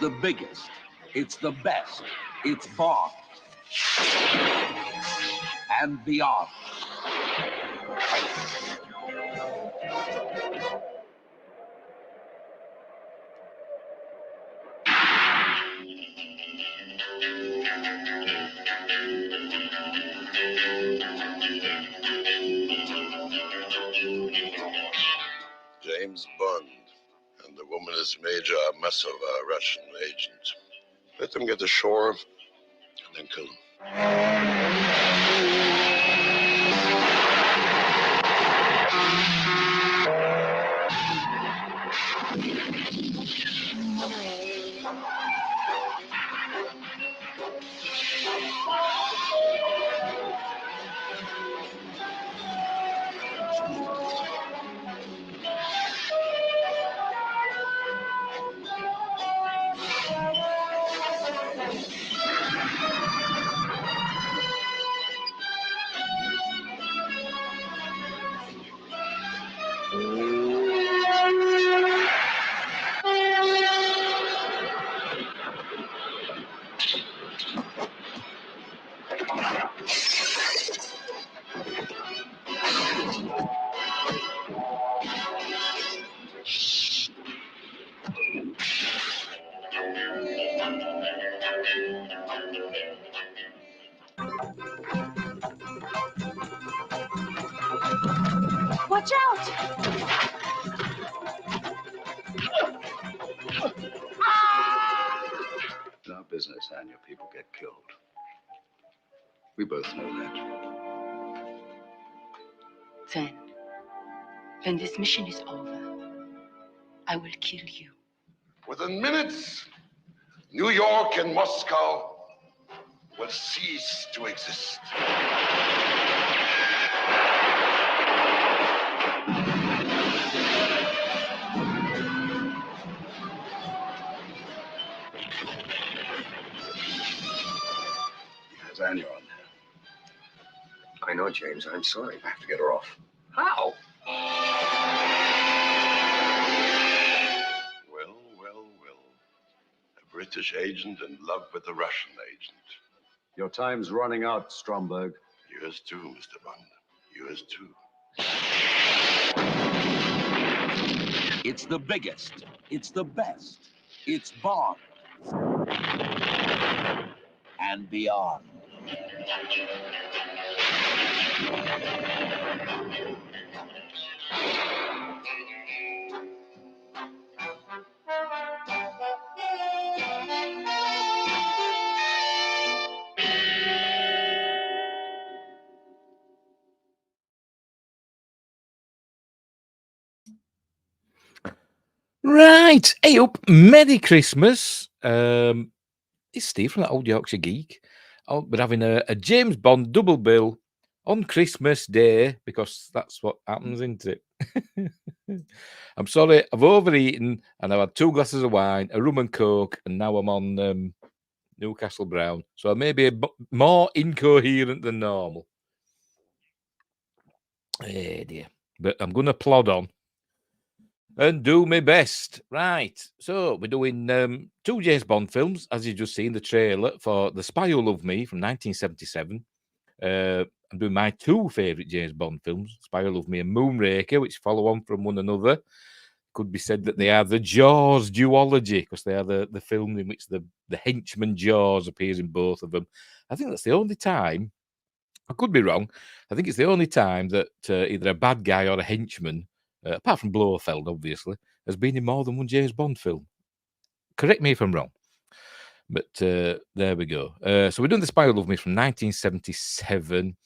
the biggest. It's the best. It's Bond. And beyond. James Bond, and the woman is Major Masova, Russian agent. Let them get ashore, and then kill them. Watch out! It's our business, and your people get killed. We both know that. Then, when this mission is over, I will kill you. Within minutes, New York and Moscow will cease to exist. Has Anya on there? I know, James. I'm sorry. I have to get her off. How? Well. A British agent in love with a Russian agent. Your time's running out, Stromberg. Yours too, Mr. Bond. Yours too. It's the biggest. It's the best. It's Bond. And beyond. Right. Hey up. Merry Christmas. It's Steve from the Old Yorkshire Geek. We're having a James Bond double bill on Christmas Day because that's what happens, isn't it? I'm sorry, I've overeaten and I've had 2 glasses of wine, a rum and coke, and now I'm on Newcastle Brown. So I may be more incoherent than normal. Hey dear. But I'm going to plod on and do my best. Right. So we're doing 2 James Bond films, as you've just seen the trailer for The Spy Who Loved Me from 1977. I'm doing my 2 favourite James Bond films, Spy Who Loved Me and Moonraker, which follow on from one another. Could be said that they are the Jaws duology, because they are the film in which the henchman Jaws appears in both of them. I think that's the only time, I could be wrong, I think it's the only time that either a bad guy or a henchman, apart from Blofeld, obviously, has been in more than one James Bond film. Correct me if I'm wrong. But there we go. So we're doing The Spy Who Loved Me from 1977,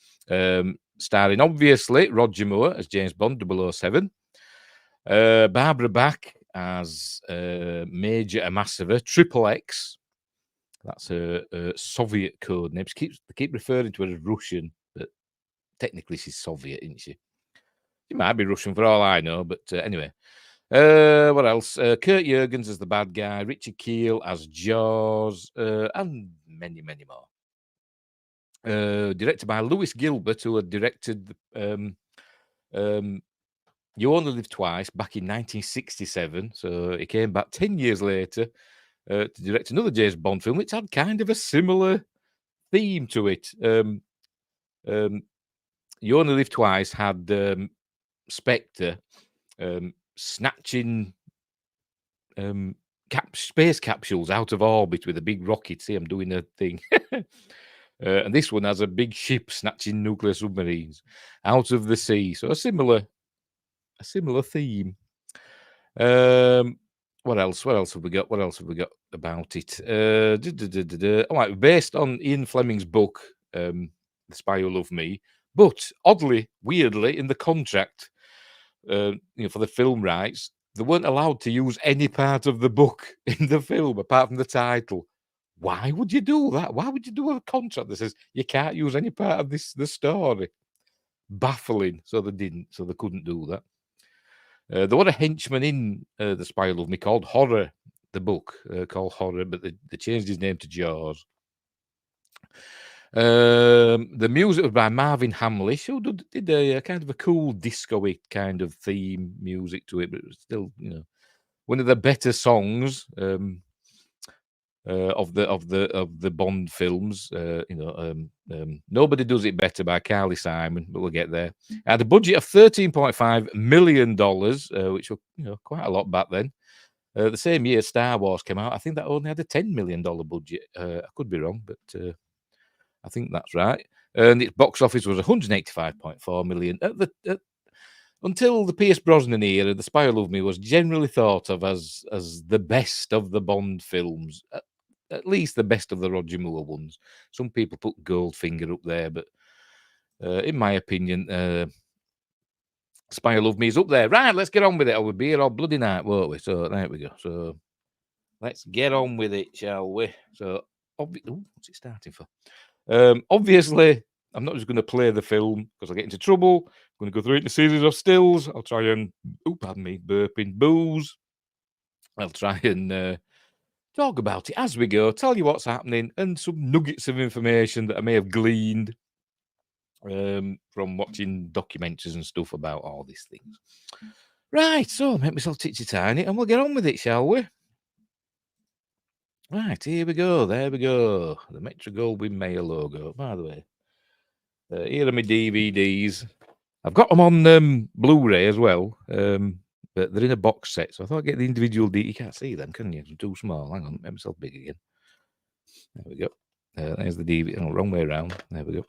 starring, obviously, Roger Moore as James Bond 007, Barbara Bach as Major Amasova, Triple X. That's a Soviet code name. They keep referring to her as Russian, but technically she's Soviet, isn't she? She might be Russian for all I know, but anyway. What else? Kurt Jurgens as the bad guy, Richard Keel as Jaws, and many, many more. Directed by Lewis Gilbert, who had directed You Only Live Twice back in 1967. So he came back 10 years later to direct another James Bond film, which had kind of a similar theme to it. You Only Live Twice had Spectre snatching space capsules out of orbit with a big rocket. See, I'm doing a thing. And this one has a big ship snatching nuclear submarines out of the sea. So a similar theme. What else? What else have we got? What else have we got about it? All right, based on Ian Fleming's book, The Spy Who Loved Me, but oddly, weirdly, in the contract, for the film rights, they weren't allowed to use any part of the book in the film apart from the title. Why would you do that? Why would you do a contract that says you can't use any part of the story? Baffling. So they didn't. So they couldn't do that. There was a henchman in The Spy Who Loved Me called Horror, the book called Horror, but they changed his name to Jaws. The music was by Marvin Hamlish, who did a kind of a cool disco-y kind of theme music to it, but it was still, one of the better songs of the Bond films. Nobody Does It Better by Carly Simon, but we'll get there. It had a budget of $13.5 million, which was quite a lot back then. The same year Star Wars came out, I think that only had a $10 million budget. I could be wrong, but I think that's right. And its box office was 185.4 million. Until the Pierce Brosnan era, The Spy Who Loved Me was generally thought of as the best of the Bond films, at least the best of the Roger Moore ones. Some people put Goldfinger up there, but in my opinion, Spy Who Loved Me is up there. Right, let's get on with it. We'll be here all bloody night, won't we? So there we go. So let's get on with it, shall we? So, what's it starting for? Obviously, I'm not just going to play the film because I'll get into trouble. I'm going to go through it in a series of stills. I'll try and, pardon me, burping booze. I'll try and talk about it as we go, tell you what's happening, and some nuggets of information that I may have gleaned from watching documentaries and stuff about all these things. Right, so make myself titchy-tiny and we'll get on with it, shall we? Right, here we go. There we go. The Metro-Goldwyn-Mayer logo. By the way, here are my DVDs. I've got them on Blu-ray as well, but they're in a box set. So I thought I'd get the individual DVD. You can't see them, can you? They're too small. Hang on, make myself big again. There we go. There's the DVD. Oh, wrong way around. There we go.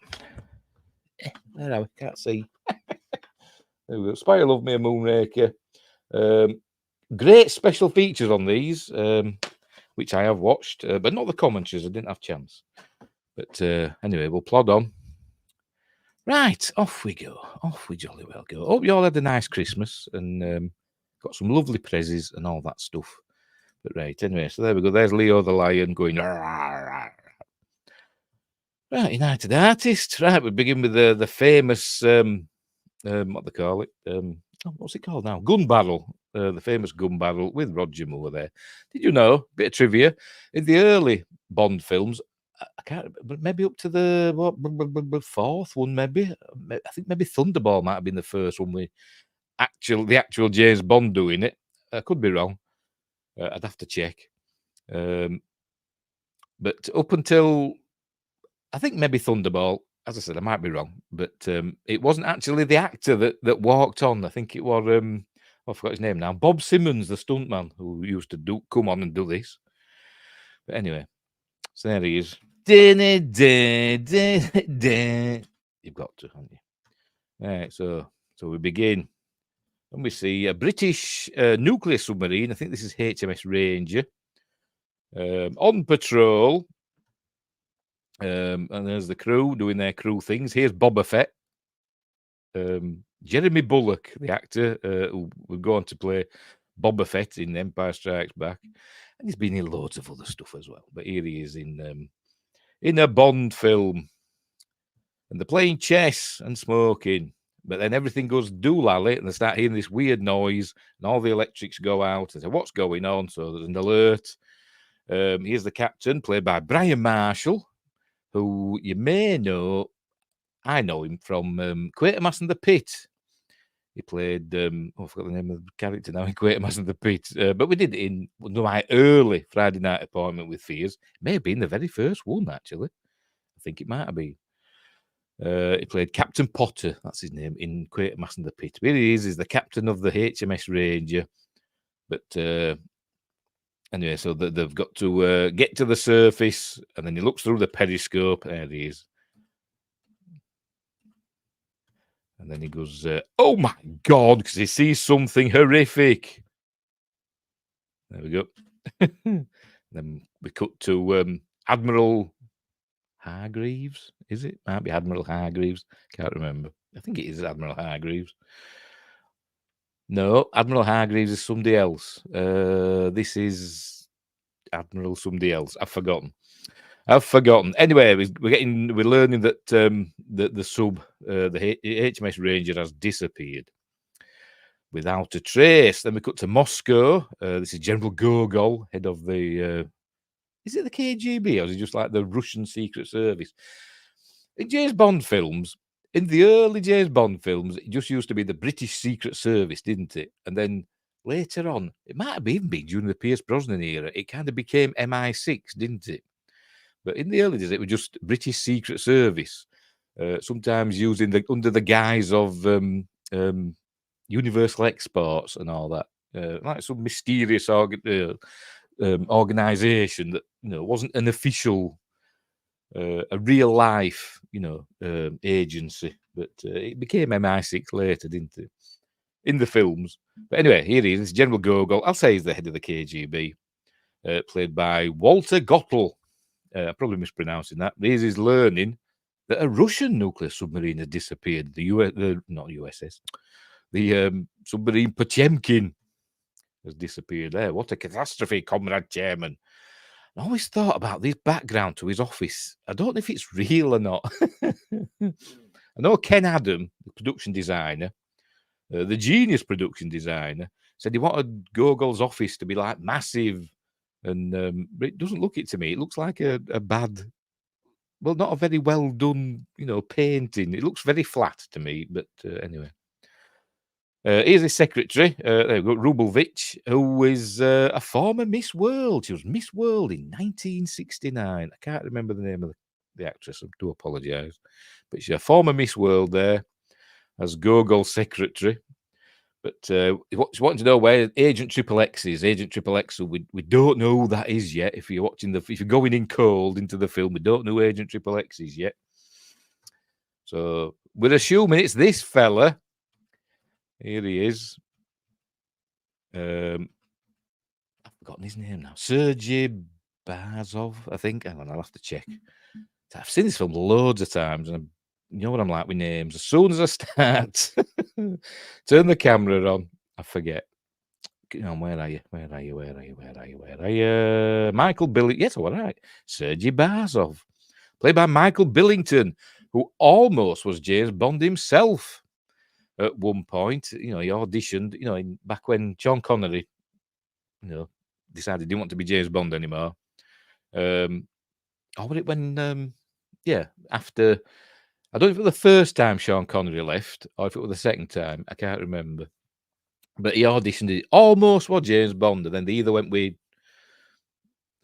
There are we. Can't see. There we go. Spy Who Loved Me, a Moonraker. Great special features on these. Which I have watched, but not the commentaries. I didn't have a chance. But anyway, we'll plod on. Right, off we go. Off we jolly well go. Hope you all had a nice Christmas and got some lovely prezzies and all that stuff. But right, anyway, so there we go. There's Leo the Lion going. Right, United Artists. Right, we begin with the famous, what they call it. What's it called now? Gun Barrel. The famous gun barrel with Roger Moore there. Did you know, bit of trivia, in the early Bond films, I can't, but maybe up to the fourth one, maybe. I think maybe Thunderball might have been the first one with the actual James Bond doing it. I could be wrong. I'd have to check. But up until, I think maybe Thunderball, as I said, I might be wrong, but it wasn't actually the actor that walked on. I think it was, I forgot his name now. Bob Simmons, the stuntman, who used to come on and do this. But anyway, so there he is. You've got to, haven't you? Right, so we begin. And we see a British nuclear submarine. I think this is HMS Ranger. On patrol. And there's the crew doing their crew things. Here's Boba Fett. Jeremy Bulloch, the actor who would go on to play Boba Fett in Empire Strikes Back, and he's been in loads of other stuff as well. But here he is in a Bond film, and they're playing chess and smoking. But then everything goes doolally, and they start hearing this weird noise, and all the electrics go out. And say, "What's going on?" So there's an alert. Here's the captain, played by Brian Marshall, who you may know. I know him from Quatermass and the Pit. He played, I forgot the name of the character now in Quatermass and the Pit. But we did it in one of my early Friday night appointment with Fears. May have been the very first one, actually. I think it might have been. He played Captain Potter, that's his name, in Quatermass and the Pit. Here he is the captain of the HMS Ranger. But anyway, so they've got to get to the surface, and then he looks through the periscope. There he is. And then he goes, oh my God, because he sees something horrific. There we go. Then we cut to Admiral Hargreaves, is it? Might be Admiral Hargreaves. Can't remember. I think it is Admiral Hargreaves. No, Admiral Hargreaves is somebody else. This is Admiral somebody else. I've forgotten. Anyway, we're learning that the sub, the HMS Ranger, has disappeared without a trace. Then we cut to Moscow. This is General Gogol, head of the. Is it the KGB or is it just like the Russian Secret Service? In James Bond films, in the early James Bond films, it just used to be the British Secret Service, didn't it? And then later on, it might have even been during the Pierce Brosnan era, it kind of became MI6, didn't it? But in the early days, it was just British Secret Service, sometimes using under the guise of Universal Exports and all that, like some mysterious organization that wasn't an official, a real life, agency. But it became MI6 later, didn't it? In the films. But anyway, here he is, General Gogol. I'll say he's the head of the KGB, played by Walter Gottel. I'm probably mispronouncing that. Here's his learning that a Russian nuclear submarine had disappeared. Not USS. The submarine Potemkin has disappeared there. What a catastrophe, Comrade Chairman. I always thought about this background to his office. I don't know if it's real or not. I know Ken Adam, the production designer, the genius production designer, said he wanted Gogol's office to be like massive. And but it doesn't look it to me. It looks like a bad, well, not a very well done, painting. It looks very flat to me. But anyway, here's his secretary, Rubelvich, who is a former Miss World. She was Miss World in 1969. I can't remember the name of the actress. I do apologise, but she's a former Miss World there as Gogol's secretary. But he's wanting to know where Agent Triple X is. Agent Triple X, we don't know who that is yet. If you're if you're going in cold into the film, we don't know who Agent Triple X is yet. So we're assuming it's this fella. Here he is. I've forgotten his name now. Sergei Barzov, I think. Hang on, I'll have to check. I've seen this film loads of times, and you know what I'm like with names. As soon as I start, turn the camera on, I forget. Where are you? Michael Billington. Yes, all right. Sergei Barzov, played by Michael Billington, who almost was James Bond himself at one point. He auditioned, back when Sean Connery, decided he didn't want to be James Bond anymore. Or was it when, after... I don't know if it was the first time Sean Connery left or if it was the second time. I can't remember. But he auditioned. It almost was James Bond, and then they either went with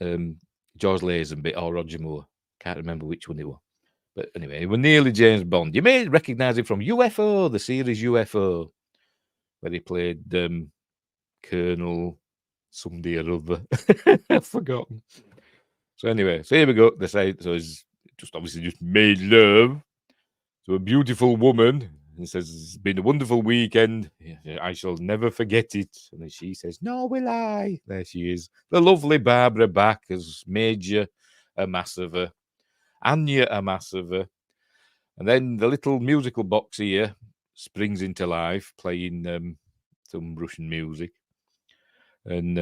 George Lazenby or Roger Moore. Can't remember which one it was. But anyway, he was nearly James Bond. You may recognise him from UFO, the series UFO, where he played Colonel somebody or other. I've forgotten. So anyway, so here we go. They say, so he's obviously just made love to a beautiful woman. And says, it's been a wonderful weekend. I shall never forget it. And then she says, nor will I. There she is. The lovely Barbara Bach as Major Amasova. Anya Amasova. And then the little musical box here springs into life, playing some Russian music. And,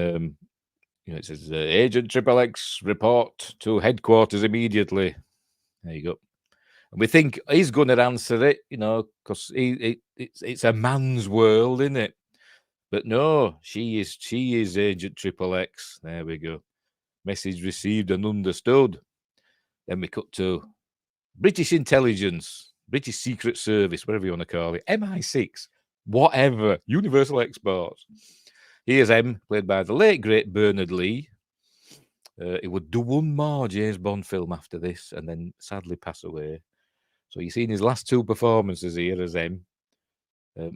it says, Agent Triple X, report to headquarters immediately. There you go. And we think he's going to answer it, because it's a man's world, isn't it? But no, she is Agent Triple X. There we go. Message received and understood. Then we cut to British intelligence, British Secret Service, whatever you want to call it, MI6. whatever. Universal Exports. Here's M, played by the late great Bernard Lee. He would do one more James Bond film after this, and then sadly pass away. So you've seen his last two performances here as M. I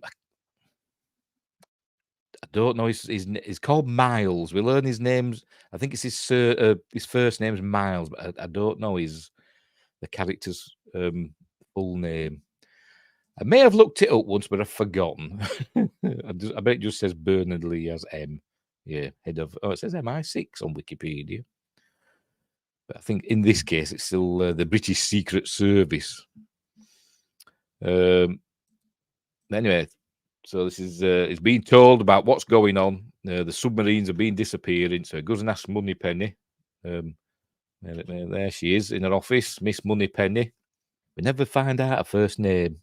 don't know. He's called Miles. We learn his names. I think it's his first name's Miles, but I don't know the character's full name. I may have looked it up once, but I've forgotten. I bet it just says Bernard Lee as M. Yeah, head of. Oh, it says MI6 on Wikipedia. But I think in this case, it's still the British Secret Service. Anyway, so this is it's being told about what's going on. The submarines are being disappearing. So it goes and asks Moneypenny. There she is in her office, Miss Moneypenny. We never find out her first name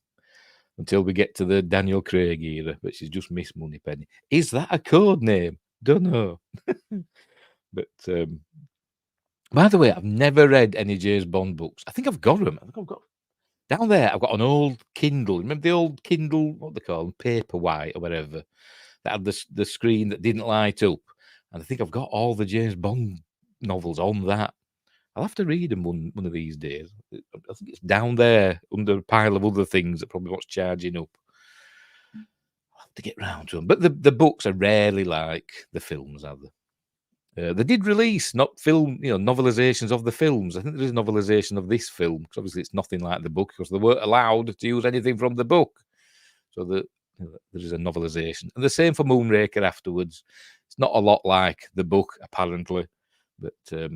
until we get to the Daniel Craig era, but she's just Miss Moneypenny. Is that a code name? Don't know. But by the way, I've never read any James Bond books. I think I've got them. I think I've got down there. I've got an old Kindle. Remember the old Kindle? What they call them? Paperwhite or whatever. That had the screen that didn't light up. And I think I've got all the James Bond novels on that. I'll have to read them one of these days. I think it's down there under a pile of other things that probably wants charging up. I'll have to get round to them. But the books are rarely like the films, are they? They did release novelizations of the films. I think there is a novelization of this film because obviously it's nothing like the book because they weren't allowed to use anything from the book. So there is a novelization, and the same for Moonraker afterwards. It's not a lot like the book apparently, but I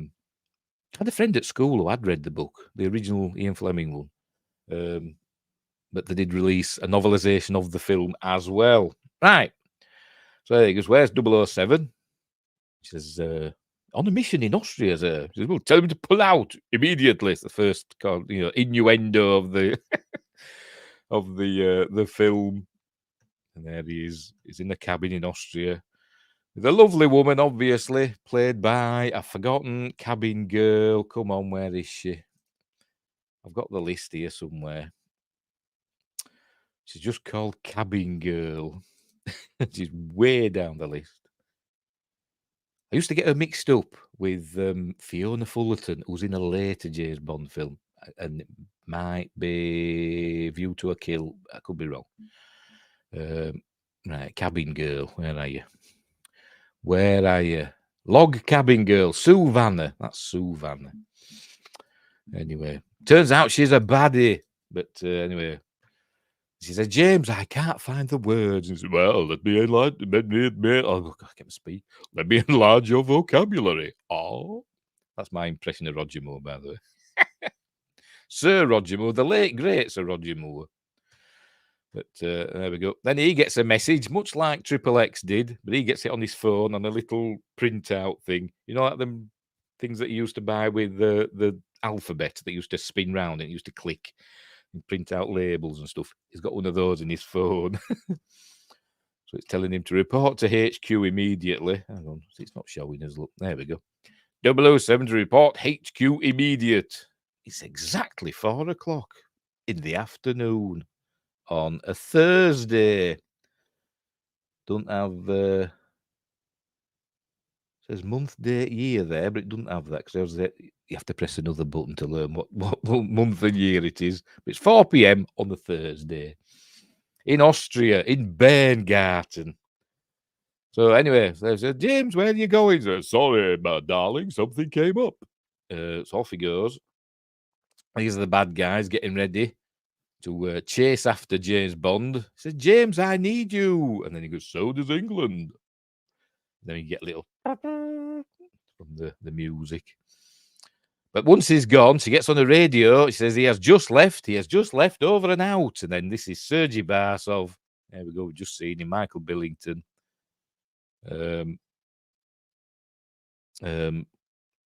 had a friend at school who had read the book, the original Ian Fleming one, but they did release a novelization of the film as well. Right. So he goes, "Where's 007? She says, "On a mission in Austria, sir." She says, "Well, tell him to pull out immediately." It's the first innuendo of the of the film. And there he is. He's in the cabin in Austria. The lovely woman, obviously, played by a forgotten cabin girl. Come on, where is she? I've got the list here somewhere. She's just called Cabin Girl. She's way down the list. I used to get her mixed up with Fiona Fullerton, who's in a later James Bond film. And it might be View to a Kill. I could be wrong. Right, Cabin Girl. Where are you? Where are you? Log Cabin Girl, Sue Vanner. That's Sue Vanner. Anyway, turns out she's a baddie. But anyway, she said, "James, I can't find the words." And he said, "Well, let me enlarge. Oh, I can't speak. Let me enlarge your vocabulary." Oh, that's my impression of Roger Moore, by the way. Sir Roger Moore, the late great Sir Roger Moore. But there we go. Then he gets a message, much like Triple X did, but he gets it on his phone on a little printout thing. You know, like them things that he used to buy with the alphabet that used to spin round and it used to click and print out labels and stuff. He's got one of those in his phone. So it's telling him to report to HQ immediately. Hang on, it's not showing us. Look, there we go. 007 to report HQ immediate. It's exactly 4 o'clock in the afternoon. On a Thursday. Don't have says month, date, year there, but it doesn't have that because you have to press another button to learn what month and year it is. But it's 4 p.m. on a Thursday in Austria, in Berngarten. So anyway, they said, "James, where are you going?" He said, "Sorry, my darling, something came up." So off he goes. These are the bad guys getting ready to chase after James Bond. He says, "James, I need you." And then he goes, "So does England." And then you get a little from the music. But once he's gone, she gets on the radio. She says, he has just left over and out. And then this is Sergei Barsov. There we go. We've just seen him, Michael Billington.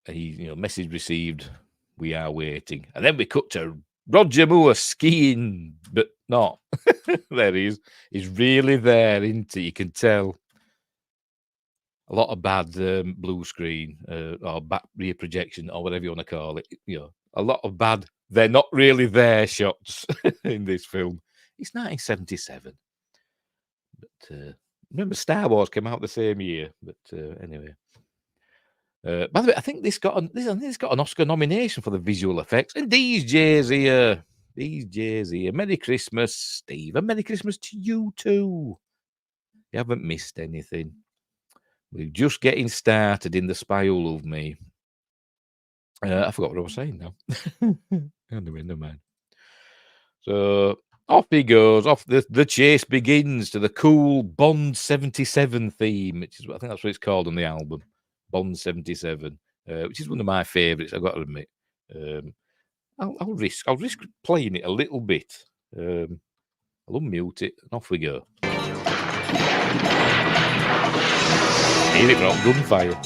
He, message received. We are waiting. And then we cut to Roger Moore skiing, but not. There he is. He's really there, isn't he? You can tell. A lot of bad blue screen or back rear projection or whatever you want to call it. A lot of bad, they're not really there shots in this film. It's 1977. But remember, Star Wars came out the same year. But anyway. By the way, I think this got an Oscar nomination for the visual effects. And these J's here. Merry Christmas, Steve. And Merry Christmas to you too. You haven't missed anything. We're just getting started in The Spy Who Loved Me. I forgot what I was saying now. Anyway, never mind. So off he goes. Off the chase begins to the cool Bond 77 theme, which is I think that's what it's called on the album, Bond 77, which is one of my favourites. I've got to admit. I'll risk playing it a little bit. I'll unmute it and off we go. Hear it from gunfire.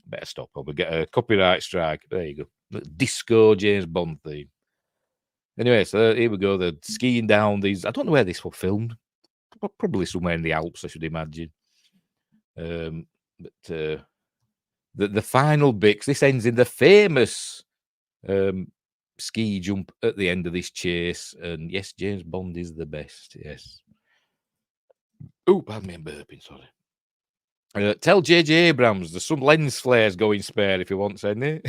Better stop or we'll get a copyright strike. There you go. The disco James Bond theme. Anyway, so here we go. They're skiing down these. I don't know where this was filmed. Probably somewhere in the Alps, I should imagine. But the final bit, 'cause this ends in the famous ski jump at the end of this chase. And yes, James Bond is the best. Yes. Oh, pardon me, I'm burping. Sorry. Tell J.J. Abrams there's some lens flares going spare if he wants any.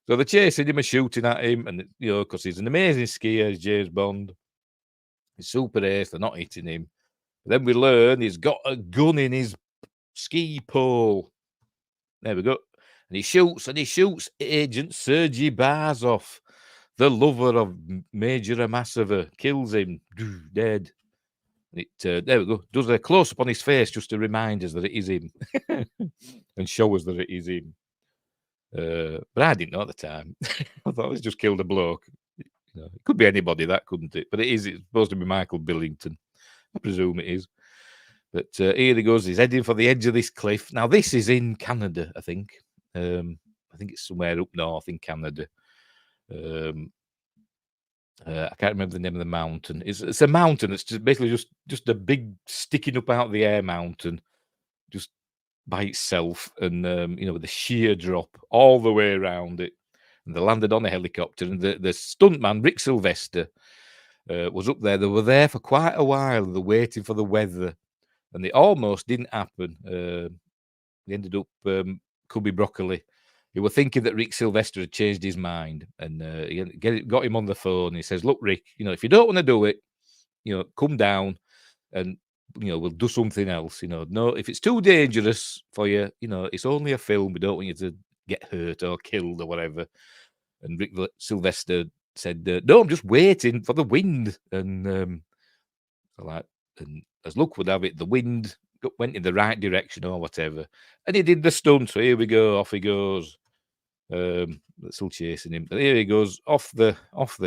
So they're chasing him and shooting at him, and because he's an amazing skier, James Bond. He's super ace. They're not hitting him. But then we learn he's got a gun in his ski pole. There we go. And he shoots Agent Sergei Barzov, the lover of Major Amasova. Kills him, dead. There we go. Does a close up on his face just to remind us that it is him, and show us that it is him. But I didn't know at the time. I thought he's just killed a bloke. It could be anybody, that couldn't it? But it's supposed to be Michael Billington. I presume it is. But here he goes. He's heading for the edge of this cliff. Now this is in Canada, I think. I think it's somewhere up north in Canada. I can't remember the name of the mountain. It's a mountain. It's basically just a big sticking up out of the air mountain, just by itself, and with a sheer drop all the way around it. And they landed on a helicopter, and the stuntman Rick Sylvester was up there. They were there for quite a while. They're waiting for the weather, and it almost didn't happen. They ended up Cubby Broccoli. They were thinking that Rick Sylvester had changed his mind, and got him on the phone. He says, "Look, Rick, if you don't want to do it, come down, and we'll do something else. No, if it's too dangerous for you, it's only a film. We don't want you to get hurt or killed or whatever." And Rick Sylvester said, "No, I'm just waiting for the wind." And and as luck would have it, the wind went in the right direction or whatever, and he did the stunt. So here we go, off he goes. Still chasing him, but here he goes off the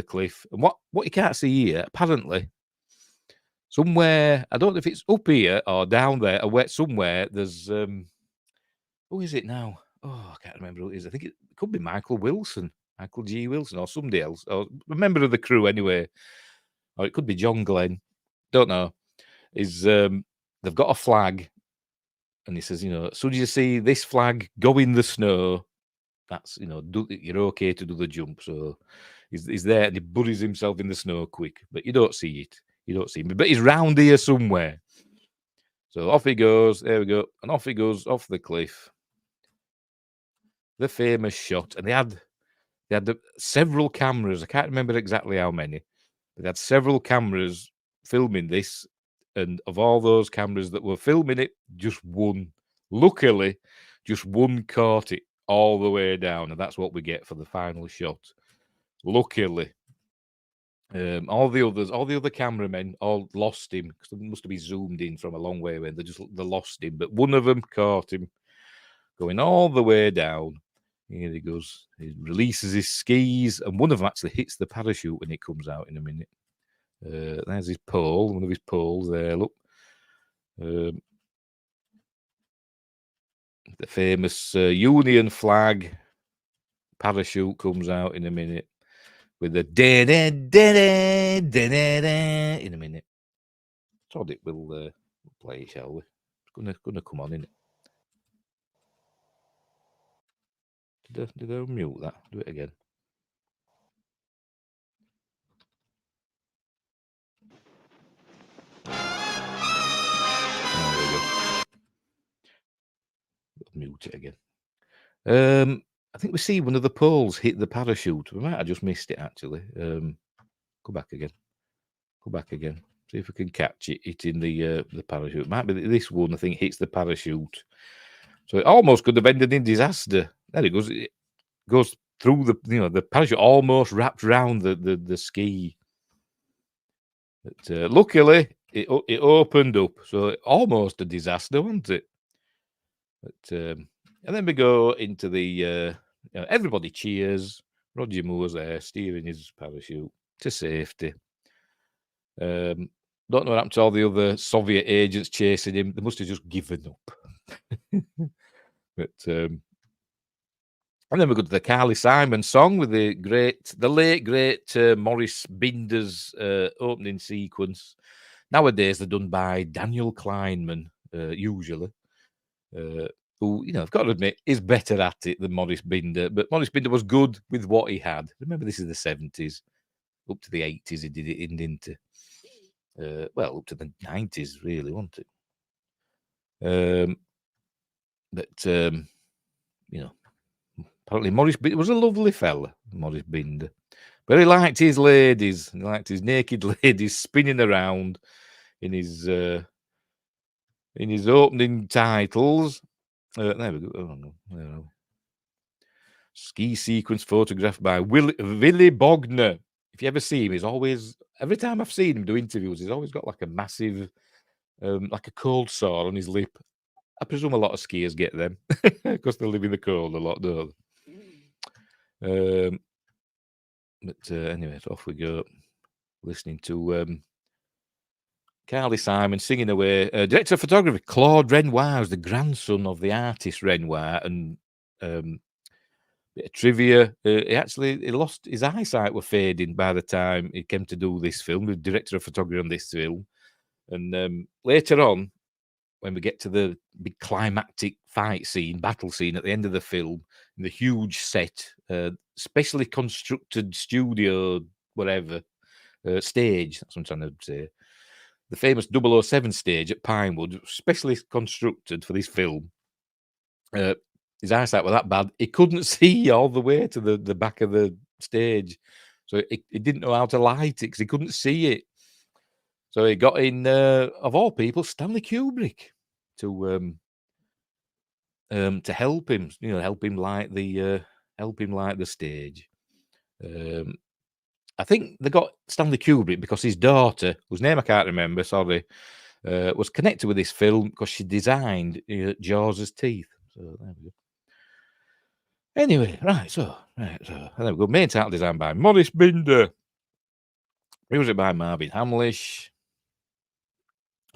cliff. And what you can't see here, apparently, somewhere, I don't know if it's up here or down there or where, somewhere there's who is it now? Oh, I can't remember who it is. I think it could be Michael G. Wilson, or somebody else, or a member of the crew anyway, or it could be John Glenn. Don't know. They've got a flag, and he says, as soon as you see this flag go in the snow, that's you're okay to do the jump. So he's there, and he buries himself in the snow quick, but you don't see it. You don't see him, but he's round here somewhere. So off he goes. There we go, and off he goes off the cliff. The famous shot, and they had several cameras. I can't remember exactly how many, but they had several cameras filming this, and of all those cameras that were filming it, just one, luckily, just one caught it all the way down, and that's what we get for the final shot. Luckily, all the other cameramen all lost him because they must have been zoomed in from a long way away. They lost him, but one of them caught him going all the way down. Here he goes. He releases his skis, and one of them actually hits the parachute when it comes out in a minute. There's his pole, one of his poles there. Look. The famous Union flag parachute comes out in a minute with the in a minute. Todd, it will play, shall we? It's gonna come on, isn't it? Did I mute that? Do it again. mute it again. I think we see one of the poles hit the parachute. We might have just missed it, actually. Go back again. Go back again. See if we can catch it hitting the parachute. It might be that this one, I think, hits the parachute. So it almost could have ended in disaster. There it goes. It goes through the parachute almost wrapped around the ski. But luckily, it opened up. So almost a disaster, wasn't it? But and then we go into the everybody cheers. Roger Moore's there steering his parachute to safety. Don't know what happened to all the other Soviet agents chasing him. They must have just given up. But and then we go to the Carly Simon song with the late great Maurice Binder's opening sequence. Nowadays they're done by Daniel Kleinman, usually. Who, I've got to admit, is better at it than Maurice Binder. But Maurice Binder was good with what he had. Remember, this is the 70s. Up to the 80s, he did it into. Well, up to the 90s, really, wasn't it? Apparently Maurice Binder was a lovely fella, Maurice Binder. But he liked his ladies. He liked his naked ladies spinning around in his opening titles. There we go. Oh, no. Ski sequence photographed by Willy Bogner. If you ever see him, he's always, every time I've seen him do interviews, he's always got like a massive, like a cold sore on his lip. I presume a lot of skiers get them because they live in the cold a lot, don't they? But anyway, so off we go. Listening to Carly Simon singing away. Director of photography, Claude Renoir, was the grandson of the artist Renoir. And bit of trivia, he lost his eyesight, were fading by the time he came to do this film. The director of photography on this film. And later on, when we get to the big climactic battle scene at the end of the film, in the huge set, specially constructed studio, whatever, stage, that's what I'm trying to say. The famous 007 stage at Pinewood, specially constructed for this film. His eyesight was that bad, he couldn't see all the way to the back of the stage. So he didn't know how to light it because he couldn't see it. So he got in, of all people, Stanley Kubrick to help him, help him light the stage. I think they got Stanley Kubrick because his daughter, whose name I can't remember, was connected with this film because she designed Jaws' teeth. So there we go. Anyway, so there we go. Main title design by Maurice Binder. Music by Marvin Hamlish.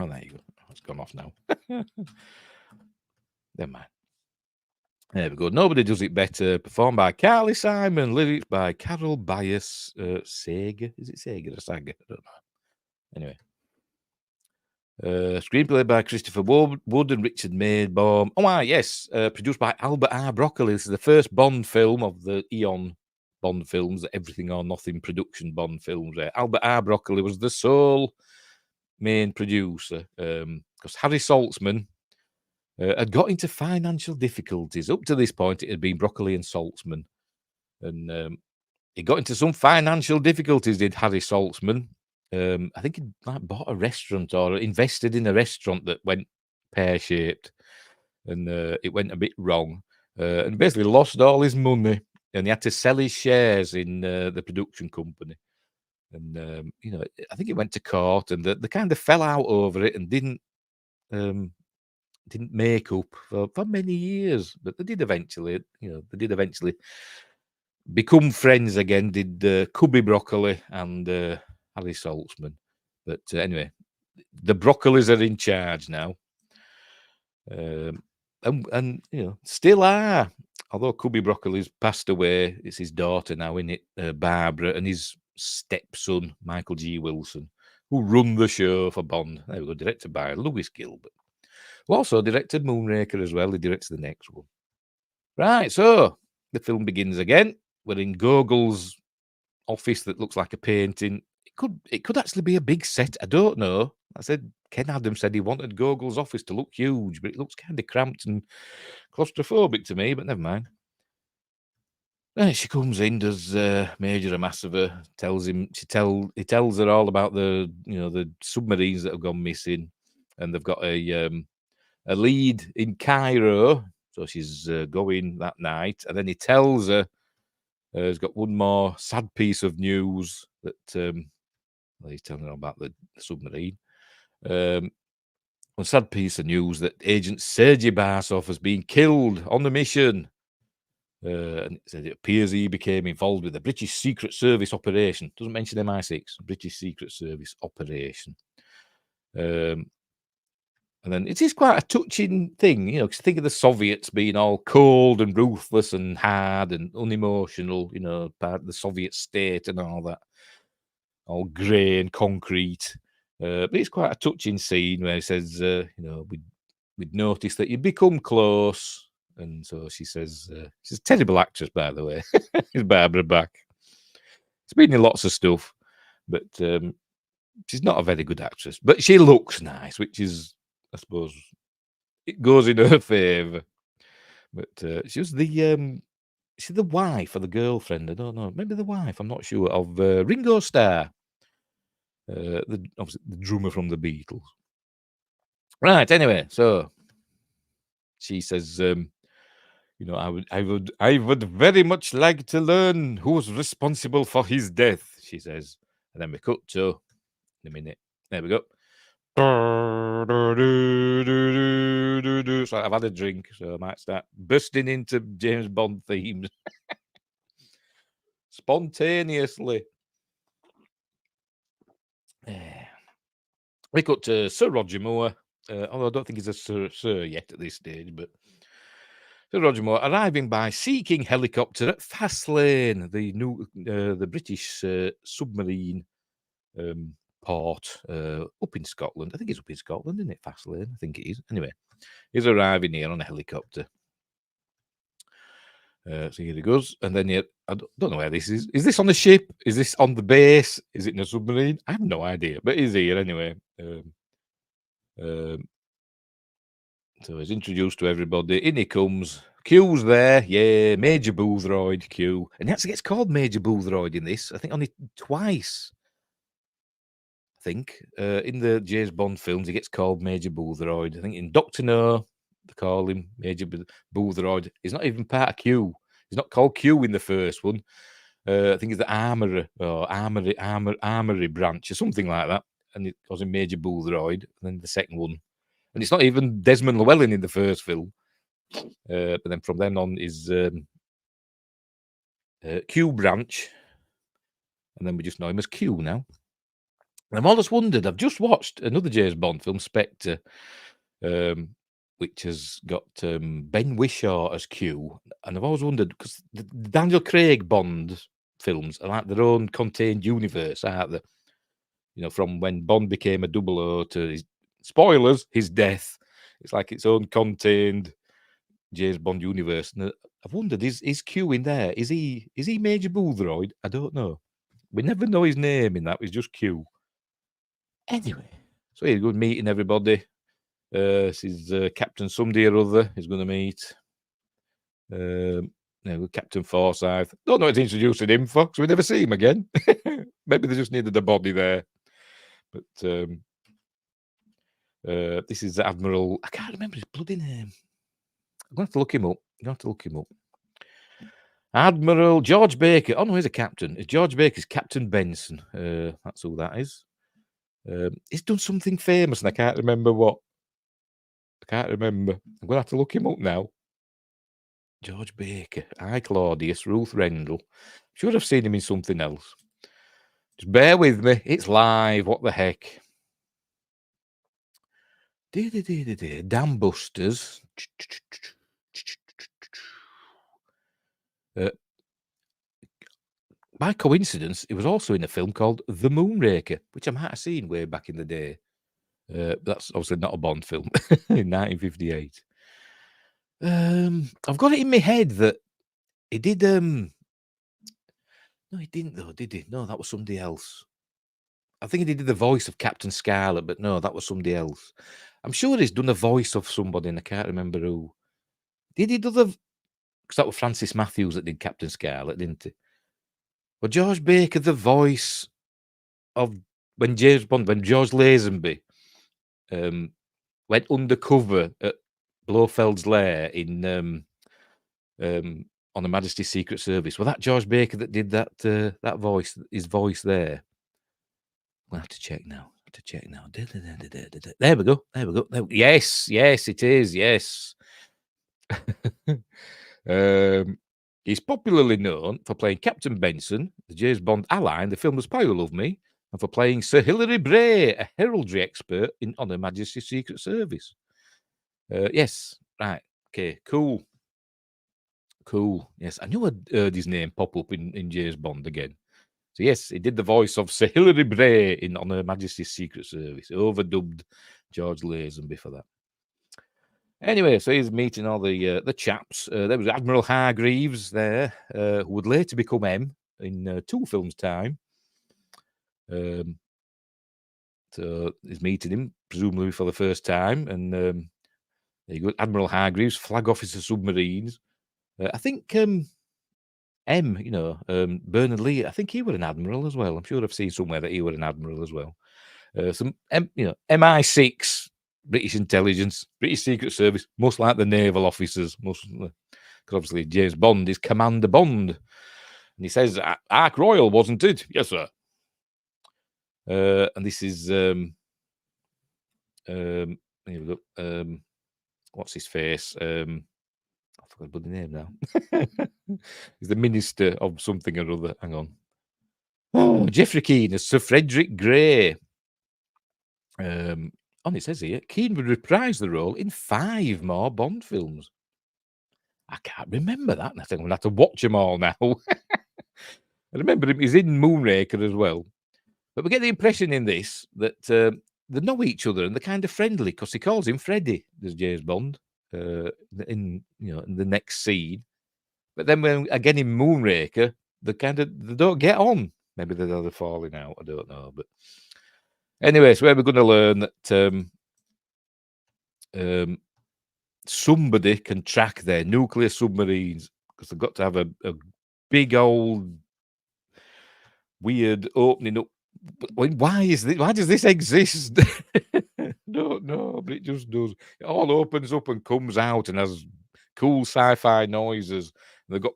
Oh, there you go. It's gone off now. Never mind. There we go. Nobody Does It Better. Performed by Carly Simon. Lyrics by Carol Bias. Sager. Is it Sager or Sager? I don't know. Anyway. Screenplay by Christopher Wood and Richard Maybaum. Oh, yes. Produced by Albert R. Broccoli. This is the first Bond film of the Eon Bond films, Everything or Nothing production Bond films. Albert R. Broccoli was the sole main producer because Harry Saltzman had got into financial difficulties. Up to this point, it had been Broccoli and Saltzman. And he got into some financial difficulties, did Harry Saltzman. I think he bought a restaurant or invested in a restaurant that went pear-shaped. And it went a bit wrong. And basically lost all his money. And he had to sell his shares in the production company. And, I think it went to court and they kind of fell out over it and didn't make up for many years. But they did eventually, become friends again, did Cubby Broccoli and Harry Saltzman. But anyway, the Broccolis are in charge now. And still are. Although Cubby Broccoli's passed away, it's his daughter now, isn't it? Barbara, and his stepson, Michael G. Wilson, who run the show for Bond. There we go, directed by Lewis Gilbert, who also directed Moonraker as well. He directs the next one. Right, so the film begins again. We're in Gogol's office that looks like a painting. it could actually be a big set. I don't know. I said Ken Adams said he wanted Gogol's office to look huge, but it looks kind of cramped and claustrophobic to me. But never mind. And she comes in, does Major a mass of her, tells him he tells her all about the submarines that have gone missing, and they've got a lead in Cairo, so she's going that night, and then he tells her he's got one more sad piece of news that he's telling her about the submarine. One sad piece of news that Agent Sergei Barsov has been killed on the mission. And it said it appears he became involved with the British Secret Service operation. Doesn't mention MI6, British Secret Service operation. And then it is quite a touching thing, because think of the Soviets being all cold and ruthless and hard and unemotional, part of the Soviet state and all that, all grey and concrete. But it's quite a touching scene where he says, we'd noticed that you'd become close. And so she says, she's a terrible actress, by the way. It's Barbara Bach. She's been in lots of stuff, but she's not a very good actress. But she looks nice, which is, I suppose, it goes in her favour. But she's the wife or the girlfriend, I don't know. Maybe the wife, I'm not sure, of Ringo Starr, obviously the drummer from the Beatles. Right, anyway, so she says, I would very much like to learn who's responsible for his death, she says. And then we cut to, in a minute, there we go. So I've had a drink, so I might start bursting into James Bond themes spontaneously. We cut to Sir Roger Moore, although I don't think he's a sir yet at this stage, but Sir Roger Moore arriving by Sea King helicopter at Fastlane, the British submarine port up in Scotland. I think it's up in Scotland, isn't it? Fastlane, I think it is. Anyway, he's arriving here on a helicopter. So here he goes, and then I don't know where this is. Is this on the ship? Is this on the base? Is it in a submarine? I have no idea, but he's here anyway. So he's introduced to everybody. In he comes. Q's there. Yeah, Major Boothroyd, Q. And he actually gets called Major Boothroyd in this. I think only twice. I think in the James Bond films, he gets called Major Boothroyd. I think in Doctor No, they call him Major Boothroyd. He's not even part of Q. He's not called Q in the first one. I think it's the armory or armory branch or something like that. And it calls him Major Boothroyd. And then the second one. And it's not even Desmond Llewellyn in the first film. But then from then on is Q branch. And then we just know him as Q now. And I've always wondered, I've just watched another James Bond film, Spectre, which has got Ben Whishaw as Q. And I've always wondered, because the Daniel Craig Bond films are like their own contained universe, aren't they? From when Bond became a 00 to his, spoilers, his death. It's like its own contained James Bond universe. And I've wondered, is Q in there? Is he Major Boothroyd? I don't know. We never know his name in that. It's just Q. Anyway, so he's good meeting everybody. This is Captain somebody or other he's going to meet. Captain Forsyth. Don't know what to introduce him for, because we never see him again. Maybe they just needed a body there. But this is Admiral. I can't remember his bloody name. I'm going to have to look him up. Admiral George Baker. Oh no, he's a captain. It's George Baker's Captain Benson. That's who that is. He's done something famous, and I can't remember what. I'm going to have to look him up now. George Baker. I, Claudius. Ruth Rendell. Should have seen him in something else. Just bear with me. It's live. What the heck? Dam Busters. By coincidence, it was also in a film called The Moonraker, which I might have seen way back in the day. That's obviously not a Bond film in 1958. I've got it in my head that he did. No, he didn't though, did he? No, that was somebody else. I think he did the voice of Captain Scarlet, but no, that was somebody else. I'm sure he's done a voice of somebody, and I can't remember who. Did he do the? Because that was Francis Matthews that did Captain Scarlet, didn't he? Well, George Baker, the voice of when James Bond, when George Lazenby went undercover at Blofeld's lair in on Her Majesty's Secret Service. Well, that George Baker that did that that voice, his voice there. We'll have to check now. There we go. Yes, it is. Yes. He's popularly known for playing Captain Benson, the James Bond ally in the film The Spy Who Loved Me, and for playing Sir Hilary Bray, a heraldry expert on Her Majesty's Secret Service. Yes, right. Okay, cool. Yes, I knew I'd heard his name pop up in James Bond again. So yes, he did the voice of Sir Hilary Bray on Her Majesty's Secret Service. Overdubbed George Lazenby for that. Anyway, so he's meeting all the chaps. There was Admiral Hargreaves there, who would later become M in 2 films' time. So he's meeting him, presumably for the first time. And there you go, Admiral Hargreaves, Flag Officer Submarines. I think M, Bernard Lee, I think he was an admiral as well. I'm sure I've seen somewhere that he was an admiral as well. Some MI6, British intelligence, British Secret Service, most like the naval officers, because obviously James Bond is Commander Bond, and he says Ark Royal, wasn't it? Yes, sir. And this is here we go. What's his face? I forgot about the name now. He's the minister of something or other. Hang on. Oh, Geoffrey Keane as Sir Frederick Grey. It says here, Keane would reprise the role in 5 more Bond films. I can't remember that. I think I'm going to have to watch them all now. I remember him. He's in Moonraker as well. But we get the impression in this that they know each other and they're kind of friendly because he calls him Freddy, there's James Bond, in the next scene. But then when again in Moonraker, they don't get on. Maybe they're falling out. I don't know. But anyway, so we're going to learn that somebody can track their nuclear submarines because they've got to have a big old weird opening up. Why is this? Why does this exist? Don't know, but it just does. It all opens up and comes out and has cool sci-fi noises. And they've got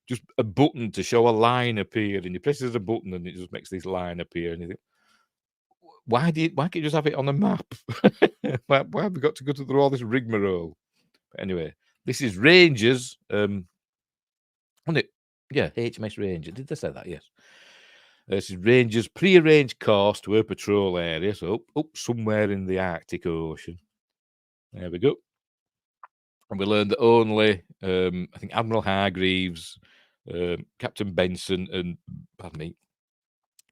just a button to show a line appear, and you press the button and it just makes this line appear. And you think, why can't you just have it on a map? Why have we got to go through all this rigmarole? But anyway, this is Rangers. On it, yeah, HMS Ranger. Did they say that? Yes. This is Rangers' pre-arranged course to her patrol area, so up somewhere in the Arctic Ocean. There we go. And we learned that only, I think, Admiral Hargreaves, Captain Benson, and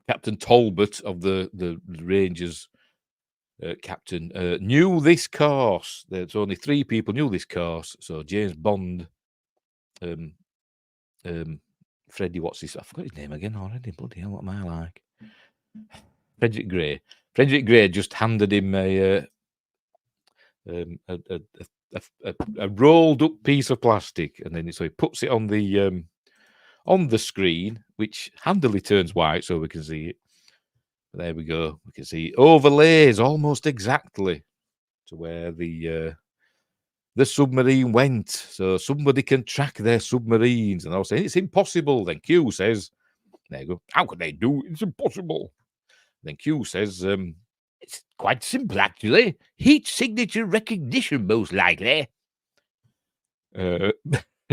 Captain Talbot of the Rangers captain knew this course. There's only 3 people knew this course. So James Bond, Freddie, what's his? I forgot his name again already. Bloody hell, what am I like? Frederick Grey. Frederick Grey just handed him a rolled up piece of plastic, and then so he puts it on the screen, which handily turns white so we can see it. There we go. We can see overlays almost exactly to where the submarine went. So somebody can track their submarines. And I was saying, it's impossible. Then Q says, there you go. How could they do it? It's impossible. Then Q says, it's quite simple, actually. Heat signature recognition, most likely. And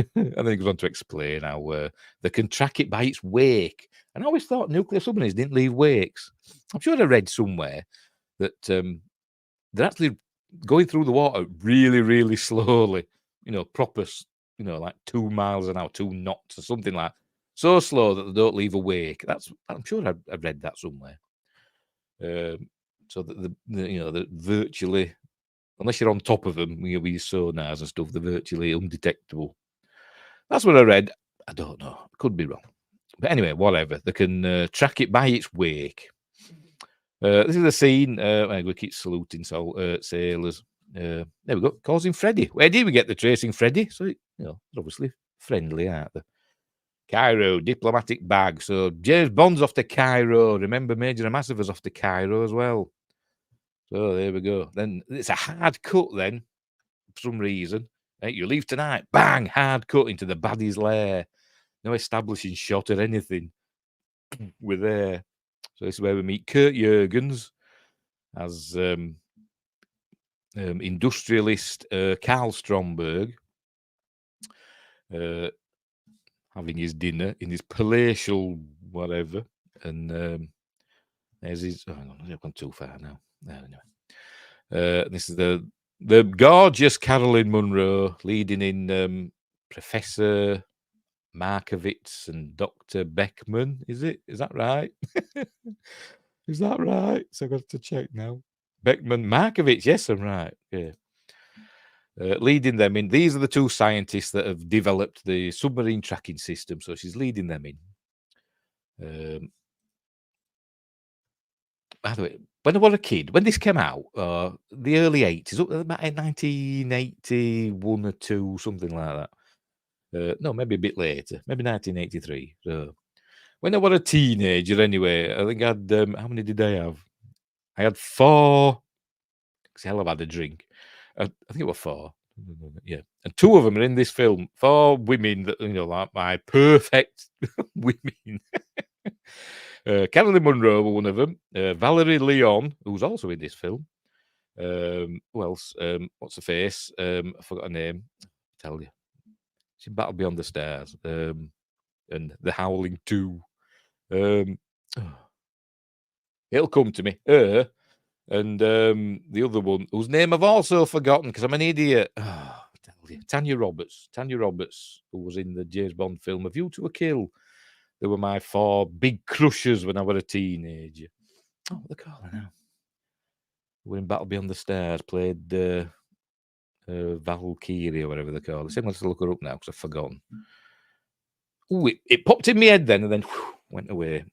then he goes on to explain how they can track it by its wake. And I always thought nuclear submarines didn't leave wakes. I'm sure I read somewhere that they're actually going through the water really, really slowly. Proper, like 2 miles an hour, 2 knots or something like that. So slow that they don't leave a wake. I'm sure I've read that somewhere. So that the virtually, unless you're on top of them, with your sonars and stuff, they're virtually undetectable. That's what I read. I don't know. Could be wrong. But anyway, whatever. They can track it by its wake. This is the scene. We keep saluting sailors. There we go. Causing Freddy. Where did we get the tracing Freddy? So, they're obviously friendly, aren't they? Cairo, diplomatic bag. So, James Bond's off to Cairo. Remember, Major Amassiver's off to Cairo as well. So, there we go. Then it's a hard cut then, for some reason. You leave tonight. Bang! Hard cut into the baddie's lair. No establishing shot or anything. We're there. So this is where we meet Kurt Jurgens as industrialist Karl Stromberg having his dinner in his palatial whatever. And there's his... Oh, hang on, I've gone too far now. Anyway. This is the gorgeous Caroline Munro leading in Professor Markovitz and Dr. Beckman. Is that right? Is that right? So I've got to check now. Beckman Markovitz. Yes, I'm right. Yeah. Leading them in. These are the two scientists that have developed the submarine tracking system. So she's leading them in. By the way, when I was a kid, when this came out, the early 80s, up about 1981 or 2, something like that. No, maybe a bit later, maybe 1983. So when I was a teenager, anyway, I think I had, how many did I have? I had 4. Hell, I've had a drink. I think it was 4. Yeah. And 2 of them are in this film. 4 women that, like my perfect women. Caroline Munro were one of them. Valerie Leon, who's also in this film. Who else? What's her face? I forgot her name. I'll tell you. She Battle Beyond the Stars. And The Howling 2. It'll come to me. And the other one, whose name I've also forgotten because I'm an idiot. Oh, Tanya Roberts. Tanya Roberts, who was in the James Bond film A View to a Kill. They were my 4 big crushes when I was a teenager. Oh, what they call her now? We're in Battle Beyond the Stars, played Valkyrie or whatever they call it. I'm going to look her up now because I've forgotten. Oh, it popped in my head then and then went away.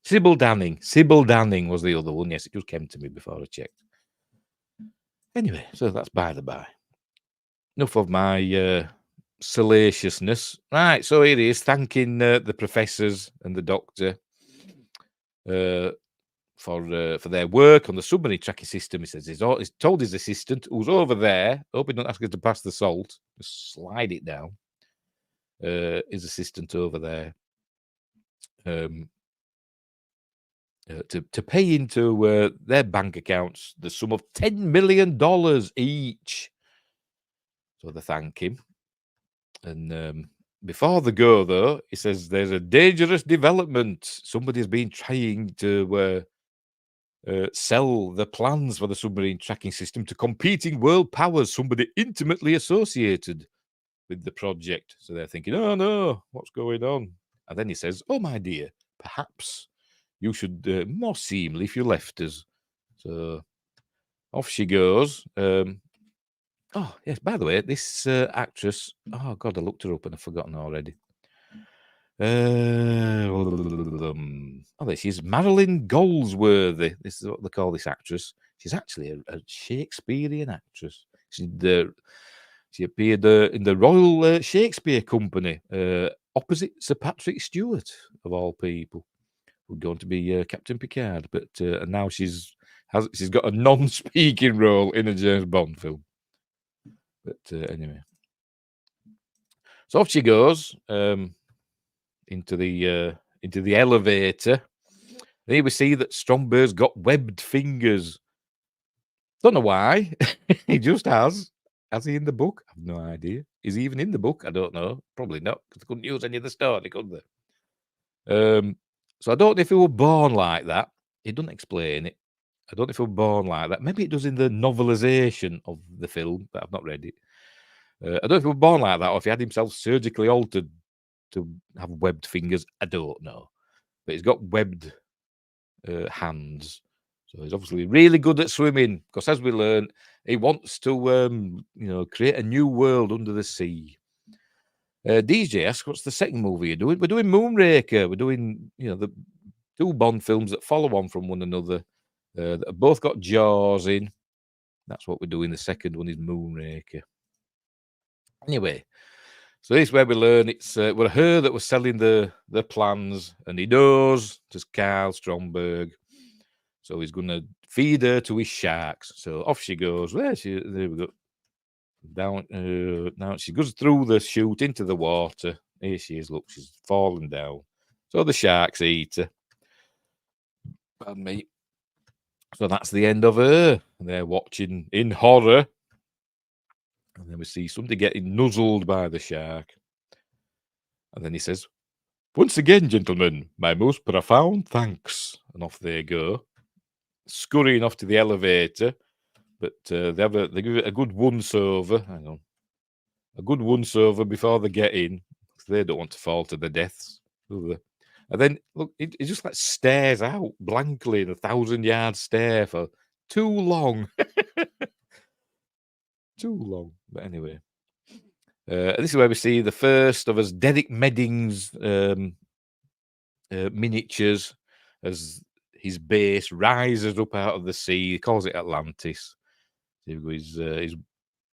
Sybil Danning. Sybil Danning was the other one. Yes, it just came to me before I checked. Anyway, so that's by the by. Enough of my salaciousness. Right, so here he is thanking the professors and the doctor for their work on the submarine tracking system. He says he's told his assistant, who's over there, hope he don't ask us to pass the salt, just slide it down. His assistant over there. To pay into their bank accounts the sum of $10 million each. So they thank him. And before they go, though, he says there's a dangerous development. Somebody's been trying to sell the plans for the submarine tracking system to competing world powers, somebody intimately associated with the project. So they're thinking, oh, no, what's going on? And then he says, oh, my dear, perhaps you should more seemly if you left us. So off she goes. Oh, yes, by the way, this actress... Oh, God, I looked her up and I've forgotten already. She's Marilyn Goldsworthy. This is what they call this actress. She's actually a Shakespearean actress. She appeared in the Royal Shakespeare Company opposite Sir Patrick Stewart, of all people, who's going to be Captain Picard. But and now she's got a non-speaking role in a James Bond film. But anyway, so off she goes into the elevator. And here we see that Stromberg's got webbed fingers. Don't know why. He just has. Has he in the book? I've no idea. Is he even in the book? I don't know. Probably not, because they couldn't use any of the story, could they? So I don't know if he were born like that. It doesn't explain it. I don't know if he were born like that. Maybe it does in the novelization of the film, but I've not read it. I don't know if he were born like that or if he had himself surgically altered to have webbed fingers. I don't know. But he's got webbed hands. So he's obviously really good at swimming, because as we learn, he wants to, create a new world under the sea. DJ asks, what's the second movie you're doing? We're doing Moonraker. We're doing, the two Bond films that follow on from one another, that have both got Jaws in. That's what we're doing. The second one is Moonraker. Anyway, so this is where we learn it's were her that was selling the plans, and he knows just Carl Stromberg. So he's going to feed her to his sharks. So off she goes. There we go. Down. Now she goes through the chute into the water. Here she is. Look, she's falling down. So the sharks eat her. Pardon me. So that's the end of her. And they're watching in horror. And then we see somebody getting nuzzled by the shark. And then he says, "Once again, gentlemen, my most profound thanks." And off they go, scurrying off to the elevator. But they give it a good once-over. Hang on. A good once-over before they get in. Because they don't want to fall to their deaths, do they? And then, look, it just like stares out blankly in a 1,000-yard stare for too long. Too long. But anyway. This is where we see the first of us Derek Medding's miniatures as his base rises up out of the sea. He calls it Atlantis. His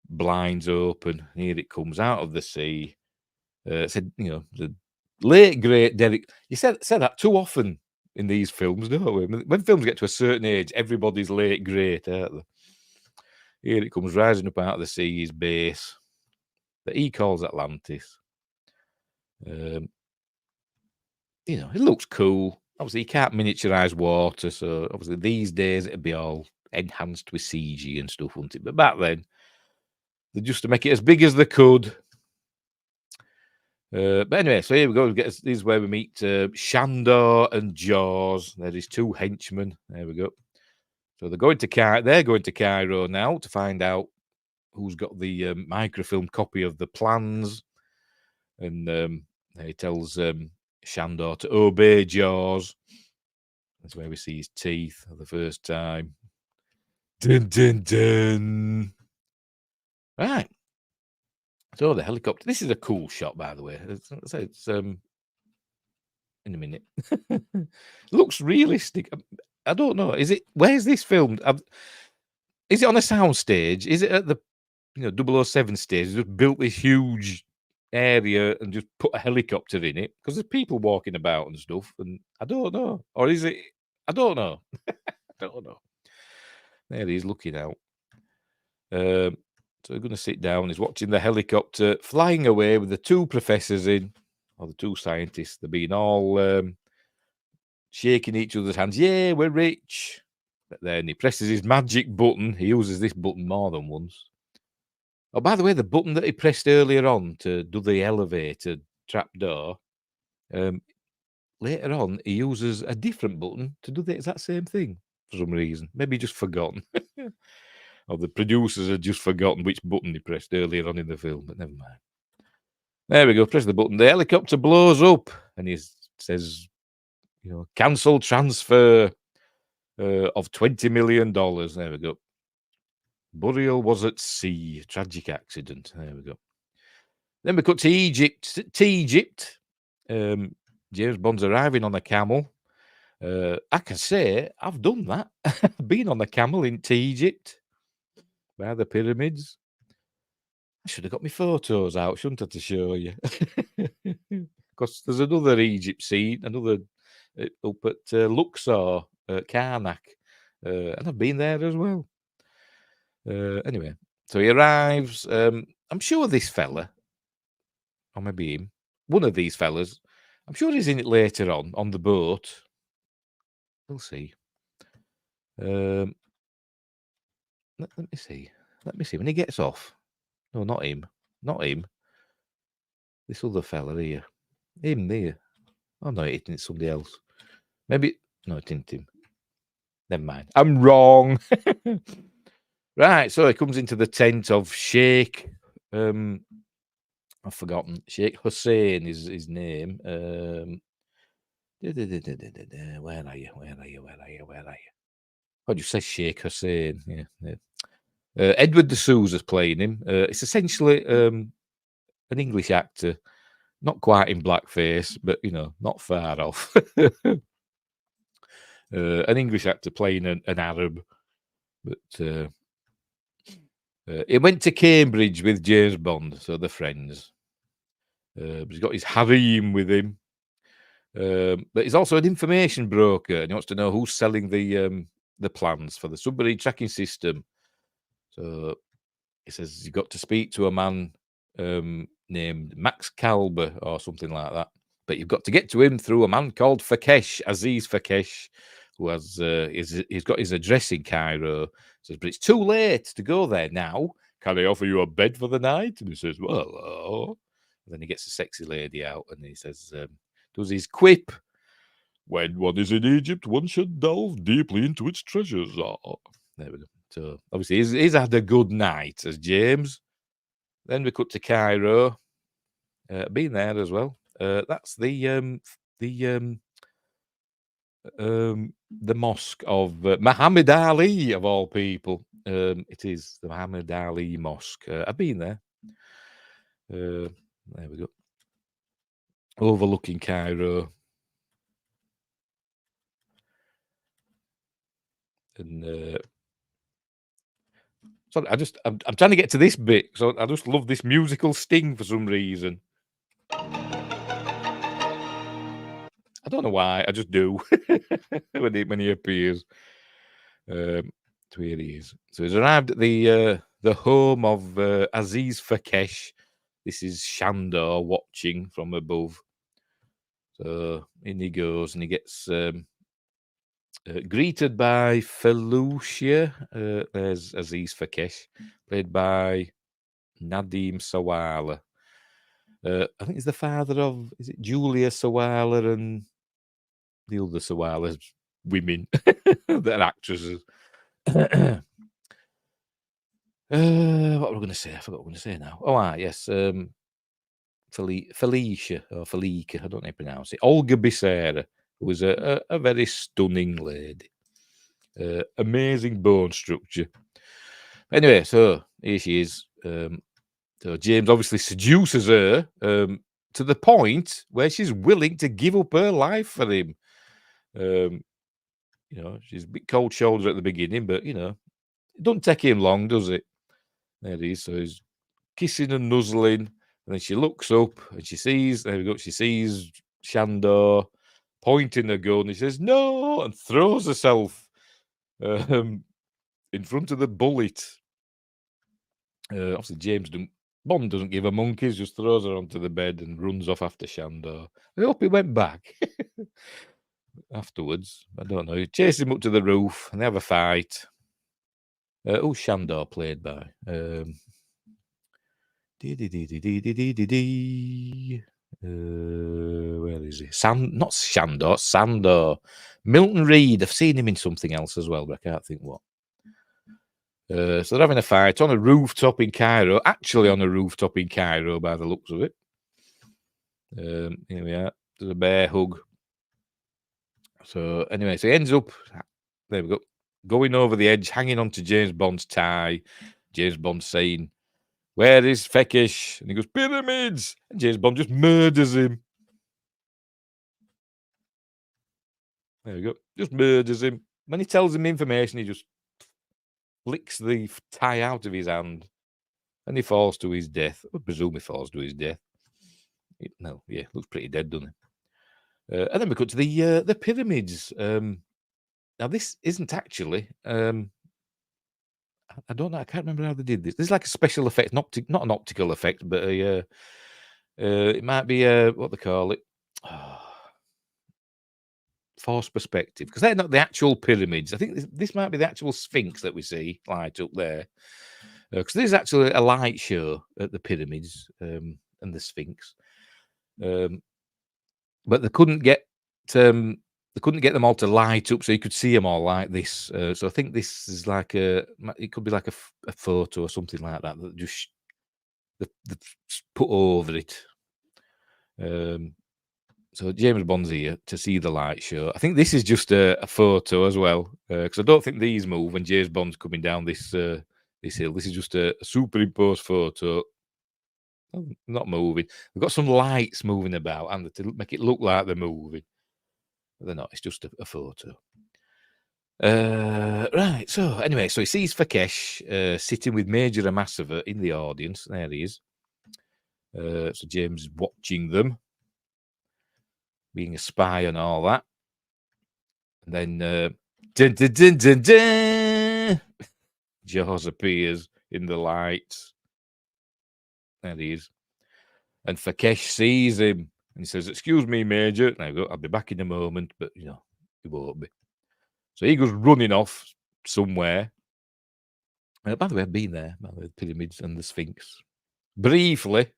blinds open. Here it comes out of the sea. Said, the late great Derek. You said that too often in these films, don't we? When films get to a certain age, everybody's late great, aren't they? Here it comes rising up out of the sea, his base that he calls Atlantis. It looks cool. Obviously, you can't miniaturize water, so obviously these days it'd be all enhanced with CG and stuff, wouldn't it? But back then, they just to make it as big as they could. But anyway, so here we go. This is where we meet Shandor and Jaws. They're his two henchmen. There we go. So they're going to Cairo now to find out who's got the microfilm copy of the plans. And he tells Shandor to obey Jaws. That's where we see his teeth for the first time. Dun, dun, dun. Right. So the helicopter. This is a cool shot, by the way. It's in a minute. Looks realistic. I don't know. Where's this filmed? Is it on a sound stage? Is it at the 007 stage? They just built this huge area and just put a helicopter in it because there's people walking about and stuff. And I don't know. Or is it? I don't know. I don't know. There he is looking out. So we're going to sit down. He's watching the helicopter flying away with the two professors in, or the two scientists. They're being all shaking each other's hands. Yeah, we're rich. But then he presses his magic button. He uses this button more than once. Oh, by the way, the button that he pressed earlier on to do the elevator trapdoor, later on, he uses a different button to do the exact same thing for some reason. Maybe just forgotten. Or the producers had just forgotten which button he pressed earlier on in the film, but never mind. There we go. Press the button. The helicopter blows up, and he says, cancel transfer of $20 million. There we go. Burial was at sea. Tragic accident. There we go. Then we cut to Egypt. James Bond's arriving on a camel. I can say I've done that. Been on a camel in Egypt. By the pyramids. I should have got my photos out, shouldn't I, to show you? Because there's another Egypt scene, another up at Luxor, Karnak. And I've been there as well. Anyway, so he arrives. I'm sure this fella, or maybe him, one of these fellas, I'm sure he's in it later on the boat. We'll see. Let me see. When he gets off. No, not him. This other fella here. Him there. Oh, no, it's somebody else. Maybe. No, it isn't him. Never mind. I'm wrong. Right, so he comes into the tent of Sheikh. I've forgotten. Sheikh Hussein is his name. Where are you? Oh, you say Sheikh Hussein. Yeah. Edward de Souza's playing him. It's essentially an English actor, not quite in blackface, but not far off. an English actor playing an Arab. But he went to Cambridge with James Bond, so they're friends. But he's got his harem with him. But he's also an information broker, and he wants to know who's selling the plans for the submarine tracking system. So he says you've got to speak to a man named Max Kalber or something like that. But you've got to get to him through a man called Fakesh, Aziz Fakesh, who has he's got his address in Cairo. Says, but it's too late to go there now. Can I offer you a bed for the night? And he says, well, oh. And then he gets a sexy lady out, and he says, does his quip, when one is in Egypt, one should delve deeply into its treasures. Oh. There we go. So obviously he's had a good night as James. Then we cut to Cairo. Been there as well. That's the mosque of Muhammad Ali, of all people. It is the Muhammad Ali Mosque. I've been there. There we go. Overlooking Cairo. And sorry, I'm trying to get to this bit, so I just love this musical sting for some reason. I don't know why, I just do when he appears. So here he is. So he's arrived at the home of Aziz Fakesh. This is Shandor watching from above. So in he goes, and he gets greeted by Felucia. There's Aziz Fakesh, played by Nadim Sawala. I think he's the father of, is it Julia Sawala and the other Sawala's women that are actresses. What were we going to say? I forgot what we we're going to say now. Oh, yes. Felicia, or Felika, I don't know how to pronounce it. Olga Becerra, who was a very stunning lady. Amazing bone structure. Anyway, so here she is. So James obviously seduces her to the point where she's willing to give up her life for him. She's a bit cold shoulder at the beginning, but it doesn't take him long, does it? There he is. So he's kissing and nuzzling, and then she looks up and she sees, there we go, she sees Shandor pointing a gun. He says, no, and throws herself in front of the bullet. Obviously, Bond doesn't give a monkeys, just throws her onto the bed and runs off after Shandor. I hope he went back afterwards. I don't know. He chases him up to the roof and they have a fight. Who's Shandor played by? Where is he? Not Shandor, Sandor. Milton Reed. I've seen him in something else as well, but I can't think what. So they're having a fight on a rooftop in Cairo. Actually on a rooftop in Cairo by the looks of it. Here we are. There's a bear hug. So anyway, so he ends up, there we go, going over the edge, hanging on to James Bond's tie. James Bond saying, where is Fekesh? And he goes, pyramids! And James Bond just murders him. There we go. Just murders him. When he tells him information, he just flicks the tie out of his hand. And he falls to his death. I presume he falls to his death. Looks pretty dead, doesn't it? And then we cut to the pyramids. Now, this isn't actually... I don't know. I can't remember how they did this. This is like a special effect, not an optical effect, but it might be what they call it, force perspective, because they're not the actual pyramids. I think this might be the actual Sphinx that we see light up there, because there's actually a light show at the pyramids and the Sphinx, but they couldn't get them all to light up so you could see them all like this. So I think this is like it could be like a photo or something like that just they've put over it. So James Bond's here to see the light show. I think this is just a photo as well, because I don't think these move when James Bond's coming down this hill. This is just a superimposed photo. Not moving. They've got some lights moving about and to make it look like they're moving. They're not. It's just a photo. Right. So anyway, so he sees Fakesh sitting with Major Amasova in the audience. There he is. So James is watching them, being a spy and all that. And then dun, dun, dun, dun, dun, Jaws appears in the lights. There he is. And Fakesh sees him and he says, "Excuse me, Major." And I go, "I'll be back in a moment," but he won't be. So he goes running off somewhere. By the way, I've been there, by the pyramids and the Sphinx. Briefly.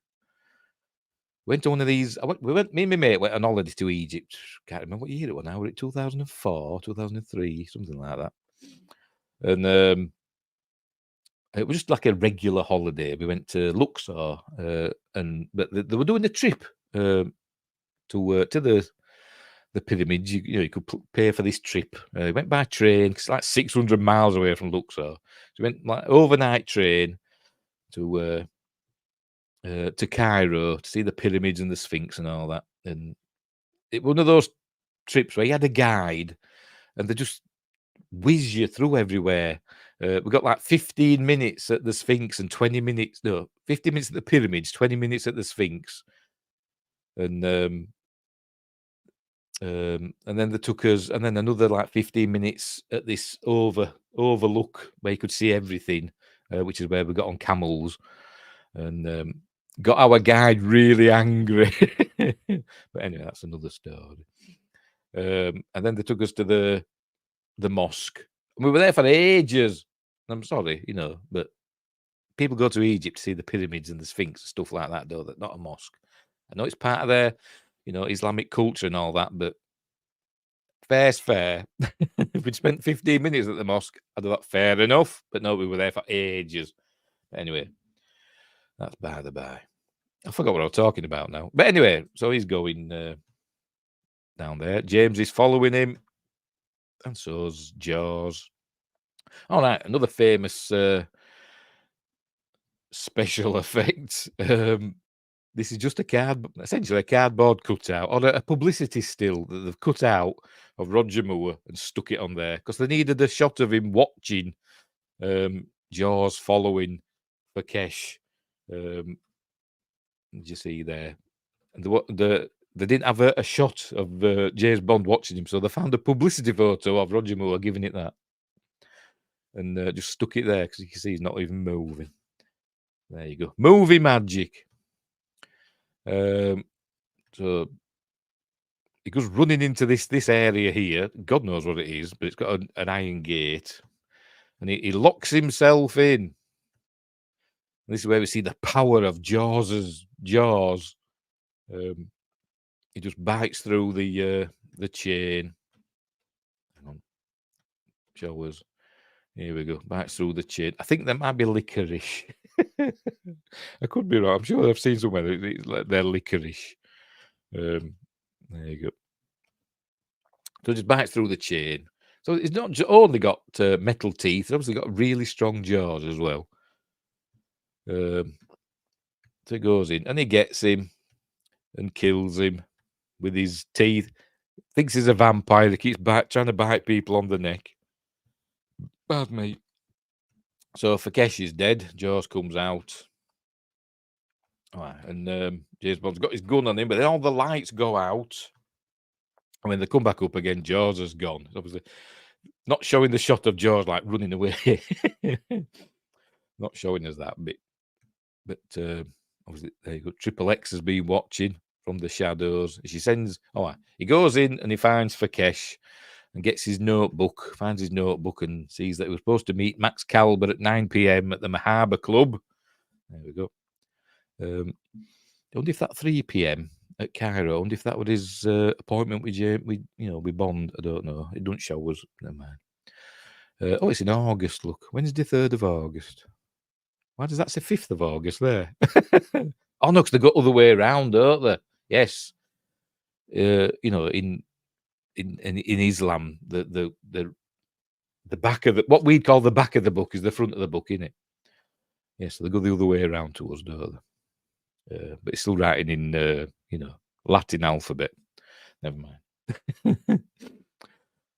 Went to one of these. Me and my mate went on holiday to Egypt. Can't remember what year it was now. Were it 2004, 2003, something like that? And it was just like a regular holiday. We went to Luxor, but they were doing a trip to the pyramids. You could pay for this trip. We went by train. It's like 600 miles away from Luxor. So we went like overnight train to Cairo to see the pyramids and the Sphinx and all that. And it was one of those trips where you had a guide and they just whiz you through everywhere. We got like 15 minutes at the Sphinx and 20 minutes, 50 minutes at the pyramids, 20 minutes at the Sphinx. And then they took us, and then another like 15 minutes at this overlook where you could see everything, which is where we got on camels. And got our guide really angry. But anyway, that's another story. And then they took us to the mosque. And we were there for ages. I'm sorry, but people go to Egypt to see the pyramids and the Sphinx and stuff like that, though. That's not a mosque. I know it's part of their, Islamic culture and all that, but fair's fair. If we'd spent 15 minutes at the mosque, I'd have thought fair enough. But no, we were there for ages. Anyway, that's by the by. I forgot what I was talking about now. But anyway, so he's going down there. James is following him. And so's Jaws. All right, another famous special effect. This is just essentially a cardboard cutout or a publicity still that they've cut out of Roger Moore and stuck it on there because they needed a shot of him watching Jaws following Fakesh. Did you see there? And they didn't have a shot of James Bond watching him, so they found a publicity photo of Roger Moore giving it that. And just stuck it there because you can see he's not even moving. There you go. Movie magic. So he goes running into this area here. God knows what it is, but it's got an iron gate. And he locks himself in. This is where we see the power of Jaws. He just bites through the chain. Hang on. Show us. Here we go. Bites through the chain. I think there might be licorice. I could be wrong. I'm sure I've seen somewhere they're licorice. There you go. So it just bites through the chain. So it's not only got metal teeth, it's obviously got really strong jaws as well. So it goes in and he gets him and kills him with his teeth. Thinks he's a vampire. He keeps trying to bite people on the neck. Bad mate. So Fakesh is dead. Jaws comes out. All right, and James Bond's got his gun on him, but then all the lights go out. And when they come back up again, Jaws has gone. It's obviously not showing the shot of Jaws like running away. Not showing us that bit. But obviously, there you go. Triple X has been watching from the shadows. She sends. He goes in and he finds Fakesh and gets his notebook. Finds his notebook and sees that he was supposed to meet Max Calber at 9 p.m. at the Mahaba Club. There we go. I wonder if that 3 p.m. at Cairo. I wonder if that was his appointment with Bond. I don't know. It don't show us. Never mind. It's in August. Look, Wednesday, 3rd of August. Why does that say 5th of August there? Oh no, because they go other way around, don't they? Yes. In Islam, the back of what we'd call the back of the book is the front of the book, isn't it? Yes, so they go the other way around to us, don't they? But it's still writing in Latin alphabet. Never mind.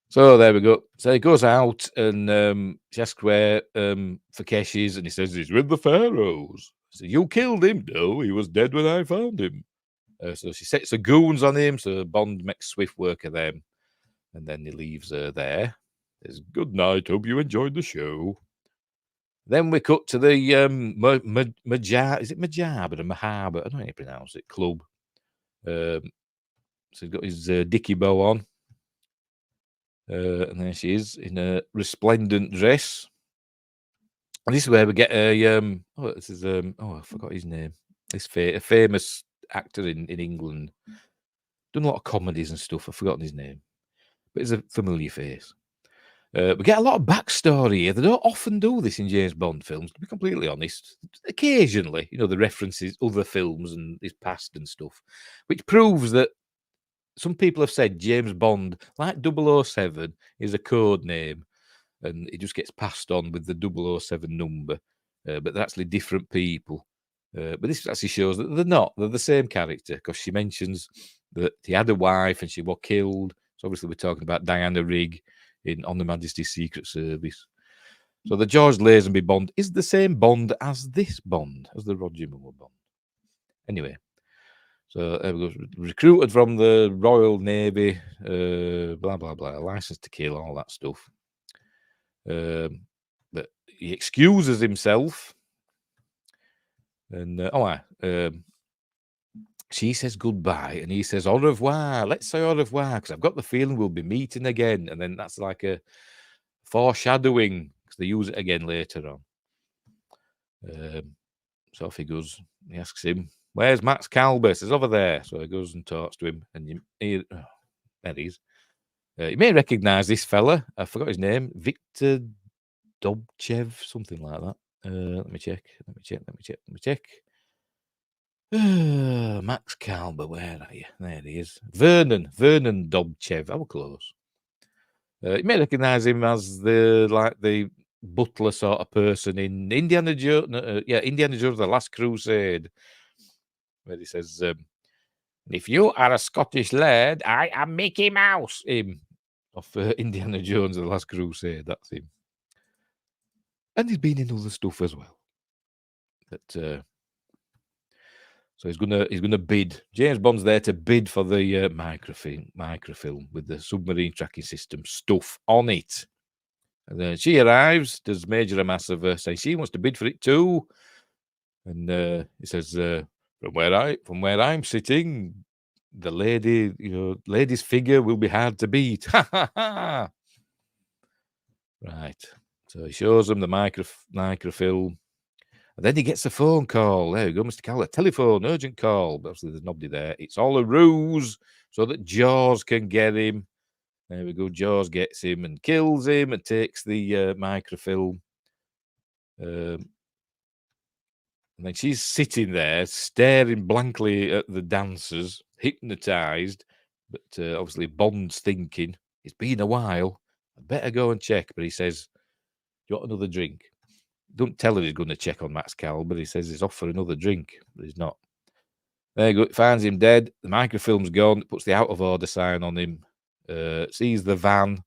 So there we go. So he goes out and she asks where Fakesh is, and he says he's with the pharaohs. So you killed him? No, he was dead when I found him. So she sets the goons on him. So Bond makes swift work of them, and then he leaves her there. Says good night. Hope you enjoyed the show. Then we cut to the Majab. Is it Majab or Mahab? I don't know how you pronounce it. Club. So he's got his dicky bow on. And there she is in a resplendent dress. And this is where we get a I forgot his name. This a famous actor in England. Done a lot of comedies and stuff. I've forgotten his name, but it's a familiar face. We get a lot of backstory here. They don't often do this in James Bond films, to be completely honest. Occasionally, the references other films and his past and stuff, which proves that some people have said James Bond, like 007, is a code name, and it just gets passed on with the 007 number. But they're actually different people. But this actually shows that they're not. They're the same character, because she mentions that he had a wife and she was killed. So obviously we're talking about Diana Rigg on Her Majesty's Secret Service. So the George Lazenby Bond is the same Bond as this Bond, as the Roger Moore Bond. Anyway, so there we go. Recruited from the Royal Navy, blah, blah, blah, license to kill, all that stuff. But he excuses himself. And, she says goodbye, and he says au revoir. Let's say au revoir, because I've got the feeling we'll be meeting again. And then that's like a foreshadowing, because they use it again later on. So off he goes. He asks him, where's Max Calber? He says, over there. So he goes and talks to him, and there he is. You may recognize this fella. I forgot his name. Victor Dobchev, something like that. Let me check. Max Calber, where are you? There he is. Vernon Dobchev. How close? You may recognize him as the butler sort of person in Indiana Jones. Indiana Jones: The Last Crusade, where he says, "If you are a Scottish lad, I am Mickey Mouse." Him of Indiana Jones: The Last Crusade. That's him. And he's been in other stuff as well. But so he's gonna bid. James Bond's there to bid for the microfilm with the submarine tracking system stuff on it. And then she arrives. Does Major Amass of her say she wants to bid for it too? And he says, from where I'm sitting, the lady's figure will be hard to beat. Ha ha ha! Right. So he shows them the microfilm. And then he gets a phone call. There you go, Mr. Calder. Telephone, urgent call. But obviously, there's nobody there. It's all a ruse so that Jaws can get him. There we go. Jaws gets him and kills him and takes the microfilm. And then she's sitting there staring blankly at the dancers, hypnotized. But obviously, Bond's thinking, it's been a while. I'd better go and check. But he says, do you want another drink? Don't tell her he's going to check on Max Calber. He says he's off for another drink, but he's not. There you go. Finds him dead. The microfilm's gone. Puts the out of order sign on him. Sees the van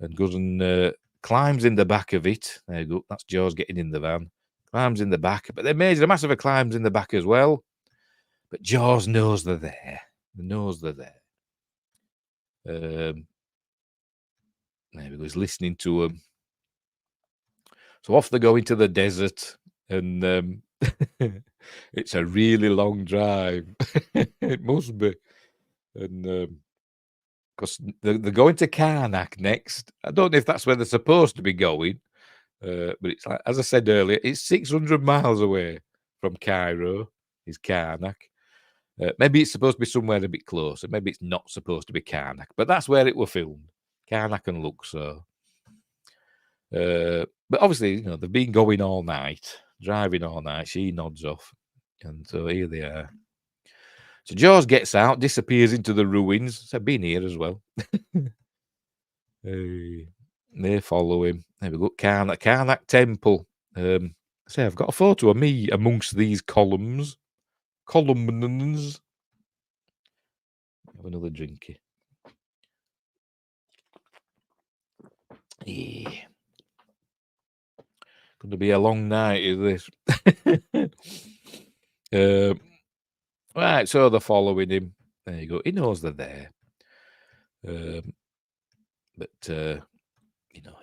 and goes and climbs in the back of it. There you go. That's Jaws getting in the van. Climbs in the back. But then Major Massive climbs in the back as well. But Jaws knows they're there. He knows they're there. There we go. He's listening to them. So off they go into the desert, and it's a really long drive. It must be. And because they're going to Karnak next. I don't know if that's where they're supposed to be going, but it's like, as I said earlier, it's 600 miles away from Cairo, is Karnak. Maybe it's supposed to be somewhere a bit closer. Maybe it's not supposed to be Karnak, but that's where it was filmed. Karnak and Luxor. But obviously, they've been going all night, driving all night. She nods off. And so here they are. So Jaws gets out, disappears into the ruins. So I've been here as well. They follow him. There we go. Karnak Temple. I've got a photo of me amongst these columns. Columns. Have another drinky. Yeah. Going to be a long night, is this? Right, so they're following him. There you go. He knows they're there. But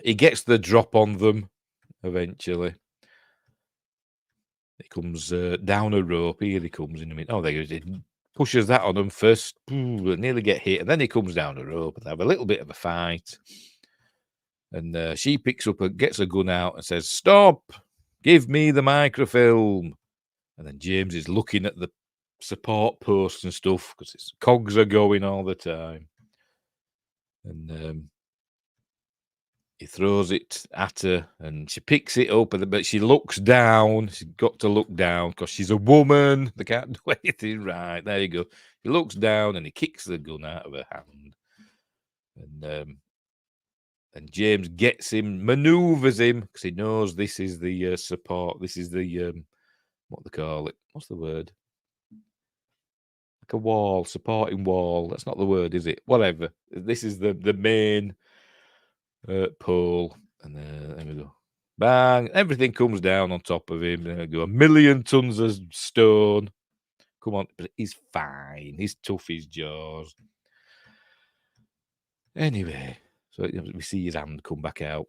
he gets the drop on them eventually. He comes down a rope. Here he comes in a minute. Oh, there he goes. He pushes that on them first. Ooh, nearly get hit. And then he comes down a rope and they have a little bit of a fight. And she picks up and gets a gun out and says, "Stop! Give me the microfilm." And then James is looking at the support posts and stuff because his cogs are going all the time. And he throws it at her and she picks it up, but she looks down. She's got to look down because she's a woman. They can't do anything right. There you go. He looks down and he kicks the gun out of her hand. And James gets him, maneuvers him because he knows this is the support. This is the, what they call it. What's the word? Like a wall, supporting wall. That's not the word, is it? Whatever. This is the main pole. And there we go. Bang. Everything comes down on top of him. There we go. 1,000,000 tons of stone. Come on. But he's fine. He's tough, his jaws. Anyway, so we see his hand come back out.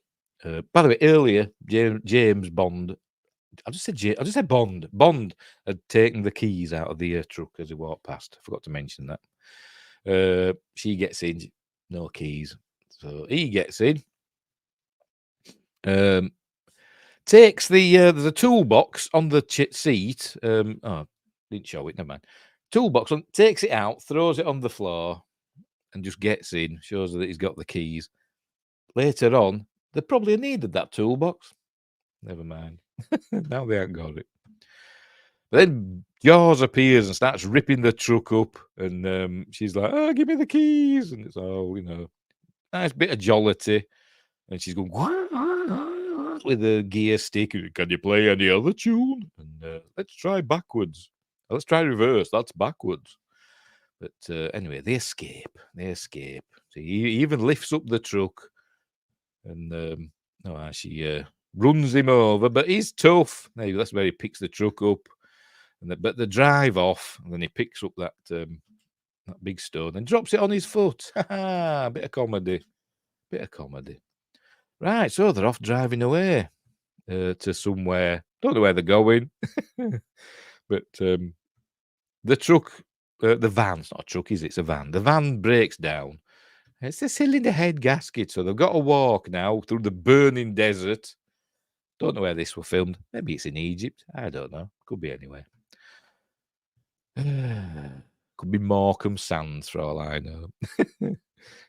By the way, earlier, James Bond, I just said Bond. Bond had taken the keys out of the truck as he walked past. I forgot to mention that. She gets in, no keys. So he gets in. Takes there's a toolbox on the seat. Didn't show it, never mind. Toolbox on, takes it out, throws it on the floor, and just gets in, shows that he's got the keys. Later on, they probably needed that toolbox. Never mind. Now they haven't got it. But then Jaws appears and starts ripping the truck up, and she's like, "Oh, give me the keys!" And it's all, nice bit of jollity. And she's going with a gear stick. "Can you play any other tune?" And let's try backwards. Let's try reverse. That's backwards. But anyway, they escape. So he even lifts up the truck, and she runs him over. But he's tough. Now that's where he picks the truck up, but they drive off, and then he picks up that big stone and drops it on his foot. Bit of comedy. Right, so they're off driving away to somewhere. Don't know where they're going, but the truck, the van's not a truck, is it? It's a van. The van breaks down. It's a cylinder head gasket, so they've got to walk now through the burning desert. Don't know where this was filmed. Maybe it's in Egypt. I don't know. Could be anywhere. Could be Morecambe Sands for all I know. They're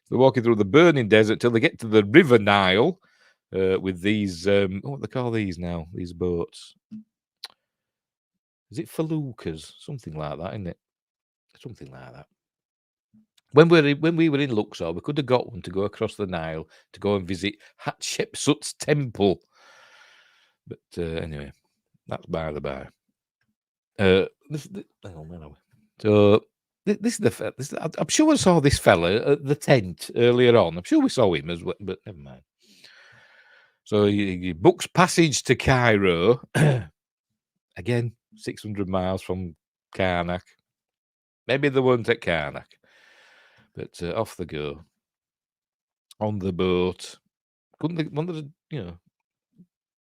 walking through the burning desert till they get to the River Nile with these, what do they call these now? These boats. Is it feluccas? Something like that, isn't it? Something like that. When we were in Luxor, we could have got one to go across the Nile to go and visit Hatshepsut's temple. But anyway, that's by the by. Hang on, where are we? So this is I'm sure I saw this fella at the tent earlier on. I'm sure we saw him as well, but never mind. So he books passage to Cairo. Again, 600 miles from Karnak. Maybe they weren't at Karnak. But off they go. On the boat. Couldn't they,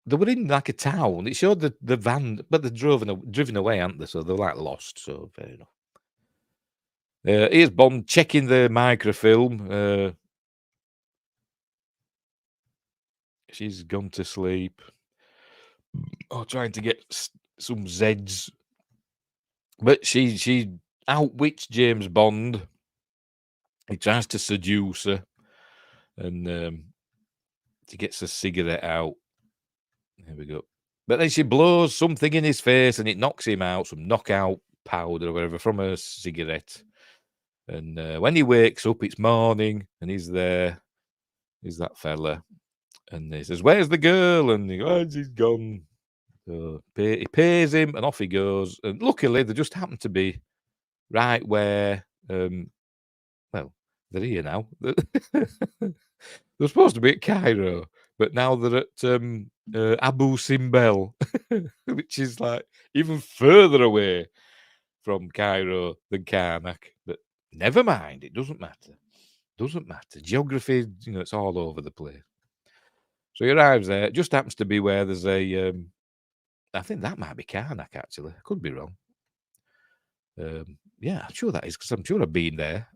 they were in like a town. It showed the van, but they're driven away, aren't they? So they're like lost. So fair enough. Here's Bond checking the microfilm. She's gone to sleep. Trying to get some Zeds. But she outwits James Bond. He tries to seduce her. And she gets a cigarette out. There we go. But then she blows something in his face and it knocks him out, some knockout powder or whatever from a cigarette. And when he wakes up, it's morning and he's there. He's that fella. And he says, "Where's the girl?" And he goes, "Oh, she's gone." So he pays him and off he goes. And luckily, they just happen to be right where, well, they're here now. They're supposed to be at Cairo, but now they're at Abu Simbel, which is like even further away from Cairo than Karnak. But never mind, it doesn't matter. Doesn't matter. Geography, it's all over the place. So he arrives there. It just happens to be where there's a. I think that might be Karnak, actually. I could be wrong. Yeah, I'm sure that is, because I'm sure I've been there.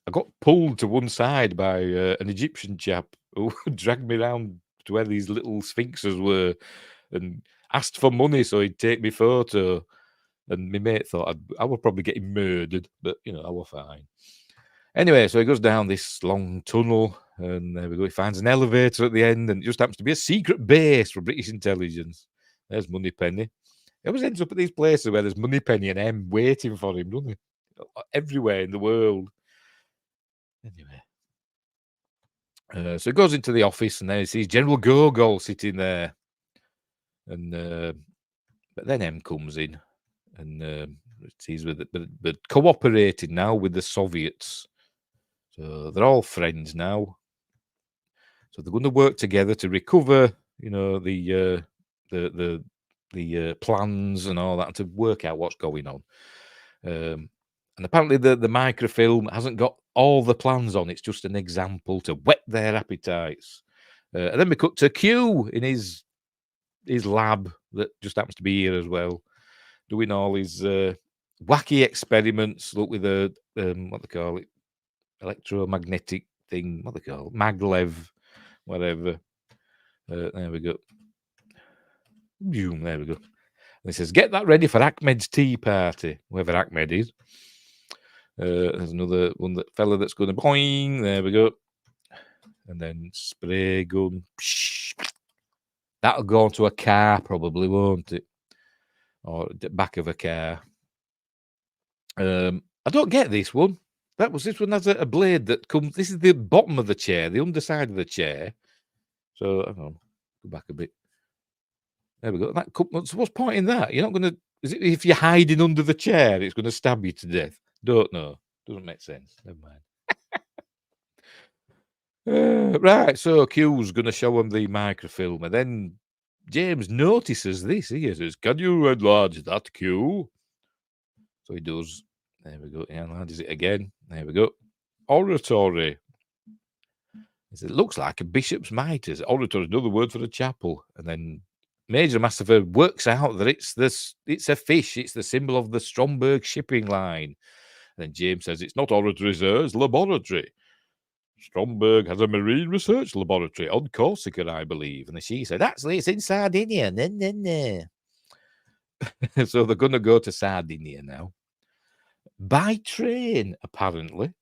I got pulled to one side by an Egyptian chap who dragged me around to where these little sphinxes were and asked for money so he'd take me photo. And my mate thought I was probably getting murdered, but, I was fine. Anyway, so he goes down this long tunnel, and there we go. He finds an elevator at the end, and it just happens to be a secret base for British intelligence. There's Moneypenny. He always ends up at these places where there's Moneypenny and M waiting for him, doesn't he? Everywhere in the world. Anyway. So he goes into the office, and there he sees General Gogol sitting there. And but then M comes in, and he's with but cooperating now with the Soviets. So they're all friends now. So they're going to work together to recover, the plans and all that, to work out what's going on. And apparently the microfilm hasn't got all the plans on. It's just an example to whet their appetites. And then we cut to Q in his lab that just happens to be here as well, doing all his wacky experiments. Look with the what they call it, electromagnetic thing. What they call it, maglev, whatever. There we go. Boom, there we go. And he says, "Get that ready for Ahmed's tea party," whoever Ahmed is. There's another one, that fella that's going to boing. There we go. And then spray gun. Psh. That'll go onto a car, probably, won't it? Or the back of a car. I don't get this one. This one has a blade that comes. This is the bottom of the chair, the underside of the chair. So hang on, go back a bit. There we go. So what's point in that? You're not going to. Is it if you're hiding under the chair, it's going to stab you to death? Don't know. Doesn't make sense. Never mind. Right. So Q's going to show him the microfilm, and then James notices this. He says, "Can you enlarge that, Q?" So he does. There we go. He enlarges it again. There we go. Oratory. He says, "It looks like a bishop's mitre." Oratory is another word for a chapel. And then Major Massifer works out that it's a fish. It's the symbol of the Stromberg shipping line. And then James says, "It's not oratory, sir. It's laboratory. Stromberg has a marine research laboratory on Corsica, I believe." And she said, "Actually, it's in Sardinia." So they're going to go to Sardinia now. By train, apparently.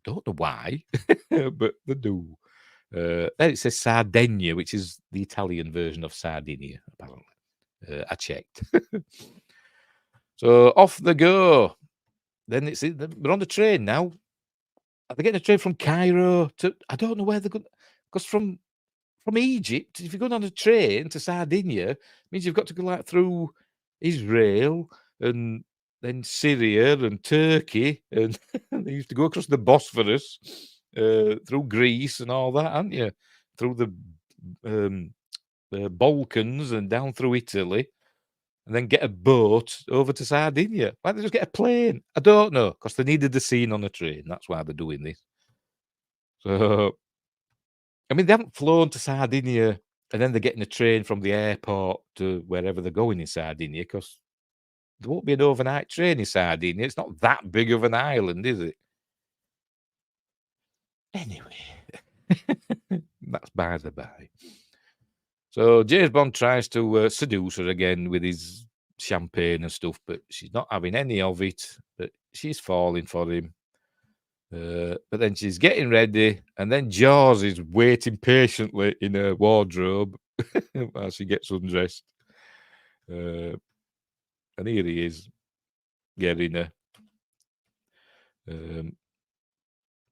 Don't know why, but they do. Then it says Sardinia, which is the Italian version of Sardinia, apparently. I checked. So off they go. Then we're on the train now. Are they getting a train from Cairo to? I don't know where they're going. Because from Egypt, if you're going on a train to Sardinia, it means you've got to go through Israel and then Syria and Turkey, and they used to go across the Bosphorus, through Greece and all that, haven't you? Through the Balkans and down through Italy, and then get a boat over to Sardinia. Why don't they just get a plane? I don't know, because they needed the scene on a train. That's why they're doing this. So, I mean, they haven't flown to Sardinia and then they're getting a train from the airport to wherever they're going in Sardinia, because there won't be an overnight train in Sardinia. It's not that big of an island, is it? Anyway, that's by the by. So James Bond tries to seduce her again with his champagne and stuff, but she's not having any of it. But she's falling for him. But then she's getting ready, and then Jaws is waiting patiently in her wardrobe while she gets undressed. And here he is getting her.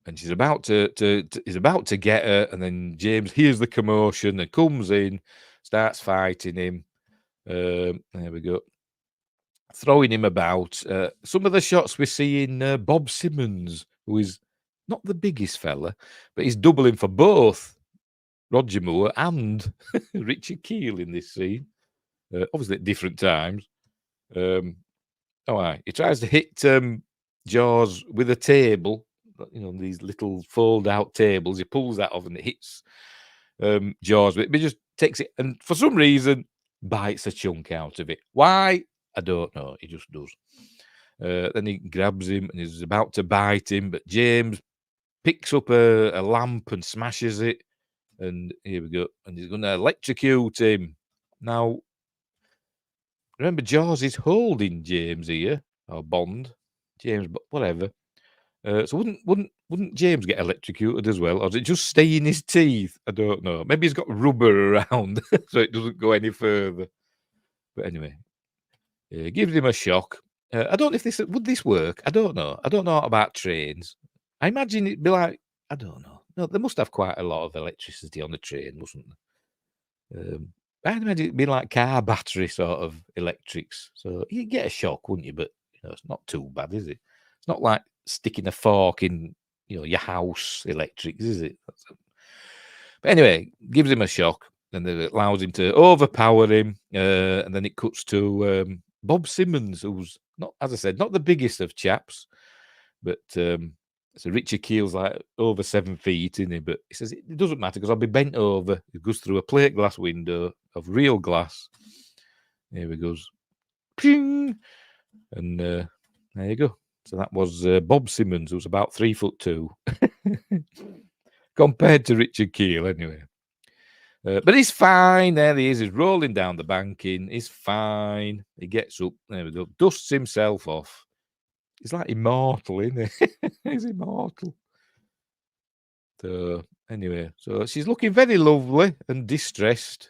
And she's about he's about to get her, and then James hears the commotion and comes in, starts fighting him. There we go. Throwing him about. Some of the shots we see in Bob Simmons, who is not the biggest fella, but he's doubling for both Roger Moore and Richard Keel in this scene. Obviously at different times. He tries to hit Jaws with a table, these little fold-out tables. He pulls that off and it hits Jaws, but he just takes it and for some reason bites a chunk out of it. Why? I don't know. He just does. Then he grabs him and he's about to bite him, but James picks up a lamp and smashes it. And here we go. And he's going to electrocute him. Now, remember, Jaws is holding James here, or Bond. James, but whatever. So wouldn't James get electrocuted as well, or does it just stay in his teeth? I don't know. Maybe he's got rubber around so it doesn't go any further. But anyway, gives him a shock. I don't know if this would work. I don't know. I don't know about trains. I imagine it'd be like, I don't know. No, they must have quite a lot of electricity on the train, mustn't they? I imagine it'd be like car battery sort of electrics. So you'd get a shock, wouldn't you? But it's not too bad, is it? It's not like sticking a fork in your house electrics, is it? But anyway, gives him a shock, and then it allows him to overpower him, and then it cuts to Bob Simmons, who's not, as I said, not the biggest of chaps, but so Richard Keel's like over 7 feet, isn't he? But he says it doesn't matter because I'll be bent over. He goes through a plate glass window of real glass. Here he goes, ping, and there you go. So that was Bob Simmons, who's about 3'2", compared to Richard Keel, anyway. But he's fine. There he is. He's rolling down the banking. He's fine. He gets up. There we go. Dusts himself off. He's like immortal, isn't he? He's immortal. So anyway, so she's looking very lovely and distressed.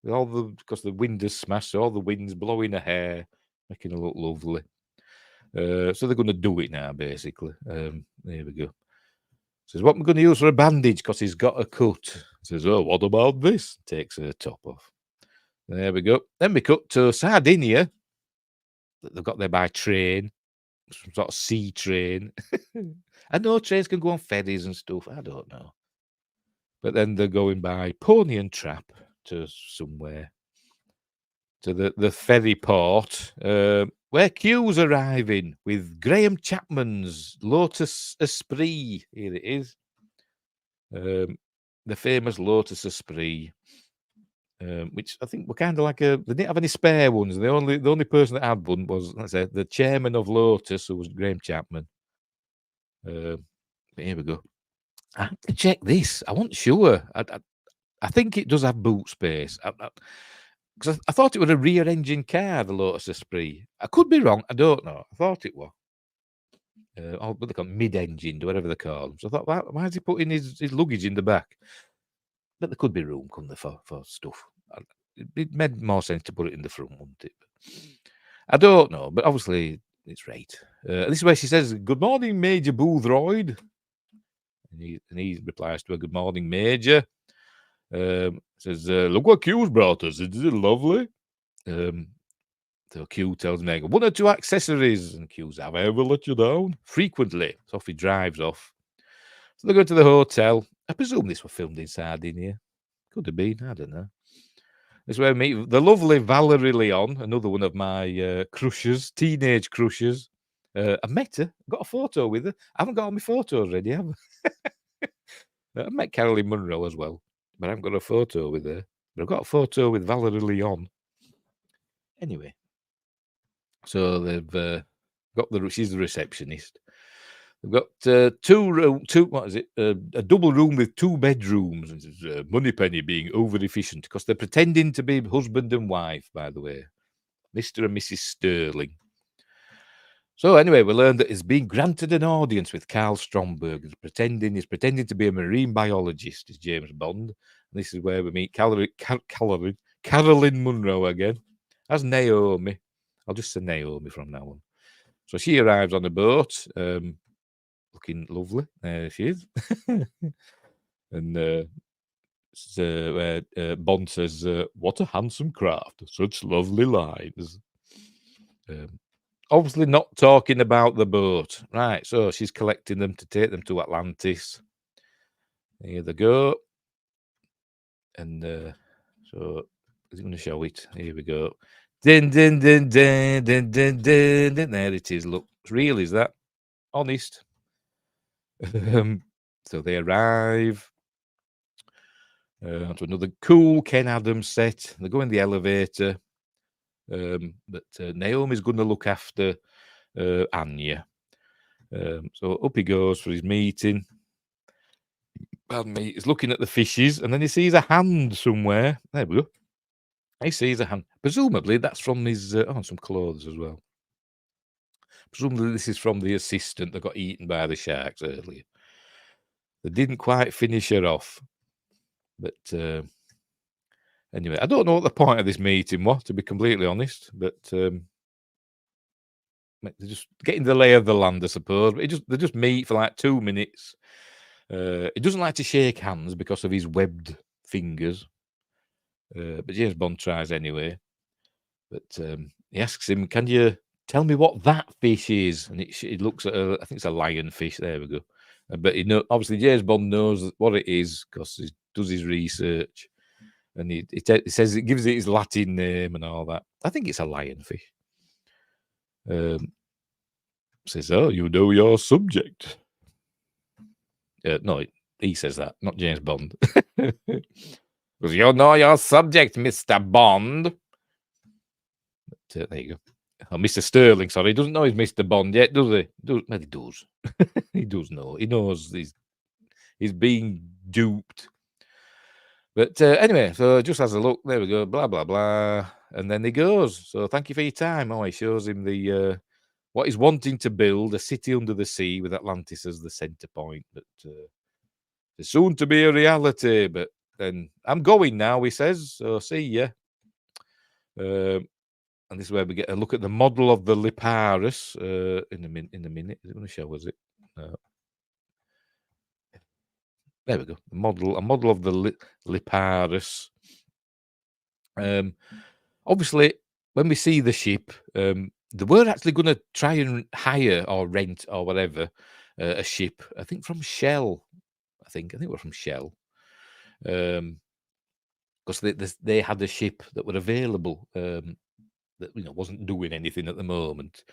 Because the wind has smashed, so all the wind's blowing her hair, making her look lovely. So they're going to do it now, basically. There we go. Says, what am I going to use for a bandage? Because he's got a cut. Says, oh, what about this? Takes her top off. There we go. Then we cut to Sardinia. They've got there by train. Some sort of sea train. I know trains can go on ferries and stuff. I don't know. But then they're going by Pony and Trap to somewhere. To the ferry port. Where Q's arriving with Graham Chapman's Lotus Esprit. Here it is. The famous Lotus Esprit. Which I think were kind of like they didn't have any spare ones. The only person that had one was, let's say, the chairman of Lotus, who was Graham Chapman. But here we go. I have to check this. I wasn't sure. I think it does have boot space. Because I thought it was a rear engine car, the Lotus Esprit. I could be wrong. I don't know. I thought it was. What they call mid-engined, whatever they call them. So I thought, why is he putting his luggage in the back? But there could be room, couldn't there, for stuff. It made more sense to put it in the front, wouldn't it? I don't know, but obviously it's right. This is where she says, good morning, Major Boothroyd. And he replies to her, good morning, Major. Says, look what Q's brought us. Isn't it lovely? So Q tells Meg, 1 or 2 accessories. And Q's, have I ever let you down? Frequently. So off he drives off. So they go to the hotel. I presume this was filmed in Sardinia. Could have been, I don't know. This is where we meet the lovely Valerie Leon, another one of my crushes, teenage crushes. I met her, got a photo with her. I haven't got all my photos ready, have I? I met Caroline Munro as well, but I haven't got a photo with her. But I've got a photo with Valerie Leon. Anyway, so they've she's the receptionist. They've got a double room with 2 bedrooms. And Moneypenny being over efficient because they're pretending to be husband and wife, by the way, Mr. and Mrs. Sterling. So anyway, we learned that he's been granted an audience with Carl Stromberg. He's pretending to be a marine biologist, is James Bond. And this is where we meet Caroline Munro again as Naomi. I'll just say Naomi from now on. So she arrives on a boat. Looking lovely. There she is. And Bond says, what a handsome craft. Such lovely lines. obviously not talking about the boat. Right, so she's collecting them to take them to Atlantis. Here they go. And so is it going to show it? Here we go. Din, din, din, din, din, din, din, din. There it is. Look, it's real, is that? Honest. So they arrive to another cool Ken Adams set. They go in the elevator. But Naomi's going to look after Anya. So up he goes for his meeting. Pardon me. He's looking at the fishes, and then he sees a hand somewhere. There we go. He sees a hand. Presumably, that's from his some clothes as well. Presumably, this is from the assistant that got eaten by the sharks earlier. They didn't quite finish her off. But anyway, I don't know what the point of this meeting was, to be completely honest. But they're just getting the lay of the land, I suppose. But they just meet for like 2 minutes. He doesn't like to shake hands because of his webbed fingers. But James Bond tries anyway. But he asks him, "Can you tell me what that fish is?" And he looks at I think it's a lionfish. There we go. But obviously James Bond knows what it is because he does his research. And he says it gives it his Latin name and all that. I think it's a lionfish. Says, "Oh, you know your subject." No, he says that, not James Bond. Because you know your subject, Mr. Bond. But, there you go. Oh, Mr. Sterling, sorry. He doesn't know he's Mr. Bond yet, does he? Well, he does. He does know. He knows he's being duped. But anyway, so just has a look. There we go. Blah, blah, blah. And then he goes. So thank you for your time. Oh, he shows him what he's wanting to build, a city under the sea with Atlantis as the center point. But it's soon to be a reality. But then I'm going now, he says. So see ya. And this is where we get a look at the model of the Liparus in a minute. Is it going to show us it? No. There we go. A model of the Liparus. Obviously, when we see the ship, they were actually going to try and hire or rent or whatever a ship. I think from Shell. I think we're from Shell. Because they had a ship that were available. That wasn't doing anything at the moment,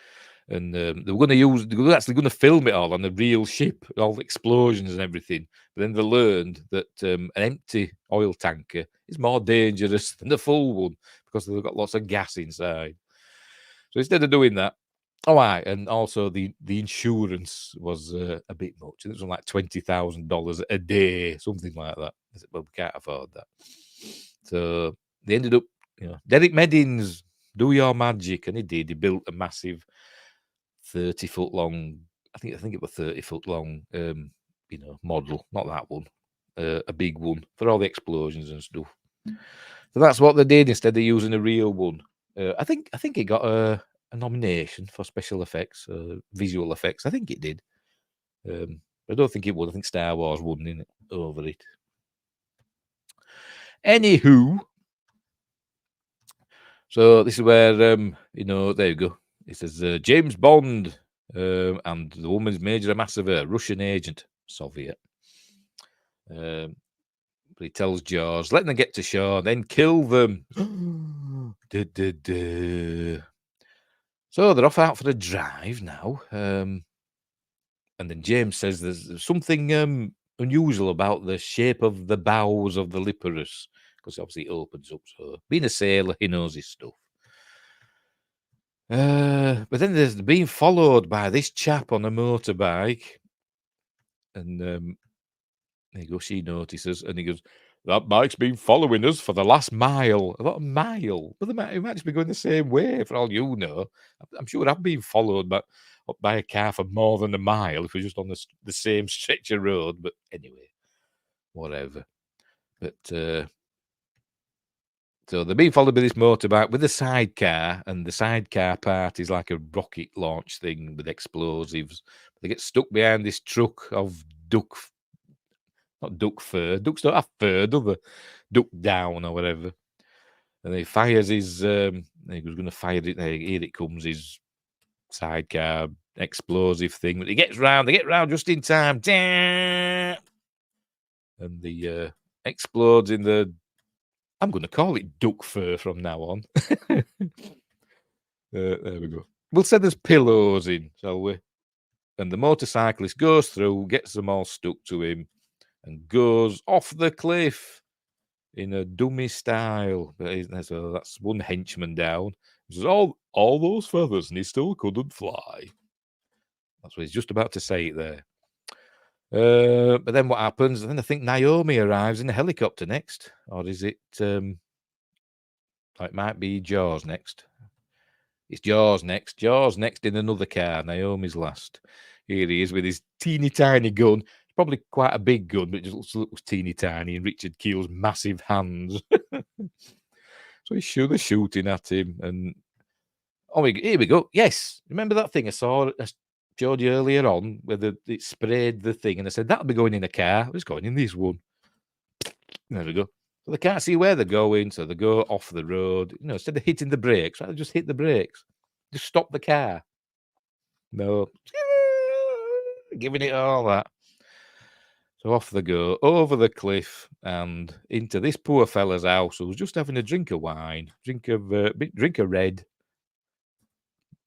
and they were actually going to film it all on a real ship, all the explosions and everything. But then they learned that an empty oil tanker is more dangerous than a full one because they've got lots of gas inside. So instead of doing that, and also the insurance was a bit much. It was like $20,000 a day, something like that. I said, well, we can't afford that. So they ended up, Derek Meddings, do your magic, and he did. He built a massive 30-foot long. I think it was 30-foot long. Model, not that one, a big one for all the explosions and stuff. So that's what they did instead of using a real one. I think it got a nomination for special effects, visual effects. I think it did. I don't think it would. I think Star Wars won in it over it. Anywho. So this is where, there you go. It says James Bond and the woman's major massive Russian agent, Soviet. But he tells Jaws, let them get to shore, then kill them. So they're off out for a drive now. And then James says there's something unusual about the shape of the bows of the Liparus. Because obviously it opens up. So being a sailor, he knows his stuff. But then there's being followed by this chap on a motorbike. And there you go, she notices. And he goes, that bike's been following us for the last mile. About a mile. But it might just be going the same way, for all you know. I'm sure I've been followed by a car for more than a mile if we're just on the same stretch of road. But anyway, whatever. But so they're being followed by this motorbike with a sidecar, and the sidecar part is like a rocket launch thing with explosives. They get stuck behind this truck of not duck fur. Ducks don't have fur, do they? Duck down or whatever. And he fires his. He was going to fire it. Here it comes. His sidecar explosive thing. But they get round just in time. And the explodes in the, I'm going to call it duck fur from now on. There we go. We'll say there's pillows in, shall we? And the motorcyclist goes through, gets them all stuck to him, and goes off the cliff in a dummy style. So that's one henchman down. He says, all those feathers, and he still couldn't fly. That's what he's just about to say it there. But then what happens? Then I think Naomi arrives in a helicopter next. Or is it... it might be Jaws next. It's Jaws next. Jaws next in another car. Naomi's last. Here he is with his teeny tiny gun. Probably quite a big gun, but it just looks teeny tiny in Richard Keel's massive hands. So he's shooting at him. And here we go. Yes. Remember that thing I showed you earlier on where it sprayed the thing, and I said that'll be going in a car. It's going in this one. There we go. So they can't see where they're going, so they go off the road. Instead of hitting the brakes, right, they just hit the brakes. Just stop the car. No. Giving it all that. So off they go, over the cliff, and into this poor fella's house who was just having a drink of wine, drink of red.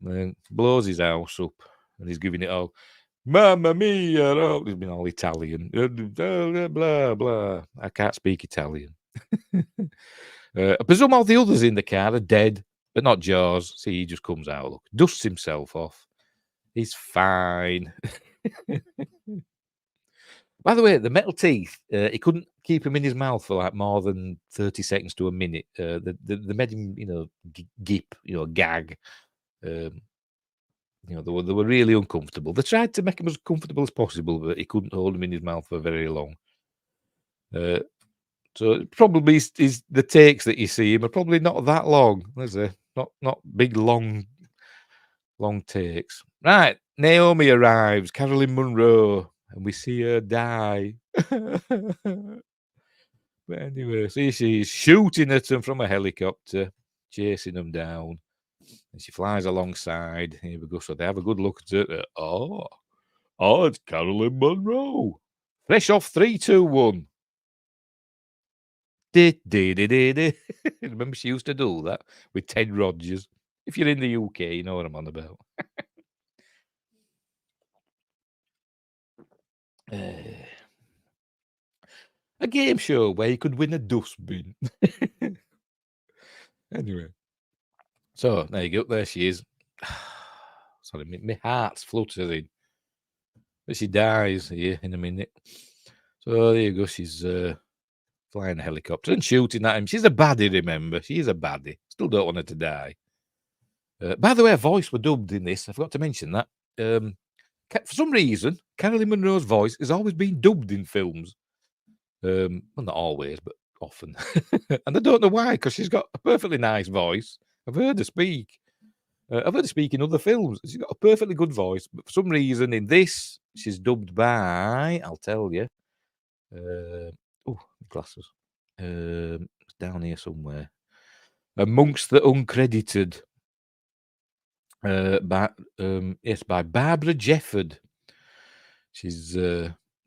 And blows his house up, and he's giving it all, Mamma mia! Oh, he's been all Italian. Blah, blah. I can't speak Italian. I presume all the others in the car are dead, but not Jaws. See, he just comes out, look, dusts himself off. He's fine. By the way, the metal teeth, he couldn't keep him in his mouth for like more than 30 seconds to a minute. They made him, gip, gag. They were really uncomfortable. They tried to make him as comfortable as possible, but he couldn't hold him in his mouth for very long. So probably is the takes that you see him are probably not that long. Is there? Not big long takes. Right, Naomi arrives, Carolyn Munro, and we see her die. But anyway, so she's shooting at them from a helicopter, chasing them down. And she flies alongside. Here we go. So they have a good look at it. Oh, it's Carolyn Munro. Fresh off 3, 2, 1. Remember she used to do that with Ted Rogers. If you're in the UK, you know what I'm on about. A game show where you could win a dustbin. Anyway. So, there you go. There she is. Sorry, my heart's fluttering. But she dies here in a minute. So, there you go. She's flying a helicopter and shooting at him. She's a baddie, remember. She is a baddie. Still don't want her to die. By the way, her voice were dubbed in this. I forgot to mention that. For some reason, Carolyn Munro's voice has always been dubbed in films. Well, not always, but often. And I don't know why, because she's got a perfectly nice voice. I've heard her speak. I've heard her speak in other films. She's got a perfectly good voice, but for some reason in this, she's dubbed by, I'll tell you. Glasses. It's down here somewhere. Amongst the uncredited. By Barbara Jefford. She's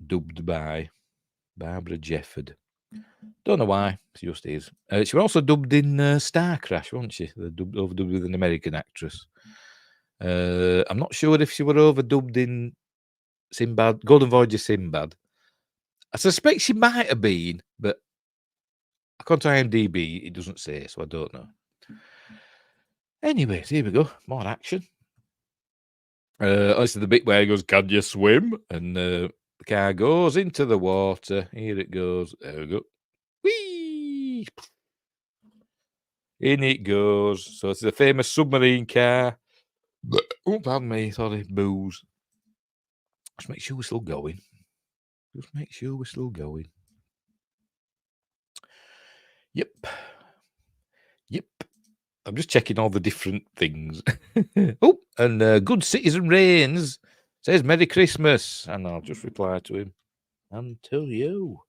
dubbed by Barbara Jefford. Don't know why. She just is. She was also dubbed in Star Crash, wasn't she? Overdubbed with an American actress. I'm not sure if she were overdubbed in Sinbad, Golden Voyage of Sinbad. I suspect she might have been, but according to IMDb, it doesn't say, so I don't know. Anyways, here we go. More action. This is the bit where he goes, "Can you swim?" And the car goes into the water. Here it goes. There we go. Whee! In it goes. So it's the famous submarine car. Oh, pardon me. Sorry, booze. Just make sure we're still going. Yep. I'm just checking all the different things. Oh, and Good Citizen Reigns says Merry Christmas. And I'll just reply to him. And to you.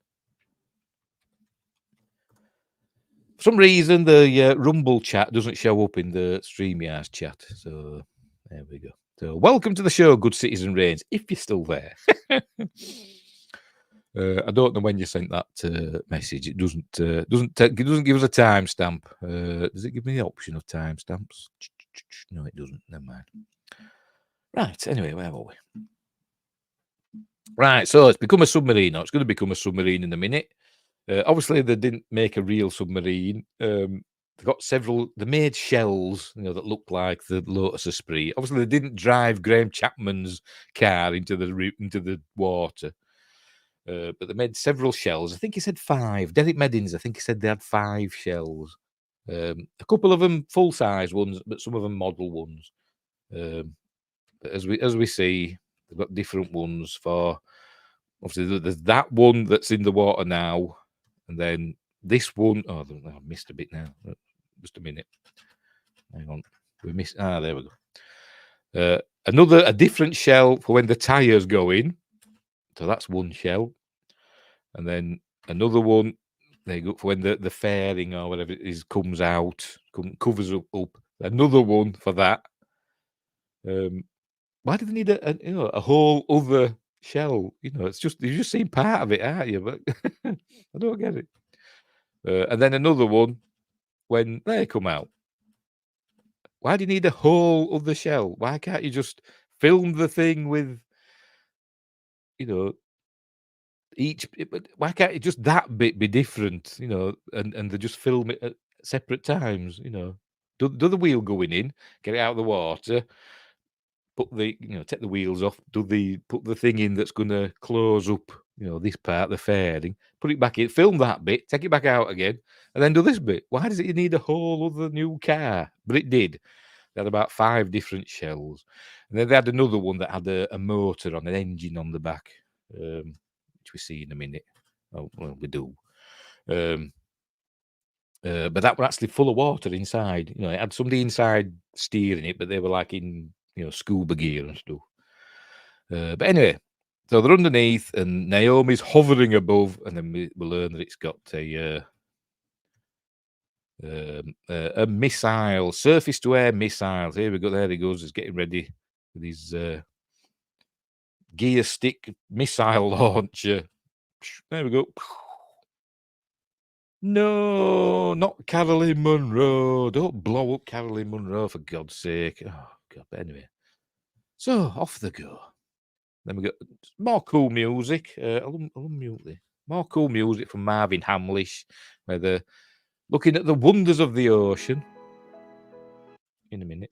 For some reason, the Rumble chat doesn't show up in the StreamYard chat. So, there we go. So welcome to the show, good citizen Rains, if you're still there. I don't know when you sent that message. It doesn't give us a timestamp. Does it give me the option of timestamps? No, it doesn't. Never mind. Right. Anyway, where were we? Right. So it's become a submarine. Now it's going to become a submarine in a minute. Obviously, they didn't make a real submarine. They got several. They made shells, that look like the Lotus Esprit. Obviously, they didn't drive Graham Chapman's car into the water. But they made several shells. I think he said 5. Derek Meddings, I think he said they had 5 shells. A couple of them full-size ones, but some of them model ones. But as we see, they've got different ones for. Obviously, there's that one that's in the water now, and then this one. Oh, I missed a bit now. Just a minute. Hang on. We missed. There we go. A different shell for when the tires go in. So that's one shell. And then another one, there you go, for when the fairing or whatever it is comes out, covers up. Another one for that. Why do they need a whole other shell? It's just you've just seen part of it, aren't you? But I don't get it. And then another one when they come out. Why do you need a whole other shell? Why can't you just film the thing with, why can't it just that bit be different, and they just film it at separate times, Do the wheel going in, get it out of the water, put the, take the wheels off, put the thing in that's going to close up, this part, the fairing, put it back in, film that bit, take it back out again, and then do this bit. Why does it need a whole other new car? But it did. They had about 5 different shells. And then they had another one that had a motor on, an engine on the back, which we see in a minute. Oh, well, we do. But that were actually full of water inside. It had somebody inside steering it, but they were like in, scuba gear and stuff. But anyway, so they're underneath, and Naomi's hovering above, and then we learn that it's got a missile, surface-to-air missiles. Here we go. There he goes. He's getting ready with his gear stick missile launcher. There we go. No, not Caroline Munro. Don't blow up Caroline Munro, for God's sake. Oh, God. But anyway. So, off they go. Then we got more cool music. I'll unmute this. More cool music from Marvin Hamlish, where they're looking at the wonders of the ocean. In a minute.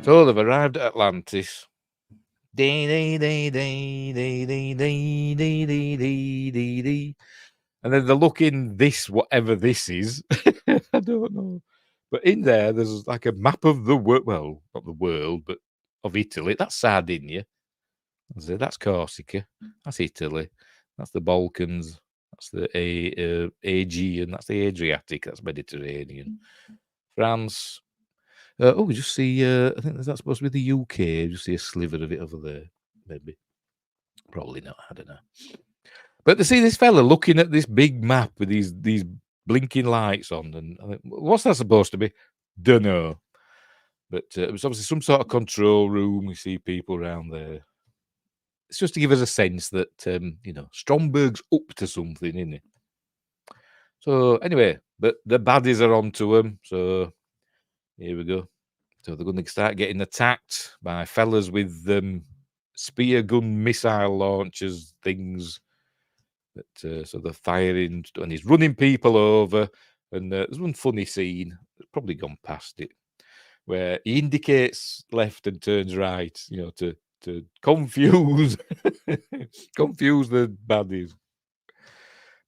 So they've arrived at Atlantis. And then they're looking this, whatever this is. I don't know. But in there's like a map of the world. Well, not the world, but of Italy. That's Sardinia. That's Corsica. That's Italy. That's the Balkans. That's the Aegean. That's the Adriatic. That's Mediterranean. France. We just see. I think that's supposed to be the UK. Just see a sliver of it over there. Maybe. Probably not. I don't know. But to see this fella looking at this big map with these blinking lights on, and I think, what's that supposed to be? Don't know. But it was obviously some sort of control room. We see people around there. It's just to give us a sense that Stromberg's up to something, isn't it? So anyway, but the baddies are onto him. So here we go. So they're going to start getting attacked by fellas with spear gun missile launchers things. But, so they're firing, and he's running people over. And there's one funny scene, it's probably gone past it, where he indicates left and turns right, to confuse confuse the baddies.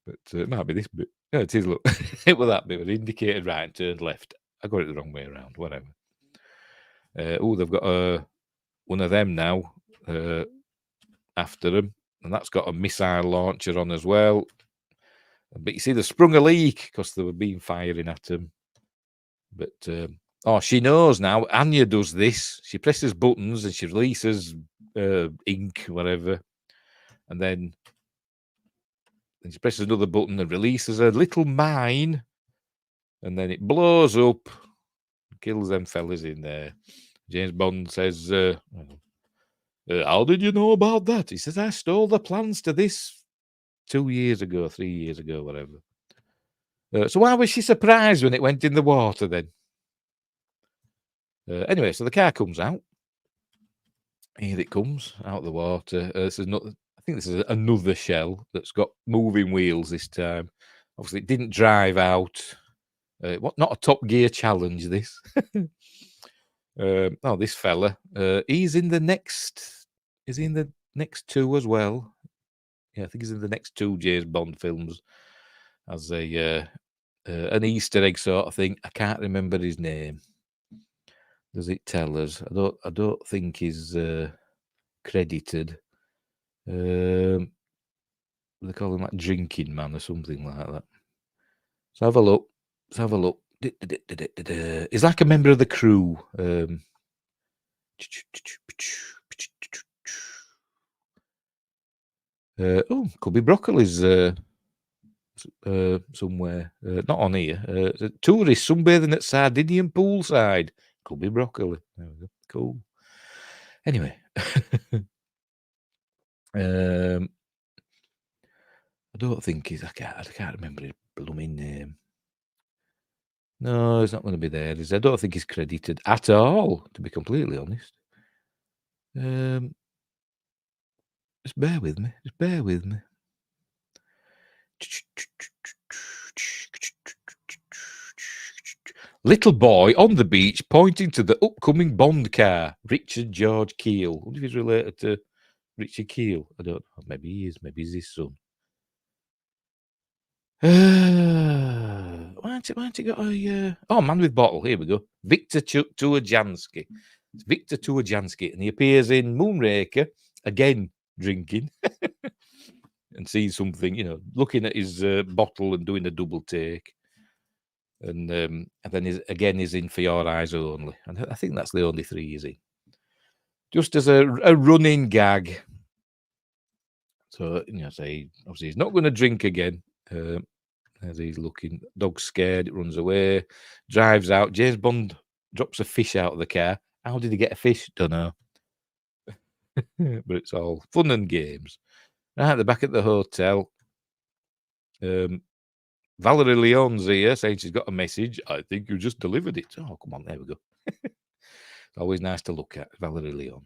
But it might be this bit. Yeah, it is. Look, it was that bit where he indicated right and turned left. I got it the wrong way around. Whatever. They've got one of them now after them, and that's got a missile launcher on as well. But you see, they sprung a leak because they were being firing at them. But she knows now. Anya does this. She presses buttons and she releases ink, whatever. And then she presses another button and releases a little mine. And then it blows up, kills them fellas in there. James Bond says, how did you know about that? He says, I stole the plans to this 2 years ago, 3 years ago, whatever. So why was she surprised when it went in the water then? Anyway, so the car comes out. Here it comes out of the water. I think this is another shell that's got moving wheels this time. Obviously, it didn't drive out. Not a Top Gear challenge, this. This fella. He's in the next. Is he in the next two as well? Yeah, I think he's in the next two James Bond films as an Easter egg sort of thing. I can't remember his name. Does it tell us? I don't think he's credited. They call him like Drinking Man or something like that. So have a look. He's like a member of the crew. Could be Broccoli's somewhere. Not on here. Tourists sunbathing at Sardinian poolside. Could be Broccoli. There we go. Cool. Anyway. I don't think I can't remember his blooming name. No, he's not going to be there. I don't think he's credited at all, to be completely honest. Just bear with me. Little boy on the beach pointing to the upcoming Bond car, Richard George Keel. I wonder if he's related to Richard Keel. I don't know. Maybe he is. Maybe he's his son. Why ain't it got a... Man with Bottle. Here we go. Victor Tuajansky. It's Victor Tuajansky. And he appears in Moonraker, again, drinking. And sees something, looking at his bottle and doing a double take. And then he's in For Your Eyes Only. And I think that's the only three he's in. Just as a running gag. So, obviously he's not going to drink again. As he's looking, dog's scared, it runs away, drives out. James Bond drops a fish out of the car. How did he get a fish? Don't know. But it's all fun and games. Right at the back at the hotel, Valerie Leon's here saying she's got a message. I think you just delivered it. Oh, come on, there we go. It's always nice to look at, Valerie Leon.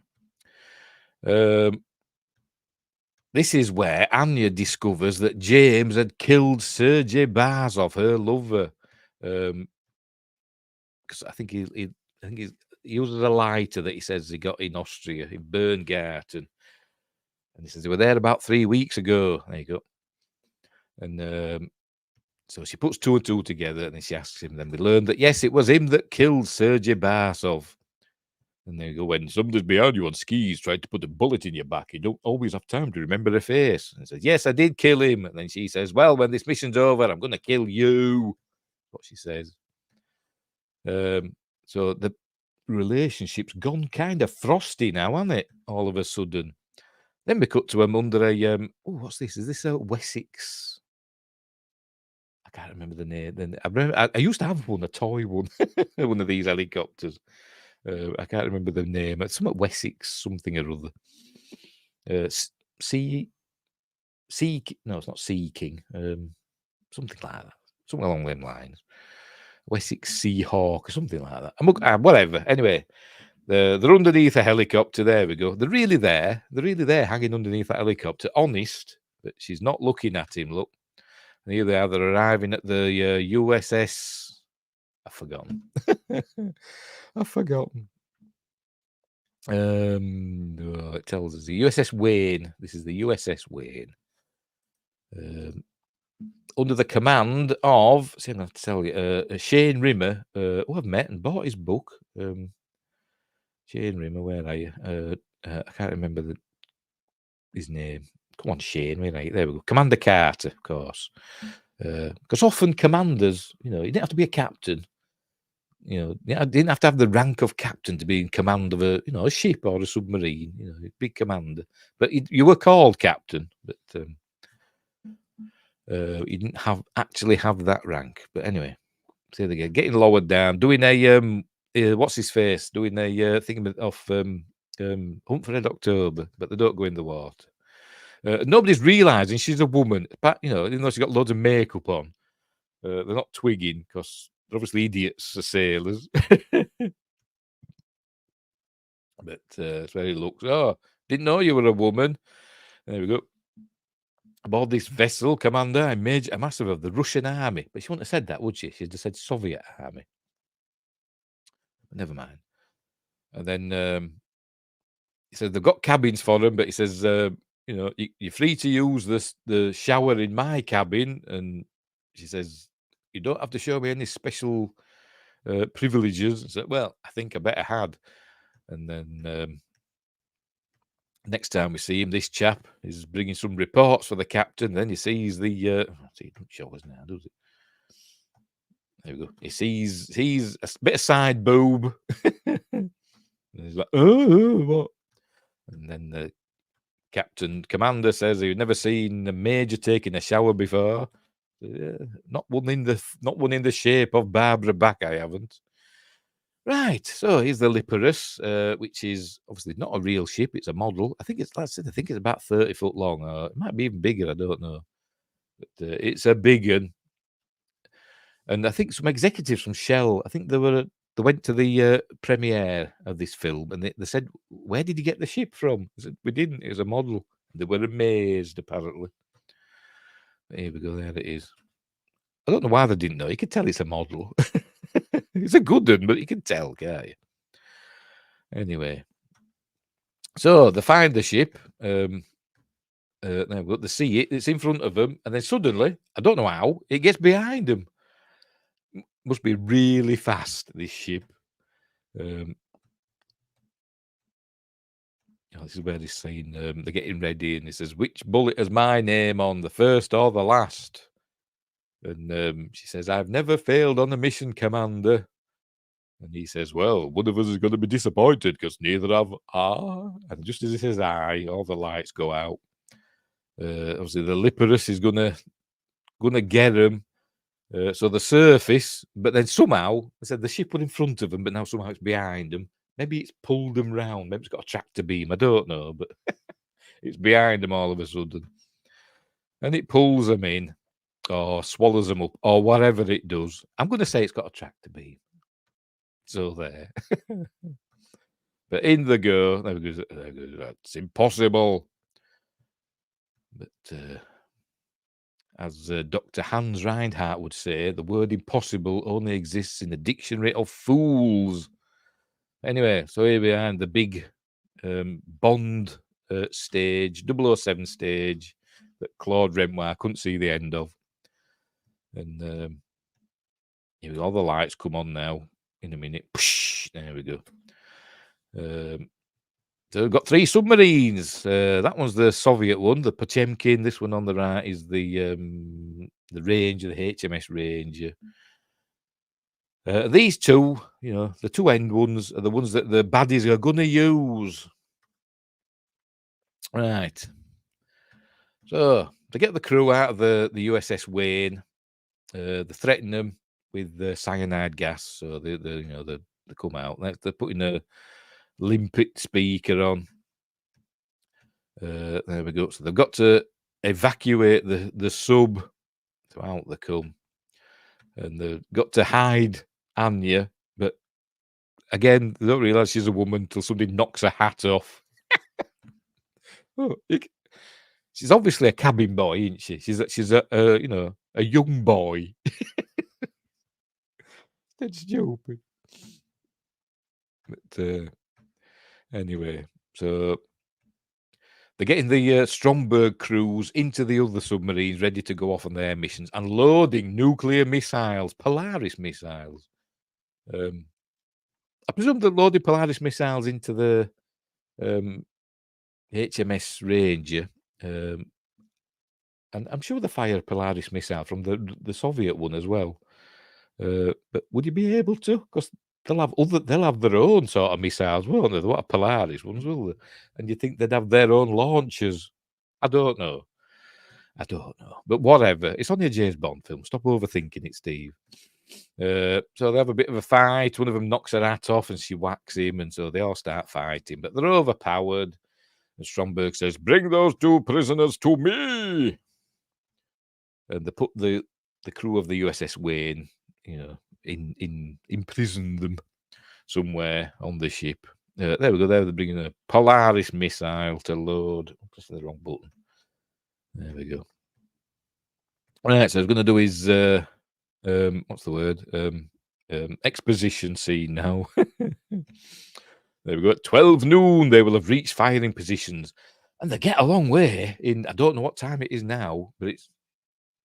This is where Anya discovers that James had killed Sergei Barsov, her lover. Because I think he uses a lighter that he says he got in Austria, in Berngarten. And he says they were there about 3 weeks ago. There you go. And so she puts two and two together, and then she asks him. Then we learn that, yes, it was him that killed Sergei Barsov. And there you go. When somebody's behind you on skis trying to put a bullet in your back, you don't always have time to remember the face. And he says, yes, I did kill him. And then she says, well, when this mission's over, I'm going to kill you. That's what she says. So the relationship's gone kind of frosty now, hasn't it? All of a sudden. Then we cut to him under a... what's this? Is this a Wessex? I can't remember the name. I used to have one, a toy one, one of these helicopters. I can't remember the name. It's something Wessex, something or other. No, it's not Sea King. Something like that. Something along them lines. Wessex Sea Hawk or something like that. Whatever. Anyway, they're underneath a helicopter. There we go. They're really there, hanging underneath that helicopter. Honest, but she's not looking at him. Look. And here they are. They're arriving at the USS. I've forgotten. It tells us the USS Wayne. This is the USS Wayne. Under the command of, I'm going to tell you, Shane Rimmer, who I've met and bought his book. Shane Rimmer, where are you? I can't remember his name. Come on, Shane, where are you? There we go. Commander Carter, of course. Because often commanders, you don't have to be a captain. I didn't have to have the rank of captain to be in command of a ship or a submarine. Big commander. But you were called captain, but you didn't actually have that rank. But anyway, say it again. Getting lowered down, doing a what's his face? Doing a thing of Hunt for Red October, but they don't go in the water. Nobody's realizing she's a woman. But even though she's got loads of makeup on, they're not twigging because they're obviously idiots, the sailors. But it's where he looks. Oh, didn't know you were a woman. There we go. Aboard this vessel, Commander, I'm a master of the Russian army. But she wouldn't have said that, would she? She'd just said Soviet army. Never mind. And then he says they've got cabins for them, but he says, you're free to use the shower in my cabin. And she says, you don't have to show me any special privileges. I said, well, I think I better had. And then next time we see him, this chap is bringing some reports for the captain. Then he sees the. He doesn't show us now, does it? There we go. He sees a bit of side boob. And he's like, oh, what? And then the commander says he'd never seen a major taking a shower before. Not one in the shape of Barbara Back, I haven't. Right, so here's the Liparus, which is obviously not a real ship; it's a model. I think it's about 30 foot long, or it might be even bigger. I don't know, but it's a big one. And I think some executives from Shell, I think they went to the premiere of this film, and they said, "Where did you get the ship from?" I said, "We didn't. It was a model." They were amazed, apparently. But here we go. There it is. I don't know why they didn't know. You can tell it's a model. It's a good one, but you can tell, can't you? Anyway, so they find the ship. Now we've got to see it. It's in front of them, and then suddenly, I don't know how, it gets behind them. Must be really fast, this ship. This is where he's saying they're getting ready, and he says, "Which bullet has my name on, the first or the last?" And she says, "I've never failed on a mission, Commander." And he says, "Well, one of us is going to be disappointed because neither have I." And just as he says "I," all the lights go out. Obviously, the Liparus is gonna get him. So the surface, but then somehow I said the ship was in front of them, but now somehow it's behind them. Maybe it's pulled them round. Maybe it's got a tractor beam. I don't know, but it's behind them all of a sudden, and it pulls them in, or swallows them up, or whatever it does. I'm going to say it's got a tractor beam. So there. But in they go. There goes. That's impossible. But as Dr. Hans Reinhardt would say, the word impossible only exists in the dictionary of fools. Anyway, so here behind the big Bond stage, 007 stage, that Claude Renoir couldn't see the end of. And all the lights come on now in a minute. There we go. So we've got 3 submarines. That one's the Soviet one, the Potemkin. This one on the right is the Ranger, the HMS Ranger. These two, the two end ones are the ones that the baddies are going to use. Right. So to get the crew out of the USS Wayne, they threaten them with the cyanide gas. So they come out. They're putting a limpet speaker on. There we go. So they've got to evacuate the sub. So out they come, and they've got to hide Anya. But again, they don't realise she's a woman until somebody knocks her hat off. She's obviously a cabin boy, isn't she? She's a young boy. That's stupid. But anyway, so they're getting the Stromberg crews into the other submarines, ready to go off on their missions, and loading nuclear missiles, Polaris missiles. I presume they're loading Polaris missiles into the HMS Ranger. And I'm sure they fire a Polaris missile from the Soviet one as well. But would you be able to? Because they'll have their own sort of missiles, won't they? What a Polaris ones, will they? And you think they'd have their own launchers? I don't know. But whatever. It's only a James Bond film. Stop overthinking it, Steve. So they have a bit of a fight. One of them knocks her hat off and she whacks him, and so they all start fighting. But they're overpowered. And Stromberg says, "Bring those 2 prisoners to me." And they put the crew of the USS Wayne, imprison them somewhere on the ship. There we go. They're bringing a Polaris missile to load. I'm pressing the wrong button. There we go. Right, so he's going to do his what's the word? Exposition scene now. There we go. At 12 noon, they will have reached firing positions, and they get a long way. I don't know what time it is now, but it's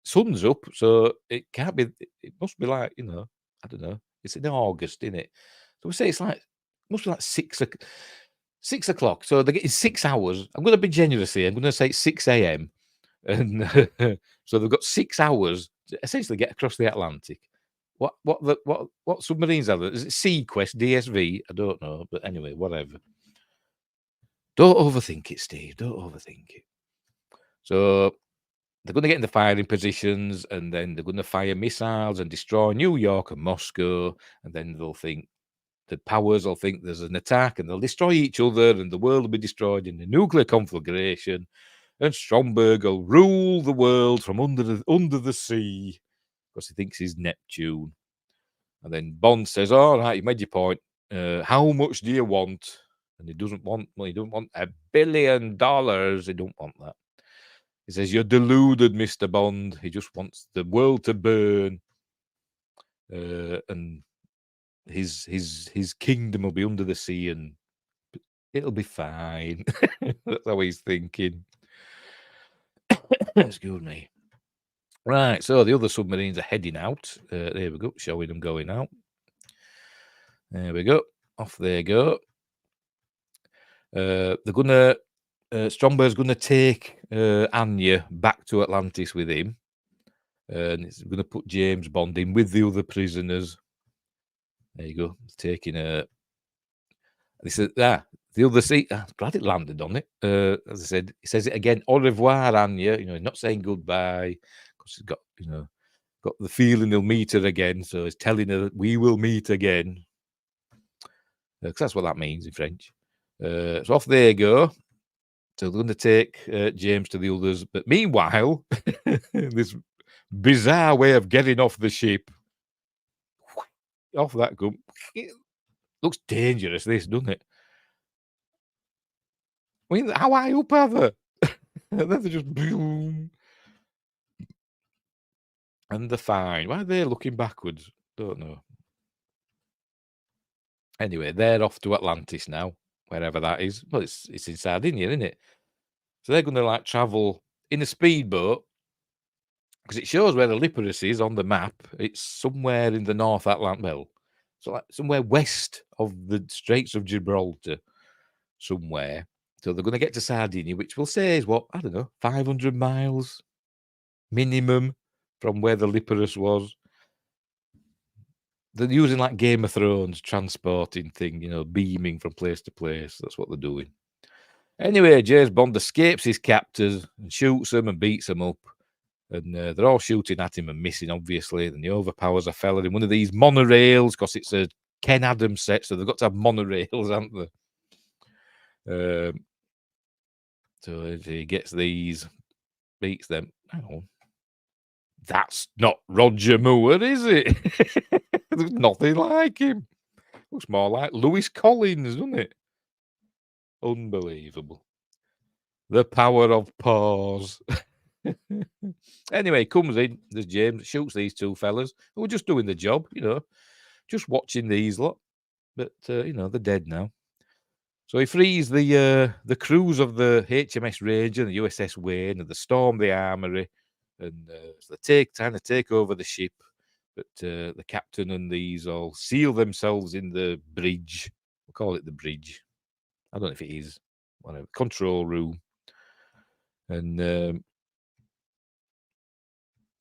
sun's up, so it can't be. It must be like I don't know. It's in August, isn't it? So we say it's like must be like 6 o'clock. So they're getting 6 hours. I'm going to be generous here. I'm going to say it's 6 a.m. And so they've got 6 hours to essentially get across the Atlantic. What submarines are there? Is it Sequest, DSV? I don't know, but anyway, whatever. Don't overthink it, Steve. Don't overthink it. So they're going to get into firing positions, and then they're going to fire missiles and destroy New York and Moscow, and then they'll think the powers will think there's an attack, and they'll destroy each other, and the world will be destroyed in a nuclear conflagration, and Stromberg will rule the world from under the sea because he thinks he's Neptune. And then Bond says, "All right, you made your point. How much do you want?" And he doesn't want $1 billion. He don't want that. He says, "You're deluded, Mr. Bond. He just wants the world to burn, and his kingdom will be under the sea, and it'll be fine." That's how he's thinking. Excuse me. Right, so the other submarines are heading out. There we go, showing them going out. There we go. Off they go. They're gonna. Stromberg's gonna take Anya back to Atlantis with him, and he's gonna put James Bond in with the other prisoners. There you go. Taking a. He said, the other seat. Glad it landed on it. As I said, he says it again. Au revoir, Anya. He's not saying goodbye because he's got got the feeling he'll meet her again. So he's telling her we will meet again. Because that's what that means in French. So off they go. So they're going to take James to the others. But meanwhile, this bizarre way of getting off the ship. Off that go. Looks dangerous, this, doesn't it? I mean, how high up are they? And then they just boom. And they're fine. Why are they looking backwards? Don't know. Anyway, they're off to Atlantis now, wherever that is. Well, it's in Sardinia, isn't it? So they're going to travel in a speedboat because it shows where the Liparus is on the map. It's somewhere in the North Atlantic. Well, so somewhere west of the Straits of Gibraltar, somewhere. So they're going to get to Sardinia, which we'll say is 500 miles minimum from where the Liparus was. They're using Game of Thrones transporting thing, beaming from place to place. That's what they're doing. Anyway, James Bond escapes his captors and shoots them and beats them up. And they're all shooting at him and missing, obviously. Then he overpowers a fella in one of these monorails because it's a Ken Adams set, so they've got to have monorails, haven't they? So he gets these, beats them. Hang on. That's not Roger Moore, is it? There's nothing like him. Looks more like Lewis Collins, doesn't it? Unbelievable. The power of pause. Anyway, comes in, there's James, shoots these two fellas who were just doing the job, just watching these lot. But, they're dead now. So he frees the crews of the HMS Ranger and the USS Wayne, and they storm the armory. And so they trying to take over the ship. But the captain and these all seal themselves in the bridge. We'll call it the bridge. I don't know if it is. Whatever. Control room. And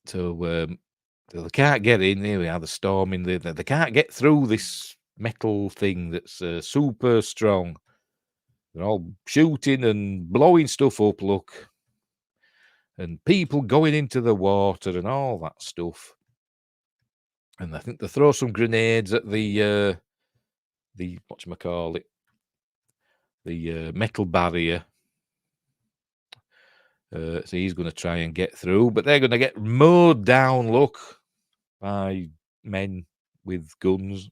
so So they can't get in. Here we are, the storming. They can't get through this metal thing that's super strong. They're all shooting and blowing stuff up, look. And people going into the water and all that stuff. And I think they throw some grenades at the whatchamacallit, the metal barrier. So he's going to try and get through, but they're going to get mowed down, look, by men with guns.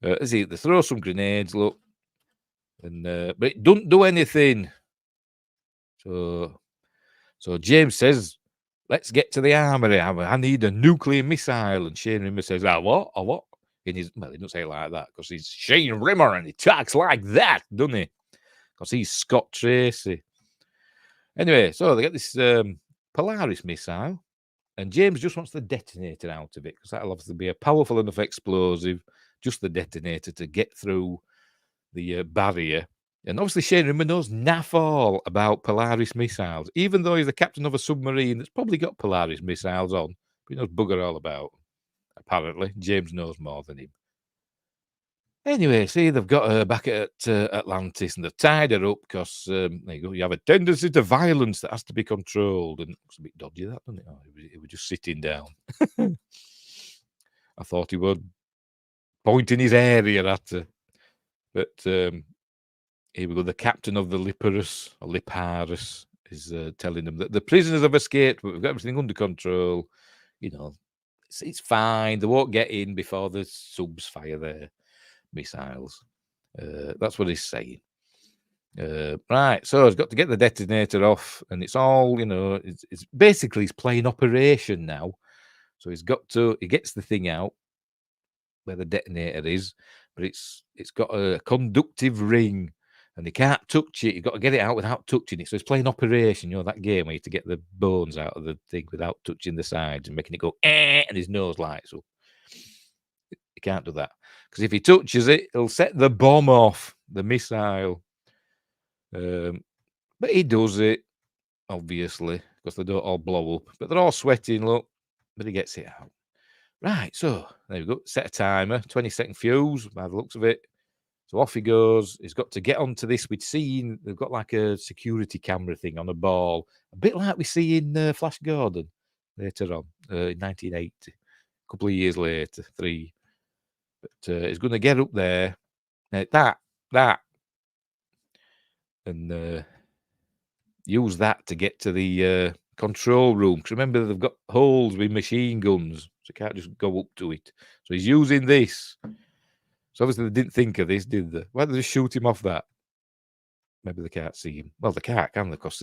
They throw some grenades, look, and but it don't do anything. So James says, "Let's get to the armory. I need a nuclear missile." And Shane Rimmer says, what? A what?" Well, he doesn't say it like that because he's Shane Rimmer and he talks like that, doesn't he? Because he's Scott Tracy. Anyway, so they get this Polaris missile, and James just wants the detonator out of it because that'll obviously be a powerful enough explosive, just the detonator to get through the barrier. And obviously Shane Rimmer knows naff all about Polaris missiles, even though he's the captain of a submarine that's probably got Polaris missiles on, but he knows bugger all about. Apparently, James knows more than him. Anyway, see, they've got her back at Atlantis and they've tied her up because there you go. You have a tendency to violence that has to be controlled, and it's a bit dodgy, that, doesn't it? Oh, he was just sitting down. I thought he would pointing his area at her, but here we go. The captain of the Liparus or Liparus is telling them that the prisoners have escaped, but we've got everything under control. You know, it's fine. They won't get in before the subs fire their missiles. That's what he's saying. Right, so he's got to get the detonator off, and it's all, you know, it's basically he's playing operation now. So he gets the thing out where the detonator is, but it's got a conductive ring, and he can't touch it. You've got to get it out without touching it. So he's playing operation, you know, that game where you have to get the bones out of the thing without touching the sides and making it go, and his nose lights up. He can't do that. Because if he touches it, he'll set the bomb off, the missile. But he does it, obviously, because they don't all blow up. But they're all sweating, look. But he gets it out. Right, so there we go. Set a timer, 20-second fuse, by the looks of it. So off he goes. He's got to get onto this. We'd seen, they've got like a security camera thing on a ball, a bit like we see in Flash Gordon later on, in 1980. A couple of years later, 3. But he's going to get up there. That. And use that to get to the control room. Because remember, they've got holes with machine guns, so you can't just go up to it. So he's using this. So obviously they didn't think of this, did they? Why did they shoot him off that? Maybe they can't see him. Well, they can't, can they? Because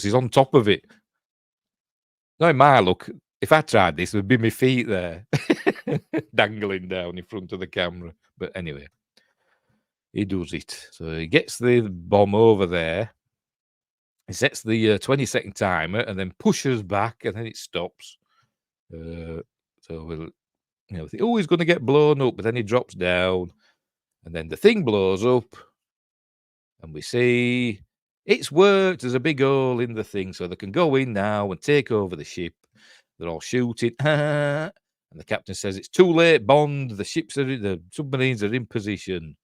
he's on top of it. No, in my look, if I tried this, there'd be my feet there, dangling down in front of the camera. But anyway, he does it. So he gets the bomb over there. He sets the 20-second timer and then pushes back, and then it stops. So we'll, you know, think, oh, he's going to get blown up, but then he drops down, and then the thing blows up, and we see it's worked. There's a big hole in the thing, so they can go in now and take over the ship. They're all shooting, and the captain says, "It's too late, Bond. The submarines are in position."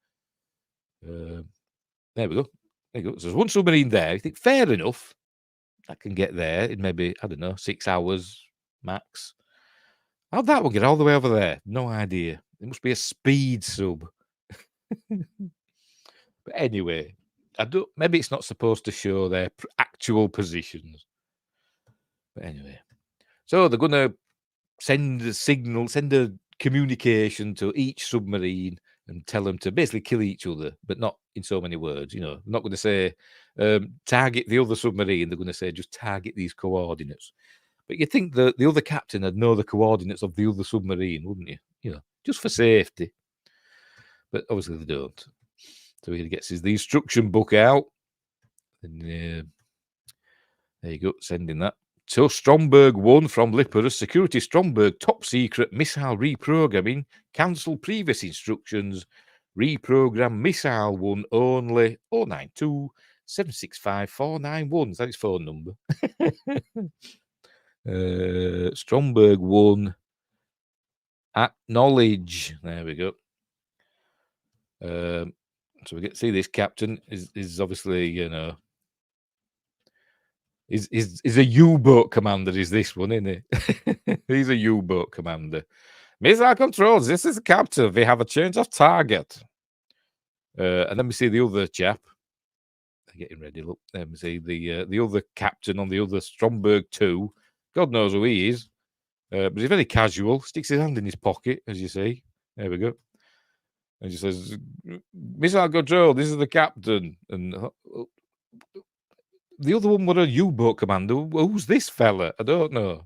There we go. There you go. So there's one submarine there. You think, fair enough. That can get there in maybe, I don't know, 6 hours max. How'd that one get all the way over there? No idea. It must be a speed sub. But anyway, maybe it's not supposed to show their actual positions. But anyway. So they're going to send a signal, send a communication to each submarine and tell them to basically kill each other, but not in so many words. You know, they're not going to say target the other submarine. They're going to say just target these coordinates. But you'd think that the other captain would know the coordinates of the other submarine, wouldn't you? You know, just for safety. But obviously they don't. So he gets the instruction book out. And there you go, sending that. So Stromberg 1 from Liparus, security Stromberg, top secret missile reprogramming, cancel previous instructions, reprogram missile 1 only, 092 765 491. Is that his phone number? Stromberg won. Acknowledge. There we go. So we get to see this captain is obviously, you know, is a U-boat commander. Is this one, isn't he? He's a U-boat commander. Missile controls. This is the captain. We have a change of target. And then we see the other chap. Getting ready. Look, let me see the other captain on the other Stromberg 2. God knows who he is, but he's very casual. Sticks his hand in his pocket, as you see. There we go. And he says, "Missile control. This is the captain." And the other one was a U-boat commander. Who's this fella? I don't know.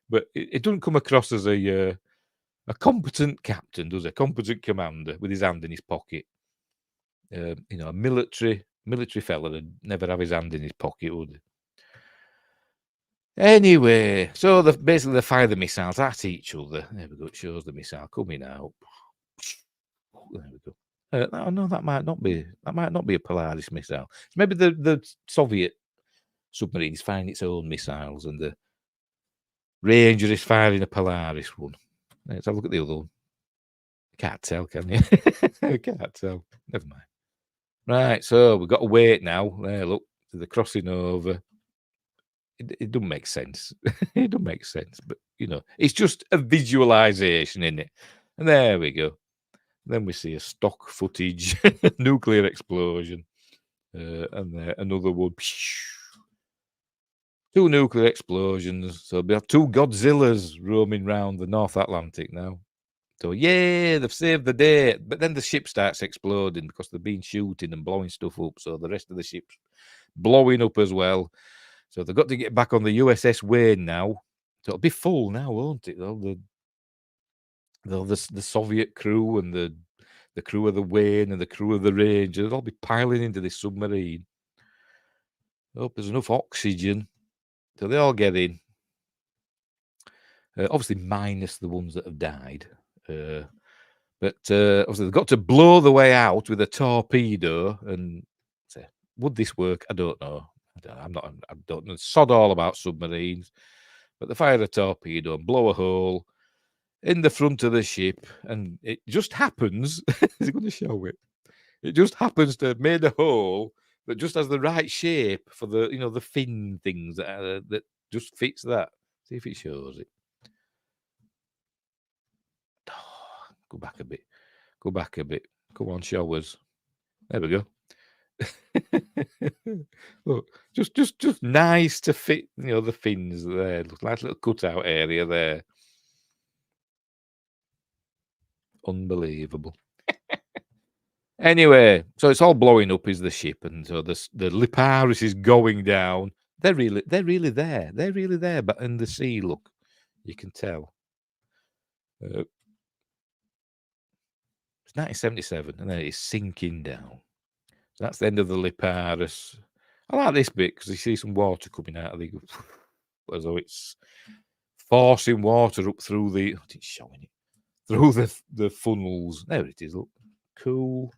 But it doesn't come across as a competent captain, does it? A competent commander with his hand in his pocket. You know, a military fella would never have his hand in his pocket, would he? Anyway, so basically they fire the missiles at each other. There we go. It shows the missile coming out. There we go. No, that might not be a Polaris missile. It's maybe the Soviet submarine is firing its own missiles, and the Ranger is firing a Polaris one. Let's have a look at the other one. Can't tell, can you? Can't tell. Never mind. Right, so we've got to wait now. There, look, the crossing over. It doesn't make sense. It doesn't make sense, but you know, it's just a visualization, isn't it? And there we go. Then we see a stock footage nuclear explosion, and there another one. Two nuclear explosions. So we have two Godzillas roaming around the North Atlantic now. So yeah, they've saved the day. But then the ship starts exploding because they've been shooting and blowing stuff up. So the rest of the ship's blowing up as well. So they've got to get back on the USS Wayne now. So it'll be full now, won't it? The Soviet crew and the crew of the Wayne and the crew of the Ranger, they'll all be piling into this submarine. Hope there's enough oxygen. So they all get in. Obviously, minus the ones that have died. But obviously, they've got to blow the way out with a torpedo. And would this work? I don't know. I don't know. Sod all about submarines. But they fire a torpedo and blow a hole in the front of the ship, and it just happens. Is it going to show it? It just happens to have made a hole that just has the right shape for the fin things that just fits that. See if it shows it. Oh, go back a bit. Go back a bit. Come on, show us. There we go. Look, just nice to fit, the fins there. Looks like a little cutout area there. Unbelievable. Anyway, so it's all blowing up is the ship, and so the Liparis is going down. They're really there. They're really there, but in the sea, look, you can tell. It's 1977, and then it's sinking down. So that's the end of the Liparis. I like this bit because you see some water coming out of the, as though it's forcing water up through the. It's showing it through the funnels. There it is. Look, cool.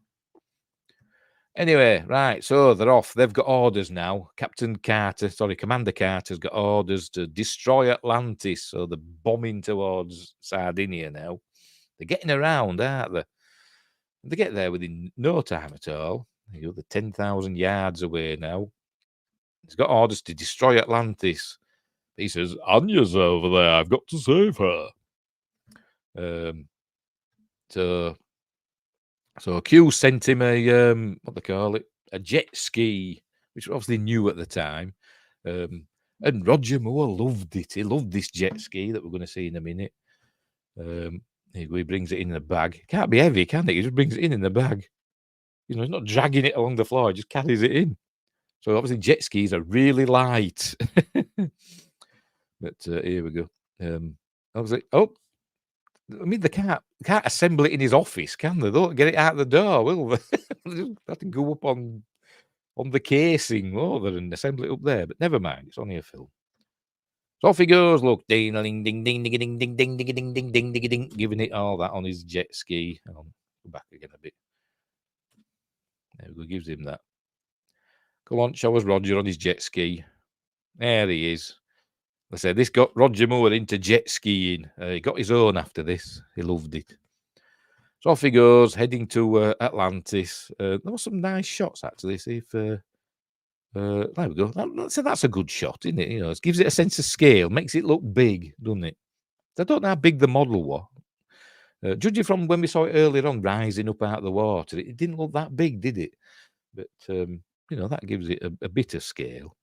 Anyway, right, so they're off. They've got orders now. Commander Carter's got orders to destroy Atlantis. So they're bombing towards Sardinia now. They're getting around, aren't they? They get there within no time at all. They're 10,000 yards away now. He's got orders to destroy Atlantis. He says, Anya's over there. I've got to save her. So Q sent him a what they call it, a jet ski, which was obviously new at the time. And Roger Moore loved it. He loved this jet ski that we're going to see in a minute. He brings it in a bag. It can't be heavy, can it? He just brings it in the bag. He's not dragging it along the floor. He just carries it in. So obviously jet skis are really light. But here we go. Obviously, they can't assemble it in his office, can they? They don't get it out the door, will they? They have to go up on the casing, will they, and assemble it up there. But never mind, it's only a film. So off he goes. Look, ding, ding, ding, ding, ding, ding, ding, ding, ding, ding, ding, ding, ding, ding, giving it all that on his jet ski. Go back again a bit. There we go. Gives him that. Come on, show us Roger on his jet ski. There he is. I said this got Roger Moore into jet skiing. He got his own after this. He loved it. So off he goes, heading to Atlantis. There were some nice shots actually. See if there we go. That's a good shot, isn't it? You know, it gives it a sense of scale, makes it look big, doesn't it? I don't know how big the model was. Judging from when we saw it earlier on, rising up out of the water, it didn't look that big, did it? But you know, that gives it a bit of scale.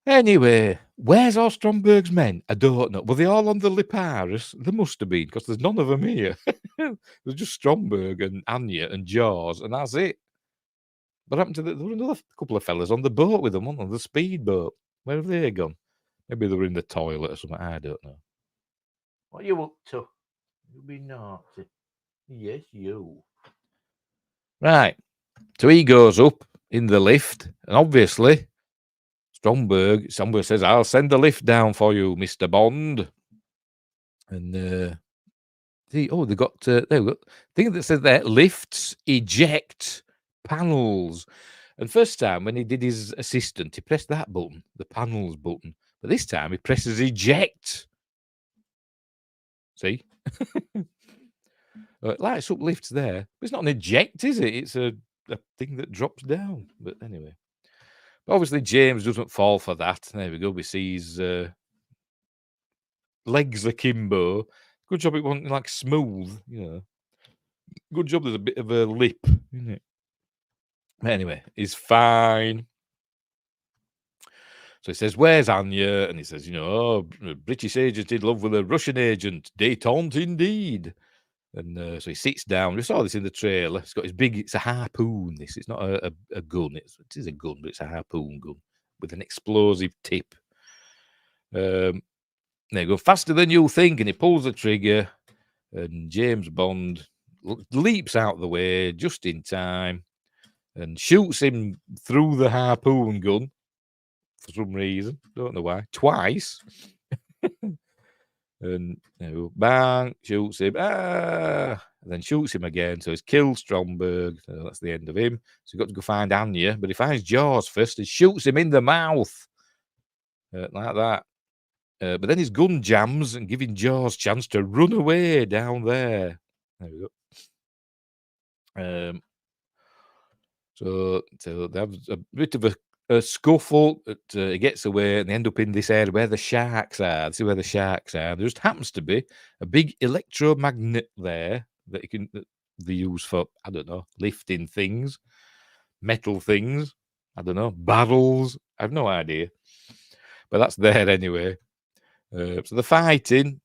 Anyway, where's all Stromberg's men? I don't know. Were they all on the Liparis? There must have been, because there's none of them here. There's just Stromberg and Anya and Jaws, and that's it. What happened to there were another couple of fellas on the boat with them, on the speedboat. Where have they gone? Maybe they were in the toilet or something. I don't know. What are you up to? You be naughty. Yes, you. Right. So he goes up in the lift, and obviously Stromberg says, I'll send the lift down for you, Mr. Bond. And they got thing that says there, lifts, eject, panels. And first time when he did his assistant, he pressed that button, the panels button. But this time he presses eject. See? Lights up lifts there. But it's not an eject, is it? It's a thing that drops down. But anyway. Obviously, James doesn't fall for that. There we go. We see his legs akimbo. Good job it wasn't like smooth, you know. Good job there's a bit of a lip, isn't it? But anyway, he's fine. So he says, where's Anya? And he says, you know, a British agent in love with a Russian agent. Détente indeed. And so he sits down. We saw this in the trailer. It's got his big, it's a harpoon, this. It's not a gun. It is a gun, but it's a harpoon gun with an explosive tip. There you go, faster than you think. And he pulls the trigger. And James Bond leaps out the way just in time and shoots him through the harpoon gun for some reason. Don't know why. Twice. And you know, bang, shoots him. And then shoots him again. So he's killed Stromberg. So that's the end of him. So he's got to go find Anya. But he finds Jaws first and shoots him in the mouth. Like that. But then his gun jams and giving Jaws chance to run away down there. There we go. So they have a bit of a scuffle. He gets away and they end up in this area where the sharks are. See where the sharks are. There just happens to be a big electromagnet there that they use for, I don't know, lifting things, metal things. I don't know, barrels. I have no idea. But that's there anyway. So they're fighting.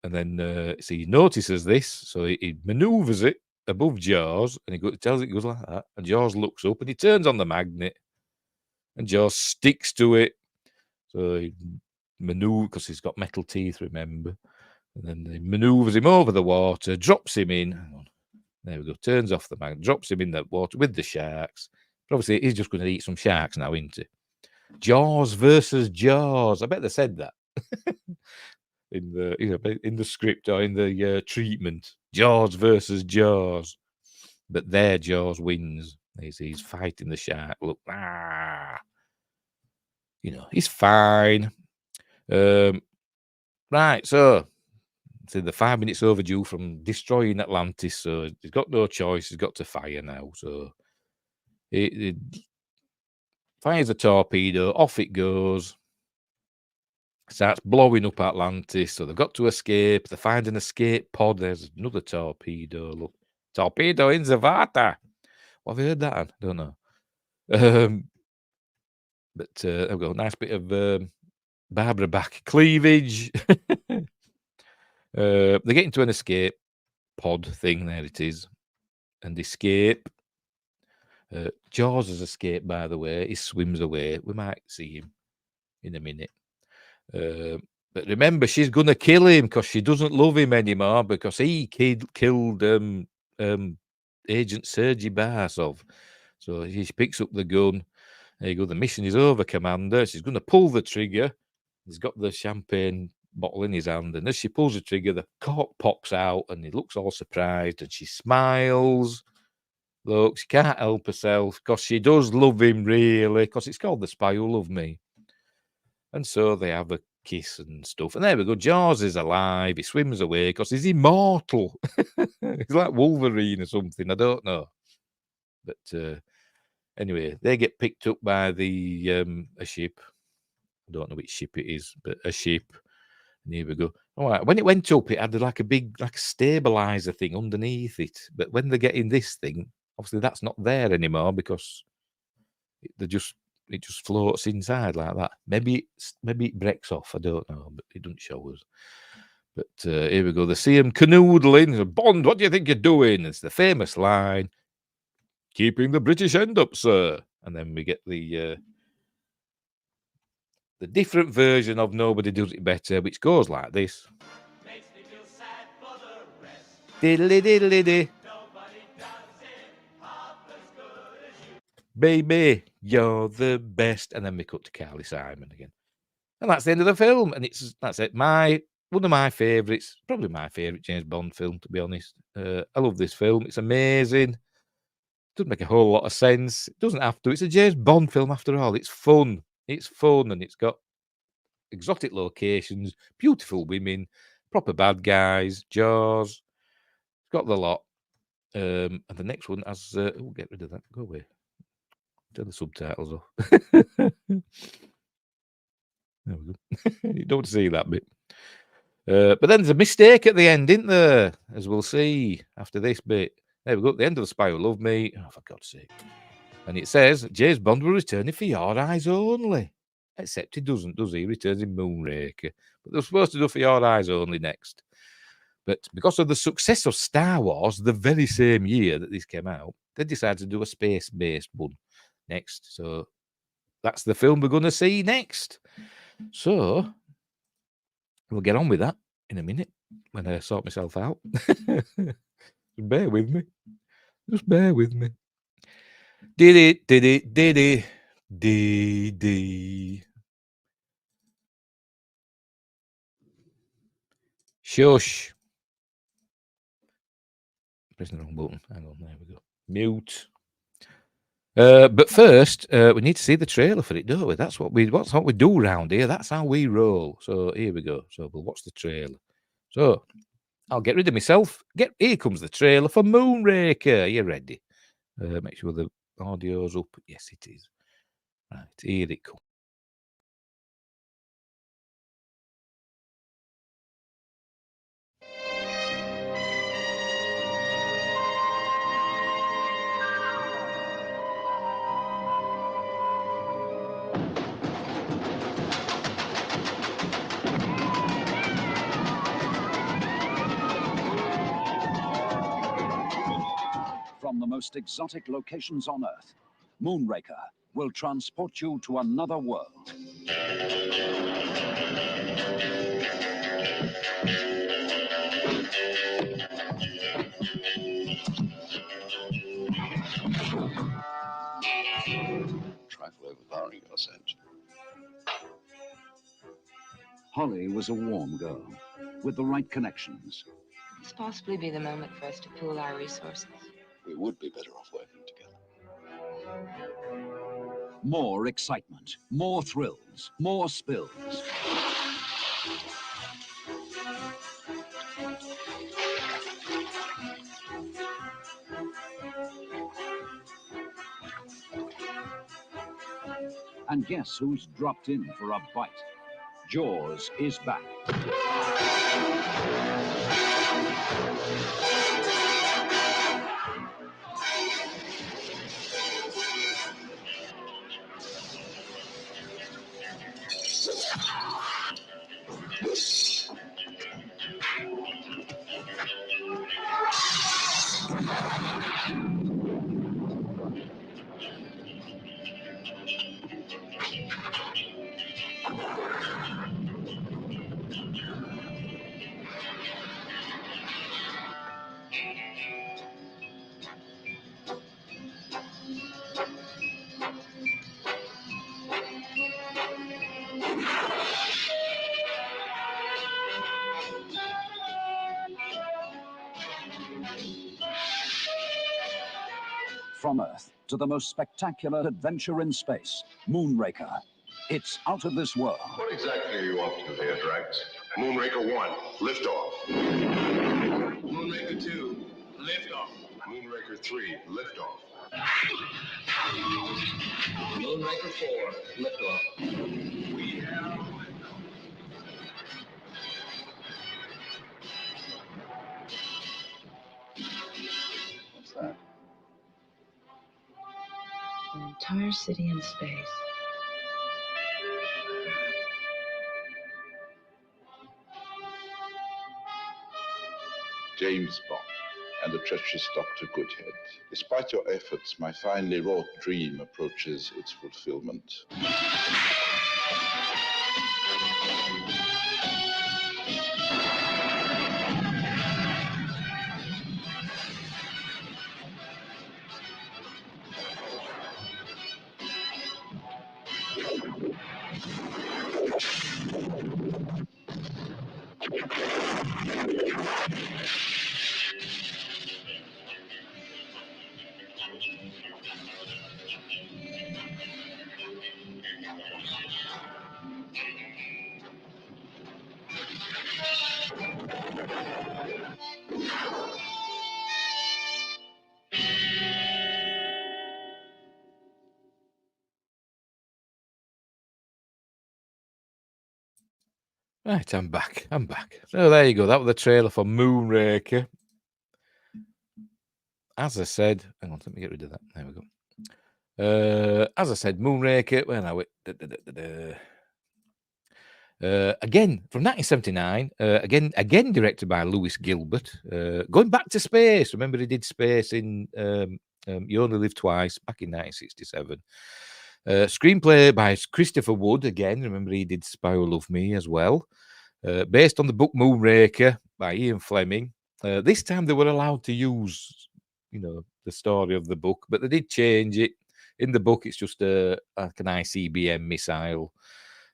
And then he notices this. So he maneuvers it above Jaws, and he tells it goes like that, and Jaws looks up and he turns on the magnet, and Jaws sticks to it. So he maneuvers because he's got metal teeth, remember, and then he maneuvers him over the water, drops him in. There we go. Turns off the magnet, drops him in the water with the sharks. But obviously, he's just going to eat some sharks now, isn't he? Jaws versus Jaws. I bet they said that in the script or in the treatment. Jaws versus Jaws. But there Jaws wins. He's fighting the shark. Look, you know, he's fine. Right, so the 5 minutes overdue from destroying Atlantis. So he's got no choice. He's got to fire now. So it fires a torpedo. Off it goes. Starts blowing up Atlantis. So they've got to escape. They find an escape pod. There's another torpedo. Look. Torpedo in the water. What have you heard that on? I don't know. But I've got a nice bit of Barbara back cleavage. They get into an escape pod thing. There it is. And escape. Jaws has escaped, by the way. He swims away. We might see him in a minute. But remember, she's going to kill him because she doesn't love him anymore because he killed Agent Sergei Barsov. So she picks up the gun. There you go. The mission is over, Commander. She's going to pull the trigger. He's got the champagne bottle in his hand. And as she pulls the trigger, the cork pops out and he looks all surprised and she smiles. Look, she can't help herself because she does love him, really, because it's called The Spy Who Loved Me. And so they have a kiss and stuff. And there we go. Jaws is alive. He swims away because he's immortal. He's like Wolverine or something. I don't know. But anyway, they get picked up by the a ship. I don't know which ship it is, but a ship. And here we go. All right. When it went up, it had like a big, like a stabilizer thing underneath it. But when they get in this thing, obviously that's not there anymore because it just floats inside like that. Maybe it breaks off. I don't know, but it doesn't show us. But here we go. They see him canoodling. Bond, what do you think you're doing? It's the famous line, keeping the British end up, sir. And then we get the different version of Nobody Does It Better, which goes like this. Makes me feel sad for the rest. Diddly diddly dee. Nobody does it half as good as you. Baby, you're the best. And then we cut to Carly Simon again. And that's the end of the film. And that's it. One of my favourites, probably my favourite James Bond film, to be honest. I love this film. It's amazing. Doesn't make a whole lot of sense. It doesn't have to. It's a James Bond film after all. It's fun. It's fun, and it's got exotic locations, beautiful women, proper bad guys, Jaws. It's got the lot. And the next one has... get rid of that. Go away. Turn the subtitles off. There we go. You don't see that bit. But then there's a mistake at the end, isn't there? As we'll see after this bit. There we go. At the end of The Spy Who Loved Me. Oh, for God's sake. And it says, James Bond will return for your eyes only. Except he doesn't, does he? He returns in Moonraker. But they're supposed to do for your eyes only next. But because of the success of Star Wars, the very same year that this came out, they decided to do a space-based one next. So that's the film we're going to see next. So we'll get on with that in a minute when I sort myself out. Bear with me. Just bear with me. Did it. Shush. Pressing the wrong button. Hang on, there we go. Mute. But first, we need to see the trailer for it, don't we? That's what we do around here. That's how we roll. So here we go. So we'll watch the trailer. So I'll get rid of myself. Here comes the trailer for Moonraker. Are you ready? Make sure the audio's up. Yes, it is. Right, here it comes. From the most exotic locations on Earth, Moonraker will transport you to another world. Trifle overpowering your sense. Holly was a warm girl with the right connections. This possibly be the moment for us to pool our resources. We would be better off working together. More excitement, more thrills, more spills. And guess who's dropped in for a bite? Jaws is back. From Earth to the most spectacular adventure in space, Moonraker. It's out of this world. What exactly are you up to there, Drax? Moonraker 1, liftoff. Moonraker 2, liftoff. Moonraker 3, liftoff. Moonraker 4, liftoff. We have What's that? An entire city in space. James Bond and the treacherous Dr. Goodhead. Despite your efforts, my finely wrought dream approaches its fulfillment. Right, I'm back. I'm back. So there you go. That was the trailer for Moonraker. As I said, hang on, let me get rid of that. There we go. As I said, Moonraker. Where are we? Again from 1979. Again directed by Lewis Gilbert. Going back to space. Remember, he did space in You Only Live Twice back in 1967. Screenplay by Christopher Wood. Again, remember he did Spy Who Loved Me as well. Based on the book Moonraker by Ian Fleming. This time they were allowed to use, the story of the book, but they did change it. In the book, it's just like an ICBM missile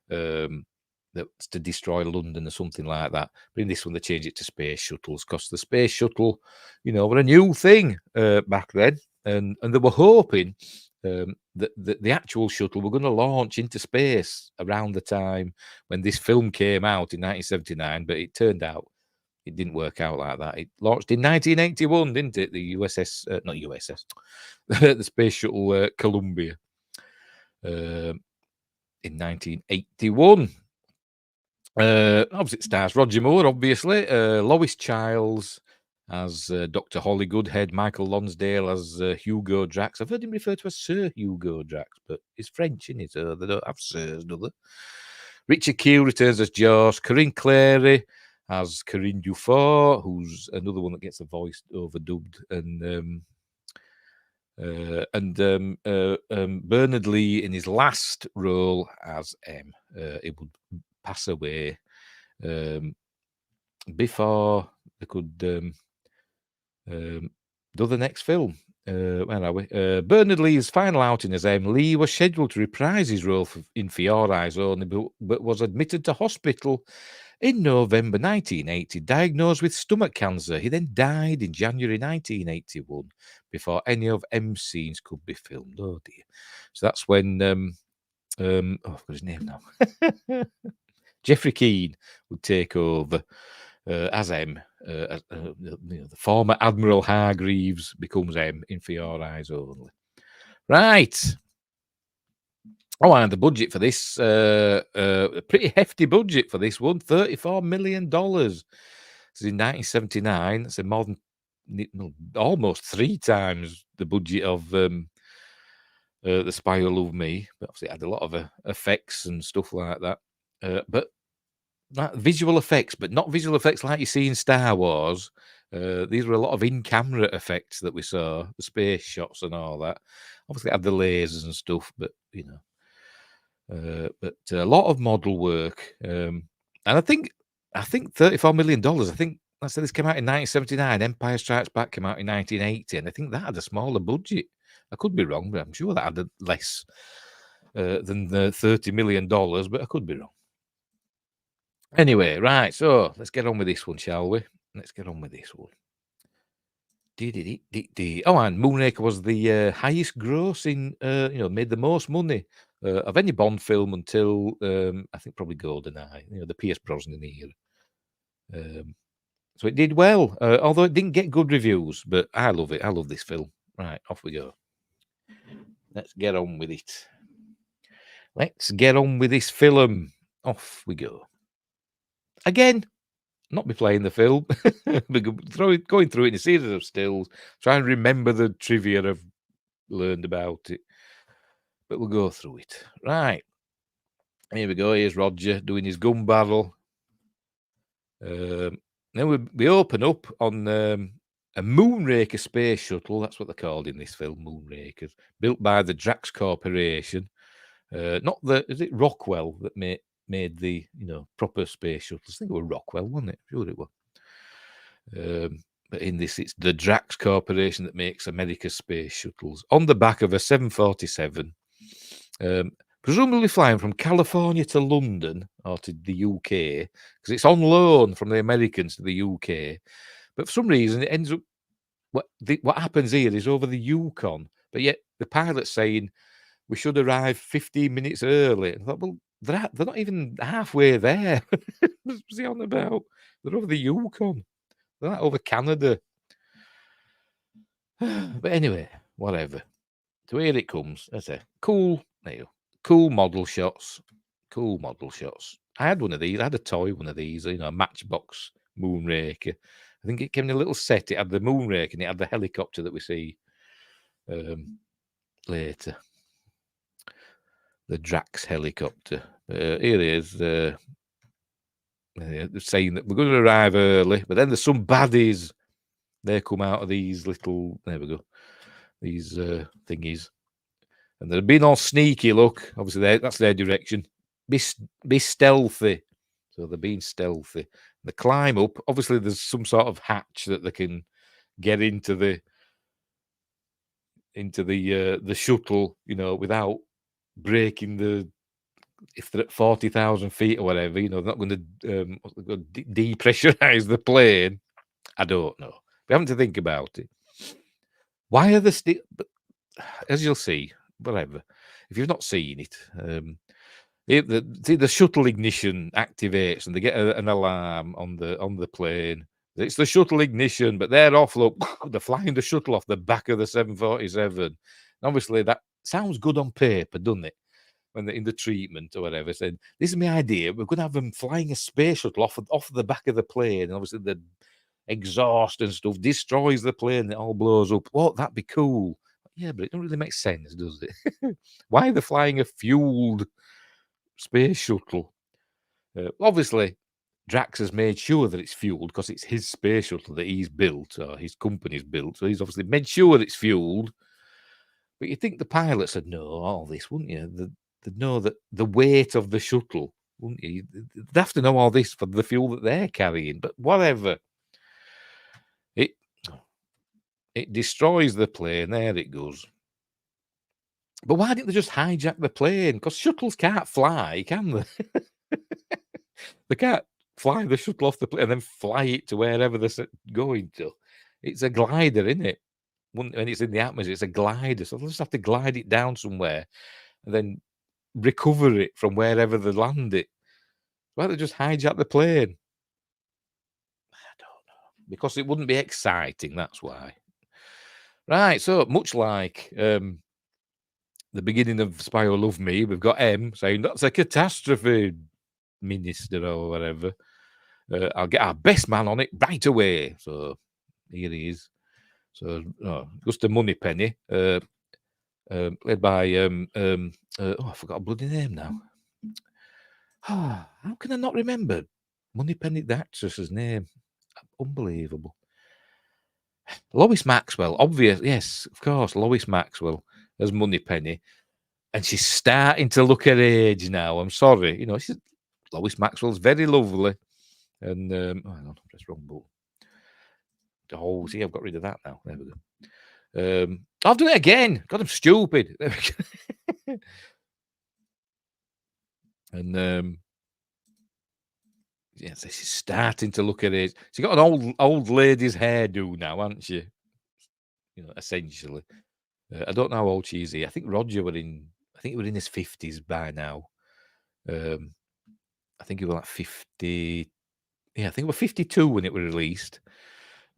that's to destroy London or something like that. But in this one, they changed it to space shuttles because the space shuttle, were a new thing back then, and they were hoping that the actual shuttle were going to launch into space around the time when this film came out in 1979, but it turned out it didn't work out like that. It launched in 1981, didn't it? The not USS, the Space Shuttle Columbia in 1981. Obviously, it stars Roger Moore, obviously, Lois Childs as Dr. Holly Goodhead, Michael Lonsdale as Hugo Drax. I've heard him referred to as Sir Hugo Drax, but he's French, isn't it? So they don't have sirs, do they? Richard Keel returns as Jaws. Corinne Clary as Corinne Dufour, who's another one that gets a voice overdubbed, and Bernard Lee in his last role as M. He would pass away before they could do the next film. Where are we? Bernard Lee's final outing as M. Lee was scheduled to reprise his role in For Your Eyes Only, but was admitted to hospital in November 1980, diagnosed with stomach cancer. He then died in January 1981 before any of M's scenes could be filmed. Oh dear. So that's when I've got his name now. Jeffrey Keane would take over as M. The former Admiral Hargreaves becomes M in For Your Eyes Only. Right. Oh, and the budget for this, a pretty hefty budget for this one, $34 million. This is in 1979. That's more than almost 3 times the budget of The Spy Who Loved Me. But obviously, it had a lot of effects and stuff like that. But visual effects, but not visual effects like you see in Star Wars. These were a lot of in-camera effects that we saw, the space shots and all that. Obviously, it had the lasers and stuff, but but a lot of model work. And I think $34 million. I think I said this came out in 1979. Empire Strikes Back came out in 1980, and I think that had a smaller budget. I could be wrong, but I'm sure that had less than the $30 million, but I could be wrong. Anyway, right, so let's get on with this one, shall we? Let's get on with this one. Oh, and Moonraker was the highest grossing, made the most money of any Bond film until I think probably GoldenEye, the Pierce Brosnan era. So it did well, although it didn't get good reviews. But I love it. I love this film. Right, off we go. Let's get on with it. Let's get on with this film. Off we go. Again, not be playing the film, going through it in a series of stills, try and remember the trivia I've learned about it. But we'll go through it. Right. Here we go. Here's Roger doing his gun barrel. Then we open up on a Moonraker space shuttle. That's what they're called in this film, Moonrakers, built by the Drax Corporation. Not is it Rockwell that made the proper space shuttles? I think it was Rockwell, wasn't it? Sure it was. But in this, it's the Drax Corporation that makes America's space shuttles on the back of a 747, presumably flying from California to London or to the UK, because it's on loan from the Americans to the UK. But for some reason, it ends up what happens here is over the Yukon, but yet the pilot's saying we should arrive 15 minutes early. And I thought, well, they're not even halfway there. What's he on about? They're over the Yukon. They're not over Canada. But anyway, whatever. So here it comes. That's a cool model shots. Cool model shots. I had one of these. I had a toy one of these, a Matchbox Moonraker. I think it came in a little set. It had the Moonraker and it had the helicopter that we see later. The Drax helicopter. Here it is. They're saying that we're going to arrive early, but then there's some baddies. They come out of these little, there we go, these thingies. And they're being all sneaky, look. Obviously, that's their direction. Be stealthy. So they're being stealthy. They climb up. Obviously, there's some sort of hatch that they can get into the shuttle, without breaking the. If they're at 40,000 feet or whatever, they're not going to depressurize the plane. I don't know. We haven't to think about it. Why are the as you'll see, whatever. If you've not seen it, the shuttle ignition activates and they get an alarm on the plane. It's the shuttle ignition, but they're off. Look, they're flying the shuttle off the back of the 747. And obviously, that sounds good on paper, doesn't it? When they're in the treatment or whatever, said, "This is my idea. We're going to have them flying a space shuttle off the back of the plane, and obviously the exhaust and stuff destroys the plane. It all blows up. Oh, that'd be cool." Yeah, but it don't really make sense, does it? Why are they flying a fueled space shuttle? Obviously, Drax has made sure that it's fueled because it's his space shuttle that he's built or his company's built. So he's obviously made sure it's fueled. But you'd think the pilots would know all this, wouldn't you? They'd know that the weight of the shuttle, wouldn't you? They'd have to know all this for the fuel that they're carrying. But whatever. It destroys the plane. There it goes. But why didn't they just hijack the plane? Because shuttles can't fly, can they? They can't fly the shuttle off the plane and then fly it to wherever they're going to. It's a glider, isn't it? When it's in the atmosphere, it's a glider. So they'll just have to glide it down somewhere and then recover it from wherever they land it. Why don't they just hijack the plane? I don't know. Because it wouldn't be exciting, that's why. Right, so much like the beginning of Spy Who Loved Me, we've got M saying, "That's a catastrophe, minister," or whatever. I'll get our best man on it right away. So here he is. So just a Moneypenny, led by I forgot a bloody name now. How can I not remember Moneypenny, the actress's name? Unbelievable. Lois Maxwell, obvious, yes, of course, Lois Maxwell as Moneypenny, and she's starting to look her age now. I'm sorry, Lois Maxwell's very lovely, and hang on, press wrong button. Oh, see, I've got rid of that now. There we go. I've done it again. God, I'm stupid. There we go. And yes, she's starting to look at it. She's got an old lady's hairdo now, hasn't she? Essentially. I don't know how old she is here. I think think he was in his 50s by now. I think he was like 50. Yeah, I think it was 52 when it was released.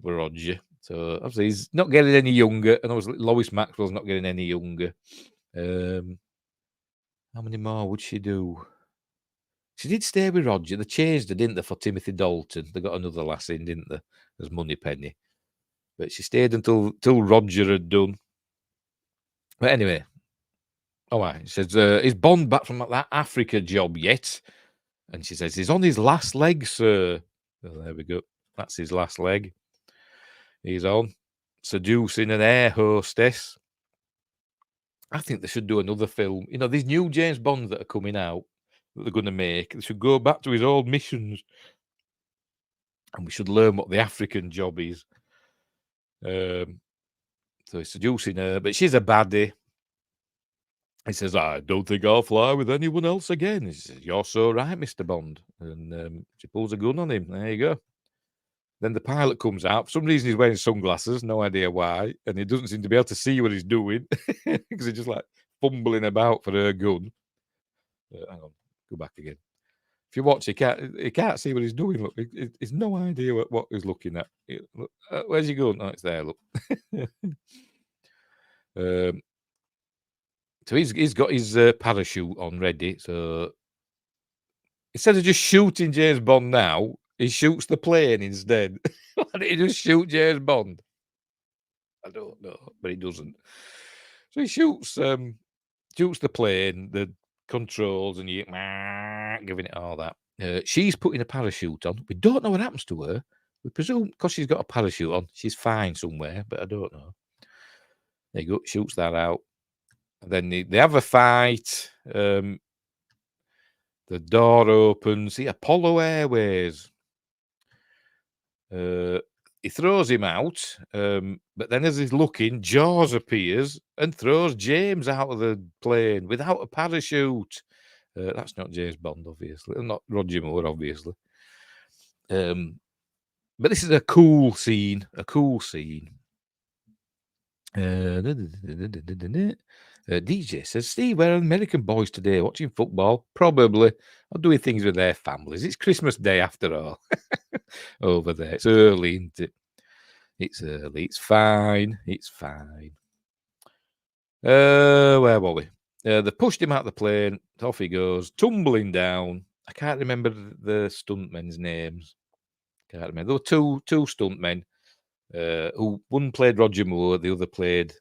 With Roger. So obviously he's not getting any younger, and obviously Lois Maxwell's not getting any younger. How many more would she do? She did stay with Roger. They changed her, didn't they, for Timothy Dalton? They got another lass in, didn't they, as Moneypenny. But she stayed until Roger had done. But anyway, all right. She says, is Bond back from that Africa job yet? And she says, he's on his last leg, sir. Oh, there we go. That's his last leg. He's on seducing an air hostess. I think they should do another film. You know, these new James Bonds that are coming out that they're going to make, they should go back to his old missions. And we should learn what the African job is. So he's seducing her, but she's a baddie. He says, I don't think I'll fly with anyone else again. He says, you're so right, Mr. Bond. And she pulls a gun on him. There you go. Then the pilot comes out. For some reason, he's wearing sunglasses. No idea why. And he doesn't seem to be able to see what he's doing because he's just like fumbling about for her gun. Hang on. Go back again. If you watch, he can't see what he's doing. Look, he's no idea what he's looking at. Look, where's he going? Oh, it's there. Look. So he's got his parachute on ready. So instead of just shooting James Bond now, he shoots the plane instead. Why did he just shoot James Bond? I don't know, but he doesn't. So he shoots the plane, the controls, and you giving it all that. She's putting a parachute on. We don't know what happens to her. We presume because she's got a parachute on, she's fine somewhere, but I don't know. There you go, shoots that out. And then they have a fight. The door opens. See, Apollo Airways. He throws him out, but then as he's looking, Jaws appears and throws James out of the plane without a parachute. That's not James Bond, obviously. Not Roger Moore, obviously. But this is a cool scene. DJ says, Steve, where are the American boys today? Watching football? Probably. Or doing things with their families. It's Christmas Day after all. Over there. It's early, isn't it? It's early. It's fine. Where were we? They pushed him out of the plane. Off he goes, tumbling down. I can't remember the stuntmen's names. Can't remember. There were two stuntmen. Who one played Roger Moore, the other played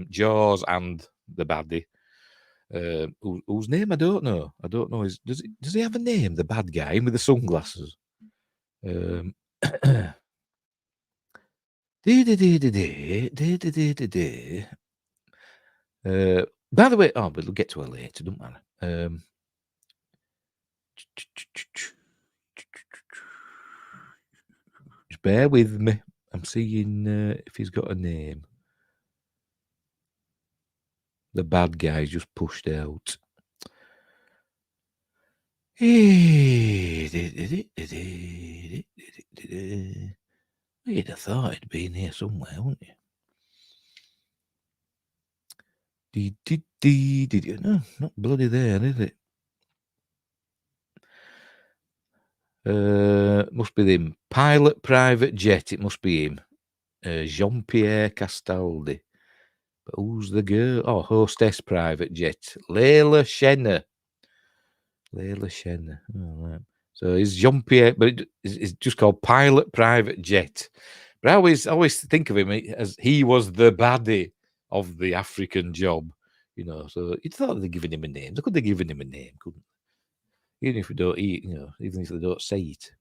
Jaws and the baddie. Whose name I don't know. Does he have a name? The bad guy with the sunglasses. By the way, but we'll get to her later. Don't matter. Just bear with me. I'm seeing if he's got a name. The bad guy's just pushed out. You'd have thought it'd been here somewhere, wouldn't you? No, not bloody there, is it? Must be him. Pilot private jet. It must be him. Jean-Pierre Castaldi. But who's the girl? Oh, hostess private jet. Layla Shenner. Oh, right. So it's Jean-Pierre, but it's just called pilot private jet. But I always think of him as he was the baddie of the African job. You know, so you'd thought they'd given him a name. They could have given him a name, couldn't they? Even if we don't eat, even if they don't say it.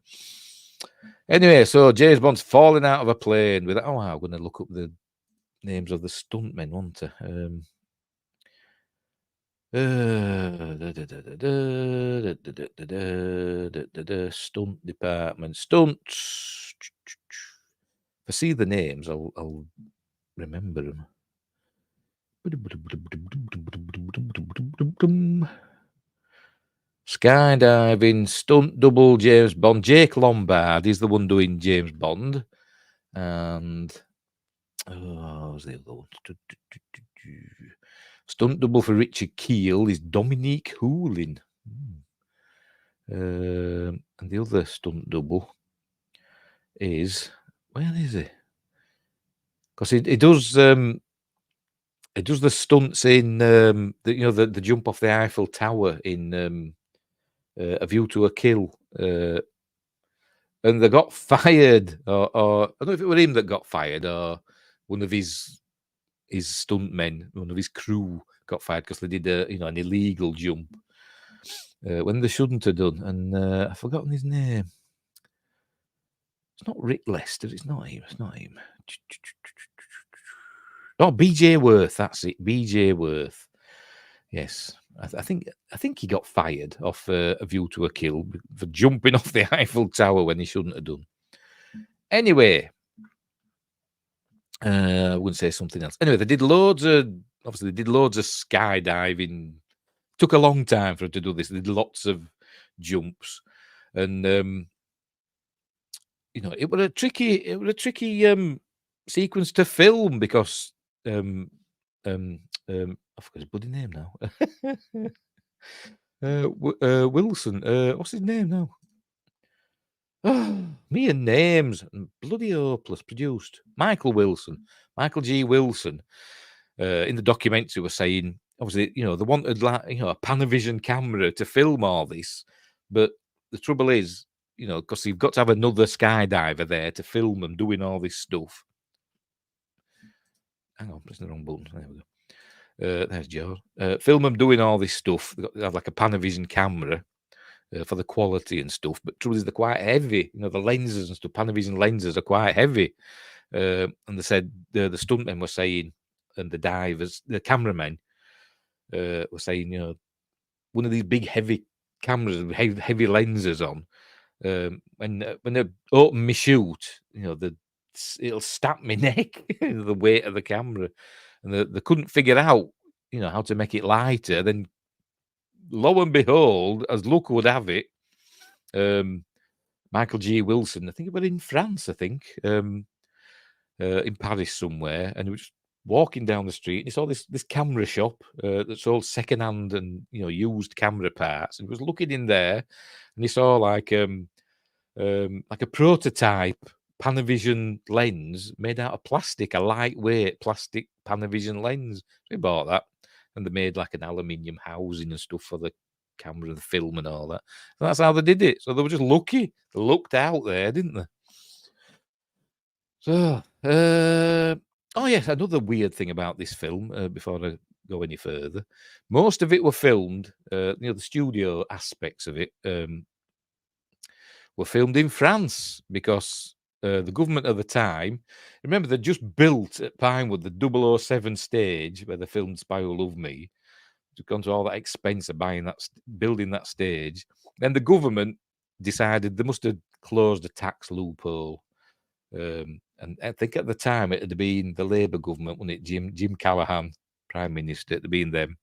Anyway, so James Bond's falling out of a plane with. Oh, I'm going to look up the names of the stuntmen, won't I? Stunt department. Stunts. If I see the names, I'll remember them. Skydiving, stunt double James Bond. Jake Lombard is the one doing James Bond. And who's the other one? Stunt double for Richard Keel is Dominique Hoolin. And the other stunt double is, where is he? Because he does the stunts in the jump off the Eiffel Tower in A View to a Kill, and they got fired, or I don't know if it was him that got fired, or one of his stuntmen, one of his crew got fired because they did an illegal jump when they shouldn't have done, and I've forgotten his name. It's not Rick Lester. It's not him. Oh, BJ Worth. That's it. BJ Worth. Yes, I think he got fired off A View to a Kill for jumping off the Eiffel Tower when he shouldn't have done. Anyway, I wouldn't say something else. Anyway, they did loads of skydiving. Took a long time for them to do this. They did lots of jumps, and it was a tricky sequence to film because I forgot his bloody name now. Wilson. What's his name now? Me and names. Bloody hopeless. Produced Michael G. Wilson. In the documentary, was saying obviously they wanted a Panavision camera to film all this, but the trouble is because you've got to have another skydiver there to film them doing all this stuff. Hang on, pressing the wrong button. There we go. There's Joe. Film them doing all this stuff. They've got to have like a Panavision camera for the quality and stuff. But truth is, they're quite heavy. The lenses and stuff. Panavision lenses are quite heavy. And they said the stuntmen were saying, and the divers, the cameramen were saying, one of these big heavy cameras with heavy lenses on. When they open my shoot, it'll snap my neck, the weight of the camera, and they couldn't figure out, how to make it lighter. Then, lo and behold, as luck would have it, Michael G. Wilson, I think it was in France, in Paris somewhere, and he was walking down the street, and he saw this camera shop that sold second-hand and used camera parts, and he was looking in there, and he saw like a prototype Panavision lens made out of plastic, a lightweight plastic Panavision lens. So he bought that, and they made like an aluminium housing and stuff for the camera and the film and all that. And that's how they did it. So they were just lucky. They looked out there, didn't they? So, oh yes, another weird thing about this film, before I go any further, most of it were filmed, the studio aspects of it were filmed in France because the government at the time, remember, they just built at Pinewood the 007 stage where they filmed Spy Who Loved Me. They've gone to all that expense of building that stage. Then the government decided they must have closed a tax loophole. And I think at the time it had been the Labour government, wasn't it? Jim Callaghan, Prime Minister, it had been them.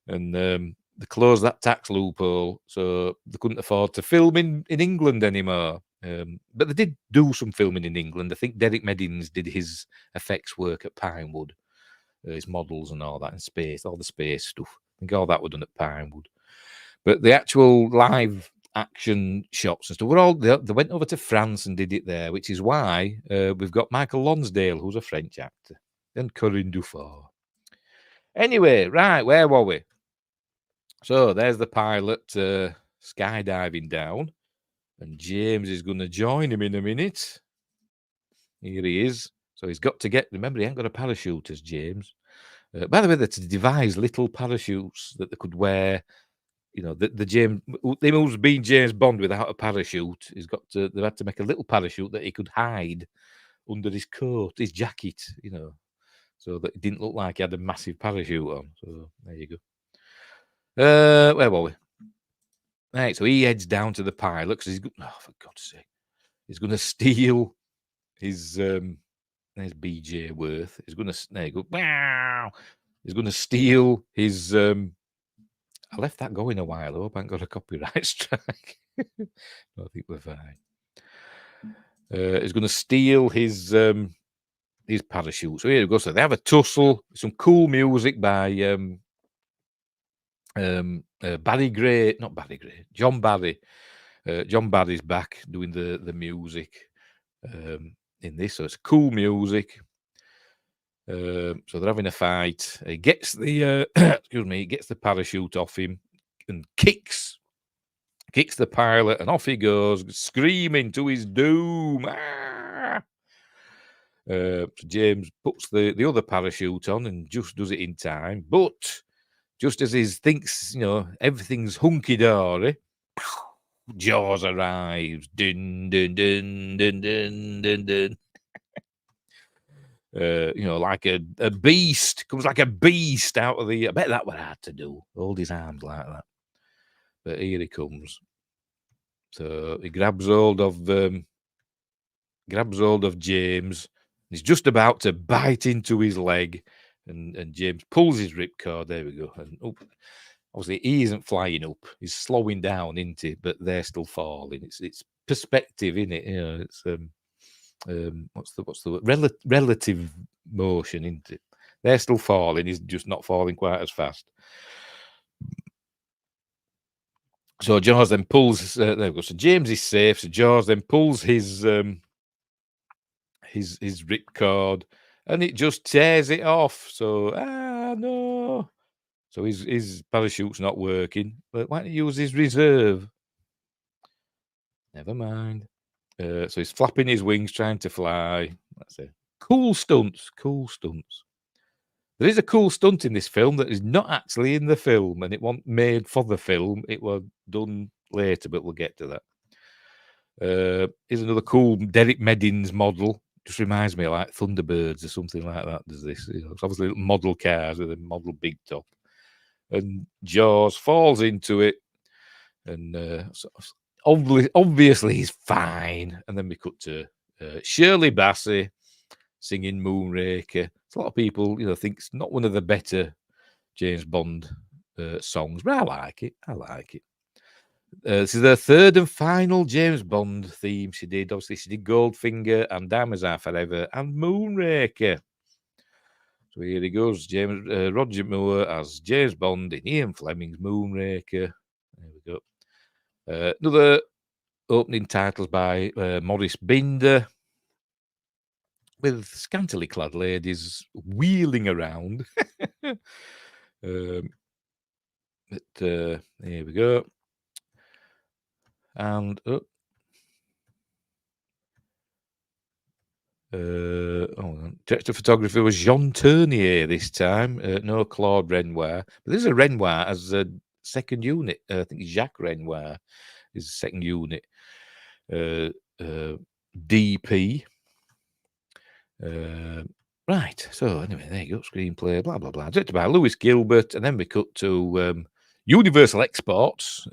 And they closed that tax loophole, so they couldn't afford to film in England anymore. But they did do some filming in England. I think Derek Meddings did his effects work at Pinewood, his models and all that in space, all the space stuff. I think all that was done at Pinewood. But the actual live action shots and stuff were all, they went over to France and did it there, which is why we've got Michael Lonsdale, who's a French actor, and Corinne Dufort. Anyway, right, where were we? So there's the pilot skydiving down, and James is going to join him in a minute. Here he is. So he's got to remember, he ain't got a parachute as James. By the way, they devised little parachutes that they could wear. The James, him who's been James Bond without a parachute, they had to make a little parachute that he could hide under his coat, his jacket, so that it didn't look like he had a massive parachute on. So there you go. Where were we? Right, so he heads down to the pilot because for God's sake, he's going to steal his. There's BJ Worth. He's going to. There you go. Wow. He's going to steal his. I left that going a while. I hope I haven't got a copyright strike. I think we're fine. He's going to steal his his parachute. So here we go. So they have a tussle. Some cool music by Barry Gray, not Barry Gray, John Barry. John Barry's back doing the music in this. So it's cool music. So they're having a fight. He gets the excuse me, he gets the parachute off him and kicks the pilot, and off he goes, screaming to his doom. Ah! So James puts the other parachute on and just does it in time. But just as he thinks, everything's hunky dory, Jaws arrives. Dun dun dun dun dun dun dun. Like a beast, comes like a beast out of the. I bet that were hard to do. Hold his arms like that. But here he comes. So he grabs hold of James. He's just about to bite into his leg, and James pulls his ripcord. There we go. And obviously he isn't flying up; he's slowing down, isn't it? But they're still falling. It's perspective, isn't it? It's what's the word? Relative motion, isn't it? They're still falling. He's just not falling quite as fast. So Jaws then pulls. There we go. So James is safe. So Jaws then pulls his ripcord, and it just tears it off. So no. So his parachute's not working. But why don't you use his reserve? Never mind. So he's flapping his wings, trying to fly. That's it. Cool stunts. There is a cool stunt in this film that is not actually in the film, and it wasn't made for the film. It was done later, but we'll get to that. Here's another cool Derek Meddings model. Just reminds me of like Thunderbirds or something like that. Does this? It's obviously little model cars with a model big top. And Jaws falls into it, and obviously he's fine. And then we cut to Shirley Bassey singing Moonraker. A lot of people, think it's not one of the better James Bond songs, but I like it. This is their third and final James Bond theme she did. Obviously, she did Goldfinger and Diamonds Are Forever and Moonraker. So here he goes, Roger Moore as James Bond in Ian Fleming's Moonraker. There we go. Another opening titles by Maurice Binder, with scantily clad ladies wheeling around. But here we go. And director of photography was Jean Tournier this time. No Claude Renoir. But there's a Renoir as a second unit. I think Jacques Renoir is second unit. DP. Right. So anyway, there you go. Screenplay, blah, blah, blah. Directed by Lewis Gilbert. And then we cut to Universal Exports.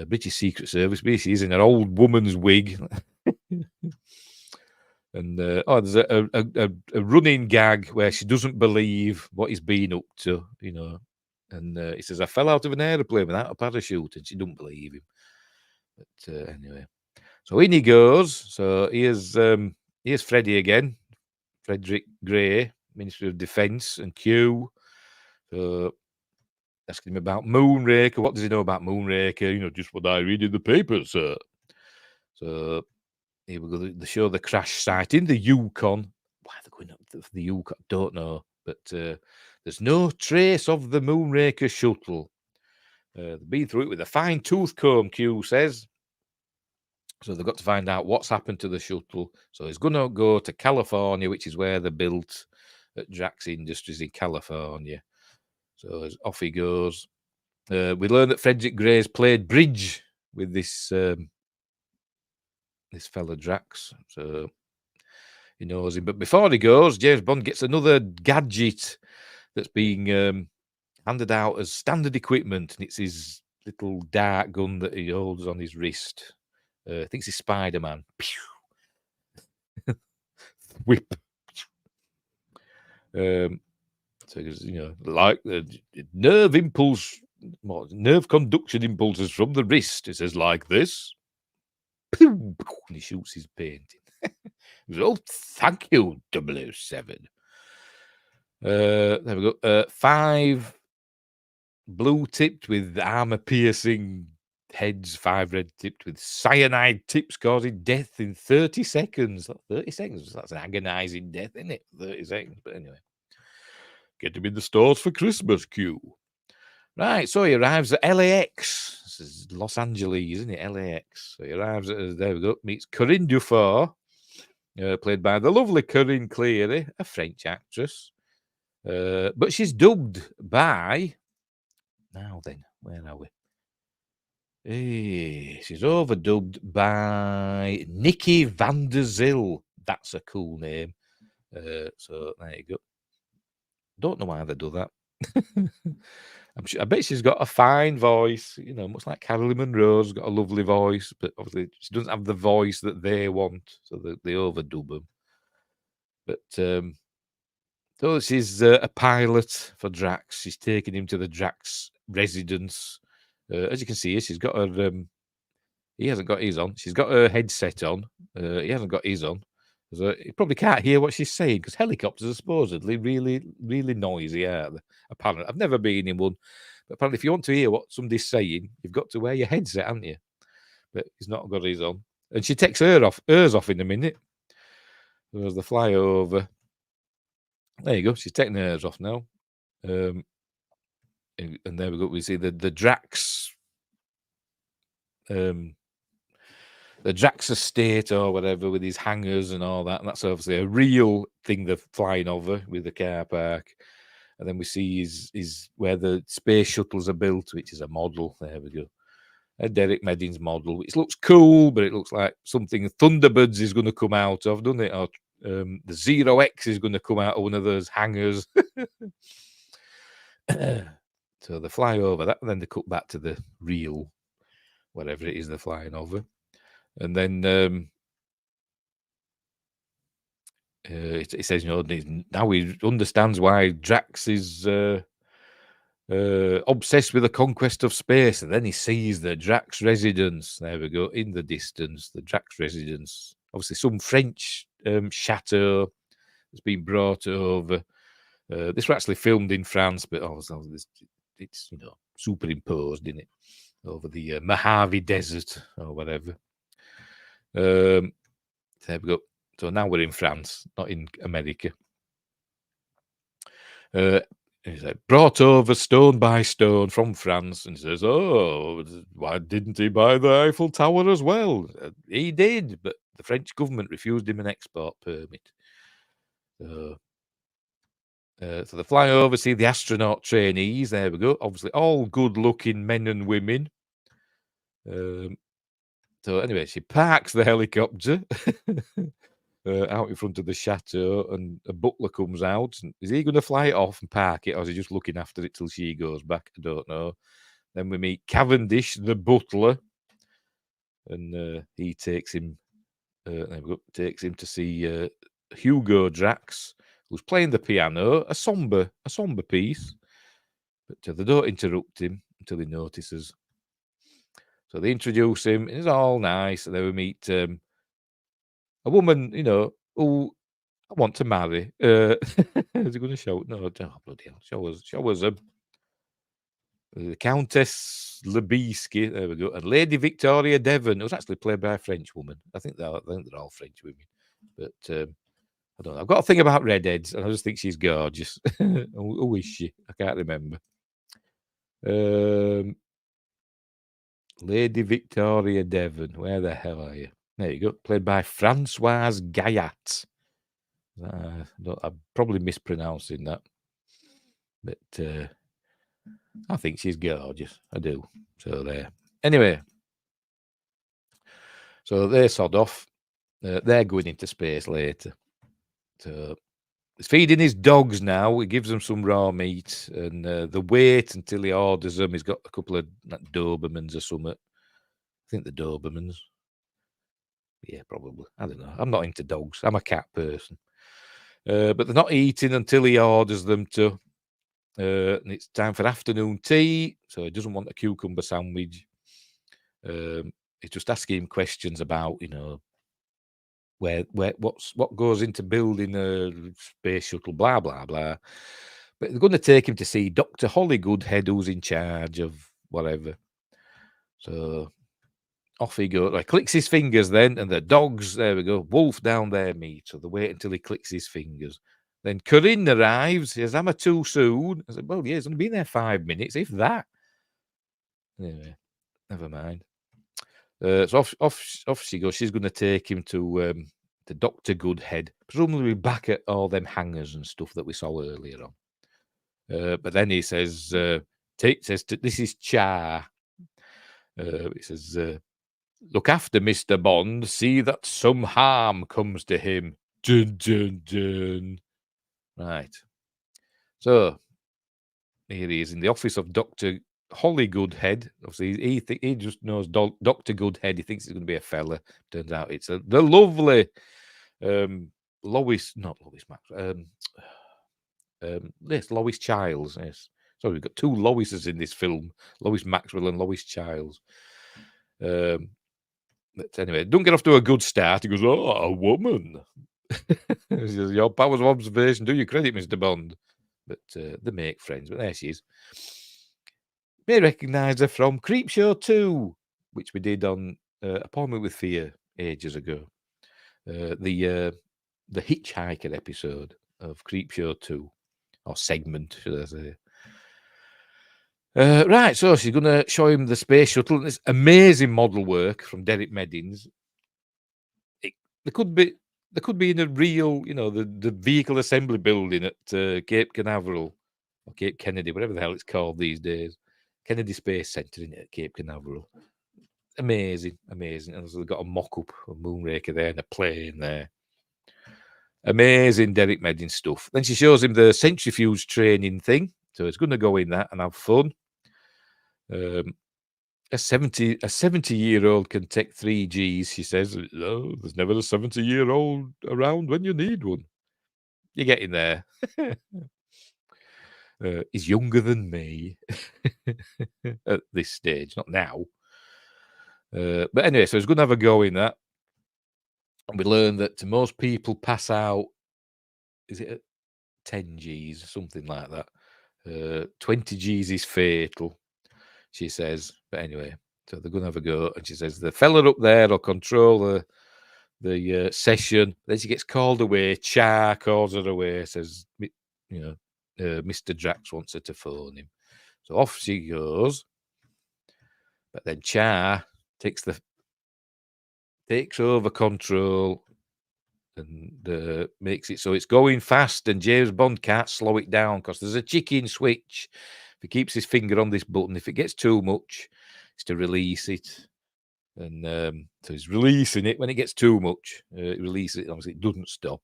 British Secret Service. Basically, he's in an old woman's wig. And there's a running gag where she doesn't believe what he's been up to, And he says, I fell out of an aeroplane without a parachute, and she doesn't believe him. But anyway, so in he goes. So here's Freddie again, Frederick Gray, Minister of Defence, and Q. So asking him about Moonraker. What does he know about Moonraker? Just what I read in the papers, sir. So here we go. They show the crash site in the Yukon. Why are they going up to the Yukon? Don't know. But there's no trace of the Moonraker shuttle. They've been through it with a fine-tooth comb, Q says. So they've got to find out what's happened to the shuttle. So he's going to go to California, which is where they're built at Drax Industries in California. So off he goes. We learn that Frederick Gray's played bridge with this fella Drax. So he knows him. But before he goes, James Bond gets another gadget that's being handed out as standard equipment. And it's his little dart gun that he holds on his wrist. I think it's Spider-Man. Whip. So, like the nerve conduction impulses from the wrist. It says like this. And he shoots his painting. Oh, thank you, 007. There we go. 5 blue tipped with armor piercing heads, 5 red tipped with cyanide tips causing death in 30 seconds. 30 seconds? That's an agonizing death, isn't it? 30 seconds. But anyway. Get him in the stores for Christmas, Q. Right, so he arrives at LAX. This is Los Angeles, isn't it? LAX. So he arrives at, there we go, meets Corinne Dufour, played by the lovely Corinne Cleary, a French actress. But she's dubbed by, now then, where are we? Hey, she's overdubbed by Nikki van der Zil. That's a cool name. So there you go. Don't know why they do that. I bet she's got a fine voice, you know, much like Caroline Munro's got a lovely voice, but obviously she doesn't have the voice that they want, so they overdub them. But so she's a pilot for Drax. She's taking him to the Drax residence. As you can see, she's got her. He hasn't got his on. She's got her headset on. He hasn't got his on. So you probably can't hear what she's saying because helicopters are supposedly really, really noisy, aren't they? Apparently, I've never been in one, but apparently, if you want to hear what somebody's saying, you've got to wear your headset, haven't you? But he's not got his on, and she takes hers off in a minute. So as they fly over, there you go. She's taking hers off now, and there we go. We see the Drax. The Drax estate or whatever with his hangars and all that. And that's obviously a real thing they're flying over with the car park. And then we see his where the space shuttles are built, which is a model. There we go. A Derek Medding's model, which looks cool, but it looks like something Thunderbirds is going to come out of, doesn't it? Or the Zero X is going to come out of one of those hangars. So they fly over that, and then they cut back to the real, whatever it is they're flying over. And then it says, you know, now he understands why Drax is obsessed with the conquest of space. And then he sees the Drax residence. There we go, in the distance, the Drax residence. Obviously, some French chateau has been brought over. This was actually filmed in France, but it's, you know, superimposed in it over the Mojave Desert or whatever. There we go. So now we're in France, not in America. He's like, brought over stone by stone from France, and says, "Oh, why didn't he buy the Eiffel Tower as well?" He did, but the French government refused him an export permit. So they fly over, see the astronaut trainees. There we go. Obviously, all good-looking men and women. So anyway, she parks the helicopter out in front of the chateau, and a butler comes out. And is he going to fly it off and park it, or is he just looking after it till she goes back? I don't know. Then we meet Cavendish, the butler, and he takes him. Takes him to see Hugo Drax, who's playing the piano, a somber piece, but they don't interrupt him until he notices. So they introduce him, and it's all nice. And then we meet a woman, you know, who I want to marry. Is he going to show? No, oh, bloody hell. Show us the Countess Lebieski. There we go. And Lady Victoria Devon, who's actually played by a French woman. I think they're all French women. But I don't know. I've got a thing about redheads, and I just think she's gorgeous. Who is she? I can't remember. Lady Victoria Devon. Where the hell are you? There you go. Played by Françoise Gayat. I'm probably mispronouncing that. But I think she's gorgeous. I do. So there. Anyway. So they sod off. They're going into space later. So he's feeding his dogs now. He gives them some raw meat, and they wait until he orders them. He's got a couple of Dobermans or something. I think the Dobermans. Yeah, probably. I don't know. I'm not into dogs. I'm a cat person. But they're not eating until he orders them to. And it's time for afternoon tea. So he doesn't want a cucumber sandwich. He's just asking him questions about, you know, what goes into building a space shuttle, blah blah blah. But they're going to take him to see Dr. Holly Goodhead, who's in charge of whatever. So off he goes. He clicks his fingers then, and the dogs, there we go, wolf down their meat. So they wait until he clicks his fingers. Then Corinne arrives. He says, "Am I too soon?" I said, "Well, yeah, he's only been there 5 minutes, if that." Anyway, never mind. So off she goes. She's going to take him to Dr. Goodhead, presumably back at all them hangars and stuff that we saw earlier on. But then he says, "This is Char." He says, "Look after Mr. Bond. See that some harm comes to him." Dun, dun, dun. Right. So here he is in the office of Dr. Holly Goodhead. Obviously, he just knows Dr. Goodhead. He thinks it's going to be a fella. Turns out it's the lovely Lois, not Lois Max. Yes, Lois Childs. Yes. So we've got two Loises in this film: Lois Maxwell and Lois Childs. But anyway, don't get off to a good start. He goes, "Oh, a woman." He says, "Your powers of observation do you credit, Mr. Bond." But they make friends. But there she is. May recognise her from Creepshow 2, which we did on Appointment with Fear ages ago. The Hitchhiker episode of Creepshow 2, or segment, should I say. Right, so she's going to show him the space shuttle. This amazing model work from Derek Meddings. There could be in a real, the vehicle assembly building at Cape Canaveral or Cape Kennedy, whatever the hell it's called these days. Kennedy Space Center in it at Cape Canaveral. Amazing. And so they've got a mock-up of Moonraker there and a plane there. Amazing Derek Meddings stuff. Then she shows him the centrifuge training thing. So it's going to go in that and have fun. A 70-year-old can take 3 Gs, she says. "Oh, there's never a 70-year-old around when you need one." You're getting there. He's younger than me at this stage, not now. But anyway, so he's going to have a go in that. And we learn that most people pass out, is it at 10 Gs, something like that. 20 Gs is fatal, she says. But anyway, so they're going to have a go. And she says, the fella up there will control the session. Then she gets called away. Char calls her away, says, Mr. Drax wants her to phone him. So off she goes. But then Char takes over control and makes it so it's going fast, and James Bond can't slow it down because there's a chicken switch. If he keeps his finger on this button, if it gets too much, it's to release it. And so he's releasing it when it gets too much. It releases it, obviously it doesn't stop.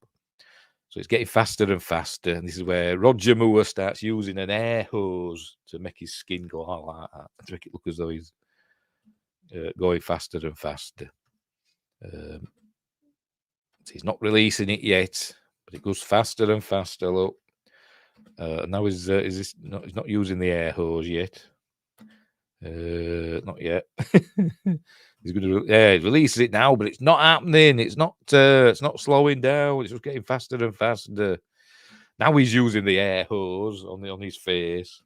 So it's getting faster and faster. And this is where Roger Moore starts using an air hose to make his skin go all like that, to make it look as though he's going faster and faster. He's not releasing it yet, but it goes faster and faster. Look, now he's not using the air hose yet. Not yet. He's going to he releases it now, but it's not happening. It's not slowing down. It's just getting faster and faster. Now he's using the air hose on his face.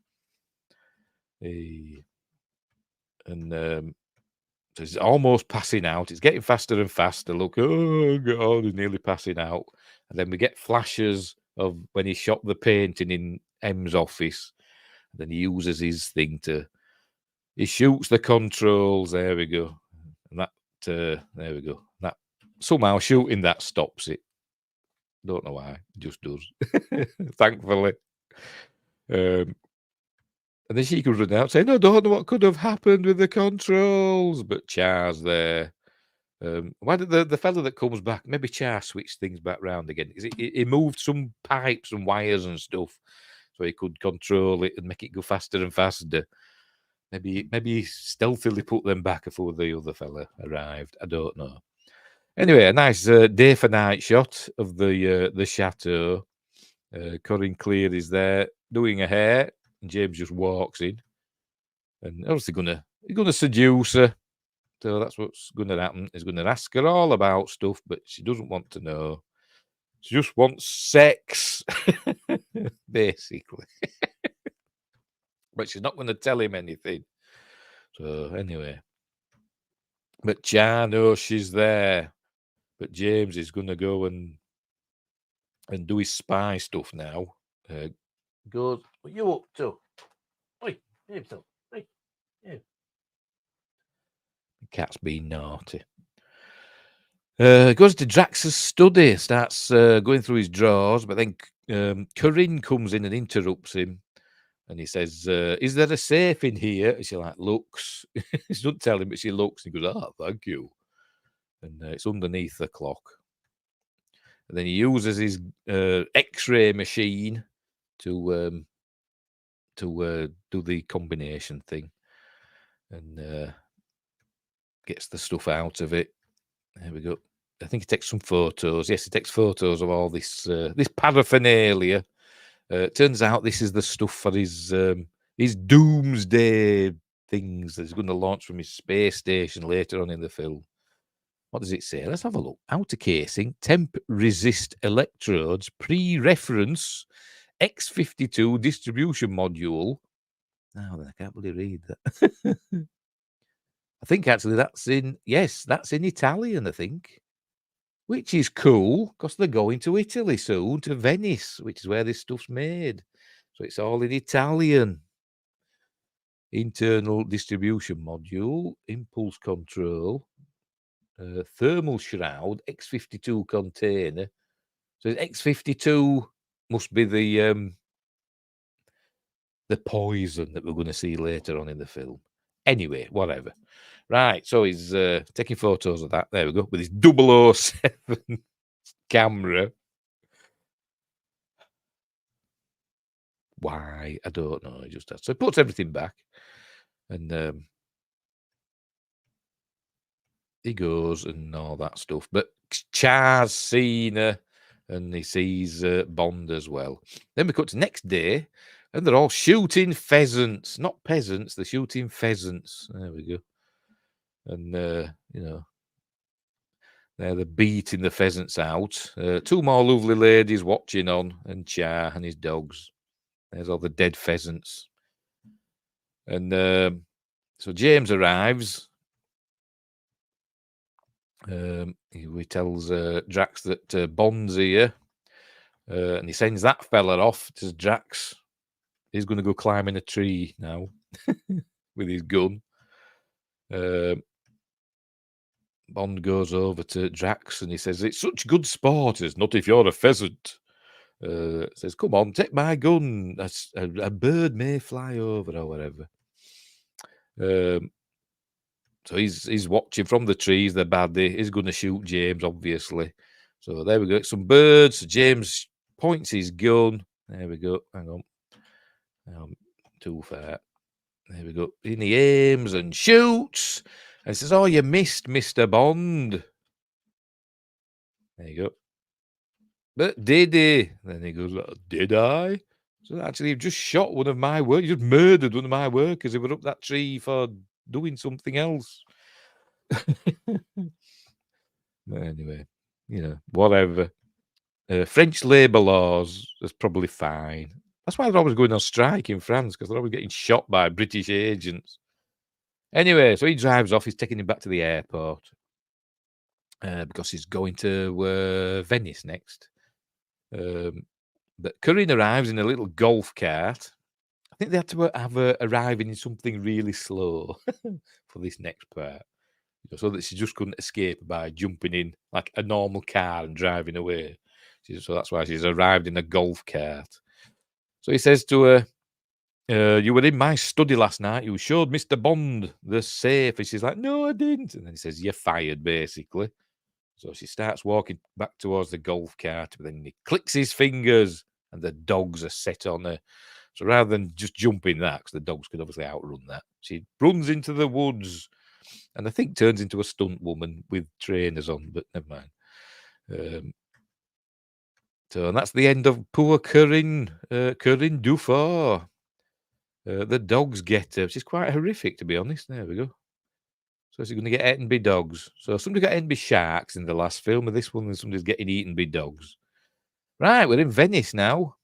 So it's almost passing out. It's getting faster and faster. Look, oh God, he's nearly passing out. And then we get flashes of when he shot the painting in M's office. And then he uses his thing he shoots the controls. There we go. And that, there we go. That somehow shooting that stops it. Don't know why. It just does. Thankfully. And then she could run out saying, "I don't know what could have happened with the controls." But Char's there. Why did the fella that comes back, maybe Char switched things back round again? Is he moved some pipes and wires and stuff so he could control it and make it go faster and faster. Maybe he stealthily put them back before the other fella arrived. I don't know. Anyway, a nice day for night shot of the chateau. Corinne Clear is there doing her hair. And James just walks in, and obviously gonna seduce her. So that's what's going to happen. He's going to ask her all about stuff, but she doesn't want to know. She just wants sex, basically. But she's not going to tell him anything. So anyway, but Jan knows she's there. But James is going to go and do his spy stuff now. Goes, what you up to? Oi, James, oi, yeah. The cat's being naughty. Goes to Drax's study, starts going through his drawers, but then Corinne comes in and interrupts him. And he says, is there a safe in here? And she looks. She doesn't tell him, but she looks. And he goes, thank you. And it's underneath the clock. And then he uses his X-ray machine to do the combination thing. And gets the stuff out of it. There we go. I think he takes some photos. Yes, he takes photos of all this this paraphernalia. Turns out this is the stuff for his doomsday things that he's going to launch from his space station later on in the film. What does it say? Let's have a look. Outer casing, temp resist electrodes, pre-reference, X52 distribution module. Now then, I can't really read that. I think actually that's in Italian, I think. Which is cool, because they're going to Italy soon, to Venice, which is where this stuff's made. So it's all in Italian. Internal distribution module, impulse control, thermal shroud, X52 container. So X52 must be the poison that we're going to see later on in the film. Anyway, whatever. Right, so he's taking photos of that. There we go, with his 007 camera. Why? I don't know. He just has. So he puts everything back. And he goes and all that stuff. But Char's seen her, and he sees Bond as well. Then we cut to next day, and they're all shooting pheasants. Not peasants, they're shooting pheasants. There we go. And, they're beating the pheasants out. Two more lovely ladies watching on, and Char and his dogs. There's all the dead pheasants. And so James arrives. He tells Drax that Bond's here. And he sends that fella off to Drax. He's going to go climb in a tree now with his gun. Bond goes over to Drax and he says, it's such good sport, it's not if you're a pheasant. Says, come on, take my gun. A bird may fly over or whatever. So he's watching from the trees, the baddie. He's going to shoot James, obviously. So there we go. Some birds. James points his gun. There we go. Hang on. Too far. There we go. And he aims and shoots. And he says, oh, you missed, Mr. Bond. There you go. But did he? Then he goes, did I? So actually, you've just shot one of my workers. You just murdered one of my workers who were up that tree for doing something else. But anyway, whatever. French labour laws is probably fine. That's why they're always going on strike in France, because they're always getting shot by British agents. Anyway, so he drives off. He's taking him back to the airport because he's going to Venice next. But Corinne arrives in a little golf cart. I think they had to have her arriving in something really slow for this next part, so that she just couldn't escape by jumping in like a normal car and driving away. So that's why she's arrived in a golf cart. So he says to her, you were in my study last night. You showed Mr. Bond the safe. And she's like, no, I didn't. And then he says, you're fired, basically. So she starts walking back towards the golf cart, but then he clicks his fingers and the dogs are set on her. So rather than just jumping that, because the dogs could obviously outrun that, she runs into the woods and I think turns into a stunt woman with trainers on, but never mind. So and that's the end of poor Corinne Dufour. The dogs get her, which is quite horrific, to be honest. There we go. So is he going to get eaten by dogs? So somebody got eaten by sharks in the last film, and this one somebody's getting eaten by dogs. Right, we're in Venice now.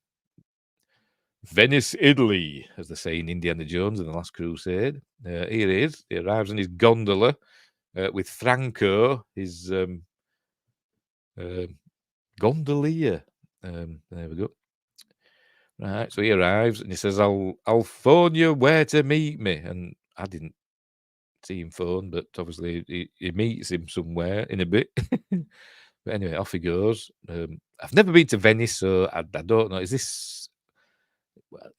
Venice, Italy, as they say in Indiana Jones and the Last Crusade. Here he is. He arrives in his gondola with Franco, his gondolier. There we go. Right, so he arrives and he says, I'll phone you where to meet me. And I didn't see him phone, but obviously he meets him somewhere in a bit. But anyway, off he goes. I've never been to Venice, so I don't know. Is this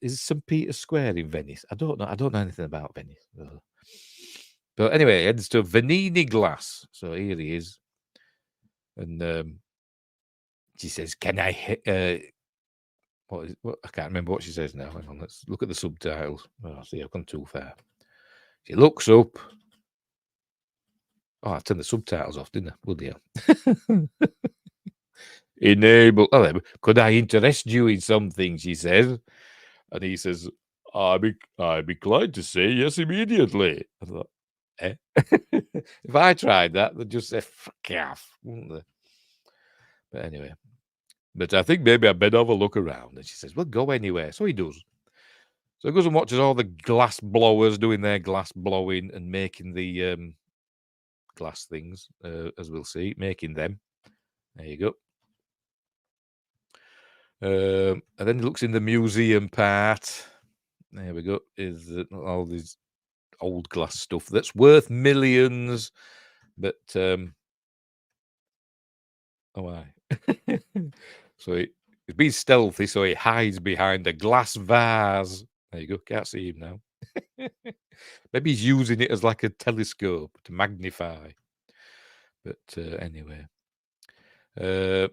St. Peter's Square in Venice? I don't know. I don't know anything about Venice. But anyway, he heads to Venini Glass. So here he is. And she says, can I... I can't remember what she says now. Hang on, let's look at the subtitles. Oh, see, I've gone too far. She looks up. Oh, I turned the subtitles off, didn't I? Bloody hell. Enable. Oh, could I interest you in something? She says. And he says, I'd be glad to say yes immediately. I thought, eh? If I tried that, they'd just say, fuck off, wouldn't they? But anyway. But I think maybe I'd better have a look around. And she says, well, go anywhere. So he does. So he goes and watches all the glass blowers doing their glass blowing and making the glass things, as we'll see, making them. There you go. And then he looks in the museum part. There we go. Is all this old glass stuff that's worth millions, but oh, why? So he's being stealthy, so he hides behind a glass vase. There you go. Can't see him now. Maybe he's using it as like a telescope to magnify. But anyway, so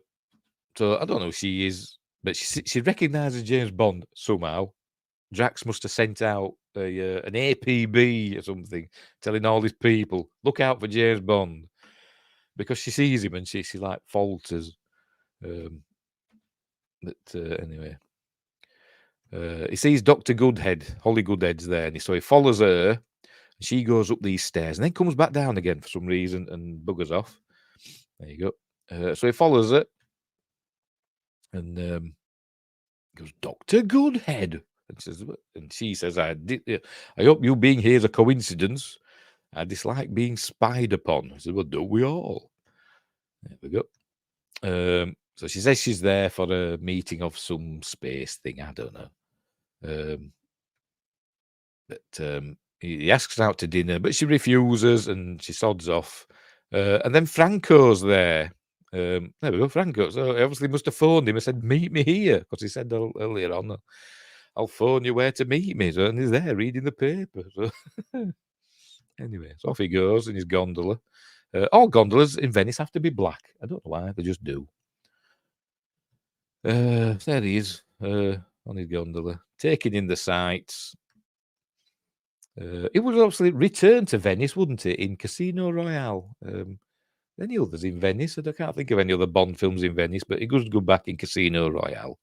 I don't know who she is, but she recognises James Bond somehow. Drax must have sent out an APB or something, telling all these people, look out for James Bond, because she sees him and she like falters. But anyway, he sees Dr. Goodhead, Holly Goodhead's there, and so he follows her. And she goes up these stairs and then comes back down again for some reason and buggers off. There you go. So he follows her and goes, Dr. Goodhead. And she says, I hope you being here is a coincidence. I dislike being spied upon. I said, well, don't we all? There we go. So she says she's there for a meeting of some space thing. I don't know. But he asks her out to dinner, but she refuses and she sods off. And then Franco's there. There we go, Franco. So he obviously must have phoned him and said, meet me here. Because he said earlier on, I'll phone you where to meet me. So, and he's there reading the paper. So anyway, so off he goes in his gondola. All gondolas in Venice have to be black. I don't know why, they just do. There he is on his gondola, taking in the sights. It would obviously return to Venice, wouldn't it, in Casino Royale? Any others in Venice? I can't think of any other Bond films in Venice, but it goes go back in Casino Royale.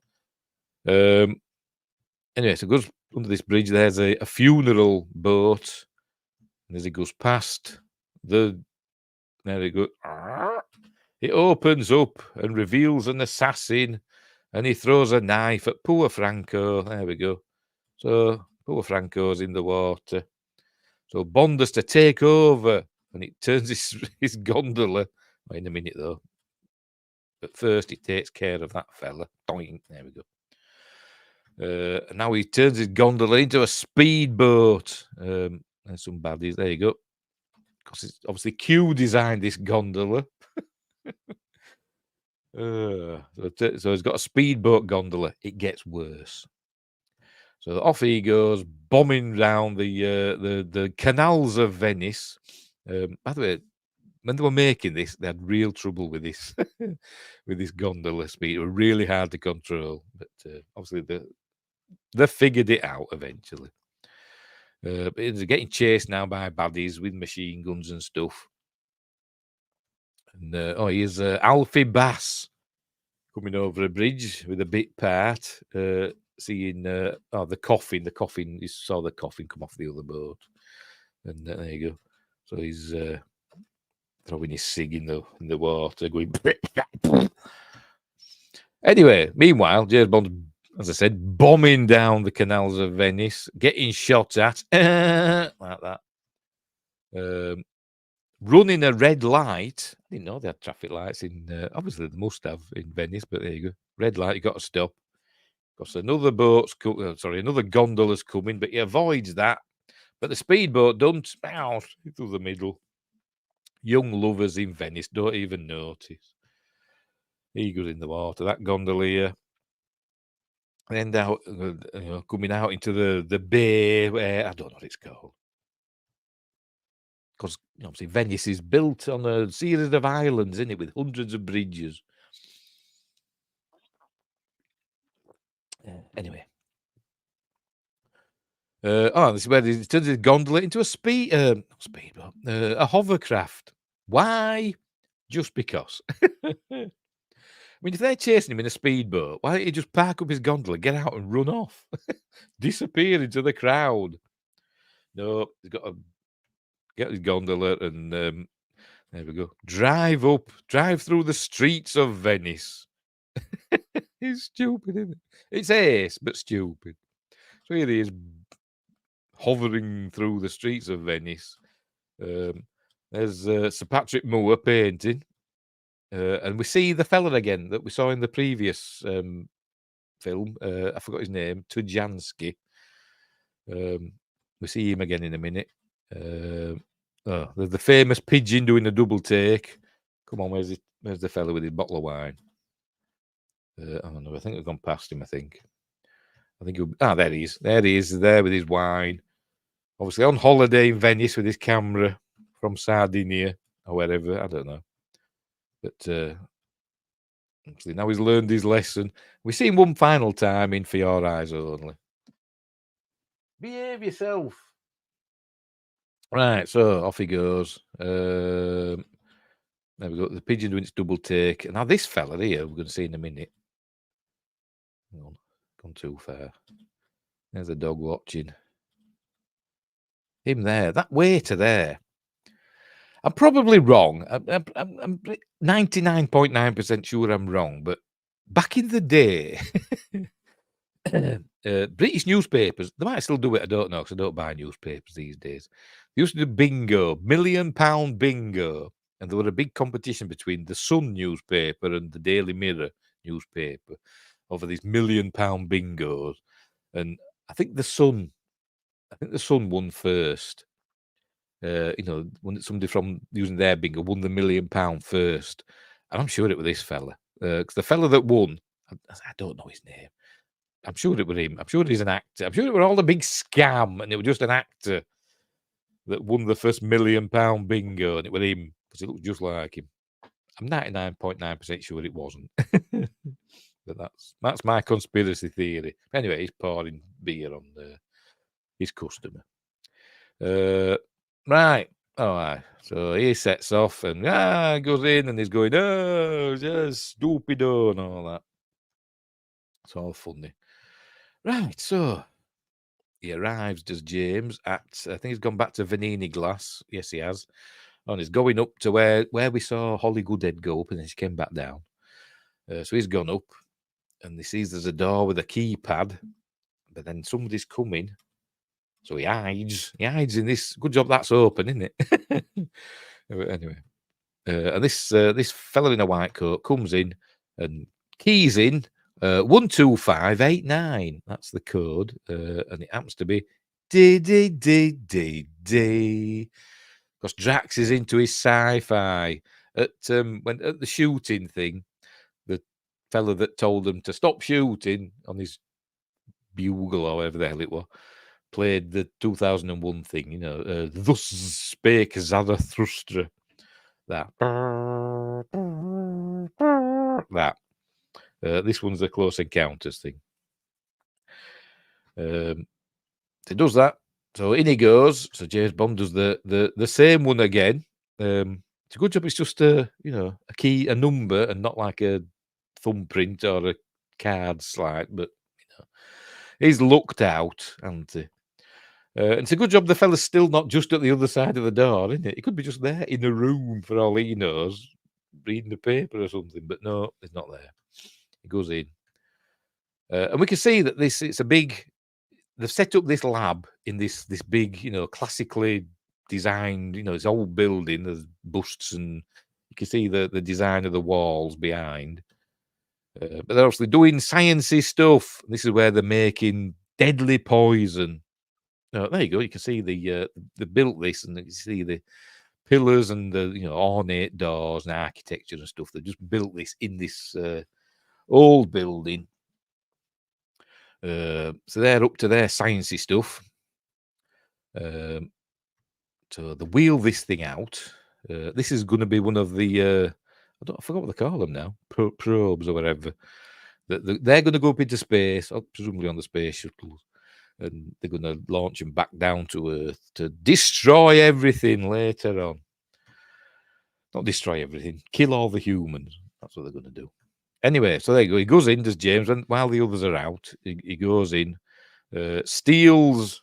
Anyway, so it goes under this bridge. There's a funeral boat, and as it goes past, there it goes. It opens up and reveals an assassin, and he throws a knife at poor Franco. There we go. So poor Franco's in the water. So Bond has to take over, and it turns his gondola. Wait a minute, though. But first, he takes care of that fella. Doink. There we go. And now he turns his gondola into a speedboat. There's some baddies. There you go. Because it's obviously Q designed this gondola. So he's got a speedboat gondola. It gets worse. So off he goes, bombing down the canals of Venice. By the way, when they were making this, they had real trouble with this with this gondola speed. It was really hard to control, but obviously they figured it out eventually. But they're getting chased now by baddies with machine guns and stuff. And here's Alfie Bass coming over a bridge with a bit part. Seeing the coffin. You saw the coffin come off the other boat. And there you go. So he's throwing his cig in the water, going. Anyway, meanwhile, James Bond, as I said, bombing down the canals of Venice, getting shot at like that. Running a red light. I didn't know they had traffic lights in. Obviously, they must have in Venice, but there you go. Red light, you got to stop. Because another another gondola's coming, but he avoids that. But the speedboat don't bounce through the middle. Young lovers in Venice don't even notice. He goes in the water. That gondolier. And out, coming out into the bay where I don't know what it's called. Because obviously Venice is built on a series of islands, isn't it, with hundreds of bridges. Anyway. This is where he turns his gondola into a speedboat, a hovercraft. Why? Just because. I mean, if they're chasing him in a speedboat, why don't he just park up his gondola, get out and run off? Disappear into the crowd. No, he's got to get his gondola and there we go. Drive through the streets of Venice. It's stupid, isn't it? It's ace, but stupid. So here he is hovering through the streets of Venice. There's Sir Patrick Moore painting. And we see the fella again that we saw in the previous film. I forgot his name, Tujansky. We see him again in a minute. There's the famous pigeon doing a double take. Come on, where's the fella with his bottle of wine? I don't know. I think I've gone past him. I think there he is. There he is, there with his wine. Obviously on holiday in Venice with his camera from Sardinia or wherever. I don't know. But now he's learned his lesson. We see him one final time in For Your Eyes Only. Behave yourself. Right, so off he goes. There we go. The pigeon doing its double take. Now this fella here, we're going to see in a minute. Hang on, gone too far. There's a dog watching. Him there, that waiter there. I'm probably wrong. I'm 99.9% sure I'm wrong, but back in the day, British newspapers, they might still do it, I don't know, because I don't buy newspapers these days. They used to do bingo, £1 million bingo, and there was a big competition between the Sun newspaper and the Daily Mirror newspaper over these £1 million bingos. And I think the Sun won first. When somebody from using their bingo won the £1 million first, and I'm sure it was this fella, because the fella that won, I don't know his name. I'm sure it was him. I'm sure he's an actor. I'm sure it was all a big scam, and it was just an actor that won the first £1 million bingo, and it was him because it looked just like him. I'm 99.9% sure it wasn't, but that's my conspiracy theory. Anyway, he's pouring beer on his customer. Right. All right. So he sets off and goes in and he's going, oh, just stupido and all that. It's all funny. Right. So he arrives, does James, I think he's gone back to Vanini Glass. Yes, he has. And he's going up to where we saw Holly Goodhead go up and then she came back down. So he's gone up and he sees there's a door with a keypad, but then somebody's coming. So he hides in this. Good job that's open, isn't it? Anyway, and this fella in a white coat comes in and keys in 12589. That's the code, and it happens to be D. Because Drax is into his sci-fi. At the shooting thing, the fella that told them to stop shooting on his bugle or whatever the hell it was, played the 2001 thing, thus spake Zarathustra. That. This one's the Close Encounters thing. He does that. So in he goes. So James Bond does the same one again. It's a good job. It's just a key, a number, and not like a thumbprint or a card slide. But he's looked out, hasn't he? And it's a good job the fella's still not just at the other side of the door, isn't it? He could be just there in the room for all he knows, reading the paper or something. But no, he's not there. He goes in. And we can see that it's a big... They've set up this lab in this big, classically designed, this old building. There's busts and you can see the design of the walls behind. But they're obviously doing sciencey stuff. This is where they're making deadly poison. Oh, there you go. You can see they built this, and you can see the pillars and the ornate doors and architecture and stuff. They just built this in this old building. So they're up to their sciencey stuff. So they wheel this thing out. This is going to be one of the I forgot what they call them now, probes or whatever. They're going to go up into space, presumably on the space shuttles, and they're going to launch them back down to Earth to destroy everything later on. Not destroy everything, kill all the humans. That's what they're going to do. Anyway, so there you go. He goes in, does James, and while the others are out, he goes in, steals.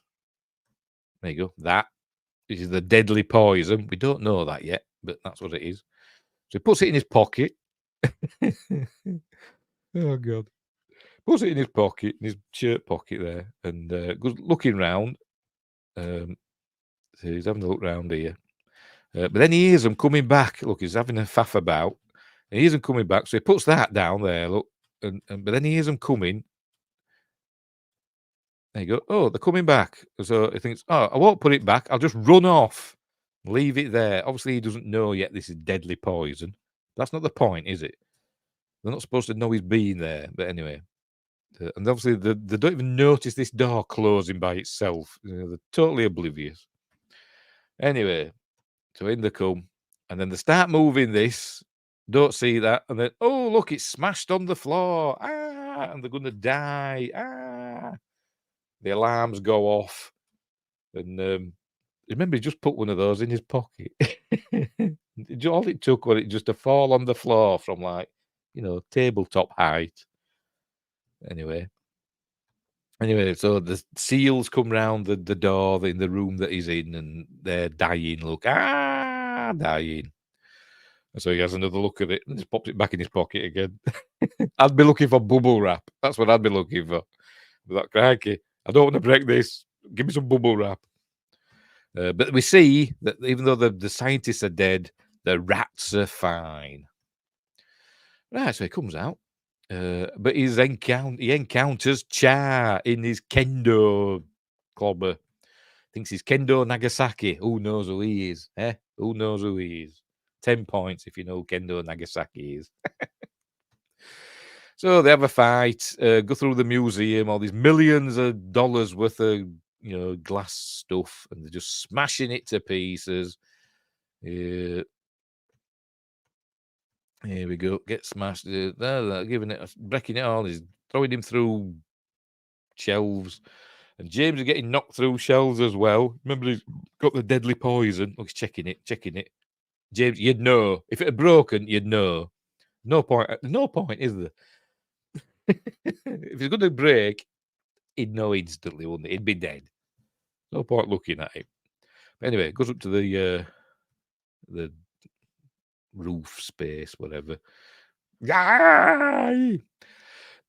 There you go. That is the deadly poison. We don't know that yet, but that's what it is. So he puts it in his pocket. Oh, God. Puts it in his pocket, in his shirt pocket there, and goes looking round. So he's having a look round here. But then he hears them coming back. Look, he's having a faff about. And he hears them coming back, so he puts that down there, look. But then he hears them coming. There you go. Oh, they're coming back. So he thinks, oh, I won't put it back. I'll just run off. Leave it there. Obviously, he doesn't know yet this is deadly poison. That's not the point, is it? They're not supposed to know he's been there. But anyway. And obviously, they don't even notice this door closing by itself. They're totally oblivious. Anyway, so in they come. And then they start moving this. Don't see that. And then, oh, look, it's smashed on the floor. Ah, and they're going to die. Ah. The alarms go off. And remember, he just put one of those in his pocket. All it took was it just to fall on the floor from tabletop height. Anyway, so the seals come round the door in the room that he's in, and they're dying. Look, dying. And so he has another look at it and just pops it back in his pocket again. I'd be looking for bubble wrap. That's what I'd be looking for. That crikey, I don't want to break this. Give me some bubble wrap. But we see that even though the scientists are dead, the rats are fine. Right, so he comes out. But he encounters Char in his kendo clobber. Thinks he's Kendo Nagasaki. Who knows who he is? Who knows who he is? 10 points if you know who Kendo Nagasaki is. So they have a fight, go through the museum, all these millions of dollars worth of glass stuff, and they're just smashing it to pieces. Here we go. Get smashed. They're breaking it all. He's throwing him through shelves. And James is getting knocked through shelves as well. Remember, he's got the deadly poison. Look, he's checking it. James, you'd know. If it had broken, you'd know. No point, is there? If it's going to break, he'd know instantly, wouldn't he? He'd be dead. No point looking at it. But anyway, it goes up to the roof space, whatever.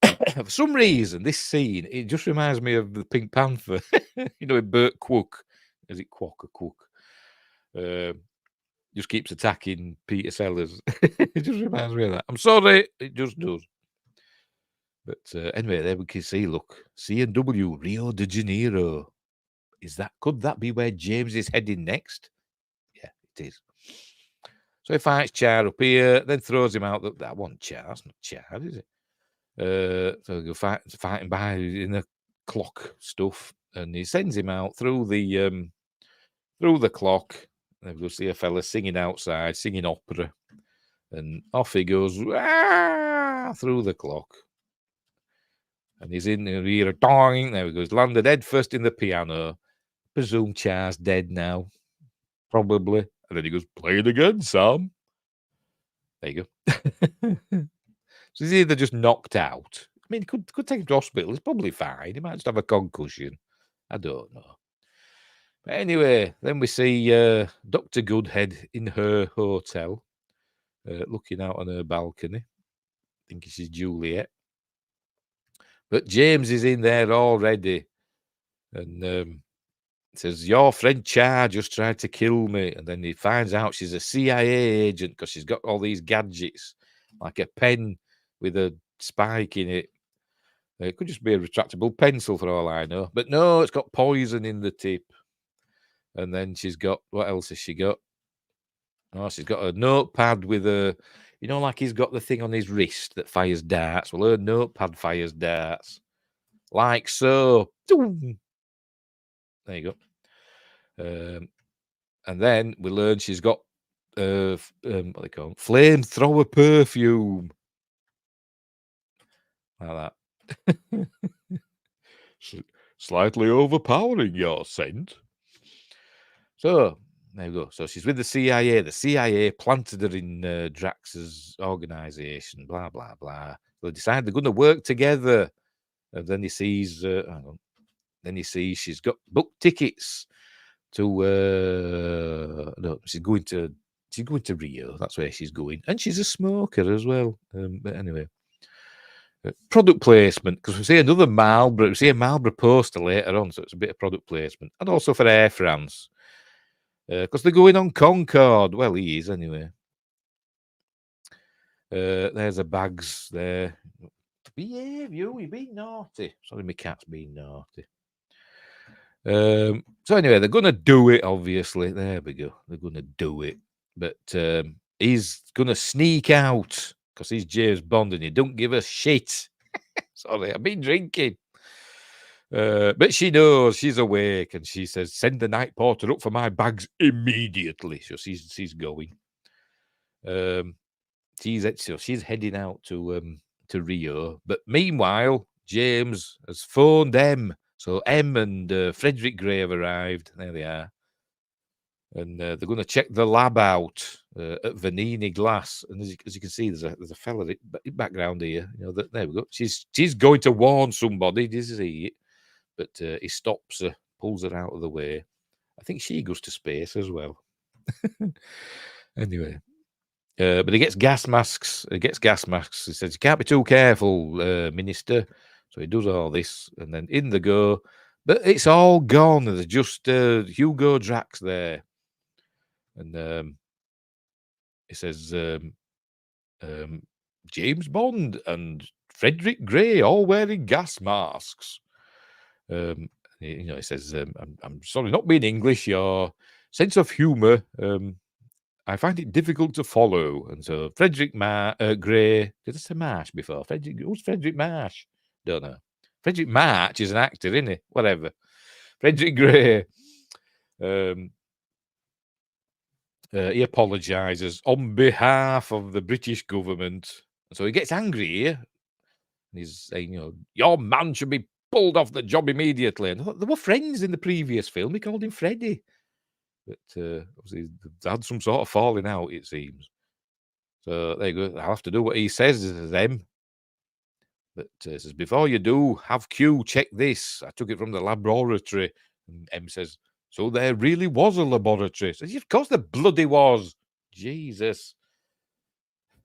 For some reason, this scene, it just reminds me of the Pink Panther. With Bert Cook. Is it Quack or Cook? Just keeps attacking Peter Sellers. It just reminds me of that. I'm sorry, it just does. But anyway, there we can see, look, C&W, Rio de Janeiro. Could that be where James is heading next? Yeah, it is. So he fights Char up here, then throws him out. That wasn't Char. That's not Char, is it? So he'll fighting by in the clock stuff, and he sends him out through the clock. And we'll see a fella singing outside, singing opera, and off he goes through the clock. And he's in the ear of dong. There he goes, landed head first in the piano. Presume Char's dead now, probably. And then he goes, play it again, Sam. There you go. So he's either just knocked out. I mean, could take him to hospital. He's probably fine. He might just have a concussion. I don't know. But anyway, then we see Dr. Goodhead in her hotel, looking out on her balcony, thinking she's Juliet. But James is in there already, and says, "Your friend Char just tried to kill me." And then he finds out she's a CIA agent because she's got all these gadgets, like a pen with a spike in it. It could just be a retractable pencil for all I know. But no, it's got poison in the tip. And then she's got, what else has she got? Oh, she's got a notepad with a, like he's got the thing on his wrist that fires darts. Well, her notepad fires darts. Like so. There you go. And then we learn she's got what they call it? Flamethrower perfume. Like that. Slightly overpowering your scent. So there you go. So she's with the CIA. The CIA planted her in Drax's organization. Blah blah blah. So they decide they're going to work together. And then he sees. Then he sees she's got booked tickets to. No, she's going to Rio. That's where she's going, and she's a smoker as well. But anyway. Product placement, because we see another Marlboro. We see a Marlboro poster later on, so it's a bit of product placement, and also for Air France, because they're going on Concorde. Well, he is anyway. There's the bags there. Behave, you're being naughty. Sorry, my cat's being naughty. So anyway, they're gonna do it. Obviously, there we go. They're gonna do it, but he's gonna sneak out. Because he's James Bond and he don't give a shit. Sorry, I've been drinking. But she knows, she's awake, and she says, "Send the night porter up for my bags immediately." So she's going. She's heading out to Rio. But meanwhile, James has phoned M. So M and Frederick Gray have arrived. There they are. And they're going to check the lab out at Vanini Glass. And as you can see, there's a fella in background here. There we go. She's going to warn somebody. Did you see it? But he stops her, pulls her out of the way. I think she goes to space as well. Anyway, but he gets gas masks. He says, "You can't be too careful, Minister." So he does all this, and then in they go. But it's all gone. There's just Hugo Drax there. And he says, James Bond and Frederick Gray all wearing gas masks. He says, I'm sorry, not being English, your sense of humour, I find it difficult to follow. And so Frederick Gray, did I say Marsh before? Who's Frederick Marsh? Don't know. Frederick March is an actor, isn't he? Whatever. Frederick Gray. He apologises on behalf of the British government. So he gets angry here. He's saying, your man should be pulled off the job immediately. And I thought, they were friends in the previous film. He called him Freddie. But obviously, they had some sort of falling out, it seems. So there you go. I'll have to do what he says to them. But he says, before you do, have Q check this. I took it from the laboratory. And M says, so there really was a laboratory. So, of course there bloody was. Jesus.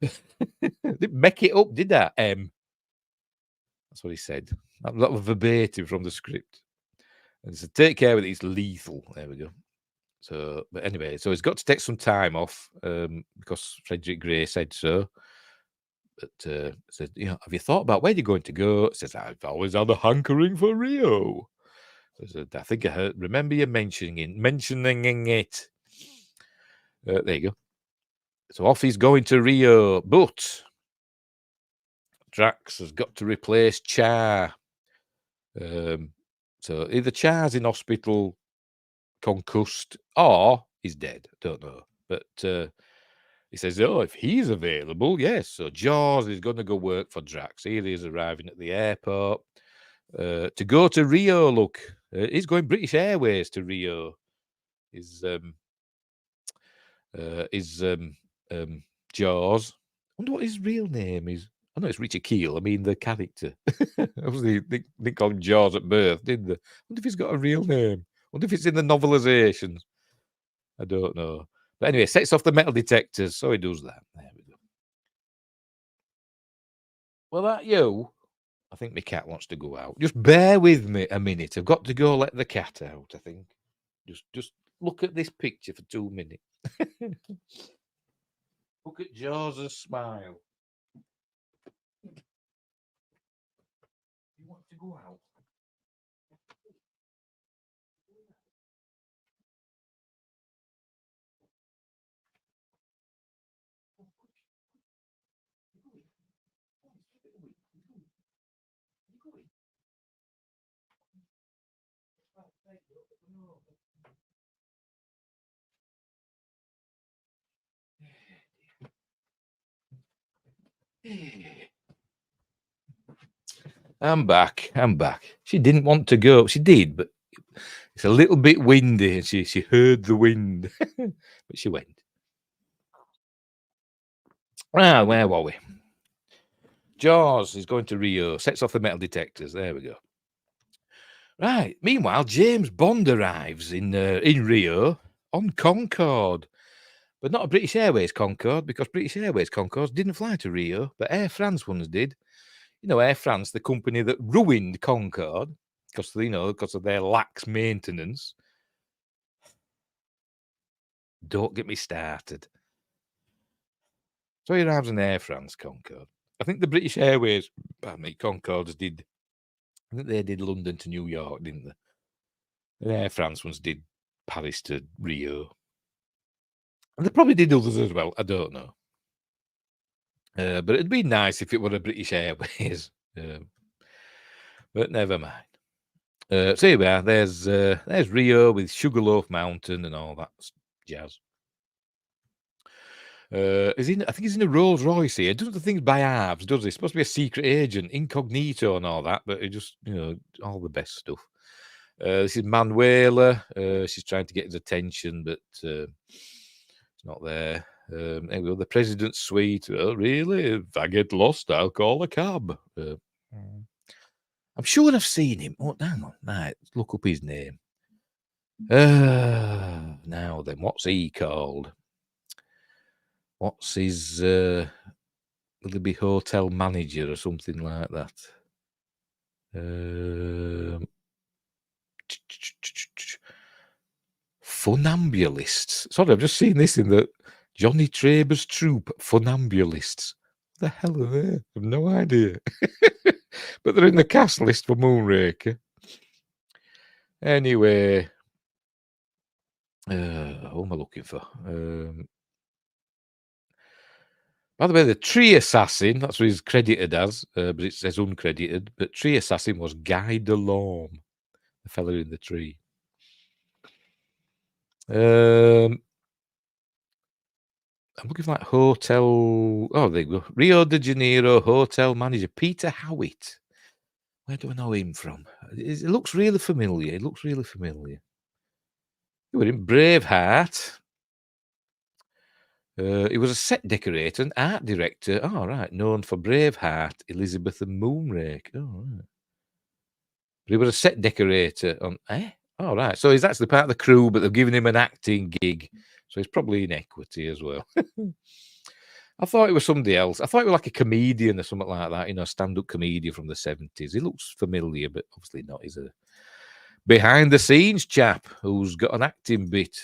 Didn't make it up, did that, M? That's what he said. That was verbatim from the script. And he said, take care with it, it's lethal. There we go. So, but anyway, so he's got to take some time off because Frederick Gray said so. But said, have you thought about where you're going to go? He says, I've always had a hankering for Rio. I think I remember you mentioning it. There you go. So off he's going to Rio, but Drax has got to replace Char. So either Char's in hospital, concussed, or he's dead. Don't know. But he says, if he's available, yes. So Jaws is going to go work for Drax. Here he is arriving at the airport. To go to Rio, look. He's going British Airways to Rio. Jaws. I wonder what his real name is. I know it's Richard Keel. I mean, the character. Obviously, they call him Jaws at birth, didn't they? I wonder if he's got a real name. Wonder if it's in the novelizations. I don't know. But anyway, sets off the metal detectors, so he does that. There we go. Well, that you. I think my cat wants to go out. Just bear with me a minute. I've got to go let the cat out, I think. Just look at this picture for 2 minutes. Look at Jaws' smile. You want to go out? I'm back. She didn't want to go. She did, but it's a little bit windy, and she heard the wind, but she went. Ah, where were we? Jaws is going to Rio, sets off the metal detectors. There we go. Right. Meanwhile, James Bond arrives in Rio on Concorde, but not a British Airways Concorde, because British Airways Concorde didn't fly to Rio, but Air France ones did. You know, Air France, the company that ruined Concorde because of their lax maintenance. Don't get me started. So he arrives in Air France Concorde. I think the British Airways, Concordes did. I think they did London to New York, didn't they? And Air France ones did Paris to Rio. And they probably did others as well. I don't know. But it'd be nice if it were a British Airways. But never mind. So here we are. There's Rio with Sugarloaf Mountain and all that jazz. I think he's in a Rolls Royce here. Doesn't the things by halves, does he? He's supposed to be a secret agent, incognito and all that, but it just, all the best stuff. This is Manuela. She's trying to get his attention, but it's not there. There we go. The president's suite. Oh, really? If I get lost, I'll call a cab. I'm sure I've seen him. Oh, hang on. Right, look up his name. Now then, what's he called? What's his... will he be hotel manager or something like that? Funambulists. Sorry, I've just seen this in the Johnny Traber's troupe, Funambulists. What the hell are they? I have no idea. But they're in the cast list for Moonraker. Anyway, who am I looking for? By the way, the tree assassin, that's what he's credited as, but it says uncredited. But tree assassin was Guy Delorme, the fella in the tree. I'm looking for that hotel. Oh, there you go. Rio de Janeiro hotel manager, Peter Howitt. Where do I know him from? It looks really familiar. He was in Braveheart. He was a set decorator and art director. Oh, right. Known for Braveheart, Elizabeth and Moonraker. Oh, right. But he was a set decorator on... Oh, right. So he's actually part of the crew, but they've given him an acting gig. So he's probably in equity as well. I thought it was somebody else. I thought it was like a comedian or something like that, a stand-up comedian from the 70s. He looks familiar, but obviously not. He's a behind-the-scenes chap who's got an acting bit,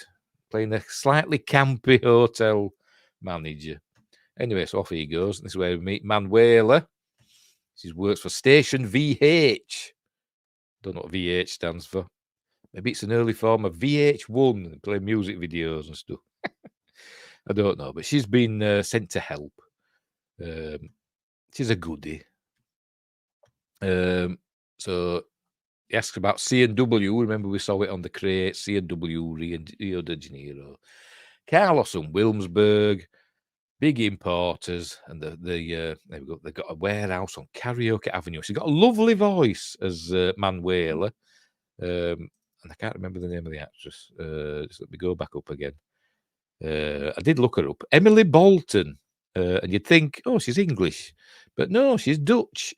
playing a slightly campy hotel manager. Anyway, so off he goes. This is where we meet Manuela. She works for Station VH. Don't know what VH stands for. Maybe it's an early form of VH1, play music videos and stuff. I don't know, but she's been sent to help. She's a goodie. So he asks about C&W. Remember we saw it on the crate, C&W, Rio de Janeiro. Carlos and Wilmsburg, big importers, and there we go. They've got a warehouse on Karaoke Avenue. She's got a lovely voice as Manuela. And I can't remember the name of the actress. Just let me go back up again. I did look her up. Emily Bolton. And you'd think, oh, she's English. But no, she's Dutch.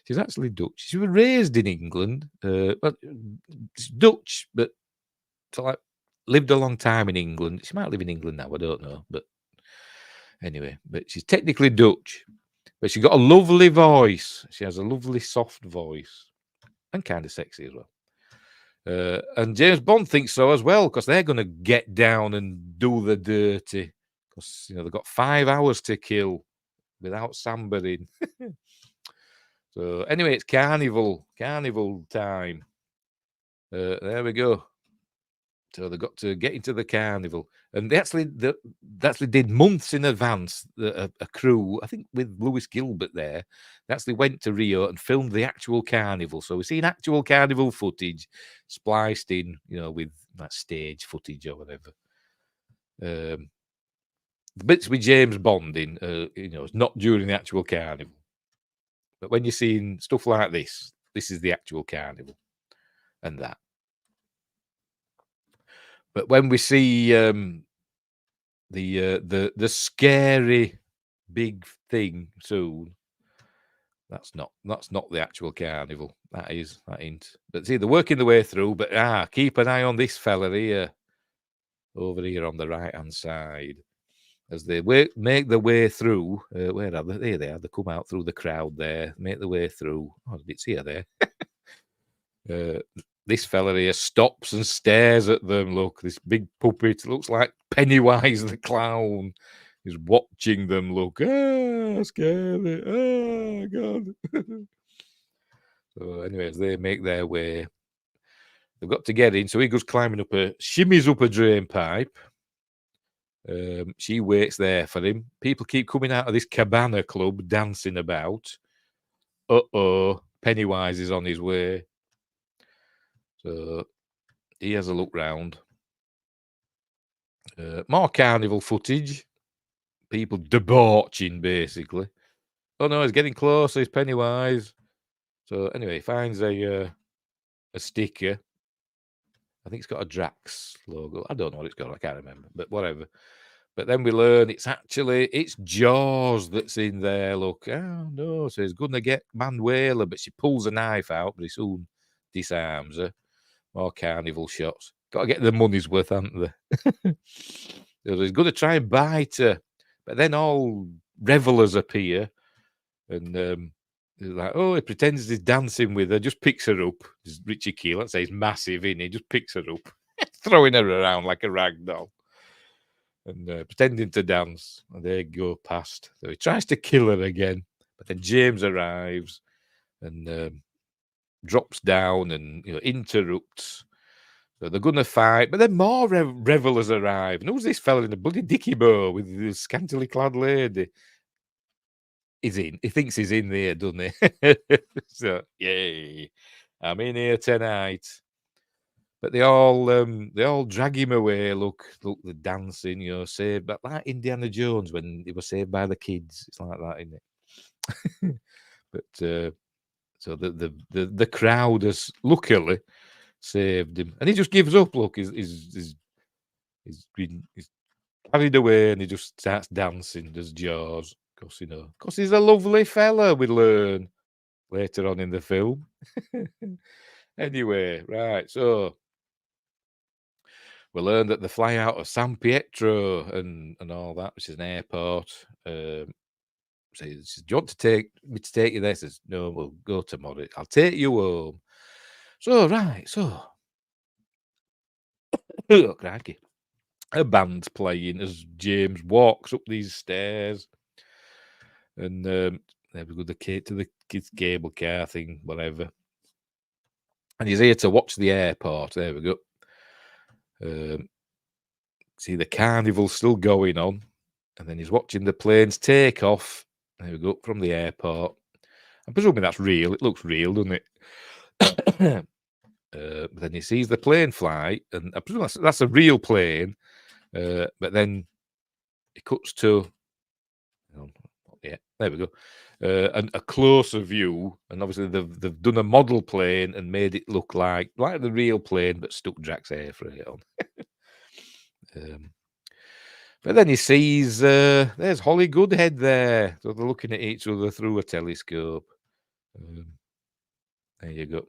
She's actually Dutch. She was raised in England. Well, she's Dutch, but like lived a long time in England. She might live in England now. I don't know. But anyway, but she's technically Dutch. But she got a lovely voice. She has a lovely, soft voice, and kind of sexy as well. And James Bond thinks so as well, because they're going to get down and do the dirty. Because they've got 5 hours to kill without sambering. So anyway, it's carnival time. There we go. So they got to get into the carnival, and they actually did months in advance. A crew, I think, with Lewis Gilbert there, they actually went to Rio and filmed the actual carnival. So we've seen actual carnival footage spliced in, with that stage footage or whatever. The bits with James Bond in, it's not during the actual carnival. But when you're seeing stuff like this is the actual carnival, and that. But when we see the scary big thing soon, that's not the actual carnival. That ain't. But see, they're working their way through. But keep an eye on this fella here, over here on the right hand side, as they make their way through. Where are they? There they are. They come out through the crowd there, make their way through. Oh, it's here there. This fella here stops and stares at them. Look, this big puppet looks like Pennywise the clown. He's watching them. Look, scary. Oh, God. So, anyways, they make their way. They've got to get in. So he goes climbing up shimmies up a drain pipe. She waits there for him. People keep coming out of this cabana club dancing about. Pennywise is on his way. So he has a look round. More carnival footage. People debauching, basically. Oh no, he's getting closer. He's Pennywise. So anyway, he finds a sticker. I think it's got a Drax logo. I don't know what it's got. I can't remember, but whatever. But then we learn it's Jaws that's in there. Look, oh no, so he's going to get Manuela, but she pulls a knife out, but he soon disarms her. More carnival shots. Got to get the money's worth, haven't they? So he's going to try and bite her, but then all revelers appear, and he's like, he pretends he's dancing with her, just picks her up. It's Richie Keel, let's say he's massive, isn't he? Just picks her up, throwing her around like a rag doll, and pretending to dance. And they go past. So he tries to kill her again, but then James arrives and drops down and interrupts. So they're going to fight, but then more revelers arrive. And who's this fella in a bloody dicky bow with this scantily clad lady? He's in. He thinks he's in there, doesn't he? So, yay. I'm in here tonight. But they all drag him away. Look, they're dancing, saved. But like Indiana Jones when he was saved by the kids. It's like that, isn't it? But so the crowd has luckily saved him, and he just gives up. Look, he's carried away, and he just starts dancing. Does Jaws, because he's a lovely fella. We learn later on in the film. Anyway, right. So we learn that they fly out of San Pietro and all that, which is an airport. Says, "Do you want to take you there?" Says, "No, we'll go tomorrow. I'll take you home." So right, oh crikey, a band's playing as James walks up these stairs, and there we go, to the kids' cable car thing, whatever. And he's here to watch the airport. There we go. See the carnival still going on, and then he's watching the planes take off. There we go, from the airport. I'm presuming that's real. It looks real, doesn't it? But then he sees the plane fly, and I presume that's a real plane. But then it cuts to, yeah, there we go, and a closer view, and obviously they've done a model plane and made it look like the real plane, but stuck Drax air freight on. But then he sees there's Holly Goodhead there. So they're looking at each other through a telescope. There you go.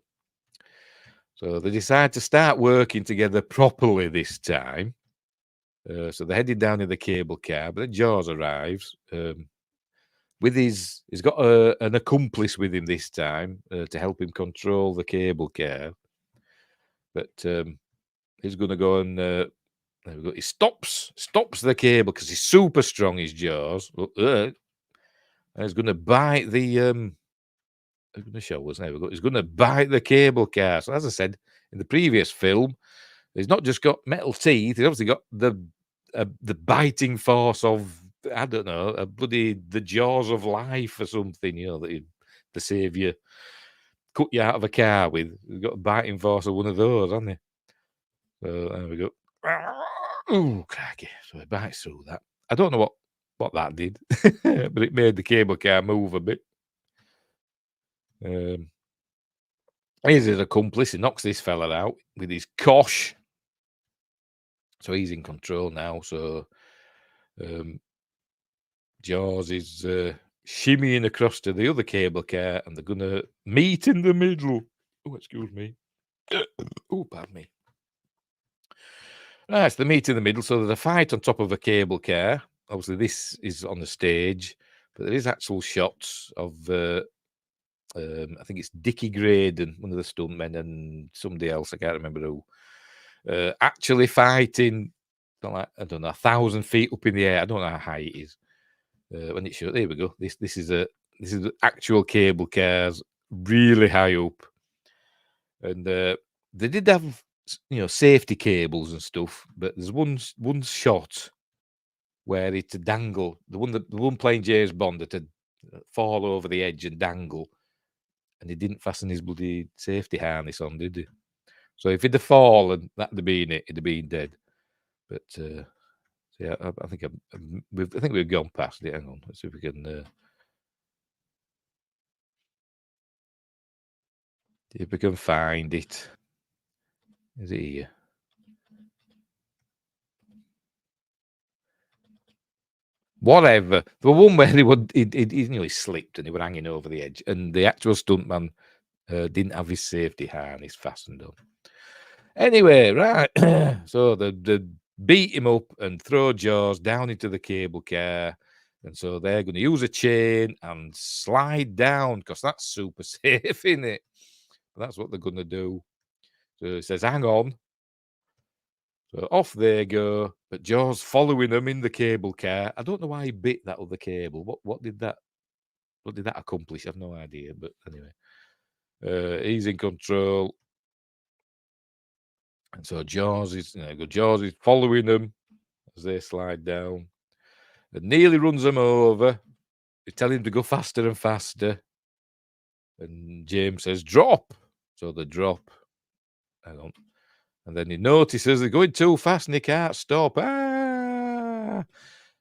So they decide to start working together properly this time. So they're headed down in the cable car, but then Jaws arrives. With he's got an accomplice with him this time to help him control the cable car. But he's going to go and there we go. He stops the cable because he's super strong. His Jaws. And he's going to bite the. They're going to show us. There we go. He's going to bite the cable car. So as I said in the previous film, he's not just got metal teeth. He's obviously got the biting force of, I don't know, the jaws of life or something. You know, the savior cut you out of a car with. He's got a biting force of one of those, hasn't he? So there we go. Oh, cracky. So he bites through that. I don't know what that did, but it made the cable car move a bit. Here's his accomplice. He knocks this fella out with his kosh. So he's in control now. So Jaws is shimmying across to the other cable car, and they're going to meet in the middle. Oh, excuse me. Oh, pardon me. Right, so they meet in the middle. So there's a fight on top of a cable car. Obviously, this is on the stage, but there is actual shots of, I think it's Dickie Graydon, one of the stuntmen, and somebody else, I can't remember who, actually fighting, like, I don't know, 1,000 feet up in the air. I don't know how high it is. When it shows, there we go. This is actual cable cars, really high up, and they did have, you know, safety cables and stuff. But there's one shot where it to dangle, the one playing James Bond, that had fall over the edge and dangle, and he didn't fasten his bloody safety harness on, did he? So if he'd have fallen, that'd have been it. He'd have been dead. But yeah, I think we've gone past it. Hang on, let's see if we can. See if we can find it. Is it here? Whatever. The one where he slipped and he was hanging over the edge, and the actual stuntman didn't have his safety harness fastened on. Anyway, right. So they beat him up and throw Jaws down into the cable car. And so they're going to use a chain and slide down because that's super safe, isn't it? That's what they're going to do. So it says, hang on. So off they go. But Jaws following them in the cable car. I don't know why he bit that other cable. What did that accomplish? I have no idea. But anyway, he's in control. And so Jaws is following them as they slide down. And nearly runs them over. They tell him to go faster and faster. And James says, drop. So they drop. Hang on. And then he notices they're going too fast and he can't stop.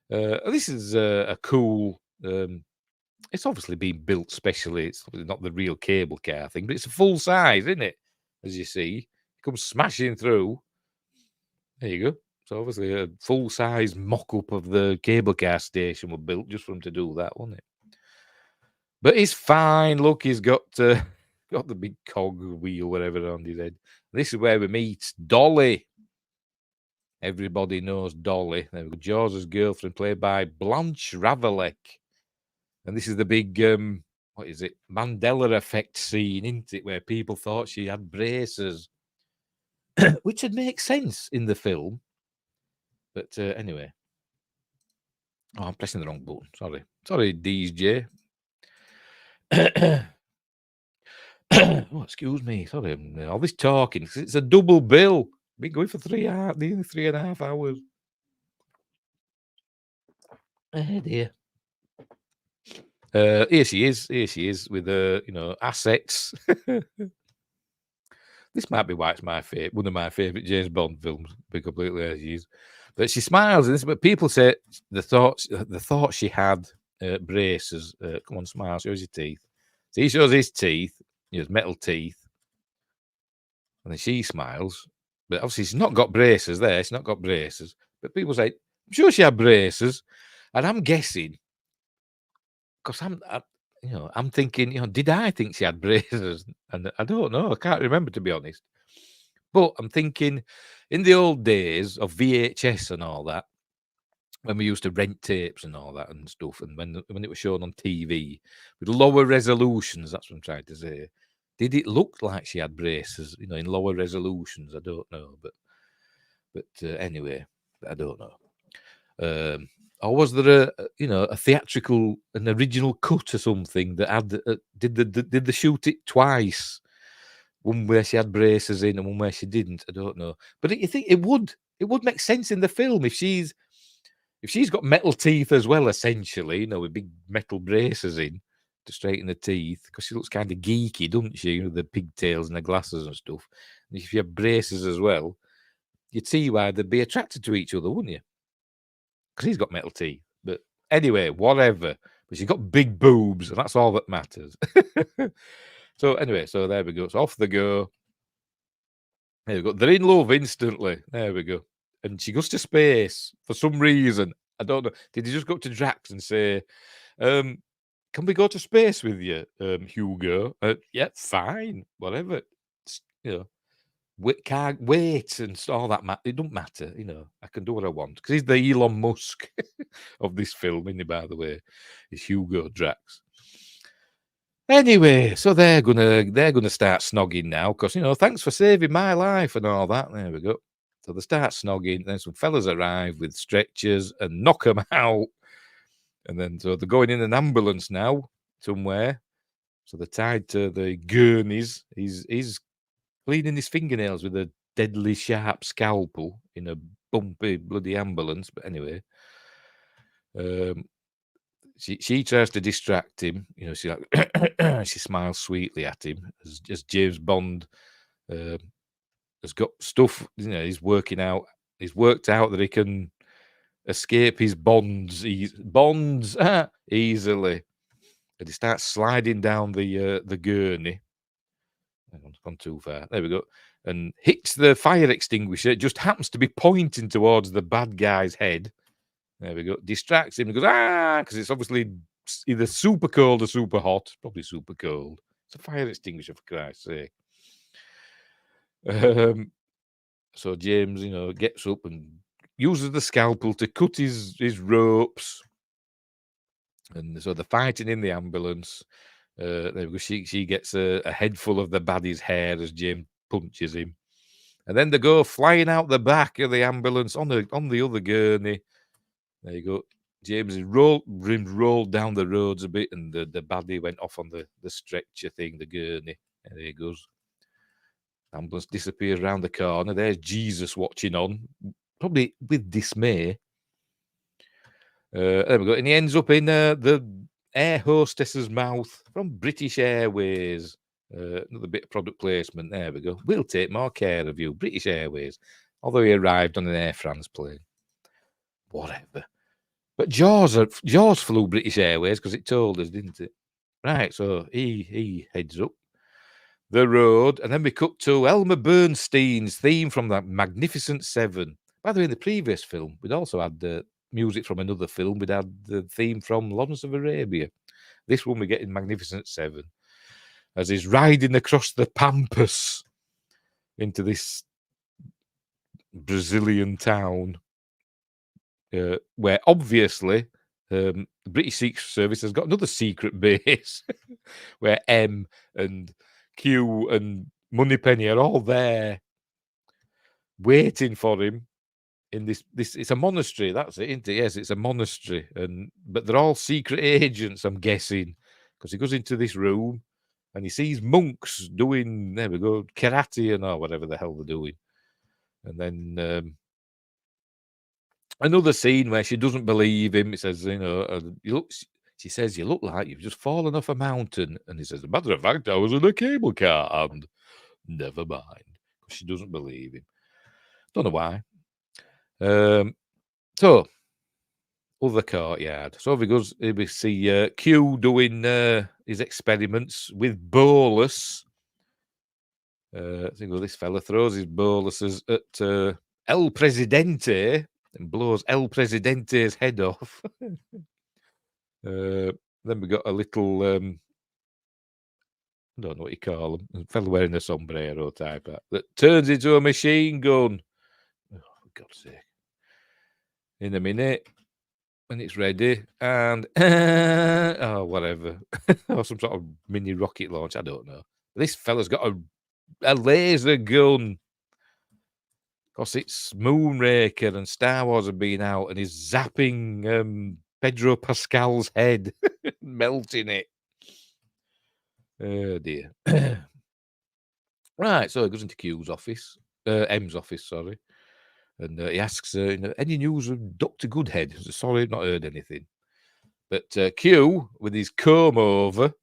This is a cool... it's obviously been built specially. It's not the real cable car thing, but it's a full size, isn't it? As you see. It comes smashing through. There you go. So obviously a full-size mock-up of the cable car station was built just for him to do that, wasn't it? But he's fine. Look, he's got the big cog wheel, whatever, on his head. This is where we meet Dolly. Everybody knows Dolly. There we go. Jaws' girlfriend, played by Blanche Ravelec. And this is the big, what is it, Mandela effect scene, isn't it, where people thought she had braces, which would make sense in the film. But anyway. Oh, I'm pressing the wrong button. Sorry, DJ. Oh, excuse me. Sorry, all this talking. It's a double bill. Been going for 3.5 hours. Oh dear. Here she is with assets. This might be why it's one of my favorite James Bond films. To be completely as she is, but she smiles in this. But people say the thought she had braces. Come on, smile. Shows your teeth. So he shows his teeth. He has metal teeth, and then she smiles. But obviously, she's not got braces there. She's not got braces. But people say, I'm sure she had braces, and I'm guessing because I'm thinking, did I think she had braces? And I don't know. I can't remember, to be honest. But I'm thinking, in the old days of VHS and all that, when we used to rent tapes and all that and stuff, and when it was shown on TV with lower resolutions, that's what I'm trying to say. Did it look like she had braces, in lower resolutions? I don't know, but anyway, I don't know. Or was there a theatrical, an original cut or something that had did they shoot it twice? One where she had braces in and one where she didn't. I don't know, but you think it would make sense in the film if she's got metal teeth as well, essentially, with big metal braces in to straighten the teeth, because she looks kind of geeky, doesn't she? The pigtails and the glasses and stuff. And if you have braces as well, you'd see why they'd be attracted to each other, wouldn't you? Because he's got metal teeth. But anyway, whatever. But she's got big boobs, and that's all that matters. So anyway, so there we go. So off they go. There we go. They're in love instantly. There we go. And she goes to space for some reason. I don't know. Did he just go up to Drax and say, can we go to space with you, Hugo? Yeah, fine. Whatever. Can't wait and all that. It don't matter. I can do what I want. Because he's the Elon Musk of this film, isn't he, by the way? It's Hugo Drax. Anyway, so they're gonna start snogging now, because thanks for saving my life and all that. There we go. So they start snogging. Then some fellas arrive with stretchers and knock them out. And then so they're going in an ambulance now somewhere. So they're tied to the gurneys. He's cleaning his fingernails with a deadly sharp scalpel in a bumpy bloody ambulance. But anyway, she tries to distract him. She she smiles sweetly at him as James Bond has got stuff. He's working out. He's worked out that he can escape his bonds easily. And he starts sliding down the gurney. Hang on, gone too far. There we go. And hits the fire extinguisher. It just happens to be pointing towards the bad guy's head. There we go. Distracts him and goes, because it's obviously either super cold or super hot. Probably super cold. It's a fire extinguisher, for Christ's sake. So James, gets up and uses the scalpel to cut his ropes. And so they're fighting in the ambulance. There we go. She gets a head full of the baddie's hair as James punches him. And then they go flying out the back of the ambulance on the other gurney. There you go. James rolled down the roads a bit, and the baddie went off on the stretcher thing, the gurney. And there he goes. Ambulance disappears around the corner. There's Jesus watching on, probably with dismay. There we go. And he ends up in the air hostess's mouth from British Airways. Another bit of product placement. There we go. We'll take more care of you, British Airways. Although he arrived on an Air France plane. Whatever. But Jaws flew British Airways because it told us, didn't it? Right, so he heads up the road, and then we cut to Elmer Bernstein's theme from that Magnificent Seven. By the way, in the previous film, we'd also had the music from another film. We'd had the theme from Lawrence of Arabia. This one we get in Magnificent Seven, as he's riding across the pampas into this Brazilian town. Where obviously the British Secret Service has got another secret base where M and Q and Moneypenny are all there waiting for him in this it's a monastery, that's it, isn't it? Yes, it's a monastery, but they're all secret agents, I'm guessing, because he goes into this room and he sees monks doing, there we go, karate and whatever the hell they're doing. And then another scene where she doesn't believe him. It says, she says, you look like you've just fallen off a mountain. And he says, as a matter of fact, I was in a cable car. And never mind. She doesn't believe him. Don't know why. So, other courtyard. So we see Q doing his experiments with bolus. This fella throws his boluses at El Presidente. and blows El Presidente's head off. Then we got a little, I don't know what you call them, a fellow wearing a sombrero type that turns into a machine gun. Oh, for God's sake. In a minute, when it's ready, and oh, whatever. Or some sort of mini rocket launch, I don't know. This fella's got a laser gun. Because it's Moonraker and Star Wars have been out and he's zapping Pedro Pascal's head, melting it. Oh, dear. Right, so he goes into Q's office, M's office, sorry. And he asks, any news of Dr. Goodhead? He says, sorry, not heard anything. But Q, with his comb over,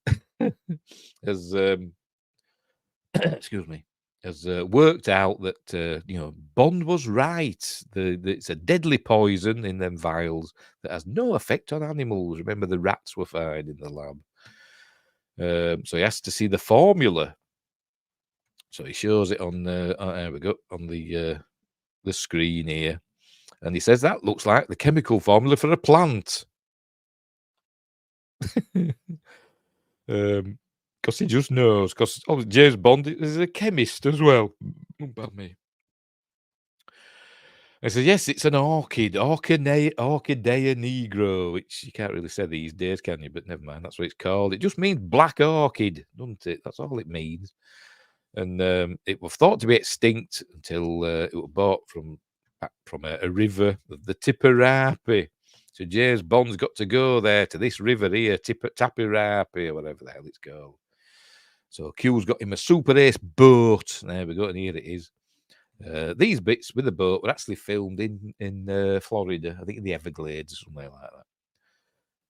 has, excuse me, has worked out that, Bond was right. It's a deadly poison in them vials that has no effect on animals. Remember, the rats were fine in the lab. So he has to see the formula. So he shows it on, there we go, on the screen here. And he says, that looks like the chemical formula for a plant. Because he just knows. Because James Bond is a chemist as well. Pardon me. I said, yes, it's an orchidea negro, which you can't really say these days, can you? But never mind, that's what it's called. It just means black orchid, doesn't it? That's all it means. And it was thought to be extinct until it was bought from a river, the Tipperary. So James Bond's got to go there to this river here, Tapirappi, or whatever the hell it's called. So Q's got him a Super Ace boat. There we go, and here it is. These bits with the boat were actually filmed in Florida, I think in the Everglades or something like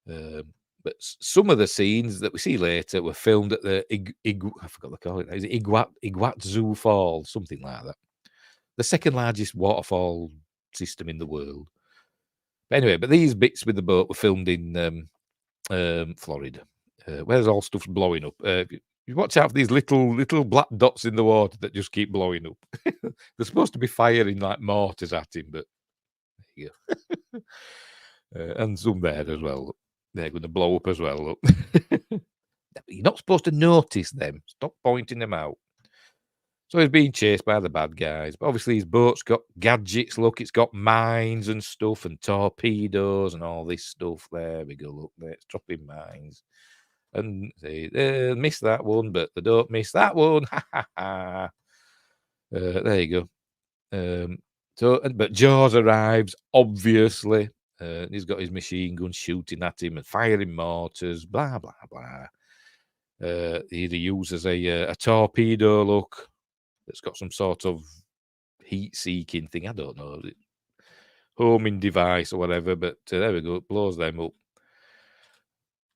that. But some of the scenes that we see later were filmed at the I forgot to call it. Is it Iguazu Falls, something like that? The second largest waterfall system in the world. But anyway, these bits with the boat were filmed in Florida, where all stuff's blowing up. You watch out for these little black dots in the water that just keep blowing up. They're supposed to be firing like mortars at him, but there you go. And some there as well. They're going to blow up as well. Look. You're not supposed to notice them. Stop pointing them out. So he's being chased by the bad guys. But obviously his boat's got gadgets. Look, it's got mines and stuff and torpedoes and all this stuff. There we go. Look, there, it's dropping mines. And they miss that one, but they don't miss that one. Ha ha ha. There you go. But Jaws arrives, obviously. He's got his machine gun shooting at him and firing mortars, blah, blah, blah. He uses a torpedo, look, that's got some sort of heat-seeking thing. I don't know. Homing device or whatever, but there we go. It blows them up.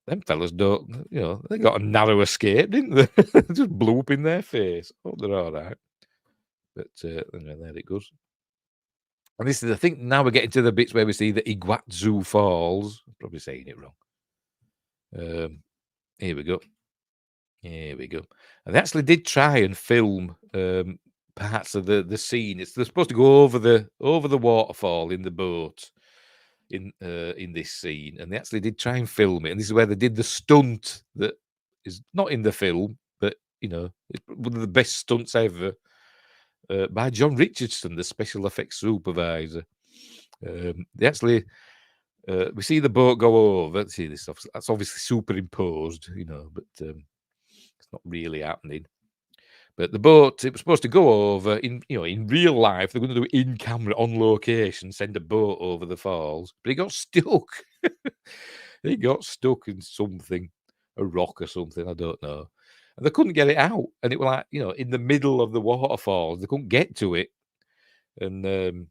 Them fellas don't, they got a narrow escape, didn't they? Just blew up in their face. Oh, they're all right. But anyway, there it goes. And this is, I think, now we're getting to the bits where we see the Iguazu Falls. I'm probably saying it wrong. Here we go. Here we go. And they actually did try and film parts of the scene. They're supposed to go over the waterfall in the boat in this scene, and they actually did try and film it. And this is where they did the stunt that is not in the film, but it's one of the best stunts ever. By John Richardson, the special effects supervisor. They actually, we see the boat go over. See this stuff. That's obviously superimposed, but it's not really happening. But the boat, it was supposed to go over in real life. They're going to do it in camera, on location, send a boat over the falls. But it got stuck. He got stuck in something, a rock or something. I don't know. And they couldn't get it out. And it was like, in the middle of the waterfalls. They couldn't get to it. And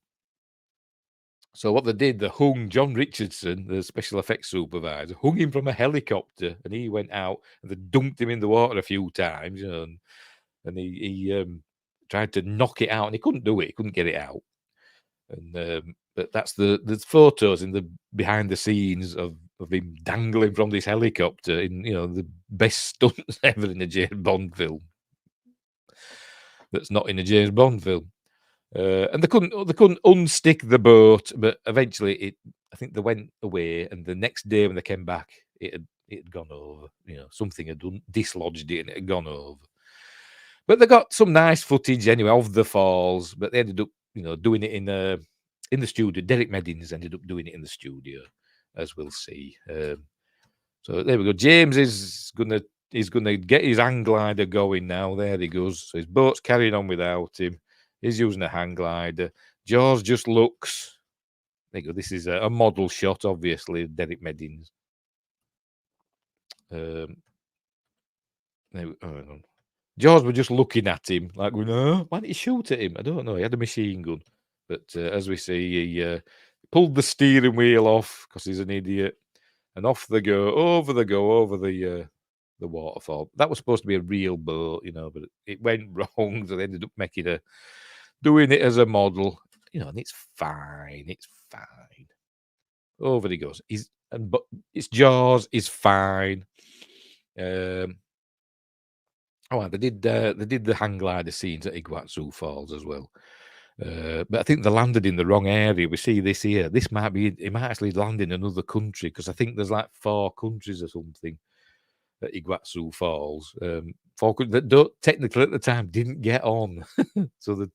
so what they did, they hung John Richardson, the special effects supervisor, hung him from a helicopter. And he went out and they dumped him in the water a few times, and he tried to knock it out. And he couldn't do it. He couldn't get it out. And but that's the photos in the behind the scenes of him dangling from this helicopter in the best stunts ever in a James Bond film. That's not in a James Bond film. And they couldn't unstick the boat, but eventually I think they went away, and the next day when they came back, it had gone over. You know, something had dislodged it and it had gone over. But they got some nice footage anyway of the falls, but they ended up, you know, doing it in the studio. Derek Meddings ended up doing it in the studio, as we'll see. So there we go. James is gonna get his hang glider going now. There he goes. So his boat's carrying on without him. He's using a hang glider. Jaws just looks. There you go. This is a model shot, obviously, Derek Meddings. Jaws were just looking at him, like, why didn't he shoot at him? I don't know. He had a machine gun. But as we see, he pulled the steering wheel off because he's an idiot. And off they go, over the waterfall. That was supposed to be a real boat, you know, but it went wrong. So they ended up doing it as a model, you know, and it's fine. It's fine. Over he goes. But it's Jaws is fine. They did the hang glider scenes at Iguazu Falls as well. But I think they landed in the wrong area. We see this here. It might actually land in another country, because I think there's like 4 countries or something at Iguazu Falls. 4 that don't technically at the time didn't get on, so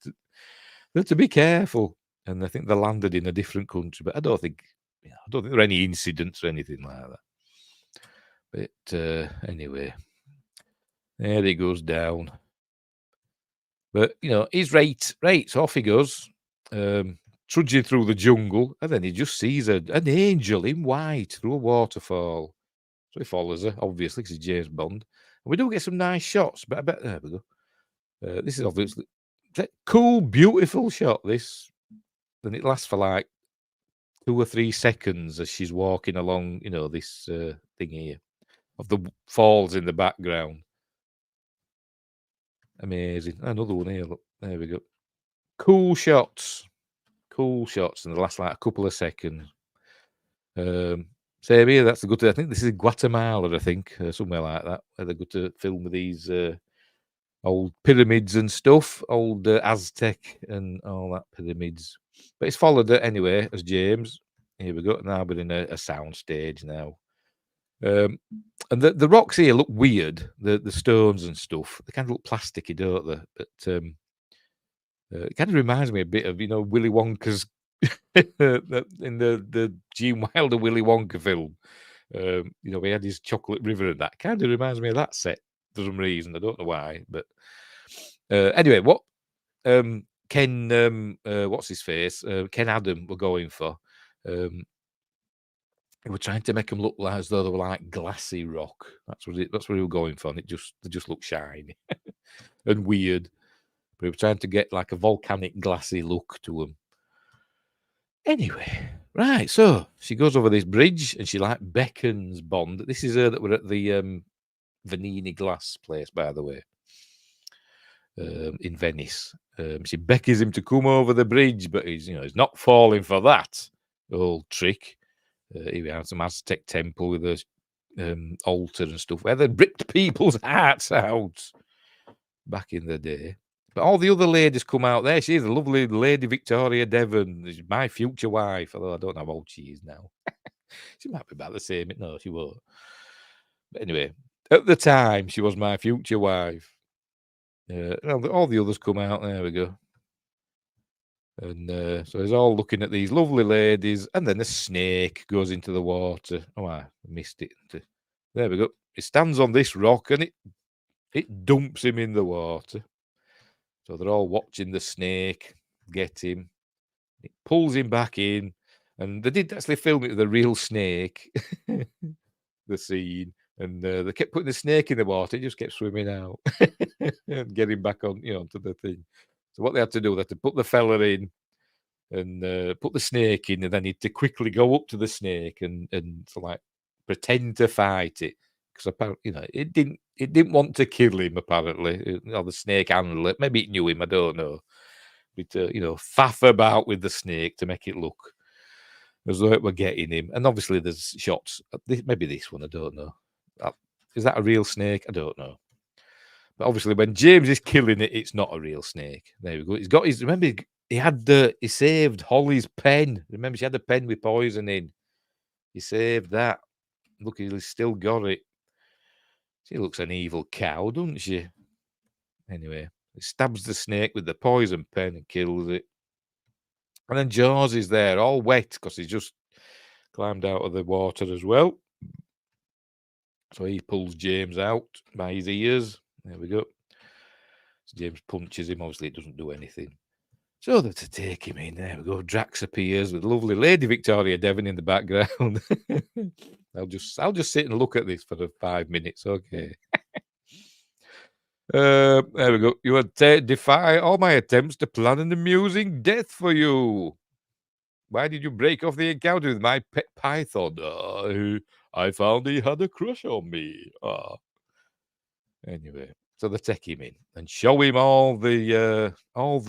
they're to be careful. And I think they landed in a different country, but I don't think there are any incidents or anything like that. But anyway, there he goes down. But, you know, he's right. So off he goes, trudging through the jungle, and then he just sees an angel in white through a waterfall. So he follows her, obviously, because he's James Bond. And we do get some nice shots, but I bet, there we go. This is obviously a cool, beautiful shot, this. And it lasts for like 2 or 3 seconds as she's walking along, you know, this thing here of the falls in the background. Amazing. Another one here. Look, there we go. Cool shots, and they last like a couple of seconds. Same here. That's a good. I think this is Guatemala. I think somewhere like that, where they go to film these old pyramids and stuff, old Aztec and all that pyramids. But it's followed anyway as James. Here we go. Now we're in a sound stage now. And the rocks here look weird. The stones and stuff. They kind of look plasticky, don't they? But it kind of reminds me a bit of, you know, Willy Wonka's in the Gene Wilder Willy Wonka film. You know, he had his chocolate river and that. Kind of reminds me of that set for some reason. I don't know why, but anyway, what Ken what's his face? Ken Adam were going for. They were trying to make them look like as though they were like glassy rock. That's what they were going for, and they just look shiny and weird. But they were trying to get like a volcanic glassy look to them. Anyway, right, so she goes over this bridge and she like beckons Bond. This is her that we're at the Vanini glass place, by the way, in Venice. She beckons him to come over the bridge, but he's not falling for that old trick. Here we have some Aztec temple with a altar and stuff where they ripped people's hearts out back in the day. But all the other ladies come out there. She's a lovely Lady Victoria Devon. She's my future wife, although I don't know how old she is now. She might be about the same. No, she won't. But anyway, at the time, she was my future wife. All the others come out. There we go. And so he's all looking at these lovely ladies, and then a snake goes into the water. Oh, I missed it. There we go. He stands on this rock, and it dumps him in the water. So they're all watching the snake get him. It pulls him back in, and they did actually film it with a real snake, the scene. And they kept putting the snake in the water. It just kept swimming out and getting back on, onto the thing. So what they had to do, they had to put the fella in and put the snake in, and then he had to quickly go up to the snake and so like pretend to fight it, because apparently, it didn't want to kill him. Apparently, the snake handler, maybe it knew him. I don't know. But faff about with the snake to make it look as though it were getting him. And obviously, there's shots. Maybe this one, I don't know. Is that a real snake? I don't know. But obviously, when James is killing it, it's not a real snake. There we go. He's got his. Remember, he saved Holly's pen. Remember, she had a pen with poison in. He saved that. Look, he's still got it. She looks an evil cow, doesn't she? Anyway, he stabs the snake with the poison pen and kills it. And then Jaws is there, all wet, because he's just climbed out of the water as well. So he pulls James out by his ears. There we go. So James punches him. Obviously, it doesn't do anything. So that to take him in, there we go. Drax appears with lovely Lady Victoria Devon in the background. I'll just sit and look at this for 5 minutes, okay. There we go. You would defy all my attempts to plan an amusing death for you. Why did you break off the encounter with my pet python? I found he had a crush on me. Anyway, so they take him in and show him all the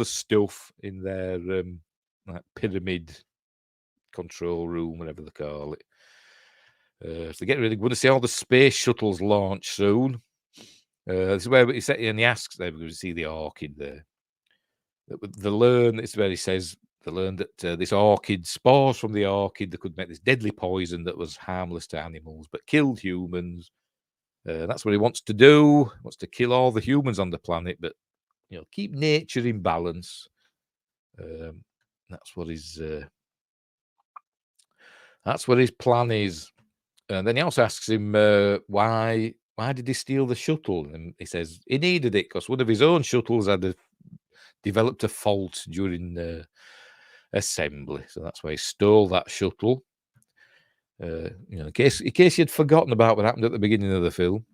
stuff in their like pyramid control room, whatever they call it. So they get ready. We're going to see all the space shuttles launch soon. This is where he asks there, because we see the orchid there. They learn, it's where he says, they learned that this orchid, spores from the orchid, that could make this deadly poison that was harmless to animals, but killed humans. That's what he wants to do. He wants to kill all the humans on the planet, but keep nature in balance. That's what his plan is. And then he also asks him why did he steal the shuttle? And he says he needed it because one of his own shuttles had developed a fault during assembly, so that's why he stole that shuttle. In case you'd forgotten about what happened at the beginning of the film.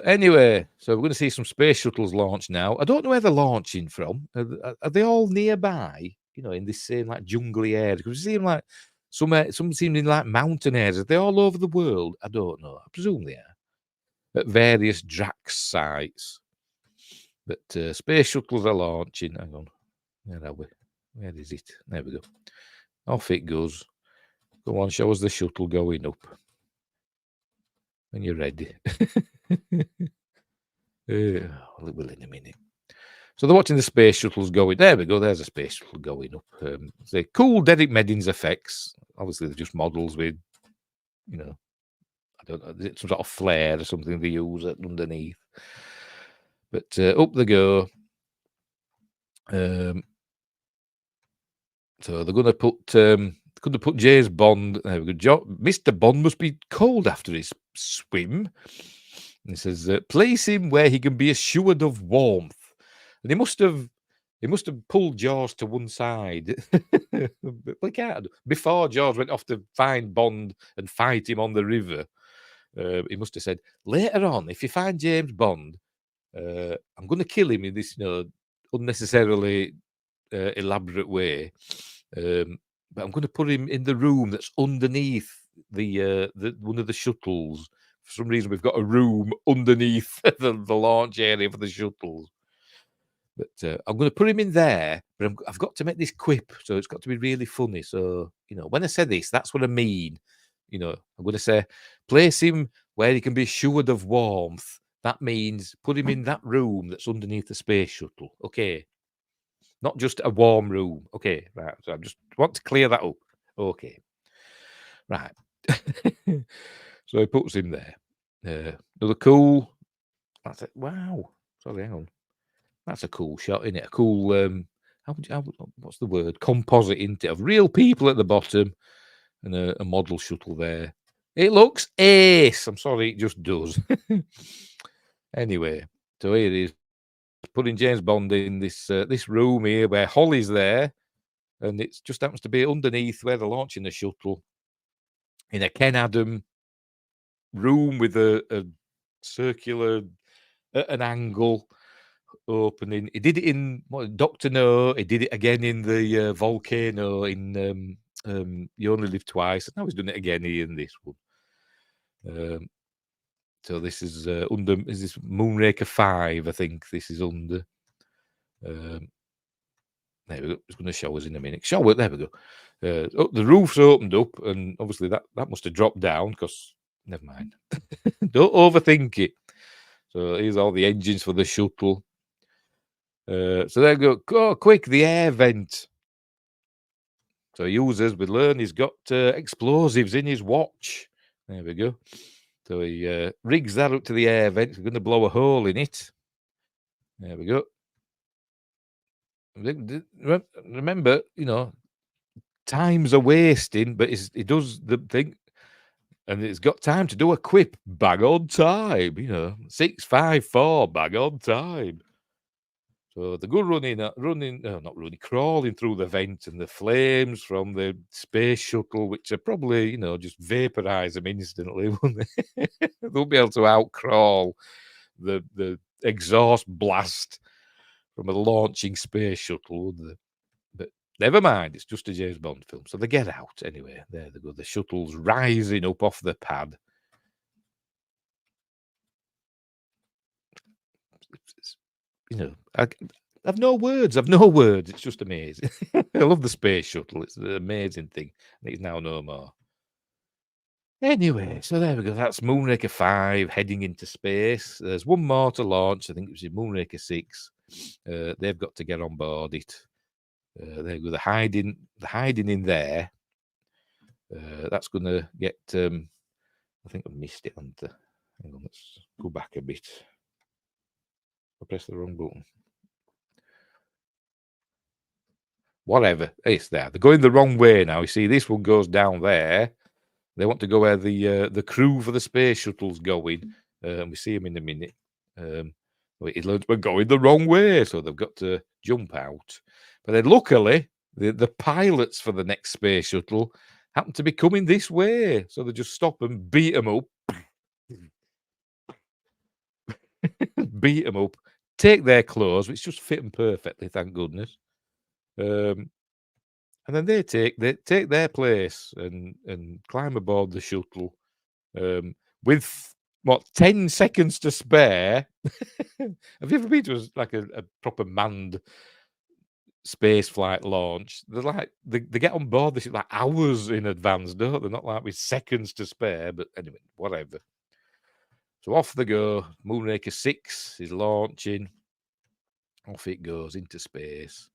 Anyway, so we're going to see some space shuttles launch now. I don't know where they're launching from. Are they all nearby? In this same like jungly area? Because it seems like some seem in like mountain areas. Are they all over the world? I don't know. I presume they are at various Drax sites. But space shuttles are launching. Hang on, where are we? Where is it? There we go. Off it goes. Go on, show us the shuttle going up when you're ready. Well, in a minute. So they're watching the space shuttles going. There we go. There's a space shuttle going up. The cool Derek Meddings effects. Obviously, they're just models with, I don't know, some sort of flare or something they use underneath. But up they go. So they're going to put James Bond. There we go. Mr. Bond must be cold after his swim. And he says, place him where he can be assured of warmth. And he must have pulled Jaws to one side. Before Jaws went off to find Bond and fight him on the river, he must have said, later on, if you find James Bond, I'm going to kill him in this unnecessarily elaborate way. But I'm going to put him in the room that's underneath the one of the shuttles. For some reason, we've got a room underneath the launch area for the shuttles. But I'm going to put him in there, but I've got to make this quip, so it's got to be really funny. So, when I say this, that's what I mean. I'm going to say, place him where he can be assured of warmth. That means put him in that room that's underneath the space shuttle. Okay. Not just a warm room. Okay, right. So I just want to clear that up. Okay. Right. So he puts him there. Another cool. That's it. Wow. Sorry, hang on. That's a cool shot, isn't it? A cool, what's the word? Composite, isn't it? Of real people at the bottom and a model shuttle there. It looks ace. I'm sorry, it just does. Anyway, so here it is. Putting James Bond in this room here where Holly's there, and it just happens to be underneath where they're launching the shuttle in a Ken Adam room with a circular at an angle opening. He did it in Dr. No. He did it again in the volcano in You Only Live Twice, and now he's doing it again here in this one. So this is under. Is this Moonraker 5? I think this is under. There we go. It's going to show us in a minute. Show it. There we go. The roof's opened up, and obviously that must have dropped down because. Never mind. Don't overthink it. So here's all the engines for the shuttle. So they go, quick, the air vent. So users will learn he's got explosives in his watch. There we go. So he rigs that up to the air vent. We're going to blow a hole in it. There we go. Remember, times are wasting, but he does the thing, and it's got time to do a quip. Bang on time, 654, bang on time. So the good crawling through the vent, and the flames from the space shuttle, which are probably, just vaporize them instantly, won't they? They'll be able to outcrawl the exhaust blast from a launching space shuttle, wouldn't they? But never mind, it's just a James Bond film. So they get out anyway. There they go. The shuttle's rising up off the pad. I've no words. It's just amazing. I love the space shuttle. It's an amazing thing. And it's now no more. Anyway, so there we go. That's Moonraker 5 heading into space. There's one more to launch. I think it was in Moonraker 6. They've got to get on board it. There you go. The hiding in there. That's going to get. I think I've missed it. Hang on, let's go back a bit. I pressed the wrong button. Whatever, it's there. They're going the wrong way now. You see, this one goes down there. They want to go where the crew for the space shuttle's going. We see them in a minute. We're going the wrong way, so they've got to jump out. But then luckily, the pilots for the next space shuttle happen to be coming this way. So they just stop and beat them up. Beat them up. Take their clothes, which just fit them perfectly, thank goodness. And then they take their place and climb aboard the shuttle with 10 seconds to spare. Have you ever been to a proper manned space flight launch? They're they get on board this hours in advance, don't they? Not like with seconds to spare, but anyway, whatever. So off they go. Moonraker 6 is launching. Off it goes into space.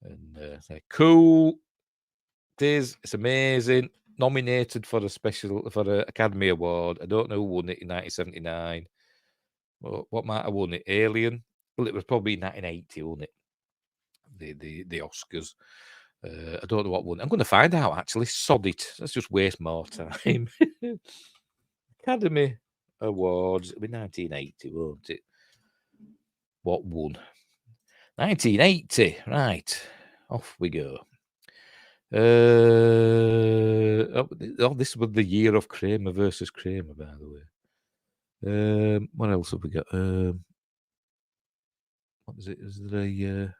And they're cool. It's amazing. Nominated for the Academy Award. I don't know who won it in 1979. What might have won it? Alien? Well, it was probably 1980, wasn't it? The Oscars. I don't know what won. I'm going to find out, actually. Sod it. Let's just waste more time. Academy Awards. It'll be 1980, won't it? What won? 1980. Right. Off we go. This was the year of Kramer versus Kramer, by the way. What else have we got? What is it? Is there a?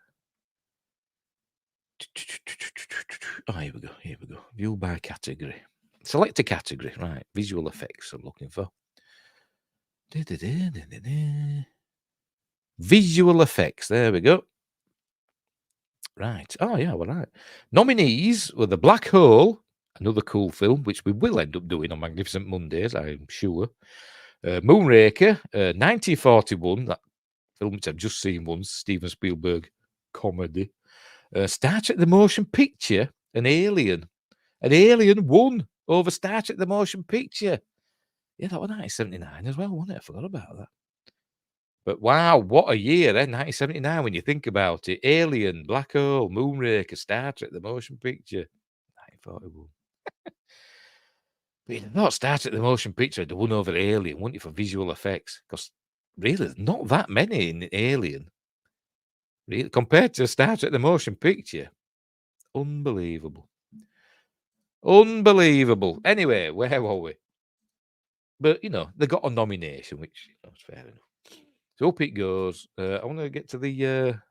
Oh, here we go. View by category. Select a category. Right. Visual effects. I'm looking for. Visual effects. There we go. Right. Oh, yeah, well, right. Nominees were The Black Hole, another cool film, which we will end up doing on Magnificent Mondays, I'm sure. Moonraker, 1941, that film which I've just seen once, Steven Spielberg comedy. Star Trek the Motion Picture, and Alien. And Alien won over Star Trek the Motion Picture. Yeah, that was 1979 as well, wasn't it? I forgot about that. But wow, what a year, 1979, when you think about it. Alien, Black Hole, Moonraker, Star Trek, the motion picture. 1941. But you'd have thought Star Trek, the motion picture had won over Alien, wouldn't you, for visual effects? Because really, there's not that many in Alien. Really, compared to Star Trek, the motion picture. Unbelievable. Unbelievable. Anyway, where were we? But, they got a nomination, which is fair enough. So up it goes. I want to get to there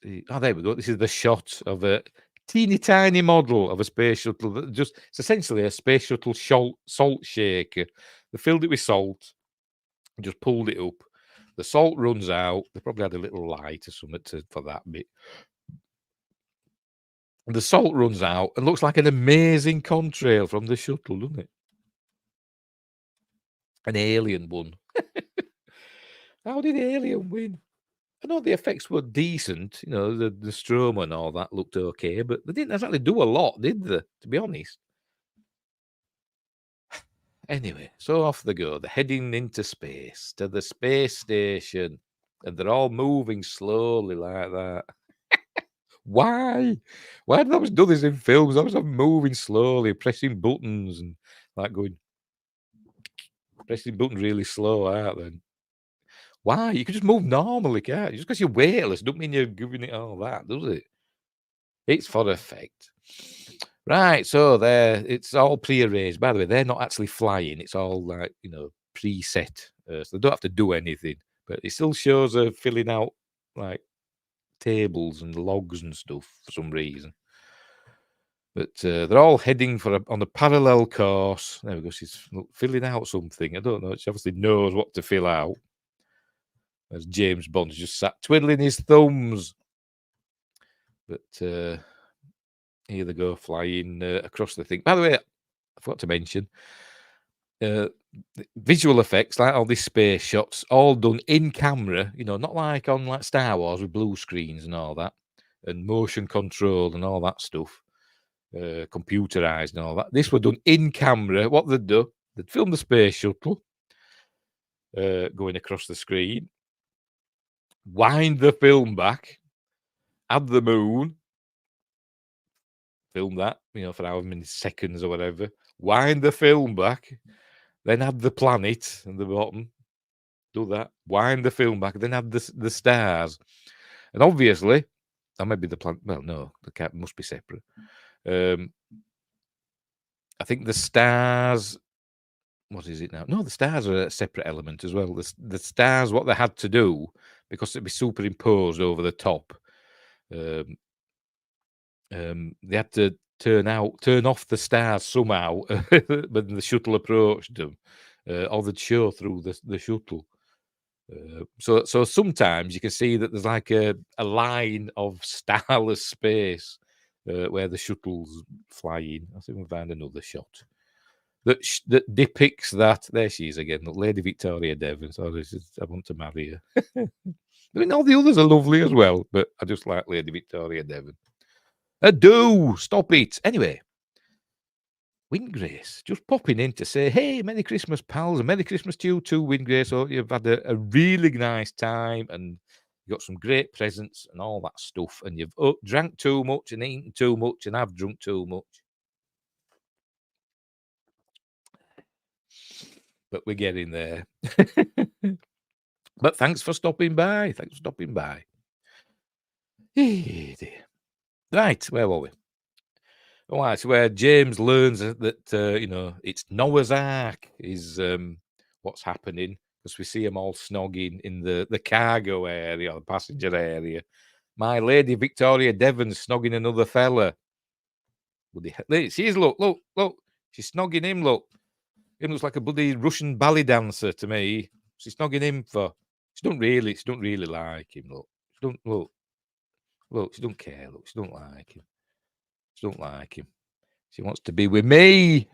we go. This is the shot of a teeny tiny model of a space shuttle. It's essentially a space shuttle salt shaker. They filled it with salt and just pulled it up. The salt runs out. They probably had a little light or something for that bit. And the salt runs out and looks like an amazing contrail from the shuttle, doesn't it? An Alien won. How did Alien win? I know the effects were decent, you know, the stroma and all that looked okay, but they didn't exactly do a lot, did they? To be honest. Anyway, so off they go. They're heading into space to the space station, and they're all moving slowly like that. Why? Why did they always do this in films? They always have moving slowly, pressing buttons and like going, pressing buttons really slow, aren't they? Why? You can just move normally, can't you? Just because you're weightless, don't mean you're giving it all that, does it? It's for effect. Right, so there, it's all pre-arranged. By the way, they're not actually flying. It's all like, you know, preset. So they don't have to do anything. But it still shows her filling out like tables and logs and stuff for some reason. But they're all heading for on a parallel course. There we go. She's filling out something. I don't know. She obviously knows what to fill out. As James Bond's just sat twiddling his thumbs. But here they go, flying across the thing. By the way, I forgot to mention, visual effects, like all these space shots, all done in camera, you know, not like on like Star Wars with blue screens and all that, and motion control and all that stuff, computerized and all that. This were done in camera. What they'd do, they'd film the space shuttle going across the screen, wind the film back, add the moon, film that, you know, for however many seconds or whatever, wind the film back, then add the planet at the bottom, do that, wind the film back, then add the stars. And obviously, that might be the planet. Well, no, the cat must be separate. I think the stars, what is it now? No, the stars are a separate element as well. The stars, what they had to do, because it'd be superimposed over the top, they had to turn off the stars somehow when the shuttle approached them, or they'd show through the shuttle. So sometimes you can see that there's like a line of starless space where the shuttle's flying. I think we'll find another shot that depicts that. There she is again, Lady Victoria Devon. So I want to marry her. I mean, all the others are lovely as well, but I just like Lady Victoria Devon. Do stop it. Anyway, Windgrace just popping in to say, hey, Merry Christmas, pals, and Merry Christmas to you too, Windgrace. Hope you've had a really nice time and you got some great presents and all that stuff. And you've drank too much and eaten too much, and I've drunk too much. But we're getting there. But thanks for stopping by. Thanks for stopping by. Right, where were we? All right, so where James learns that you know, it's Noah's Ark is what's happening, because we see them all snogging in the cargo area, or the passenger area. My Lady Victoria Devon's snogging another fella. She is, look, she's snogging him. Look, him looks like a bloody Russian ballet dancer to me. She's snogging him for. She don't really like him. Look, she don't care. Look, she don't like him. She don't like him. She wants to be with me.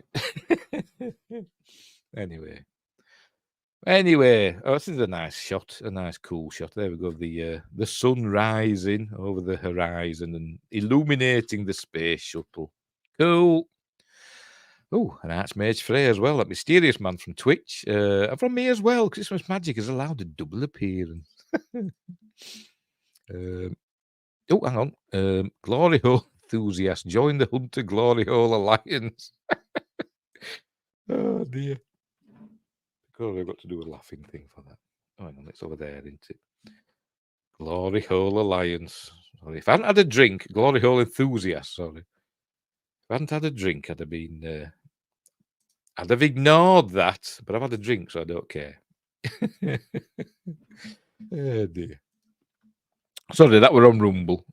Anyway, oh, this is a nice shot, a nice cool shot. There we go. The sun rising over the horizon and illuminating the space shuttle. Cool. Oh, an Archmage Frey as well. That mysterious man from Twitch. And from me as well. Christmas Magic has allowed a double appearance. Oh, hang on. Glory Hole enthusiast. Join the Hunter Glory Hole Alliance. Oh, dear. I've got to do a laughing thing for that. Oh, hang on. It's over there, isn't it? Glory Hole Alliance. Sorry. If I hadn't had a drink, Glory Hole enthusiast, sorry. If I hadn't had a drink, I'd have been... I'd have ignored that, but I've had a drink, so I don't care. Oh, dear. Sorry, that were on Rumble.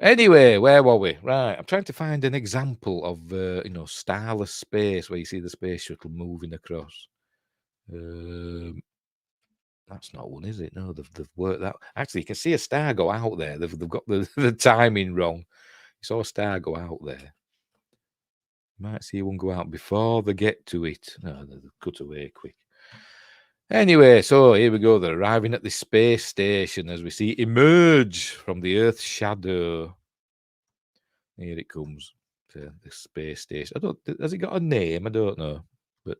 Anyway, where were we? Right, I'm trying to find an example of, you know, starless space where you see the space shuttle moving across. That's not one, is it? No, they've worked that. Actually, you can see a star go out there. They've got the timing wrong. You saw a star go out there. Might see one go out before they get to it. No, they cut away quick. Anyway, so here we go. They're arriving at the space station as we see it emerge from the Earth's shadow. Here it comes, to the space station. Has it got a name? I don't know, but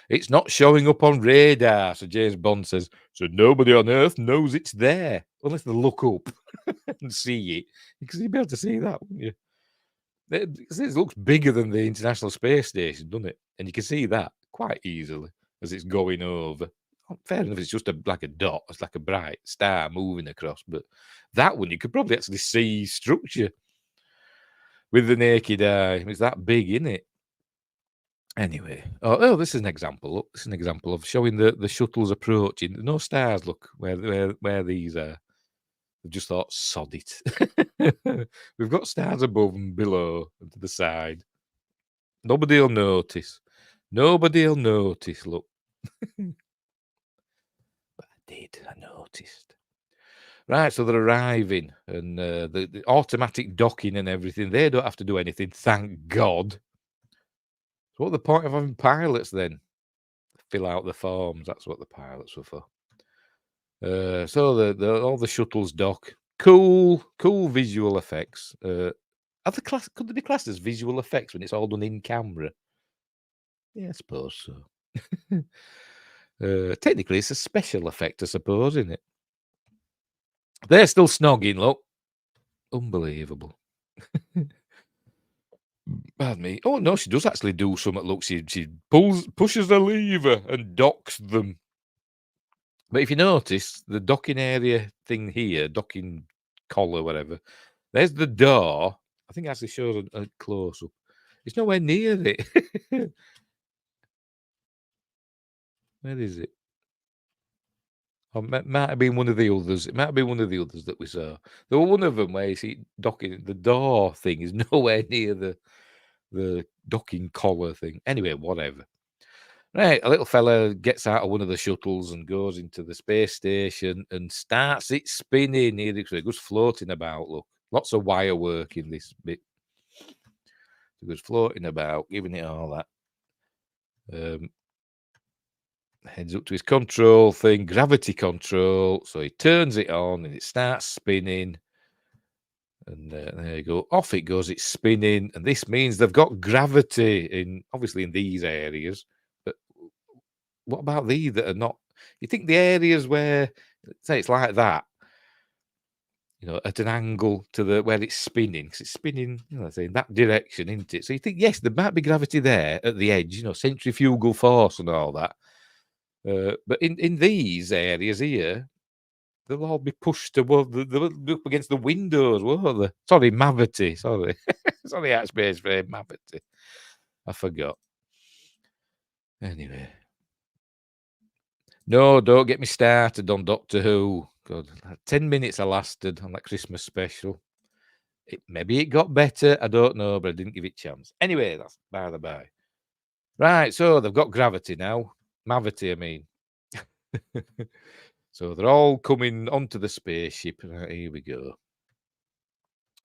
it's not showing up on radar. So James Bond says, so nobody on Earth knows it's there unless they look up and see it. Because you'd be able to see that, wouldn't you? It looks bigger than the International Space Station, doesn't it? And you can see that quite easily as it's going over. Fair enough, it's just like a dot. It's like a bright star moving across. But that one, you could probably actually see structure with the naked eye. It's that big, isn't it? Anyway, this is an example. Look, this is an example of showing the shuttles approaching. No stars. Look where these are. They've just thought, sod it. We've got stars above and below and to the side. Nobody'll notice. Nobody'll notice. Look, but I noticed. Right, so they're arriving, and the automatic docking and everything. They don't have to do anything. Thank God. So what's the point of having pilots then? Fill out the forms. That's what the pilots were for. So all the shuttles dock. Cool visual effects. Could they be classed as visual effects when it's all done in camera? Yeah, I suppose so. Technically, it's a special effect, I suppose, isn't it? They're still snogging, look. Unbelievable. Pardon me. Oh, no, she does actually do something. Look, she pushes the lever and docks them. But if you notice, the docking area thing here, docking collar, whatever, there's the door. I think it actually shows a close-up. It's nowhere near it. Where is it? Oh, might have been one of the others. It might have been one of the others that we saw. There were one of them where you see docking. The door thing is nowhere near the docking collar thing. Anyway, whatever. Right, a little fella gets out of one of the shuttles and goes into the space station and starts it spinning. Here it goes floating about. Look, lots of wire work in this bit. It goes floating about, giving it all that. Heads up to his control thing, gravity control. So he turns it on and it starts spinning. And there you go. Off it goes. It's spinning. And this means they've got gravity obviously in these areas. But what about these that are not? You think the areas where, say it's like that, at an angle to where it's spinning, because it's spinning, say in that direction, isn't it? So you think, yes, there might be gravity there at the edge, centrifugal force and all that. But in these areas here, they'll all be pushed toward they'll be up against the windows, won't they? Sorry, Mavity. Sorry. Sorry, out space for Mavity. I forgot. Anyway. No, don't get me started on Doctor Who. God, 10 minutes I lasted on that Christmas special. Maybe it got better. I don't know, but I didn't give it a chance. Anyway, that's by the by. Right, so they've got gravity now. Mavity, I mean. So they're all coming onto the spaceship. Right, here we go.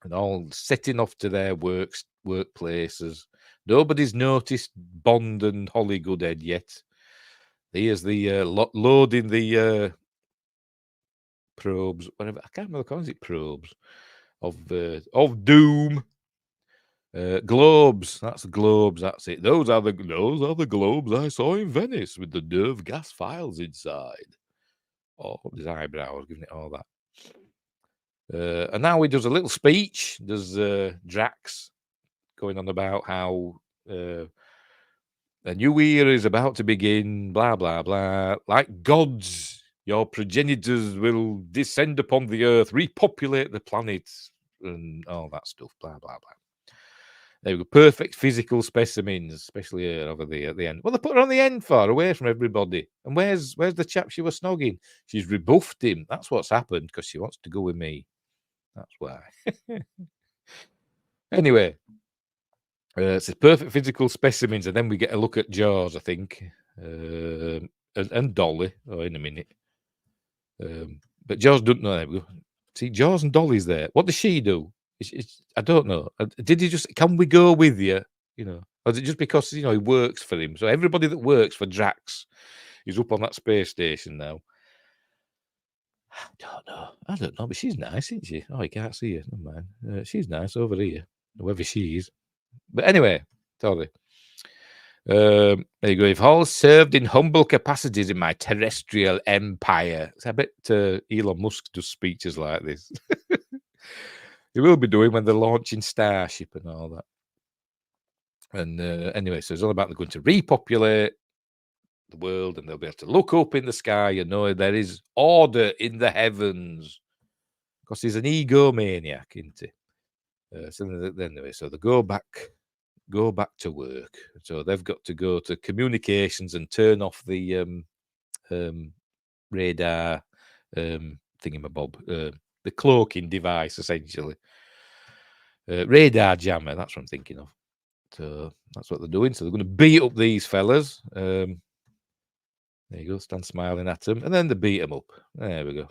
And all setting off to their workplaces. Nobody's noticed Bond and Holly Goodhead yet. Here's the loading the probes. Whatever, I can't remember. Is it probes of doom? Globes. That's the globes. That's it. Those are the globes I saw in Venice with the nerve gas files inside. Oh, his eyebrows, giving it all that. And now he does a little speech. There's Drax going on about how a new era is about to begin, blah, blah, blah. Like gods, your progenitors will descend upon the earth, repopulate the planet, and all that stuff, blah, blah, blah. They were perfect physical specimens, especially over there at the end. Well, they put her on the end for, away from everybody. And where's the chap she was snogging? She's rebuffed him. That's what's happened, because she wants to go with me. That's why. Anyway, it's a perfect physical specimens, and then we get a look at Jaws, I think, and Dolly. Oh, in a minute. But Jaws doesn't know. There we go. See, Jaws and Dolly's there. What does she do? I don't know. Did he just? Can we go with you? Or is it just because he works for him? So everybody that works for Drax He's up on that space station now. I don't know, but she's nice, isn't she? Oh, you can't see her. Never mind. She's nice over here, whoever she is. But anyway, sorry. There you go. If all served in humble capacities in my terrestrial empire. I bet Elon Musk does speeches like this. He will be doing when they're launching Starship and all that. And anyway, so it's all about they're going to repopulate the world, and they'll be able to look up in the sky and know there is order in the heavens. Because he's an egomaniac, isn't he? So anyway, so they go back to work. So they've got to go to communications and turn off the radar thingamabob, the cloaking device, essentially. Radar jammer, that's what I'm thinking of. So that's what they're doing. So they're going to beat up these fellas. There you go, stand smiling at them, and then they beat them up. There we go.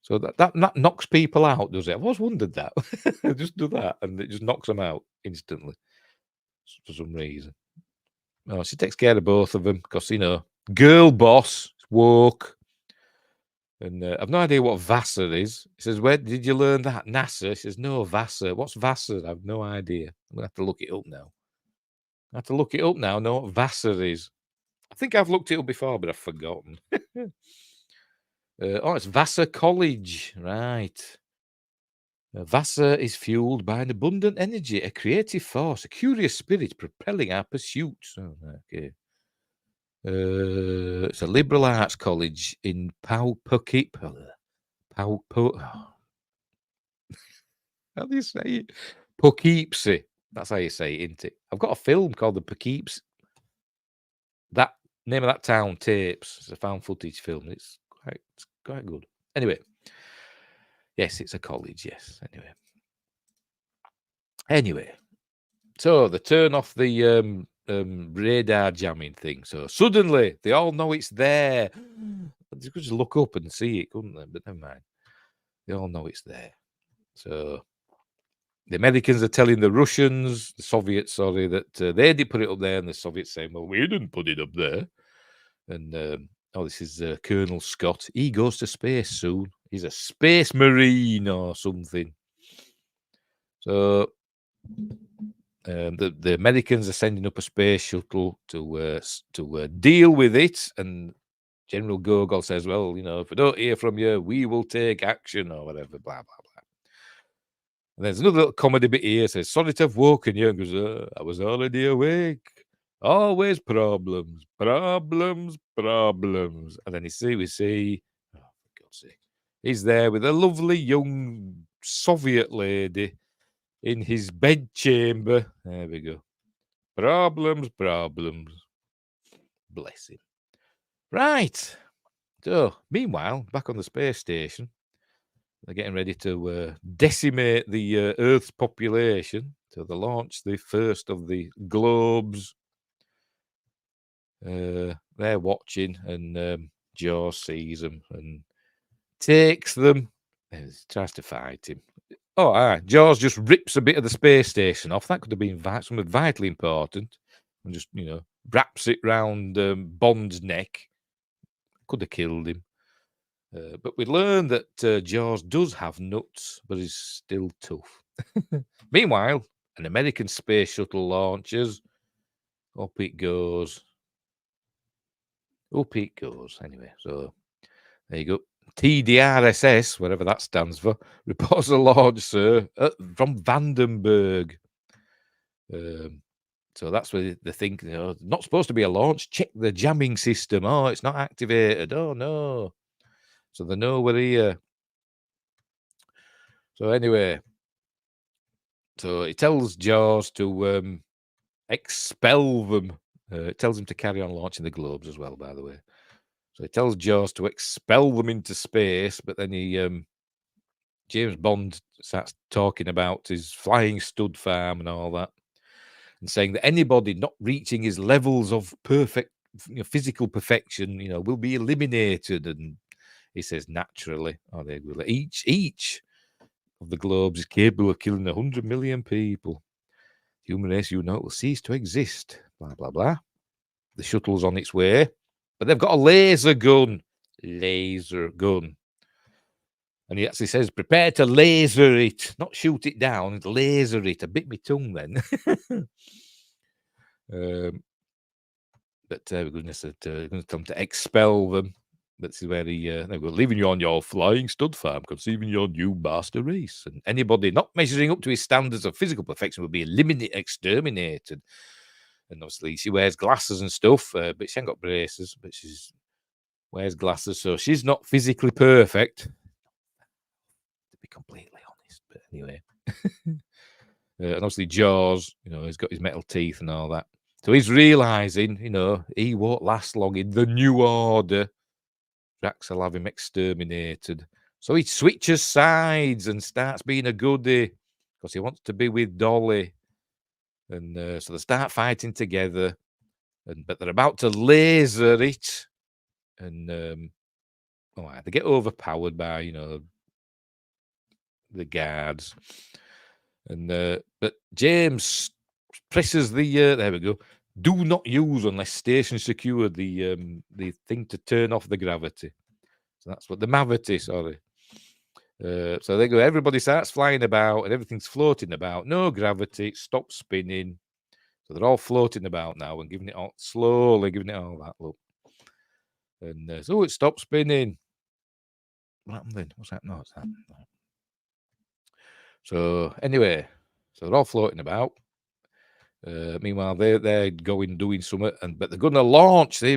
So that knocks people out, does it? I've always wondered that. Just do that, and it just knocks them out instantly for some reason. Oh, she takes care of both of them because, girl boss, woke. And I've no idea what Vassar is. He says, where did you learn that? NASA? She says, no, Vassar. What's Vassar? I've no idea. I'm going to have to look it up now. Know what Vassar is. I think I've looked it up before, but I've forgotten. It's Vassar College. Right. Vassar is fueled by an abundant energy, a creative force, a curious spirit propelling our pursuits. Oh, okay. It's a liberal arts college in Poughkeepsie. How do you say it? Poughkeepsie. That's how you say it, isn't it? I've got a film called The Poughkeepsie. That name of that town tapes. It's a found footage film. It's quite good. Anyway, yes, it's a college. Yes. Anyway, so they turn off the radar jamming thing. So suddenly they all know it's there. They could just look up and see it, couldn't they? But never mind. They all know it's there. So the Americans are telling the Russians, the Soviets, sorry, that they did put it up there, and the Soviets saying, well, we didn't put it up there. And this is Colonel Scott. He goes to space soon. He's a space marine or something. So the Americans are sending up a space shuttle to deal with it, and General Gogol says, well, if we don't hear from you, we will take action or whatever, blah, blah, blah. And there's another little comedy bit here. Says, sorry to have woken you. And goes, I was already awake. Always problems. And then we see, oh, for God's sake, he's there with a lovely young Soviet lady in his bedchamber. There we go. Problems. Bless him. Right. So, meanwhile, back on the space station, they're getting ready to decimate the Earth's population. So they launch the first of the globes. They're watching, and Jaws sees them and takes them. And tries to fight him. Jaws just rips a bit of the space station off. That could have been something vitally important. And just, wraps it round Bond's neck. Could have killed him. But we learn that Jaws does have nuts, but is still tough. Meanwhile, an American space shuttle launches. Up it goes. Anyway, so there you go. TDRSS, whatever that stands for, reports a launch, sir, from Vandenberg. So that's where they think, not supposed to be a launch. Check the jamming system. Oh, it's not activated. Oh, no. So they know we're here. So anyway, so it tells Jaws to expel them. It tells him to carry on launching the globes as well, by the way. So it tells Jaws to expel them into space, but then James Bond starts talking about his flying stud farm and all that, and saying that anybody not reaching his levels of perfect, physical perfection, will be eliminated. And he says, naturally, they will. Each of the globes is capable of killing 100 million people. Human race, will cease to exist. Blah blah blah. the shuttle's on its way, but they've got a laser gun. And he actually says, prepare to laser it, not shoot it down, laser it. I bit my tongue then. But goodness, going to come to expel them. But this is where they were leaving you on your flying stud farm, conceiving your new master race. And anybody not measuring up to his standards of physical perfection will be exterminated. And obviously, she wears glasses and stuff, but she ain't got braces, but she wears glasses, so she's not physically perfect. Be completely honest, but anyway. And obviously Jaws, he's got his metal teeth and all that, so he's realizing, he won't last long in the new order. Drax will have him exterminated, so he switches sides and starts being a goodie because he wants to be with Dolly. And so they start fighting together, but they're about to laser it, and they get overpowered by the guards, and but James presses the there we go, do not use unless station secured, the thing to turn off the gravity. So that's what the mavity, sorry. So they go, everybody starts flying about and everything's floating about, no gravity, it stops spinning. So they're all floating about now and slowly giving it all that look. And so it stopped spinning. What happened then? What's that? No, it's that. So anyway, so they're all floating about. Meanwhile, they're doing something, but they're going to launch. They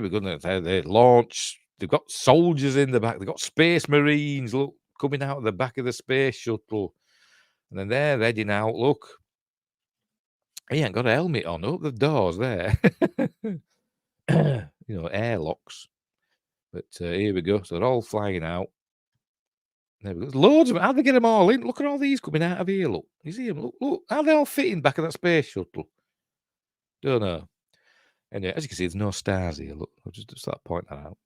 launch. They've got soldiers in the back. They've got space marines coming out of the back of the space shuttle, and then they're heading out. Look, he ain't got a helmet on. Open the doors there. Airlocks. But here we go. So they're all flying out. There we go. There's loads of them. How'd they get them all in? Look at all these coming out of here. Look. You see them? Look. How they all fit in back of that space shuttle? Don't know. Anyway, as you can see, there's no stars here. Look, I'll just start pointing that out.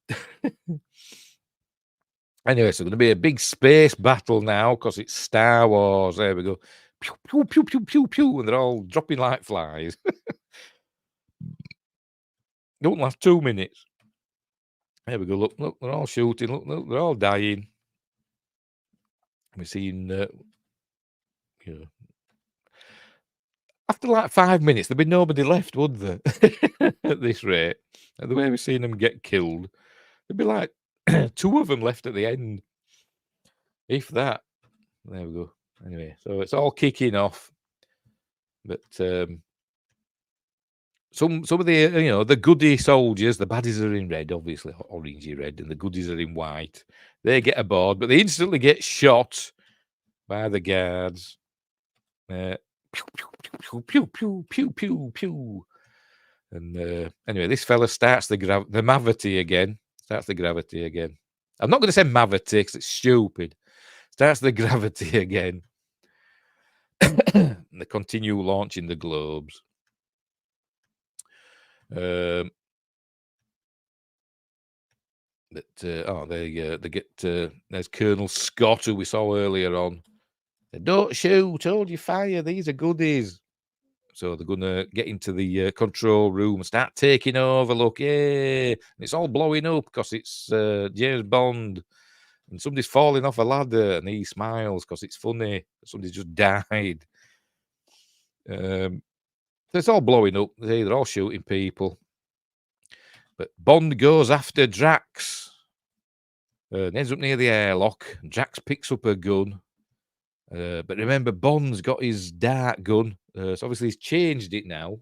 Anyway, so going to be a big space battle now because it's Star Wars. There we go. Pew, pew, pew, pew, pew, pew. And they're all dropping like flies. Don't last 2 minutes. There we go. Look, they're all shooting. Look, they're all dying. We've seen, after like 5 minutes, there'd be nobody left, would there? At this rate, the way we've seen them get killed, there'd be like 2 of them left at the end, if that. There we go. Anyway, so it's all kicking off, but some of the the goodie soldiers, the baddies are in red, obviously orangey red, and the goodies are in white. They get aboard, but they instantly get shot by the guards. Pew, pew, pew, pew, pew, pew, pew, pew. And anyway, this fella starts the mavity again. Starts the gravity again. I'm not going to say mavity because it's stupid. Starts the gravity again. And they continue launching the globes. But they get there's Colonel Scott, who we saw earlier on. They don't shoot, hold your fire. These are goodies. So they're going to get into the control room and start taking over. Look, yeah, and it's all blowing up because it's James Bond, and somebody's falling off a ladder, and he smiles because it's funny. Somebody just died. So it's all blowing up. They're all shooting people. But Bond goes after Drax. Ends up near the airlock. Drax picks up a gun. But remember, Bond's got his dart gun. So obviously he's changed it now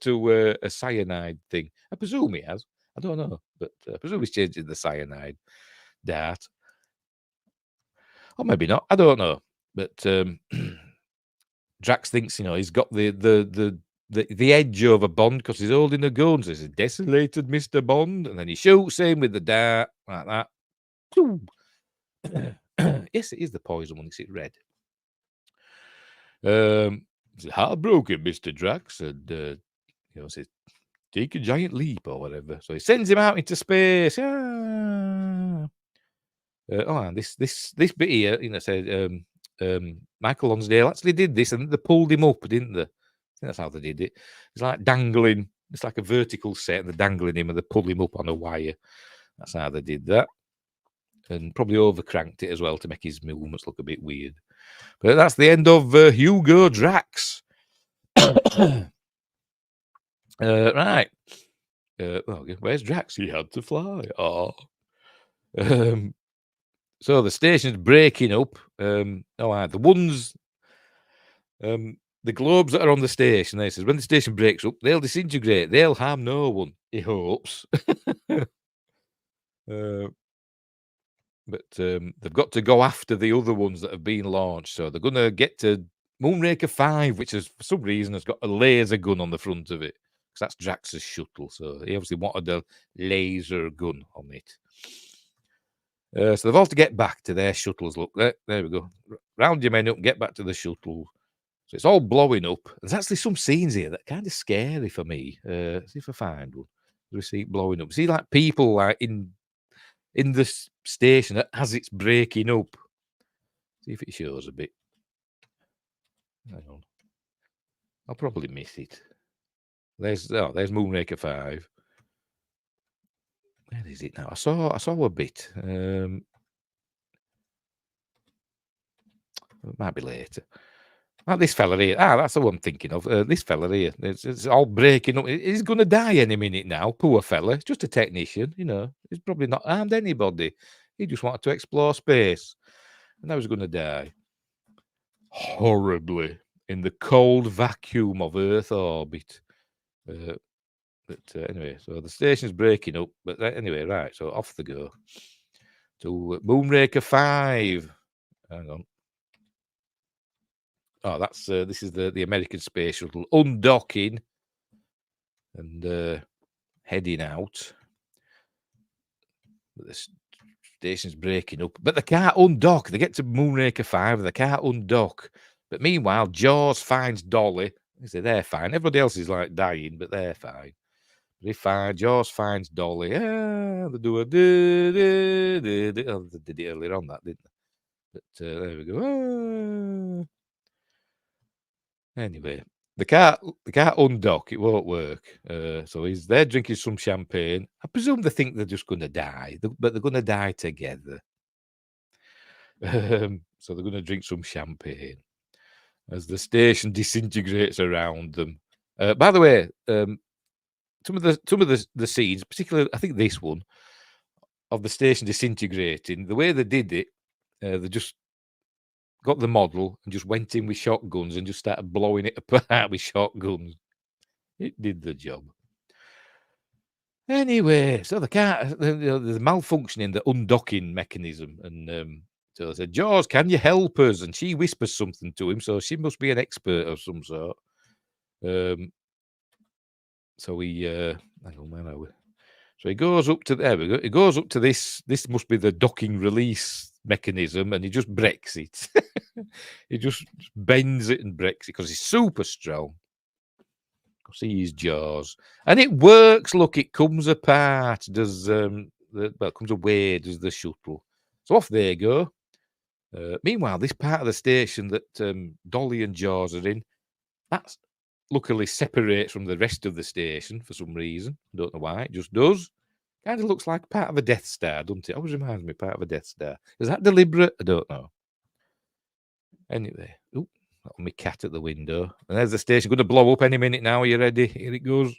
to a cyanide thing. I presume he has. I don't know. But I presume he's changed it to the cyanide dart. Or maybe not. I don't know. But Drax thinks, he's got the edge over Bond because he's holding a gun. So he's desolated Mr. Bond. And then he shoots him with the dart like that. Yes, it is the poison one. It's red. He's heartbroken, Mr. Drax, and says, take a giant leap or whatever. So he sends him out into space. And this bit here, said Michael Lonsdale actually did this, and they pulled him up, didn't they? I think that's how they did it. It's like dangling It's like a vertical set, and they're dangling him and they pull him up on a wire. That's how they did that. And probably overcranked it as well to make his movements look a bit weird. But that's the end of Hugo Drax. Right. Well, where's Drax? He had to fly. Oh. So the station's breaking up. The ones, the globes that are on the station, they says when the station breaks up, they'll disintegrate. They'll harm no one. He hopes. But they've got to go after the other ones that have been launched. So they're going to get to Moonraker 5, which is, for some reason, has got a laser gun on the front of it. Because that's Drax's shuttle. So he obviously wanted a laser gun on it. So they've all to get back to their shuttles. Look, there we go. Round your men up and get back to the shuttle. So it's all blowing up. There's actually some scenes here that are kind of scary for me. See if I find one. We see it blowing up. See, like people like in the station as it's breaking up. See if it shows a bit. Hang on. I'll probably miss it. There's Moonraker 5. Where is it now? I saw a bit. It might be later. Like this fella here. That's the one I'm thinking of. This fella here. It's all breaking up. He's going to die any minute now. Poor fella. He's just a technician, you know. He's probably not harmed anybody. He just wanted to explore space. And now he's going to die. Horribly. In the cold vacuum of Earth orbit. Anyway, so the station's breaking up. But anyway, right. So off they go. To Moonraker 5. Hang on. Oh, that's this is the American space shuttle undocking and heading out. But the station's breaking up, but they can't undock. They get to Moonraker 5, they can't undock. But meanwhile, Jaws finds Dolly. They say they're fine. Everybody else is like dying, but they're fine. They find Jaws finds Dolly. They do a they did it earlier on that, didn't they? But there we go. Anyway, they can't undock. It won't work. So he's there drinking some champagne. I presume they think they're just going to die, but they're going to die together. So they're going to drink some champagne as the station disintegrates around them. By the way, some of the scenes, particularly I think this one of the station disintegrating, the way they did it, they just got the model and just went in with shotguns and just started blowing it apart with shotguns. It did the job. Anyway, so the car, there's malfunctioning the undocking mechanism, and so I said, "Jaws, can you help us?" And she whispers something to him, so she must be an expert of some sort. So he, hang on, where are we? So he goes up to there. We go. He goes up to this. This must be the docking release mechanism, and he just breaks it. He just bends it and breaks it because he's super strong. See his Jaws, and it works. Look, it comes apart. Does it comes away? Does the shuttle? So off they go. Meanwhile, this part of the station that Dolly and Jaws are in, that's luckily separates from the rest of the station for some reason. I don't know why. It just does. Kind of looks like part of a Death Star, doesn't it? Always reminds me of part of a Death Star. Is that deliberate? I don't know. Anyway, my cat at the window. And there's the station. Going to blow up any minute now. Are you ready? Here it goes.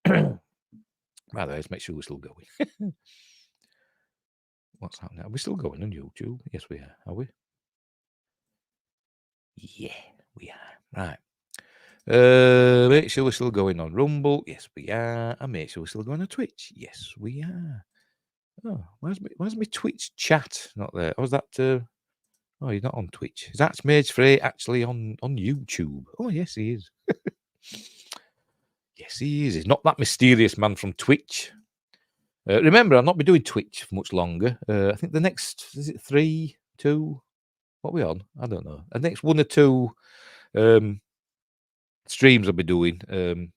By the way, let's make sure we're still going. What's happening? Are we still going on YouTube? Yes, we are. Are we? Yeah, we are. Right. Make sure we're still going on Rumble. Yes, we are. And make sure we're still going on Twitch. Yes, we are. Oh, where's my Twitch chat? Not there. Or was that? Oh, he's not on Twitch. Is that Mage Frey actually on YouTube? Oh, yes, he is. Yes, he is. He's not that mysterious man from Twitch. Remember, I'll not be doing Twitch for much longer. I think the next, is it 3, 2? What are we on? I don't know. The next 1 or 2 streams I'll be doing. And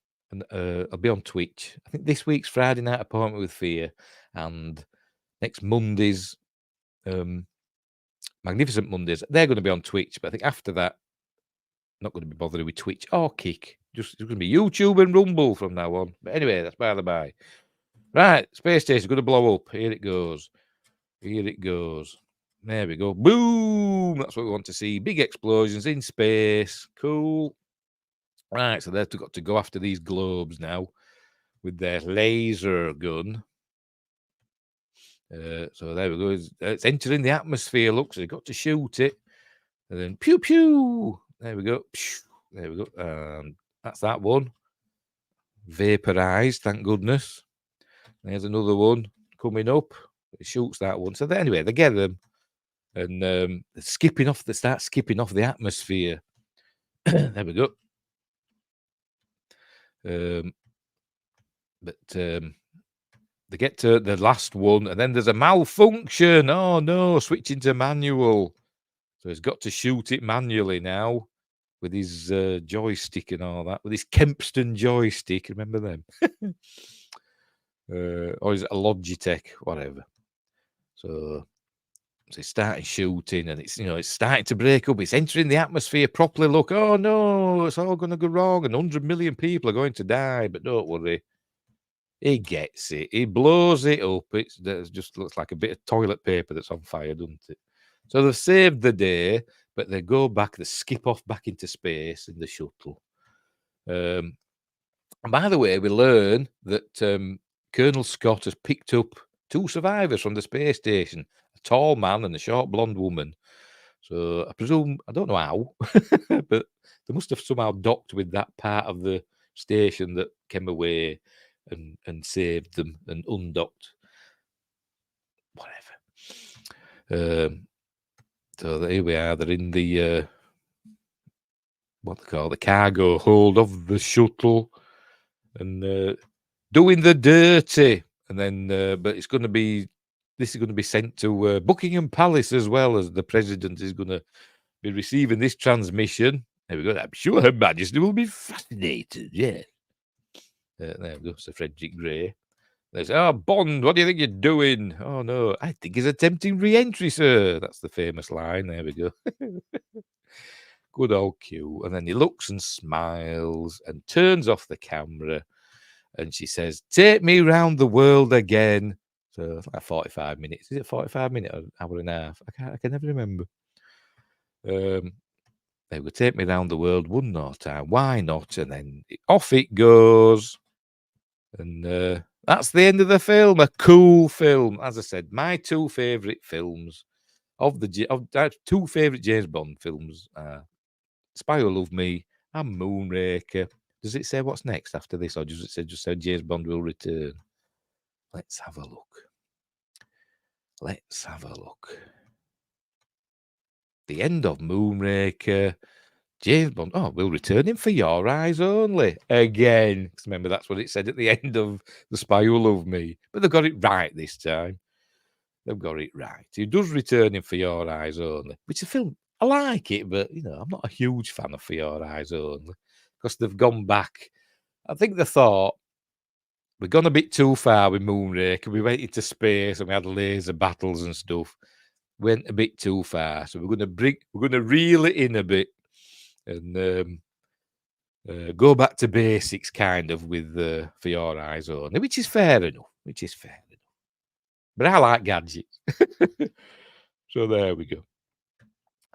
I'll be on Twitch. I think this week's Friday Night Appointment with Fear. And next Monday's Magnificent Mondays. They're going to be on Twitch. But I think after that, I'm not going to be bothering with Twitch or Kick. Just it's going to be YouTube and Rumble from now on. But anyway, that's by the by. Right, space station's going to blow up. Here it goes. Here it goes. There we go. Boom! That's what we want to see. Big explosions in space. Cool. Right, so they've got to go after these globes now with their laser gun. So there we go. It's entering the atmosphere. Look, so they've got to shoot it. And then pew pew. There we go. There we go. That's that one. Vaporized, thank goodness. There's another one coming up. It shoots that one. So anyway, they get them. And they're they start skipping off the atmosphere. There we go. But they get to the last one, and then there's a malfunction. Oh no, switching to manual. So he's got to shoot it manually now with his joystick and all that, with his Kempston joystick. Remember them? Or is it a Logitech? Whatever. So he's starting shooting, and it's starting to break up. It's entering the atmosphere properly. Look, oh no, it's all going to go wrong, and 100 million people are going to die. But don't worry, he gets it. He blows it up. It just looks like a bit of toilet paper that's on fire, doesn't it? So they've saved the day, but they go back. They skip off back into space in the shuttle. And by the way, we learn that Colonel Scott has picked up 2 survivors from the space station. A tall man and a short blonde woman. So I presume, I don't know how, but they must have somehow docked with that part of the station that came away and saved them and undocked. Whatever. So here we are. They're in the what they call the cargo hold of the shuttle, and doing the dirty. And then, but this is going to be sent to Buckingham Palace as well, as the president is going to be receiving this transmission. There we go. I'm sure Her Majesty will be fascinated. Yeah. There we go. Sir Frederick Grey. There's, Bond, what do you think you're doing? Oh, no, I think he's attempting re-entry, sir. That's the famous line. There we go. Good old Q. And then he looks and smiles and turns off the camera. And she says, take me round the world again. So it's like 45 minutes. Is it 45 minutes or an hour and a half? I can never remember. They would take me round the world one more time. Why not? And then off it goes. And that's the end of the film. A cool film. As I said, my 2 favourite films of 2 favourite James Bond films are Spy Who Loved Me and Moonraker. Does it say what's next after this, or does it just say James Bond will return? Let's have a look. The end of Moonraker. James Bond, we'll return him for your eyes only. Again. Because remember, that's what it said at the end of The Spy Who Loved Me. But they've got it right this time. They've got it right. He does return him for your eyes only. Which is a film, I like it, but, I'm not a huge fan of For Your Eyes Only. Because they've gone back. I think they thought, we've gone a bit too far with Moonraker. We went into space and we had laser battles and stuff. Went a bit too far. So we're going to reel it in a bit. And go back to basics, kind of, with For Your Eyes Only, which is fair enough. But I like gadgets. So there we go.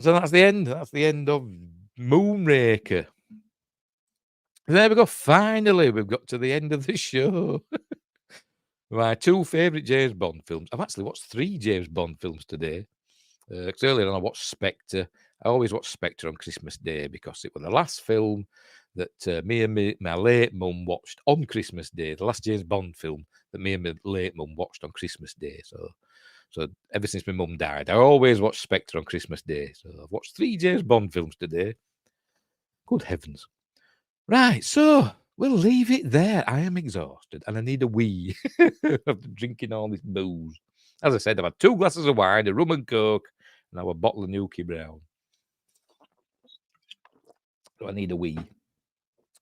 So that's the end. That's the end of Moonraker. There we go. Finally, we've got to the end of the show. My 2 favourite James Bond films. I've actually watched 3 James Bond films today. Because earlier on I watched Spectre. I always watch Spectre on Christmas Day because it was the last film that me and my late mum watched on Christmas Day. The last James Bond film that me and my late mum watched on Christmas Day. So ever since my mum died, I always watch Spectre on Christmas Day. So I've watched 3 James Bond films today. Good heavens. Right, so we'll leave it there. I am exhausted and I need a wee after drinking all this booze. As I said, I've had 2 glasses of wine, a rum and coke, and now a bottle of Nuki Brown. So I need a wee.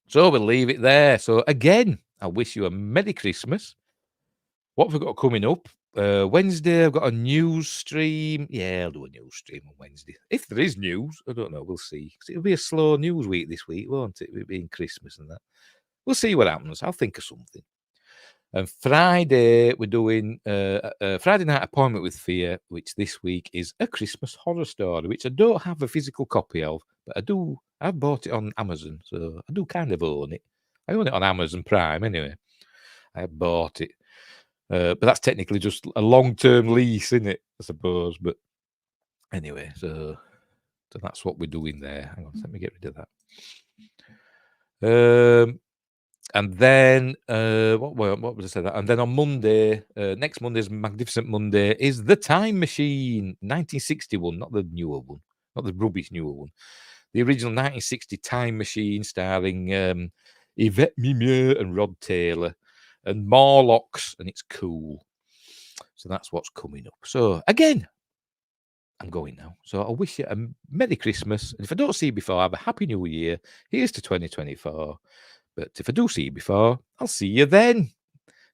So we'll leave it there. So again, I wish you a Merry Christmas. What have we got coming up? Wednesday, I've got a news stream. Yeah, I'll do a news stream on Wednesday. If there is news, I don't know. We'll see. 'Cause it'll be a slow news week this week, won't it? It being Christmas and that. We'll see what happens. I'll think of something. And Friday, we're doing a Friday night appointment with Fear, which this week is A Christmas Horror Story, which I don't have a physical copy of, but I've bought it on Amazon, so I do kind of own it. I own it on Amazon Prime anyway. I bought it. But that's technically just a long-term lease, isn't it? I suppose. But anyway, so that's what we're doing there. Hang on, let me get rid of that. And then what was I say that? And then on Monday, next Monday's Magnificent Monday, is The Time Machine, 1961, not the newer one, not the rubbish newer one. The original 1960 Time Machine starring Yvette Mimieux and Rod Taylor and Morlocks, and it's cool. So that's what's coming up. So again, I'm going now. So I wish you a Merry Christmas. And if I don't see you before, have a Happy New Year. Here's to 2024. But if I do see you before, I'll see you then.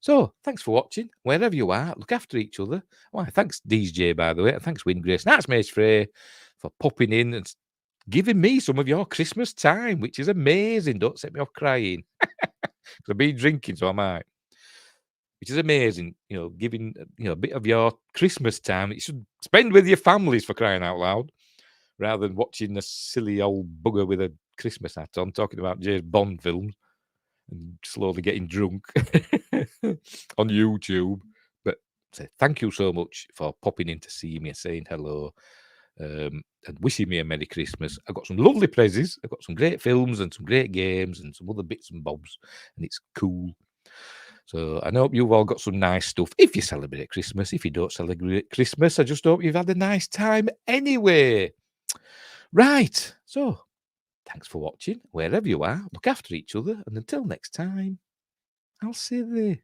So thanks for watching. Wherever you are, look after each other. Why, thanks DJ, by the way. And thanks Windgrace. And that's Mace Frey for popping in and giving me some of your Christmas time, which is amazing. Don't set me off crying. Because I've been drinking, so I might. Which is amazing, giving a bit of your Christmas time. You should spend with your families, for crying out loud, rather than watching a silly old bugger with a Christmas hat on talking about James Bond films and slowly getting drunk on YouTube. But thank you so much for popping in to see me, saying hello, and wishing me a Merry Christmas. I've got some lovely presents. I've got some great films and some great games and some other bits and bobs, and it's cool. So I hope you've all got some nice stuff. If you celebrate Christmas, if you don't celebrate Christmas, I just hope you've had a nice time anyway. Right. So thanks for watching. Wherever you are, look after each other. And until next time, I'll see you there.